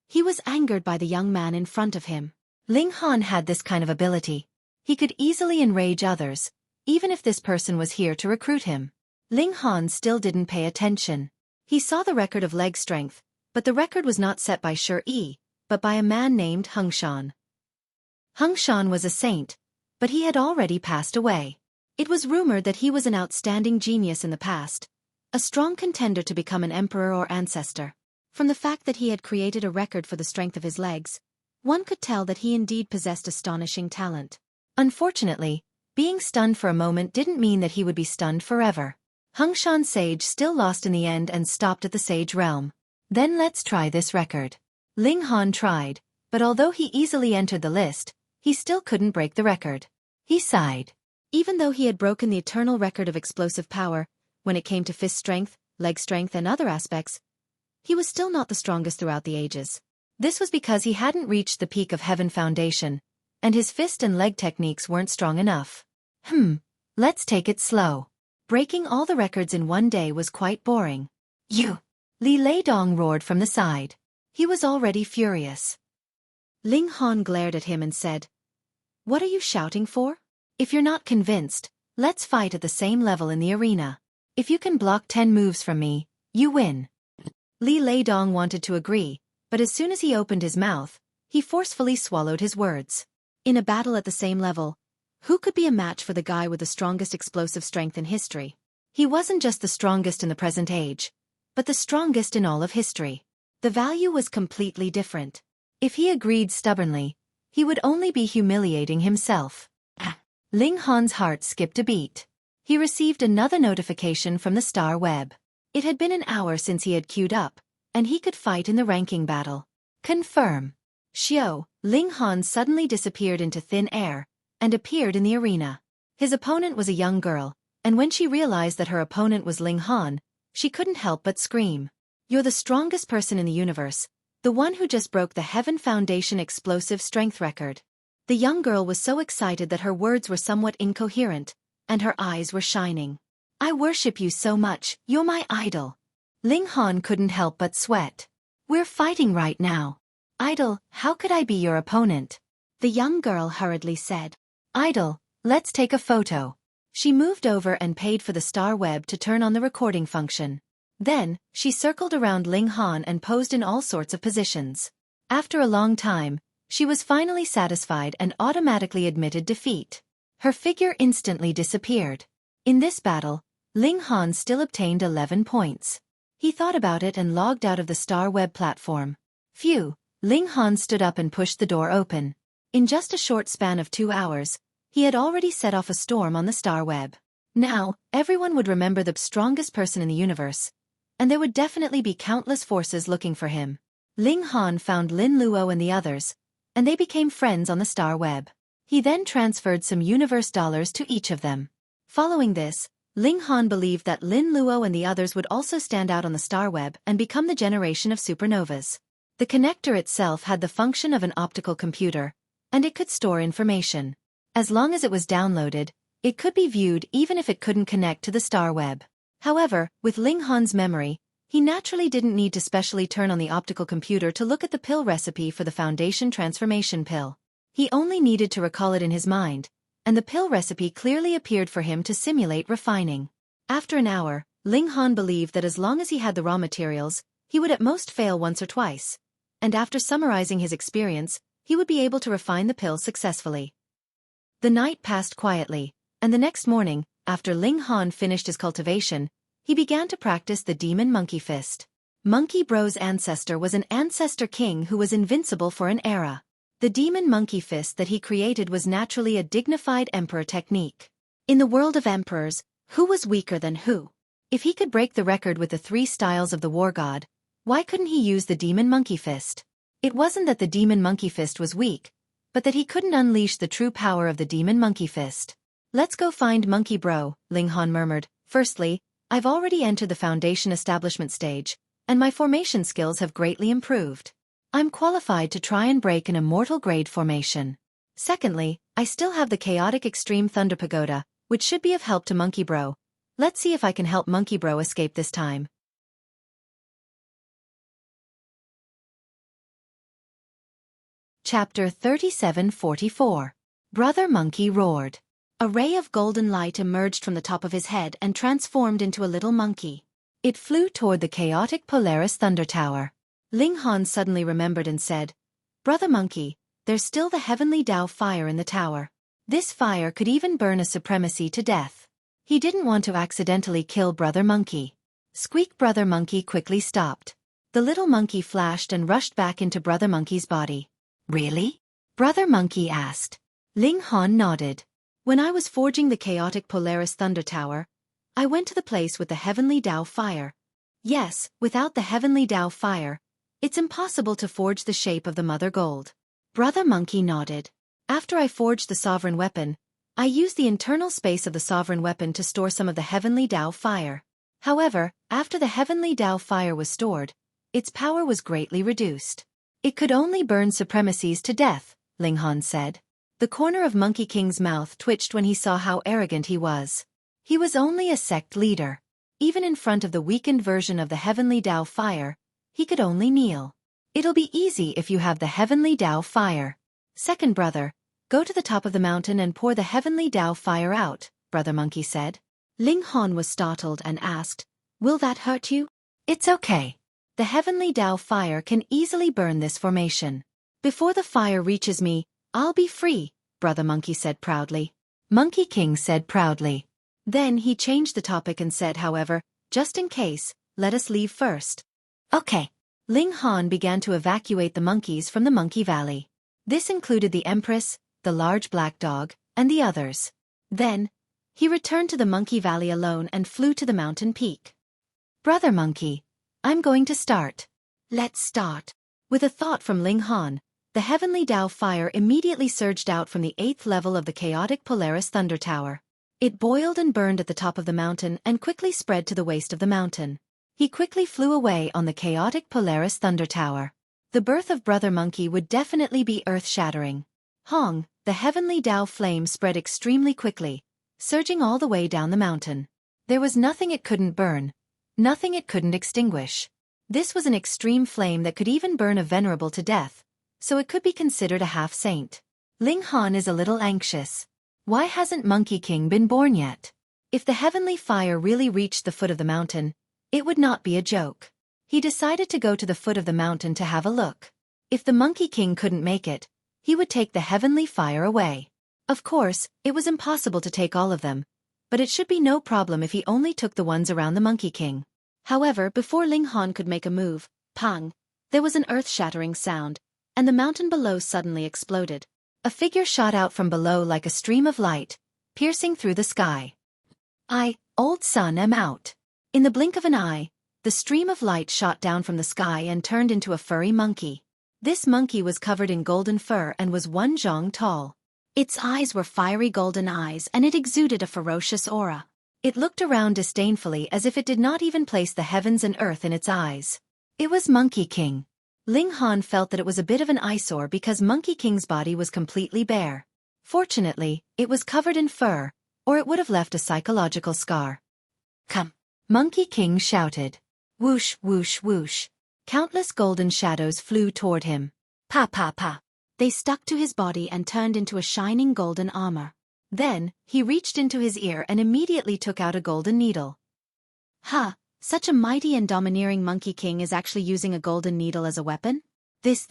He was angered by the young man in front of him. Ling Han had this kind of ability. He could easily enrage others, even if this person was here to recruit him. Ling Han still didn't pay attention. He saw the record of leg strength, but the record was not set by Xueqi, but by a man named Hung Shan. Hung Shan was a saint, but he had already passed away. It was rumored that he was an outstanding genius in the past, a strong contender to become an emperor or ancestor. From the fact that he had created a record for the strength of his legs, one could tell that he indeed possessed astonishing talent. Unfortunately, being stunned for a moment didn't mean that he would be stunned forever. Hung Shan's sage still lost in the end and stopped at the sage realm. Then let's try this record. Ling Han tried, but although he easily entered the list, he still couldn't break the record. He sighed. Even though he had broken the eternal record of explosive power, when it came to fist strength, leg strength and other aspects, he was still not the strongest throughout the ages. This was because he hadn't reached the peak of Heaven Foundation, and his fist and leg techniques weren't strong enough. Let's take it slow. Breaking all the records in one day was quite boring. You! Li Leidong roared from the side. He was already furious. Ling Han glared at him and said, "What are you shouting for? If you're not convinced, let's fight at the same level in the arena. If you can block 10 moves from me, you win." Li Leidong wanted to agree, but as soon as he opened his mouth, he forcefully swallowed his words. In a battle at the same level, who could be a match for the guy with the strongest explosive strength in history? He wasn't just the strongest in the present age, but the strongest in all of history. The value was completely different. If he agreed stubbornly, he would only be humiliating himself. Ling Han's heart skipped a beat. He received another notification from the star web. It had been an hour since he had queued up, and he could fight in the ranking battle. Confirm. Ling Han suddenly disappeared into thin air, and appeared in the arena. His opponent was a young girl, and when she realized that her opponent was Ling Han, she couldn't help but scream. "You're the strongest person in the universe, the one who just broke the Heaven Foundation explosive strength record." The young girl was so excited that her words were somewhat incoherent, and her eyes were shining. "I worship you so much, you're my idol." Ling Han couldn't help but sweat. "We're fighting right now." "Idol, how could I be your opponent?" The young girl hurriedly said. "Idol, let's take a photo." She moved over and paid for the star web to turn on the recording function. Then, she circled around Ling Han and posed in all sorts of positions. After a long time, she was finally satisfied and automatically admitted defeat. Her figure instantly disappeared. In this battle, Ling Han still obtained 11 points. He thought about it and logged out of the star web platform. Phew, Ling Han stood up and pushed the door open. In just a short span of 2 hours, he had already set off a storm on the star web. Now, everyone would remember the strongest person in the universe, and there would definitely be countless forces looking for him. Ling Han found Lin Luo and the others, and they became friends on the star web. He then transferred some universe dollars to each of them. Following this, Ling Han believed that Lin Luo and the others would also stand out on the star web and become the generation of supernovas. The connector itself had the function of an optical computer, and it could store information. As long as it was downloaded, it could be viewed even if it couldn't connect to the star web. However, with Ling Han's memory, he naturally didn't need to specially turn on the optical computer to look at the pill recipe for the Foundation transformation pill. He only needed to recall it in his mind, and the pill recipe clearly appeared for him to simulate refining. After an hour, Ling Han believed that as long as he had the raw materials, he would at most fail once or twice, and after summarizing his experience, he would be able to refine the pill successfully. The night passed quietly, and the next morning, after Ling Han finished his cultivation, he began to practice the Demon Monkey Fist. Monkey Bro's ancestor was an ancestor king who was invincible for an era. The Demon Monkey Fist that he created was naturally a dignified emperor technique. In the world of emperors, who was weaker than who? If he could break the record with the 3 styles of the war god, why couldn't he use the Demon Monkey Fist? It wasn't that the Demon Monkey Fist was weak, but that he couldn't unleash the true power of the Demon Monkey Fist. "Let's go find Monkey Bro," Ling Han murmured. "Firstly, I've already entered the Foundation establishment stage, and my formation skills have greatly improved. I'm qualified to try and break an immortal grade formation. Secondly, I still have the chaotic extreme Thunder Pagoda, which should be of help to Monkey Bro. Let's see if I can help Monkey Bro escape this time." Chapter 3744. Brother Monkey roared. A ray of golden light emerged from the top of his head and transformed into a little monkey. It flew toward the chaotic Polaris Thunder Tower. Ling Han suddenly remembered and said, "Brother Monkey, there's still the heavenly Tao fire in the tower. This fire could even burn a supremacy to death." He didn't want to accidentally kill Brother Monkey. Squeak! Brother Monkey quickly stopped. The little monkey flashed and rushed back into Brother Monkey's body. "Really?" Brother Monkey asked. Ling Han nodded. "When I was forging the chaotic Polaris Thunder Tower, I went to the place with the heavenly Tao fire. Yes, without the heavenly Tao fire, it's impossible to forge the shape of the Mother Gold." Brother Monkey nodded. "After I forged the sovereign weapon, I used the internal space of the sovereign weapon to store some of the heavenly Tao fire. However, after the heavenly Tao fire was stored, its power was greatly reduced. It could only burn supremacies to death," Ling Han said. The corner of Monkey King's mouth twitched when he saw how arrogant he was. He was only a sect leader. Even in front of the weakened version of the heavenly Tao fire, he could only kneel. "It'll be easy if you have the heavenly Tao fire. Second brother, go to the top of the mountain and pour the heavenly Tao fire out," Brother Monkey said. Ling Han was startled and asked, "Will that hurt you?" "It's okay. The heavenly Tao fire can easily burn this formation. Before the fire reaches me, I'll be free," Brother Monkey said proudly. Monkey King said proudly. Then he changed the topic and said, "However, just in case, let us leave first." "Okay." Ling Han began to evacuate the monkeys from the Monkey Valley. This included the Empress, the large black dog, and the others. Then, he returned to the Monkey Valley alone and flew to the mountain peak. "Brother Monkey, I'm going to start." "Let's start." With a thought from Ling Han, the heavenly Tao fire immediately surged out from the 8th level of the chaotic Polaris Thunder Tower. It boiled and burned at the top of the mountain and quickly spread to the waist of the mountain. He quickly flew away on the chaotic Polaris Thunder Tower. The birth of Brother Monkey would definitely be earth-shattering. Hong, the heavenly Tao flame spread extremely quickly, surging all the way down the mountain. There was nothing it couldn't burn, nothing it couldn't extinguish. This was an extreme flame that could even burn a venerable to death, so it could be considered a half-saint. Ling Han is a little anxious. Why hasn't Monkey King been born yet? If the heavenly fire really reached the foot of the mountain, it would not be a joke. He decided to go to the foot of the mountain to have a look. If the Monkey King couldn't make it, he would take the heavenly fire away. Of course, it was impossible to take all of them, but it should be no problem if he only took the ones around the Monkey King. However, before Ling Han could make a move, pang, there was an earth-shattering sound, and the mountain below suddenly exploded. A figure shot out from below like a stream of light, piercing through the sky. "I, old son, am out." In the blink of an eye, the stream of light shot down from the sky and turned into a furry monkey. This monkey was covered in golden fur and was 1 zhong tall. Its eyes were fiery golden eyes and it exuded a ferocious aura. It looked around disdainfully as if it did not even place the heavens and earth in its eyes. It was Monkey King. Ling Han felt that it was a bit of an eyesore because Monkey King's body was completely bare. Fortunately, it was covered in fur, or it would have left a psychological scar. "Come!" Monkey King shouted. Whoosh, whoosh, whoosh. Countless golden shadows flew toward him. Pa pa pa. They stuck to his body and turned into a shining golden armor. Then, he reached into his ear and immediately took out a golden needle. "Ha! Such a mighty and domineering Monkey King is actually using a golden needle as a weapon? This,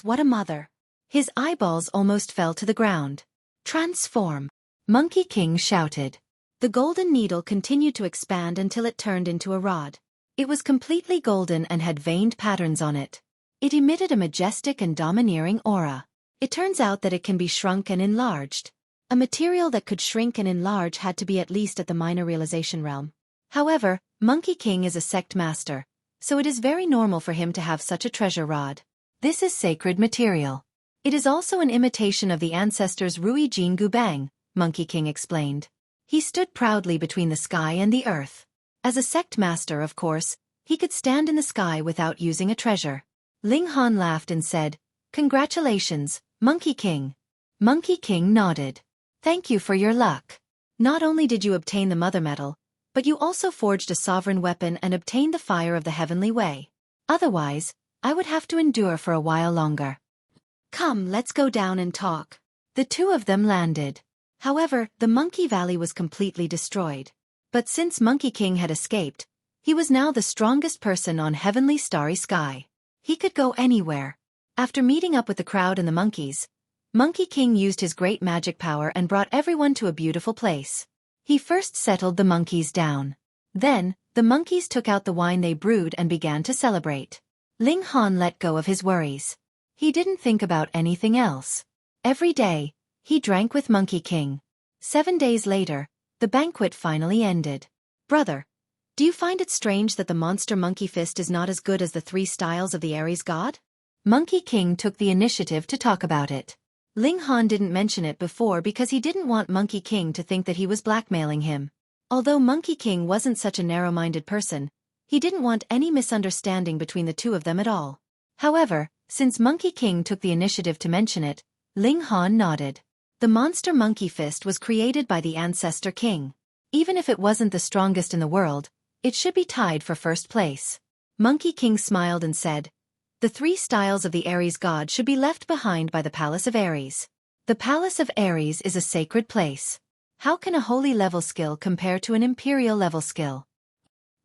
what a mother!" His eyeballs almost fell to the ground. "Transform!" Monkey King shouted. The golden needle continued to expand until it turned into a rod. It was completely golden and had veined patterns on it. It emitted a majestic and domineering aura. It turns out that it can be shrunk and enlarged. A material that could shrink and enlarge had to be at least at the minor realization realm. However, Monkey King is a sect master, so it is very normal for him to have such a treasure rod. This is sacred material. It is also an imitation of the ancestors Rui Jin Gubang, Monkey King explained. He stood proudly between the sky and the earth. As a sect master, of course, he could stand in the sky without using a treasure. Ling Han laughed and said, "Congratulations, Monkey King." Monkey King nodded. "Thank you for your luck. Not only did you obtain the Mother Metal, but you also forged a sovereign weapon and obtained the fire of the heavenly way. Otherwise, I would have to endure for a while longer." Come, let's go down and talk. The two of them landed. However, the Monkey Valley was completely destroyed. But since Monkey King had escaped, he was now the strongest person on heavenly starry sky. He could go anywhere. After meeting up with the crowd and the monkeys, Monkey King used his great magic power and brought everyone to a beautiful place. He first settled the monkeys down. Then, the monkeys took out the wine they brewed and began to celebrate. Ling Han let go of his worries. He didn't think about anything else. Every day, he drank with Monkey King. 7 days later, the banquet finally ended. Brother, do you find it strange that the monster monkey fist is not as good as the 3 styles of the Aries god? Monkey King took the initiative to talk about it. Ling Han didn't mention it before because he didn't want Monkey King to think that he was blackmailing him. Although Monkey King wasn't such a narrow-minded person, he didn't want any misunderstanding between the two of them at all. However, since Monkey King took the initiative to mention it, Ling Han nodded. The monster monkey fist was created by the ancestor king. Even if it wasn't the strongest in the world, it should be tied for first place. Monkey King smiled and said, "The 3 styles of the Aries god should be left behind by the Palace of Aries. The Palace of Aries is a sacred place. How can a holy level skill compare to an imperial level skill?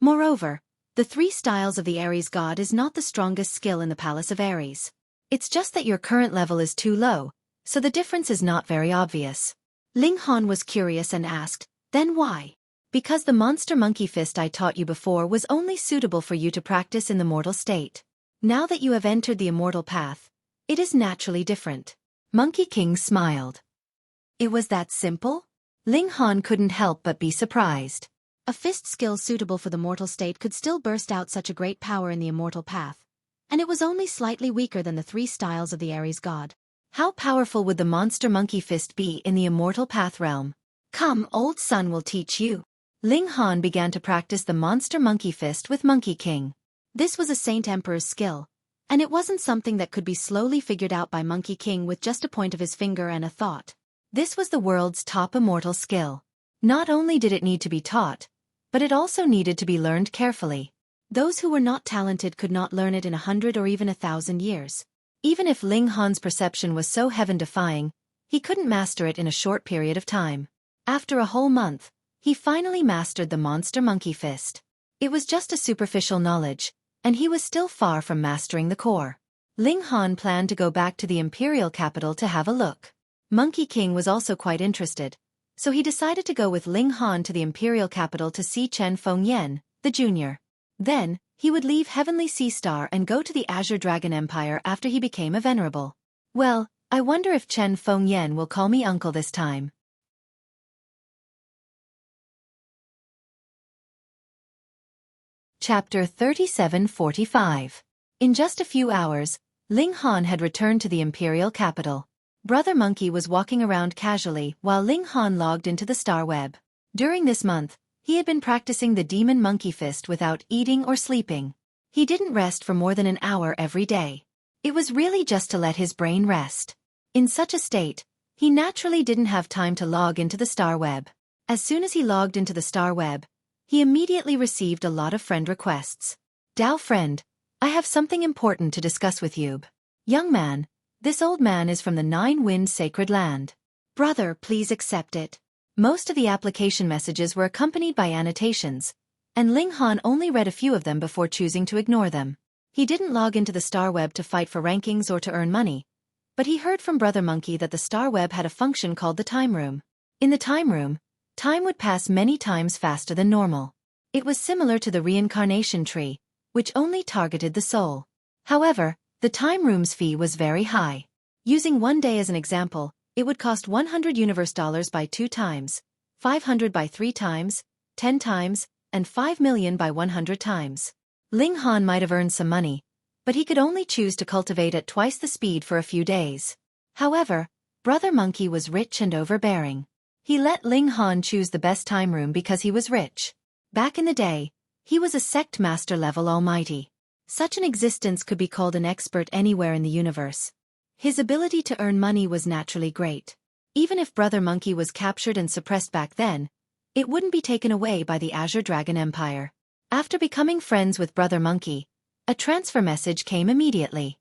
Moreover, the 3 styles of the Aries god is not the strongest skill in the Palace of Aries. It's just that your current level is too low, so the difference is not very obvious." Ling Han was curious and asked, "Then why?" "Because the monster monkey fist I taught you before was only suitable for you to practice in the mortal state. Now that you have entered the immortal path, it is naturally different." Monkey King smiled. It was that simple? Ling Han couldn't help but be surprised. A fist skill suitable for the mortal state could still burst out such a great power in the immortal path, and it was only slightly weaker than the 3 styles of the Aries god. How powerful would the monster monkey fist be in the immortal path realm? "Come, old son will teach you." Ling Han began to practice the monster monkey fist with Monkey King. This was a Saint Emperor's skill, and it wasn't something that could be slowly figured out by Monkey King with just a point of his finger and a thought. This was the world's top immortal skill. Not only did it need to be taught, but it also needed to be learned carefully. Those who were not talented could not learn it in 100 or even 1,000 years. Even if Ling Han's perception was so heaven-defying, he couldn't master it in a short period of time. After a whole month, he finally mastered the monster monkey fist. It was just a superficial knowledge, and he was still far from mastering the core. Ling Han planned to go back to the imperial capital to have a look. Monkey King was also quite interested, so he decided to go with Ling Han to the imperial capital to see Chen Fengyan, the junior. Then, he would leave Heavenly Sea Star and go to the Azure Dragon Empire after he became a venerable. Well, I wonder if Chen Fengyan will call me uncle this time. Chapter 3745. In just a few hours, Ling Han had returned to the imperial capital. Brother Monkey was walking around casually while Ling Han logged into the Star Web. During this month, he had been practicing the demon monkey fist without eating or sleeping. He didn't rest for more than an hour every day. It was really just to let his brain rest. In such a state, he naturally didn't have time to log into the Star Web. As soon as he logged into the Star Web, he immediately received a lot of friend requests. "Dao friend, I have something important to discuss with you. Young man, this old man is from the 9-Wind Sacred Land. Brother, please accept it." Most of the application messages were accompanied by annotations, and Ling Han only read a few of them before choosing to ignore them. He didn't log into the Star Web to fight for rankings or to earn money, but he heard from Brother Monkey that the Star Web had a function called the Time Room. In the Time Room, time would pass many times faster than normal. It was similar to the reincarnation tree, which only targeted the soul. However, the Time Room's fee was very high. Using 1 day as an example, it would cost 100 universe dollars by 2 times, 500 by 3 times, 10 times, and 5 million by 100 times. Ling Han might have earned some money, but he could only choose to cultivate at twice the speed for a few days. However, Brother Monkey was rich and overbearing. He let Ling Han choose the best time room because he was rich. Back in the day, he was a sect master level almighty. Such an existence could be called an expert anywhere in the universe. His ability to earn money was naturally great. Even if Brother Monkey was captured and suppressed back then, it wouldn't be taken away by the Azure Dragon Empire. After becoming friends with Brother Monkey, a transfer message came immediately.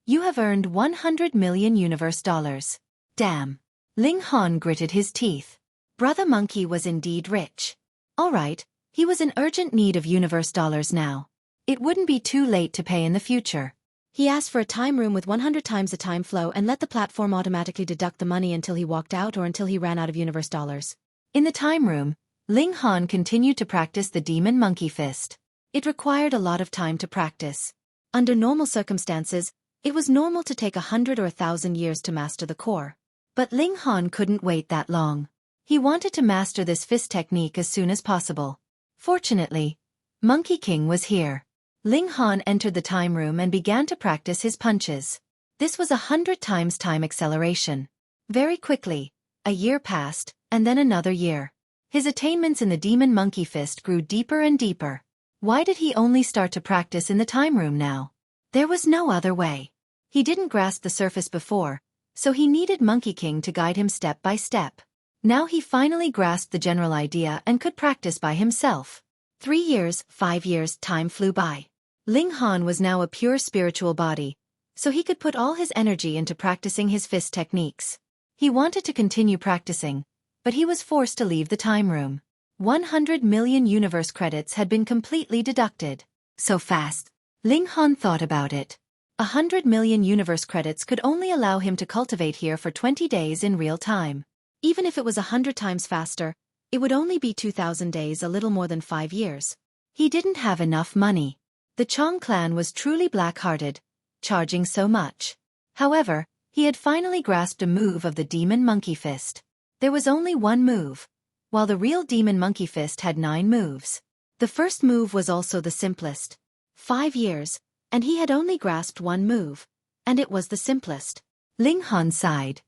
You have earned 100 million universe dollars. Damn. Ling Han gritted his teeth. Brother Monkey was indeed rich. Alright, he was in urgent need of universe dollars now. It wouldn't be too late to pay in the future. He asked for a time room with 100 times the time flow and let the platform automatically deduct the money until he walked out or until he ran out of universe dollars. In the time room, Ling Han continued to practice the demon monkey fist. It required a lot of time to practice. Under normal circumstances, it was normal to take 100 or 1,000 years to master the core. But Ling Han couldn't wait that long. He wanted to master this fist technique as soon as possible. Fortunately, Monkey King was here. Ling Han entered the time room and began to practice his punches. This was 100 times time acceleration. Very quickly, a year passed, and then another year. His attainments in the demon monkey fist grew deeper and deeper. Why did he only start to practice in the time room now? There was no other way. He didn't grasp the surface before, so he needed Monkey King to guide him step by step. Now he finally grasped the general idea and could practice by himself. 3 years, 5 years, time flew by. Ling Han was now a pure spiritual body, so he could put all his energy into practicing his fist techniques. He wanted to continue practicing, but he was forced to leave the time room. 100 million universe credits had been completely deducted. So fast. Ling Han thought about it. 100 million universe credits could only allow him to cultivate here for 20 days in real time. Even if it was 100 times faster, it would only be 2,000 days, a little more than 5 years. He didn't have enough money. The Chong clan was truly black-hearted, charging so much. However, he had finally grasped a move of the demon monkey fist. There was only one move, while the real demon monkey fist had 9 moves. The first move was also the simplest. 5 years, and he had only grasped one move, and it was the simplest. Ling Han sighed.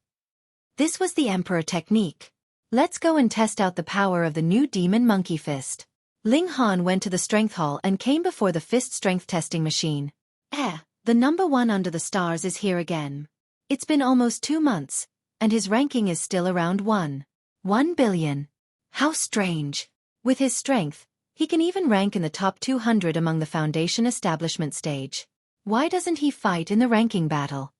This was the Emperor technique. Let's go and test out the power of the new demon monkey fist. Ling Han went to the strength hall and came before the fist strength testing machine. The number 1 under the stars is here again. It's been almost 2 months, and his ranking is still around 1 billion. How strange. With his strength, he can even rank in the top 200 among the Foundation establishment stage. Why doesn't he fight in the ranking battle?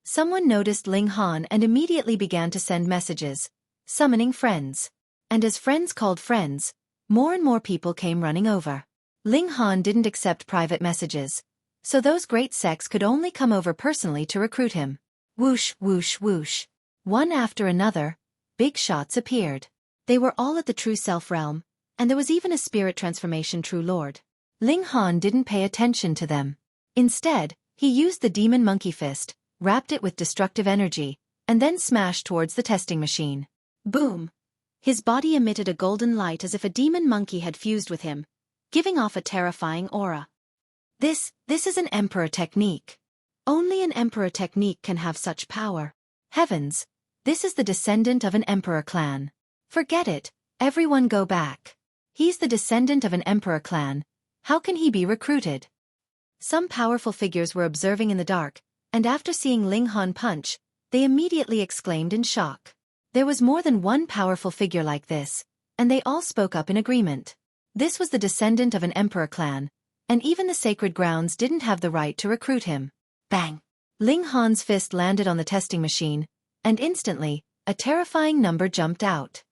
Someone noticed Ling Han and immediately began to send messages, summoning friends. And as friends called friends, more and more people came running over. Ling Han didn't accept private messages, so those great sects could only come over personally to recruit him. Whoosh, whoosh, whoosh. One after another, big shots appeared. They were all at the True Self realm, and there was even a spirit transformation True Lord. Ling Han didn't pay attention to them. Instead, he used the demon monkey fist, wrapped it with destructive energy, and then smashed towards the testing machine. Boom! His body emitted a golden light as if a demon monkey had fused with him, giving off a terrifying aura. This is an Emperor technique. Only an Emperor technique can have such power. Heavens! This is the descendant of an Emperor clan. Forget it, everyone go back. He's the descendant of an Emperor clan. How can he be recruited? Some powerful figures were observing in the dark, and after seeing Ling Han punch, they immediately exclaimed in shock. There was more than one powerful figure like this, and they all spoke up in agreement. This was the descendant of an Emperor clan, and even the sacred grounds didn't have the right to recruit him. Bang! Ling Han's fist landed on the testing machine, and instantly, a terrifying number jumped out.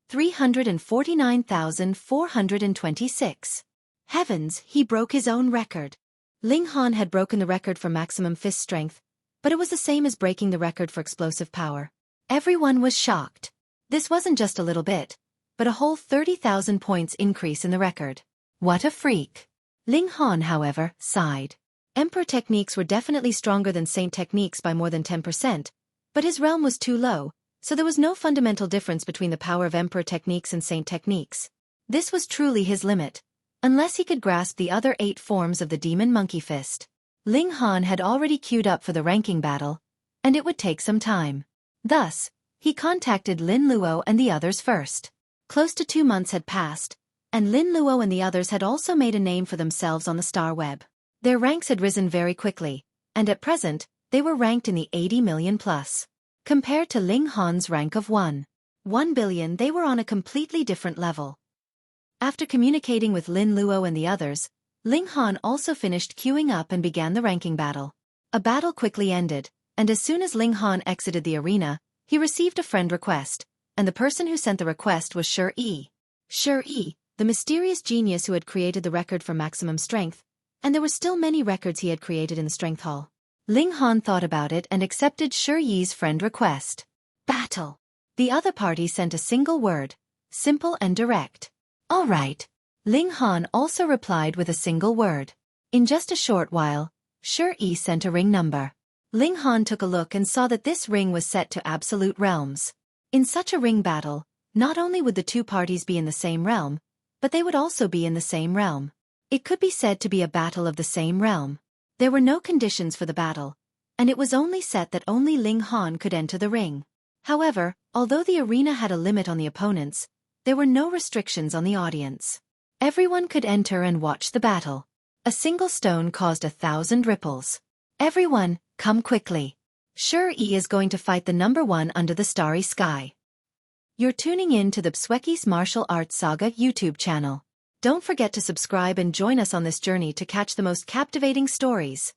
349,426. Heavens, he broke his own record. Ling Han had broken the record for maximum fist strength, but it was the same as breaking the record for explosive power. Everyone was shocked. This wasn't just a little bit, but a whole 30,000 points increase in the record. What a freak. Ling Han, however, sighed. Emperor techniques were definitely stronger than Saint techniques by more than 10%, but his realm was too low, so there was no fundamental difference between the power of Emperor techniques and Saint techniques. This was truly his limit, unless he could grasp the other 8 forms of the demon monkey fist. Ling Han had already queued up for the ranking battle, and it would take some time. Thus, he contacted Lin Luo and the others first. Close to 2 months had passed, and Lin Luo and the others had also made a name for themselves on the star web. Their ranks had risen very quickly, and at present, they were ranked in the 80 million plus. Compared to Ling Han's rank of 1 billion, they were on a completely different level. After communicating with Lin Luo and the others, Ling Han also finished queuing up and began the ranking battle. A battle quickly ended, and as soon as Ling Han exited the arena, he received a friend request, and the person who sent the request was Xueqi. Xueqi, the mysterious genius who had created the record for maximum strength, and there were still many records he had created in the strength hall. Ling Han thought about it and accepted Xueqi's friend request. Battle. The other party sent a single word, simple and direct. All right. Ling Han also replied with a single word. In just a short while, Xueqi sent a ring number. Ling Han took a look and saw that this ring was set to absolute realms. In such a ring battle, not only would the two parties be in the same realm, but they would also be in the same realm. It could be said to be a battle of the same realm. There were no conditions for the battle, and it was only set that only Ling Han could enter the ring. However, although the arena had a limit on the opponents, there were no restrictions on the audience. Everyone could enter and watch the battle. A single stone caused 1,000 ripples. Everyone, come quickly. Xueqi is going to fight the number one under the starry sky. You're tuning in to the Xueqi's Martial Arts Saga YouTube channel. Don't forget to subscribe and join us on this journey to catch the most captivating stories.